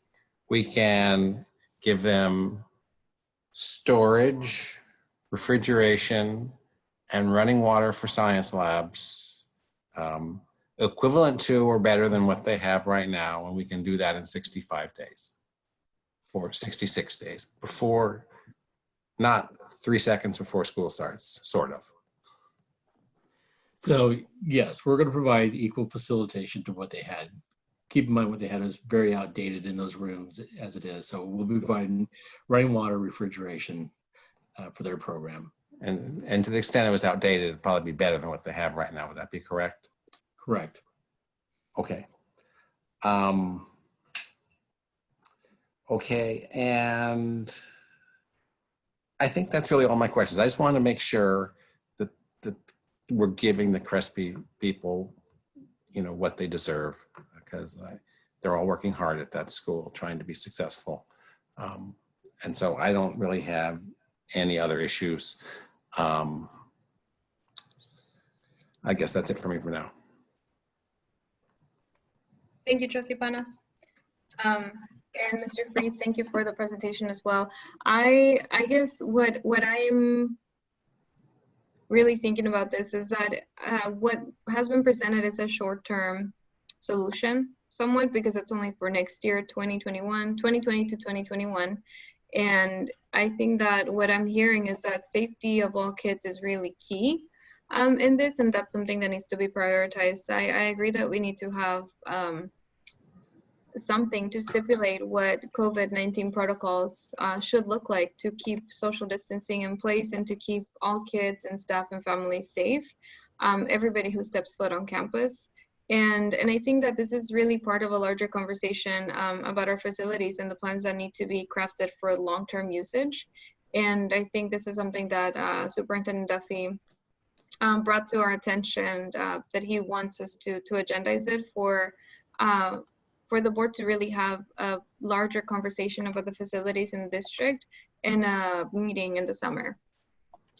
we can give them storage, refrigeration, and running water for science labs, equivalent to or better than what they have right now, and we can do that in 65 days or 66 days before, not 3 seconds before school starts, sort of. So yes, we're going to provide equal facilitation to what they had. Keep in mind what they had is very outdated in those rooms as it is. So we'll be providing running water, refrigeration for their program. And to the extent it was outdated, it'd probably be better than what they have right now. Would that be correct? Correct. Okay. Okay, and I think that's really all my questions. I just want to make sure that we're giving the Crespi people, what they deserve, because they're all working hard at that school, trying to be successful. And so I don't really have any other issues. I guess that's it for me for now. Thank you, Trustee Panas. And Mr. Freeze, thank you for the presentation as well. I guess what I'm really thinking about this is that what has been presented is a short-term solution somewhat, because it's only for next year, 2020 to 2021. And I think that what I'm hearing is that safety of all kids is really key in this, and that's something that needs to be prioritized. I agree that we need to have something to stipulate what COVID-19 protocols should look like to keep social distancing in place and to keep all kids and staff and families safe, everybody who steps foot on campus. And I think that this is really part of a larger conversation about our facilities and the plans that need to be crafted for long-term usage. And I think this is something that Superintendent Duffy brought to our attention, that he wants us to agendize it for the board to really have a larger conversation about the facilities in the district in a meeting in the summer.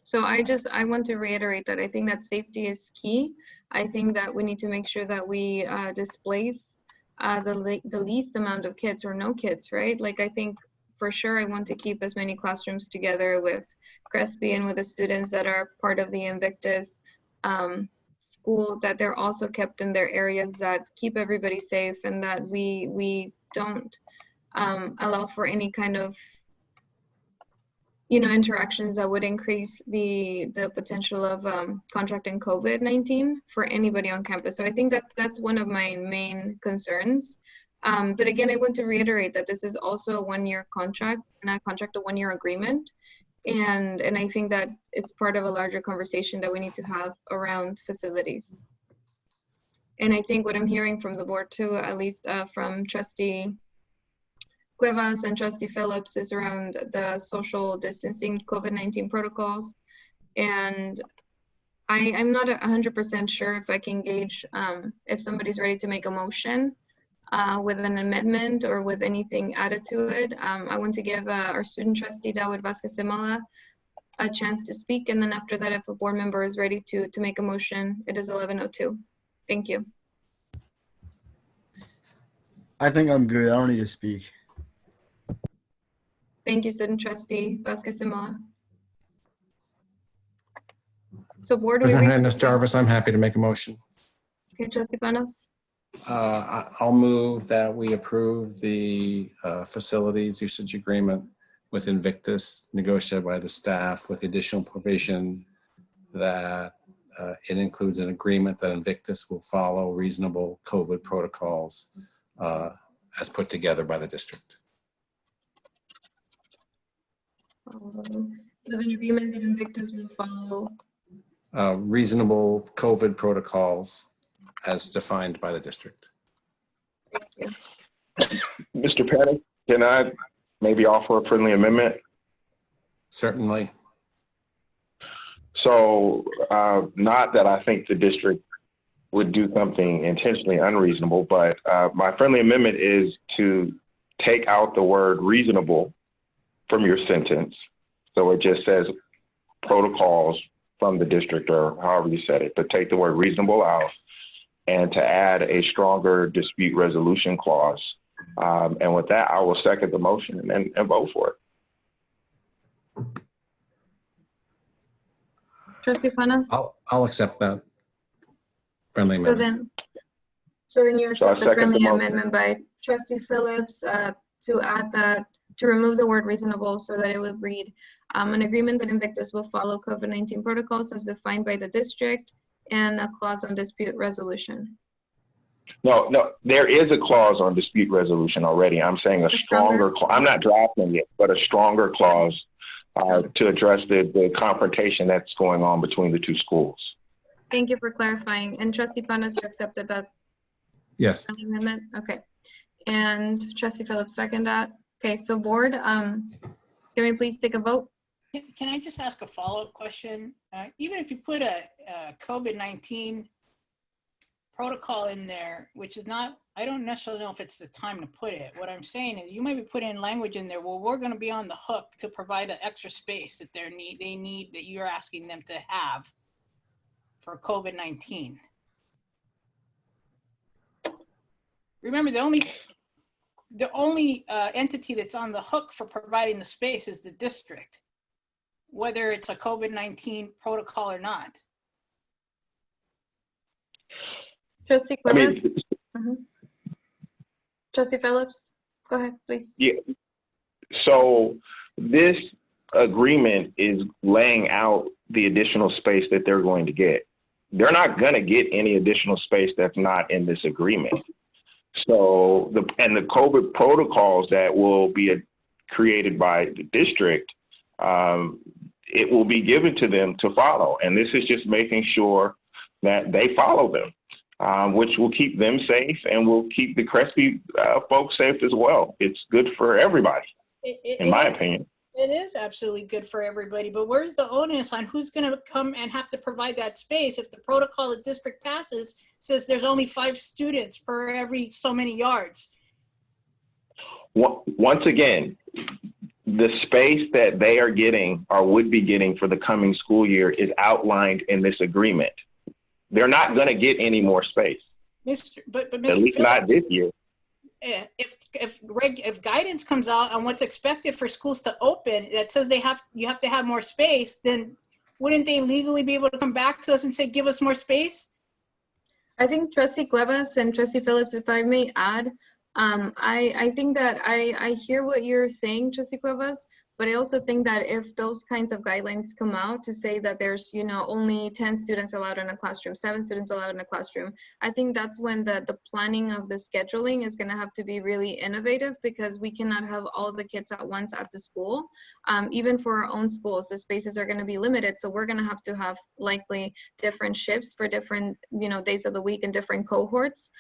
So I want to reiterate that I think that safety is key. I think that we need to make sure that we displace the least amount of kids or no kids, right? Like, I think for sure I want to keep as many classrooms together with Crespi and with the students that are part of the Invictus school, that they're also kept in their areas that keep everybody safe, and that we don't allow for any kind of interactions that would increase the potential of contracting COVID-19 for anybody on campus. So I think that that's one of my main concerns. But again, I want to reiterate that this is also a one-year contract, not contract, a one-year agreement. And I think that it's part of a larger conversation that we need to have around facilities. And I think what I'm hearing from the board too, at least from Trustee Cuevas and Trustee Phillips, is around the social distancing COVID-19 protocols. And I'm not 100% sure if I can gauge if somebody's ready to make a motion with an amendment or with anything added to it. I want to give our student trustee, Dawood Vasquez-Simala, a chance to speak. And then after that, if a board member is ready to make a motion, it is 11:02. Thank you. I think I'm good. I don't need to speak. Thank you, Student Trustee Vasquez-Simala. So board, we President read. Hernandez Jarvis, I'm happy to make a motion. Okay, Trustee Panos. I'll move that we approve the facilities usage agreement with Invictus negotiated by the staff with the additional provision that it includes an agreement that Invictus will follow reasonable COVID protocols as put together by the district. With an agreement that Invictus will follow. Reasonable COVID protocols as defined by the district. Thank you. Mr. Pettis, can I maybe offer a friendly amendment? Certainly. So not that I think the district would do something intentionally unreasonable, but my friendly amendment is to take out the word reasonable from your sentence. So it just says protocols from the district, or however you said it, but take the word reasonable out and to add a stronger dispute resolution clause. And with that, I will second the motion and vote for it. Trustee Panas. I'll accept that friendly amendment. So then you accept the second friendly the motion. amendment by Trustee Phillips to add that, to remove the word reasonable so that it would read an agreement that Invictus will follow COVID-19 protocols as defined by the district and a clause on dispute resolution. No, there is a clause on dispute resolution already. I'm saying a stronger clause. I'm not drafting it, but a stronger clause to address the confrontation that's going on between the two schools. Thank you for clarifying. And Trustee Panas, you accepted that Yes. amendment? Okay. And Trustee Phillips second that. Okay, so board, can we please take a vote? Can I just ask a follow-up question? Even if you put a COVID-19 protocol in there, which is not, I don't necessarily know if it's the time to put it. What I'm saying is you might be putting language in there, well, we're going to be on the hook to provide an extra space that they need that you're asking them to have for COVID-19. Remember, the only entity that's on the hook for providing the space is the district, whether it's a COVID-19 protocol or not. Trustee Cuevas? Trustee Phillips, go ahead, please. Yeah. So this agreement is laying out the additional space that they're going to get. They're not going to get any additional space that's not in this agreement. So the COVID protocols that will be created by the district, it will be given to them to follow. And this is just making sure that they follow them, which will keep them safe and will keep the Crespi folks safe as well. It's good for everybody, in my opinion. It is absolutely good for everybody, but where's the onus on who's going to come and have to provide that space if the protocol the district passes says there's only 5 students per every so many yards? Once again, the space that they are getting or would be getting for the coming school year is outlined in this agreement. They're not going to get any more space. But Mr. At least not this year. If guidance comes out on what's expected for schools to open that says you have to have more space, then wouldn't they legally be able to come back to us and say, give us more space? I think Trustee Cuevas and Trustee Phillips, if I may add, I think that I hear what you're saying, Trustee Cuevas, but I also think that if those kinds of guidelines come out to say that there's, only 10 students allowed in a classroom, 7 students allowed in a classroom, I think that's when the planning of the scheduling is going to have to be really innovative, because we cannot have all the kids at once at the school. Even for our own schools, the spaces are going to be limited. So we're going to have likely different shifts for different, days of the week and different cohorts.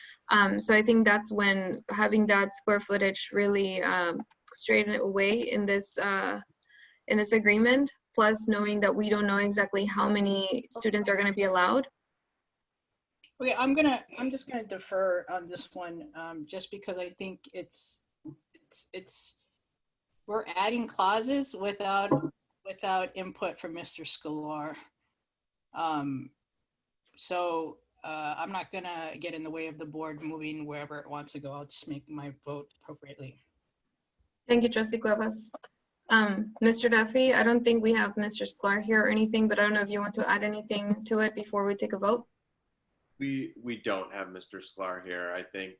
So I think that's when having that square footage really straighten away in this agreement, plus knowing that we don't know exactly how many students are going to be allowed. Okay, I'm just gonna defer on this one, just because I think it's we're adding clauses without without input from Mr. Sklar. So I'm not gonna get in the way of the board moving wherever it wants to go. I'll just make my vote appropriately. Thank you, Trustee Cuevas. Mr. Duffy, I don't think we have Mr. Sklar here or anything, but I don't know if you want to add anything to it before we take a vote. We don't have Mr. Sklar here. I think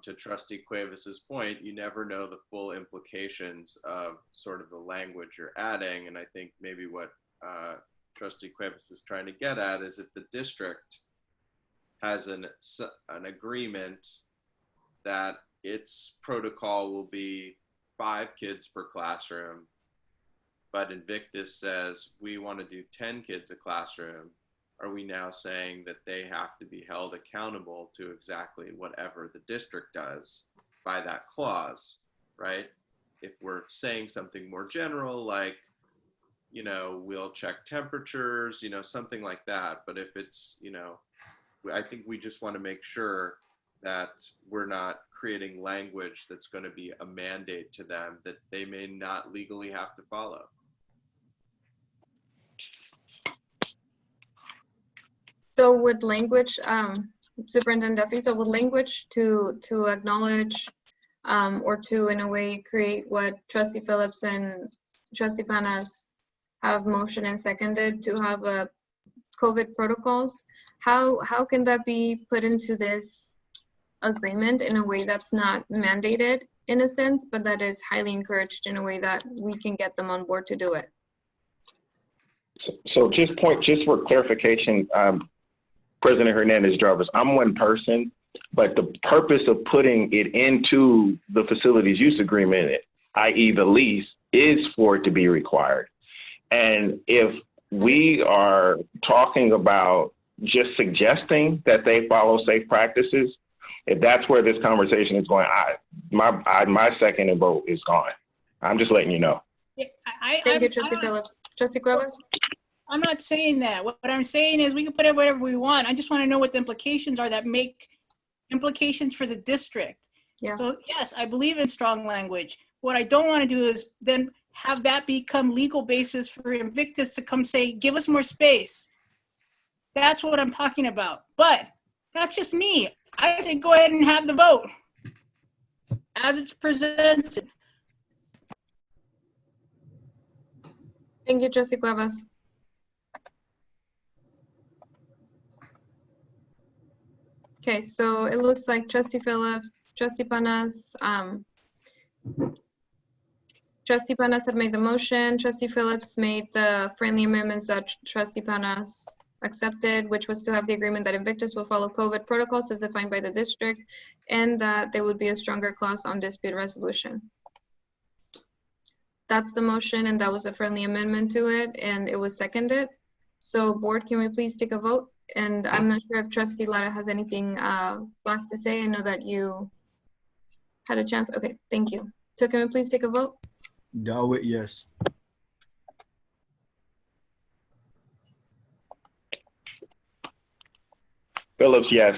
to Trustee Cuevas's point, you never know the full implications of sort of the language you're adding. And I think maybe what Trustee Cuevas is trying to get at is if the district has an agreement that its protocol will be 5 kids per classroom, but Invictus says we want to do 10 kids a classroom, are we now saying that they have to be held accountable to exactly whatever the district does by that clause, right? If we're saying something more general, like, you know, we'll check temperatures, you know, something like that. But if it's, you know, I think we just want to make sure that we're not creating language that's going to be a mandate to them that they may not legally have to follow. So would language, Superintendent Duffy, so would language to acknowledge or to, in a way, create what Trustee Phillips and Trustee Panas have motioned and seconded to have a COVID protocols, how can that be put into this agreement in a way that's not mandated in a sense, but that is highly encouraged in a way that we can get them on board to do it? So just for clarification, President Hernandez-Jarvis, I'm one person, but the purpose of putting it into the facilities use agreement, i.e. the lease, is for it to be required. And if we are talking about just suggesting that they follow safe practices, if that's where this conversation is going, my second vote is gone. I'm just letting you know. Yeah, Thank you, Trustee Phillips. Trustee Cuevas? I'm not saying that. What I'm saying is we can put it whatever we want. I just want to know what the implications are that make implications for the district. Yeah. So yes, I believe in strong language. What I don't want to do is then have that become legal basis for Invictus to come say, give us more space. That's what I'm talking about. But that's just me. I say go ahead and have the vote as it's presented. Thank you, Trustee Cuevas. Okay, so it looks like Trustee Phillips, Trustee Panas, Trustee Panas had made the motion. Trustee Phillips made the friendly amendments that Trustee Panas accepted, which was to have the agreement that Invictus will follow COVID protocols as defined by the district, and that there would be a stronger clause on dispute resolution. That's the motion, and that was a friendly amendment to it, and it was seconded. So board, can we please take a vote? And I'm not sure if Trustee Lara has anything last to say. I know that you had a chance. Okay, thank you. So can we please take a vote? Dawit, yes. Phillips, yes.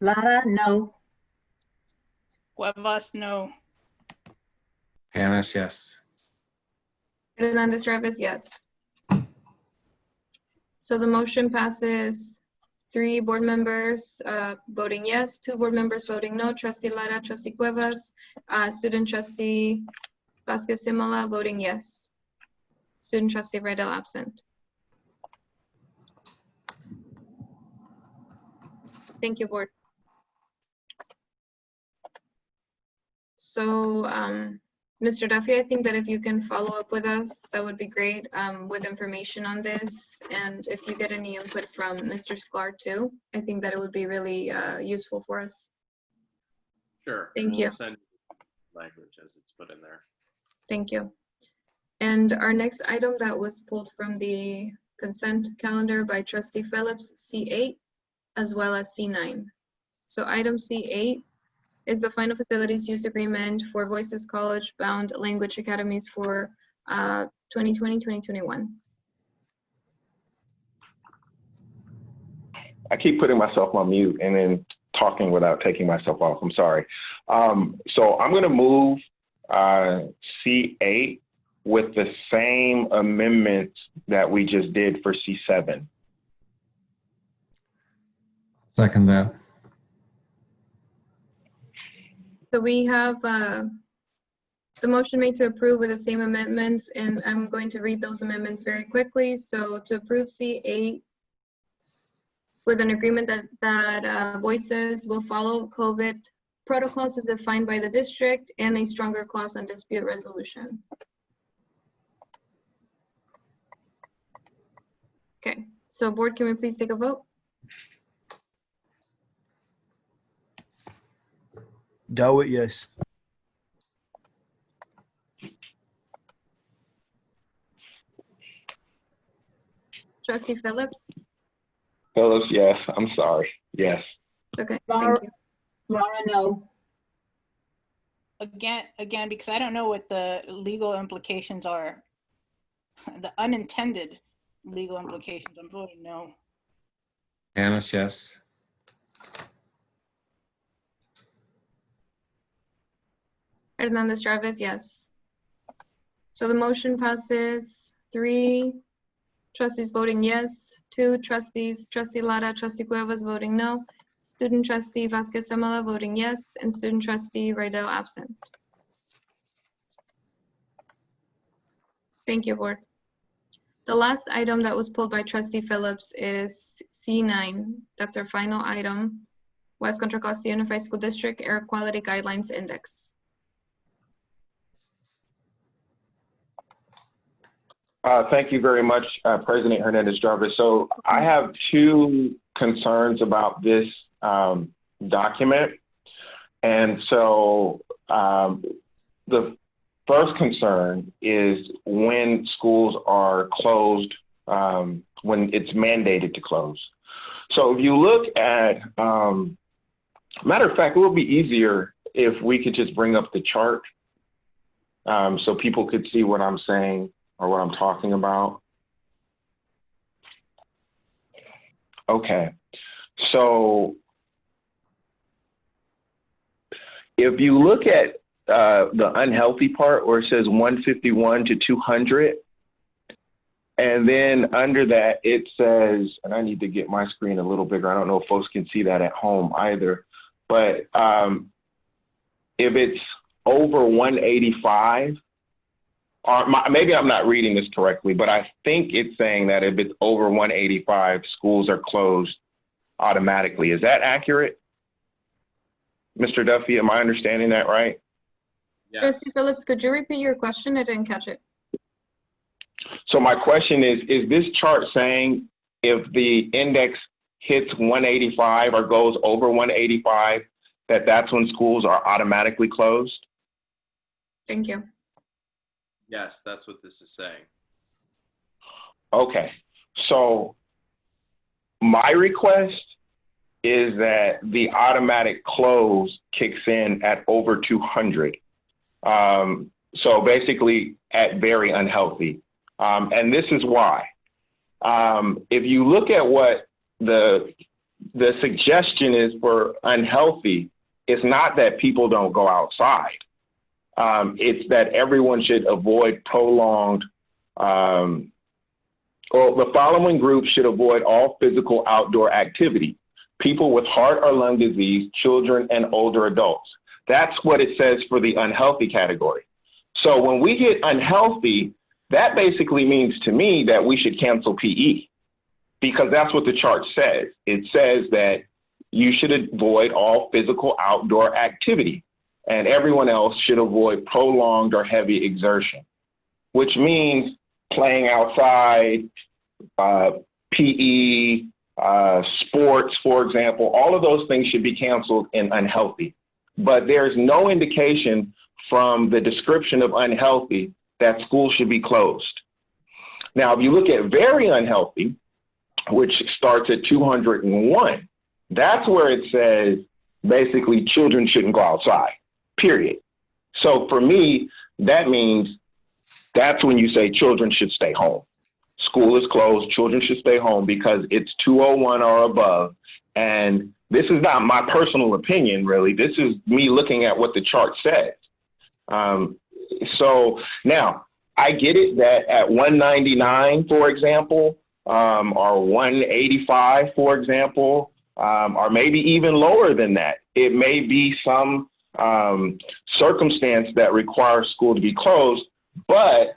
Lara, no. Cuevas, no. Panas, yes. Hernandez-Jarvis, yes. So the motion passes 3 board members voting yes, 2 board members voting no, Trustee Lara, Trustee Cuevas, Student Trustee Vasquez-Simola voting yes. Student Trustee Riddle absent. Thank you, board. So, Mr. Duffy, I think that if you can follow up with us, that would be great with information on this. And if you get any input from Mr. Sklar too, I think that it would be really useful for us. Sure. Thank you. We'll send language as it's put in there. Thank you. And our next item that was pulled from the consent calendar by Trustee Phillips, C8, as well as C9. So item C8 is the final facilities use agreement for Voices College bound language academies for 2020-2021. I keep putting myself on mute and then talking without taking myself off. I'm sorry. So I'm going to move C8 with the same amendments that we just did for C7. Second that. So we have the motion made to approve with the same amendments, and I'm going to read those amendments very quickly. So to approve C8 with an agreement that voices will follow COVID protocols as defined by the district and a stronger clause on dispute resolution. Okay, so board, can we please take a vote? Dowett, yes. Trustee Phillips? Phillips, yes. I'm sorry. Yes. Okay, Laura, thank you. Laura, no. Again, because I don't know what the legal implications are, the unintended legal implications, I'm voting no. Annis, yes. Hernandez Jarvis, yes. So the motion passes 3 trustees voting yes, 2 trustees, trustee Lara, trustee Cuevas voting no, student trustee Vasquez Zamala voting yes, and student trustee Rydell absent. Thank you, board. The last item that was pulled by trustee Phillips is C9. That's our final item. West Contra Costa Unified School District Air Quality Guidelines Index. Thank you very much, President Hernandez Jarvis. So I have 2 concerns about this document. And so the first concern is when schools are closed, when it's mandated to close. So if you look at, matter of fact, it would be easier if we could just bring up the chart so people could see what I'm saying or what I'm talking about. Okay, so if you look at the unhealthy part where it says 151 to 200, and then under that it says, and I need to get my screen a little bigger, I don't know if folks can see that at home either, but if it's over 185, or maybe I'm not reading this correctly, but I think it's saying that if it's over 185, schools are closed automatically. Is that accurate? Mr. Duffy, am I understanding that right? Yes. Trustee Phillips, could you repeat your question? I didn't catch it. So my question is this chart saying if the index hits 185 or goes over 185, that's when schools are automatically closed? Thank you. Yes, that's what this is saying. Okay, so my request is that the automatic close kicks in at over 200. So basically at very unhealthy. And this is why. If you look at what the suggestion is for unhealthy, it's not that people don't go outside. It's that everyone should avoid prolonged, or the following groups should avoid all physical outdoor activity: people with heart or lung disease, children, and older adults. That's what it says for the unhealthy category. So when we hit unhealthy, that basically means to me that we should cancel PE, because that's what the chart says. It says that you should avoid all physical outdoor activity, and everyone else should avoid prolonged or heavy exertion, which means playing outside, PE, sports, for example. All of those things should be canceled in unhealthy. But there's no indication from the description of unhealthy that schools should be closed. Now, if you look at very unhealthy, which starts at 201, that's where it says basically children shouldn't go outside, period. So for me, that means that's when you say children should stay home. School is closed, children should stay home because it's 201 or above. And this is not my personal opinion, really. This is me looking at what the chart says. So now, I get it that at 199, for example, or 185, for example, or maybe even lower than that, it may be some circumstance that requires school to be closed. But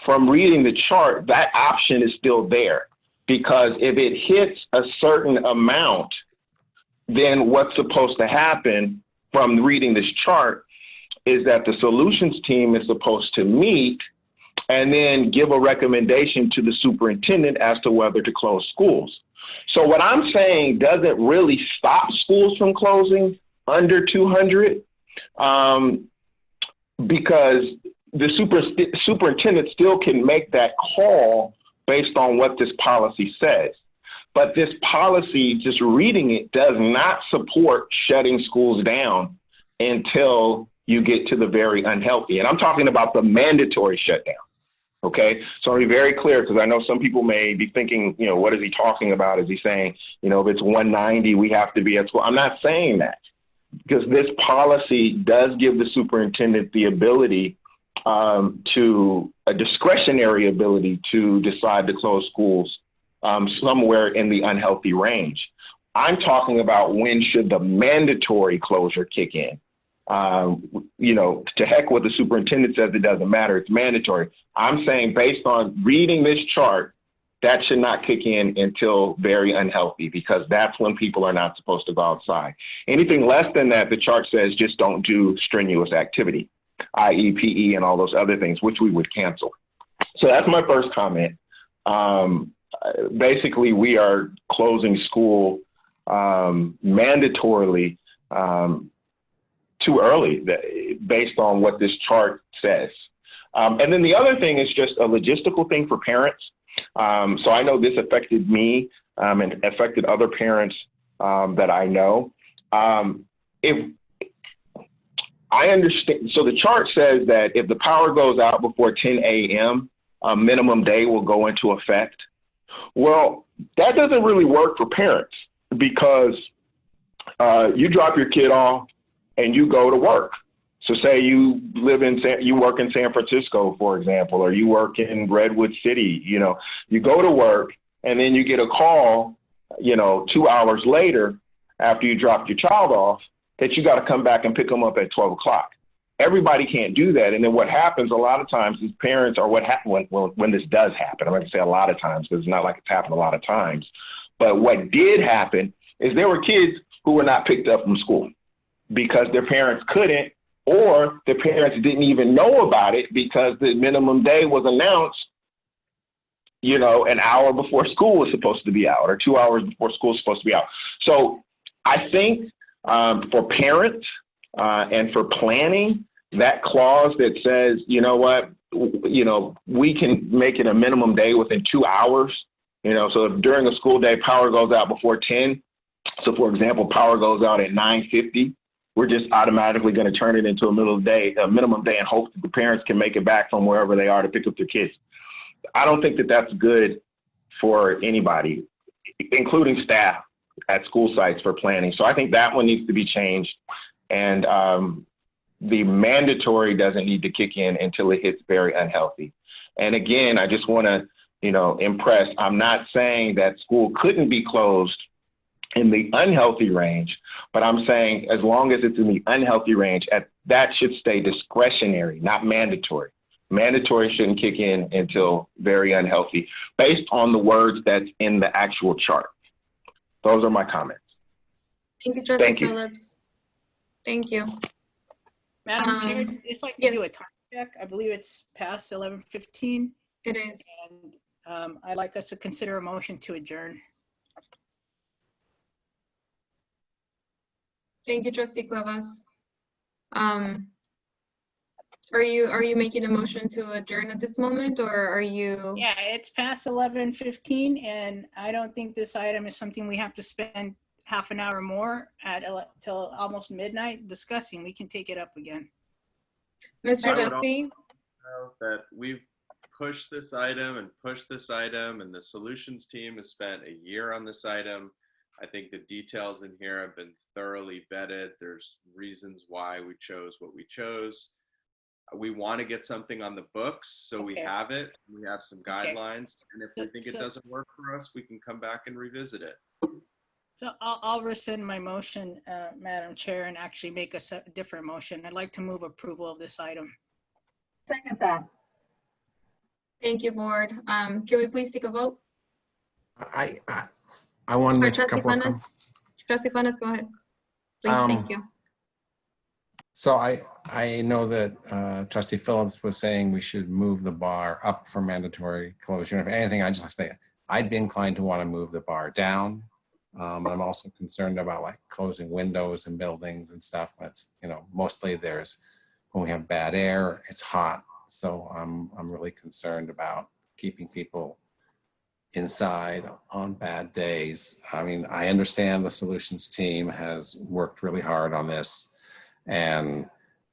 from reading the chart, that option is still there, because if it hits a certain amount, then what's supposed to happen from reading this chart is that the solutions team is supposed to meet and then give a recommendation to the superintendent as to whether to close schools. So what I'm saying doesn't really stop schools from closing under 200, because the superintendent still can make that call based on what this policy says. But this policy, just reading it, does not support shutting schools down until you get to the very unhealthy. And I'm talking about the mandatory shutdown. Okay, so I'll be very clear, because I know some people may be thinking, you know, what is he talking about? Is he saying, you know, if it's 190, we have to be at school? I'm not saying that, because this policy does give the superintendent the ability to a discretionary ability to decide to close schools somewhere in the unhealthy range. I'm talking about when should the mandatory closure kick in. You know, to heck what the superintendent says, it doesn't matter, it's mandatory. I'm saying based on reading this chart, that should not kick in until very unhealthy, because that's when people are not supposed to go outside. Anything less than that, the chart says just don't do strenuous activity, i.e. PE and all those other things, which we would cancel. So that's my first comment. Basically, we are closing school mandatorily too early, based on what this chart says. And then the other thing is just a logistical thing for parents. So I know this affected me and affected other parents that I know. If I understand, so the chart says that if the power goes out before 10 a.m., a minimum day will go into effect. Well, that doesn't really work for parents, because you drop your kid off and you go to work. So say you work in San Francisco, for example, or you work in Redwood City, you know, you go to work and then you get a call, you know, 2 hours later after you dropped your child off that you got to come back and pick them up at 12 o'clock. Everybody can't do that. And then what happens a lot of times is parents, or what happens when this does happen, I'm going to say a lot of times, because it's not like it's happened a lot of times, but what did happen is there were kids who were not picked up from school because their parents couldn't, or the parents didn't even know about it because the minimum day was announced, you know, an hour before school was supposed to be out, or 2 hours before school was supposed to be out. So I think for parents and for planning, that clause that says, you know what, you know, we can make it a minimum day within 2 hours, you know, so if during a school day power goes out before 10, so for example, power goes out at 9:50, we're just automatically going to turn it into a minimum day and hope that the parents can make it back from wherever they are to pick up their kids. I don't think that that's good for anybody, including staff at school sites, for planning. So I think that one needs to be changed. And the mandatory doesn't need to kick in until it hits very unhealthy. And again, I just want to, you know, impress, I'm not saying that school couldn't be closed in the unhealthy range, but I'm saying as long as it's in the unhealthy range, that should stay discretionary, not mandatory. Mandatory shouldn't kick in until very unhealthy, based on the words that's in the actual chart. Those are my comments. Thank you, Trustee Phillips. Thank you. Madam Chair, I'd just like to do a time check. I believe it's past 11:15. It is. And I'd like us to consider a motion to adjourn. Thank you, Trustee Cuevas. Are you making a motion to adjourn at this moment, or are you? Yeah, it's past 11:15, and I don't think this item is something we have to spend half an hour more till almost midnight discussing. We can take it up again. Mr. Duffy? That we've pushed this item and pushed this item, and the solutions team has spent a year on this item. I think the details in here have been thoroughly vetted. There's reasons why we chose what we chose. we want to get something on the books so we Okay. have it. We have some Okay. guidelines, and if we think it So- doesn't work for us, we can come back and revisit it. So I'll rescind my motion, Madam Chair, and actually make a different motion. I'd like to move approval of this item. Second that. Thank you, board. Can we please take a vote? I want to Or make a Trustee couple of Panas? comments. Trustee Panas, go ahead. Please, thank you. So I know that Trustee Phillips was saying we should move the bar up for mandatory closure. If anything, I just like to say I'd be inclined to want to move the bar down. I'm also concerned about like closing windows in buildings and stuff. That's, you know, mostly when we have bad air, it's hot. So I'm really concerned about keeping people inside on bad days. I mean, I understand the solutions team has worked really hard on this, and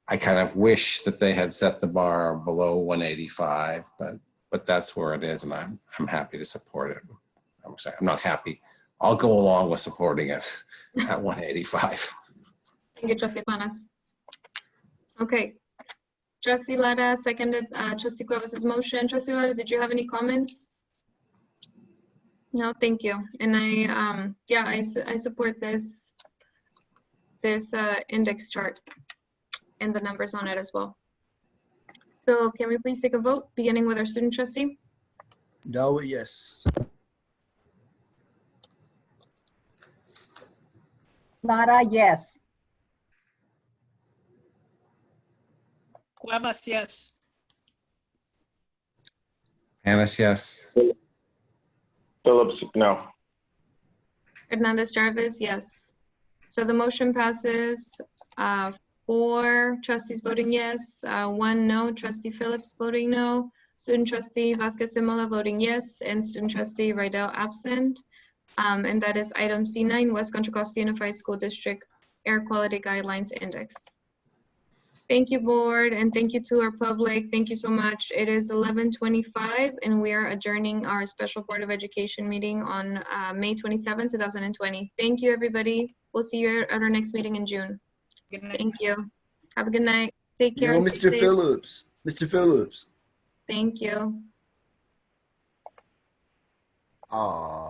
I kind of wish that they had set the bar below 185, but that's where it is, and I'm happy to support it. I'm sorry, I'm not happy. I'll go along with supporting it at 185. Thank you, Trustee Panas. Okay. Trustee Lara seconded Trustee Cuevas' motion. Trustee Lara, did you have any comments? No, thank you. And I support this index chart and the numbers on it as well. So can we please take a vote, beginning with our student trustee? Dawit, yes. Lara, yes. Cuevas, yes. Panas, yes. Phillips, no. Hernandez Jarvis, yes. So the motion passes, 4 trustees voting yes, 1 no, Trustee Phillips voting no, student trustee Vasquez Simola voting yes, and student trustee Rydell absent. And that is item C9, West Contra Costa Unified School District Air Quality Guidelines Index. Thank you, board, and thank you to our public. Thank you so much. It is 11:25, and we are adjourning our special Board of Education meeting on May 27, 2020. Thank you, everybody. We'll see you at our next meeting in June. Good night. Thank you. Have a good night. Take care. Yo, Stay Mr. safe. Phillips. Mr. Phillips. Thank you. Aw.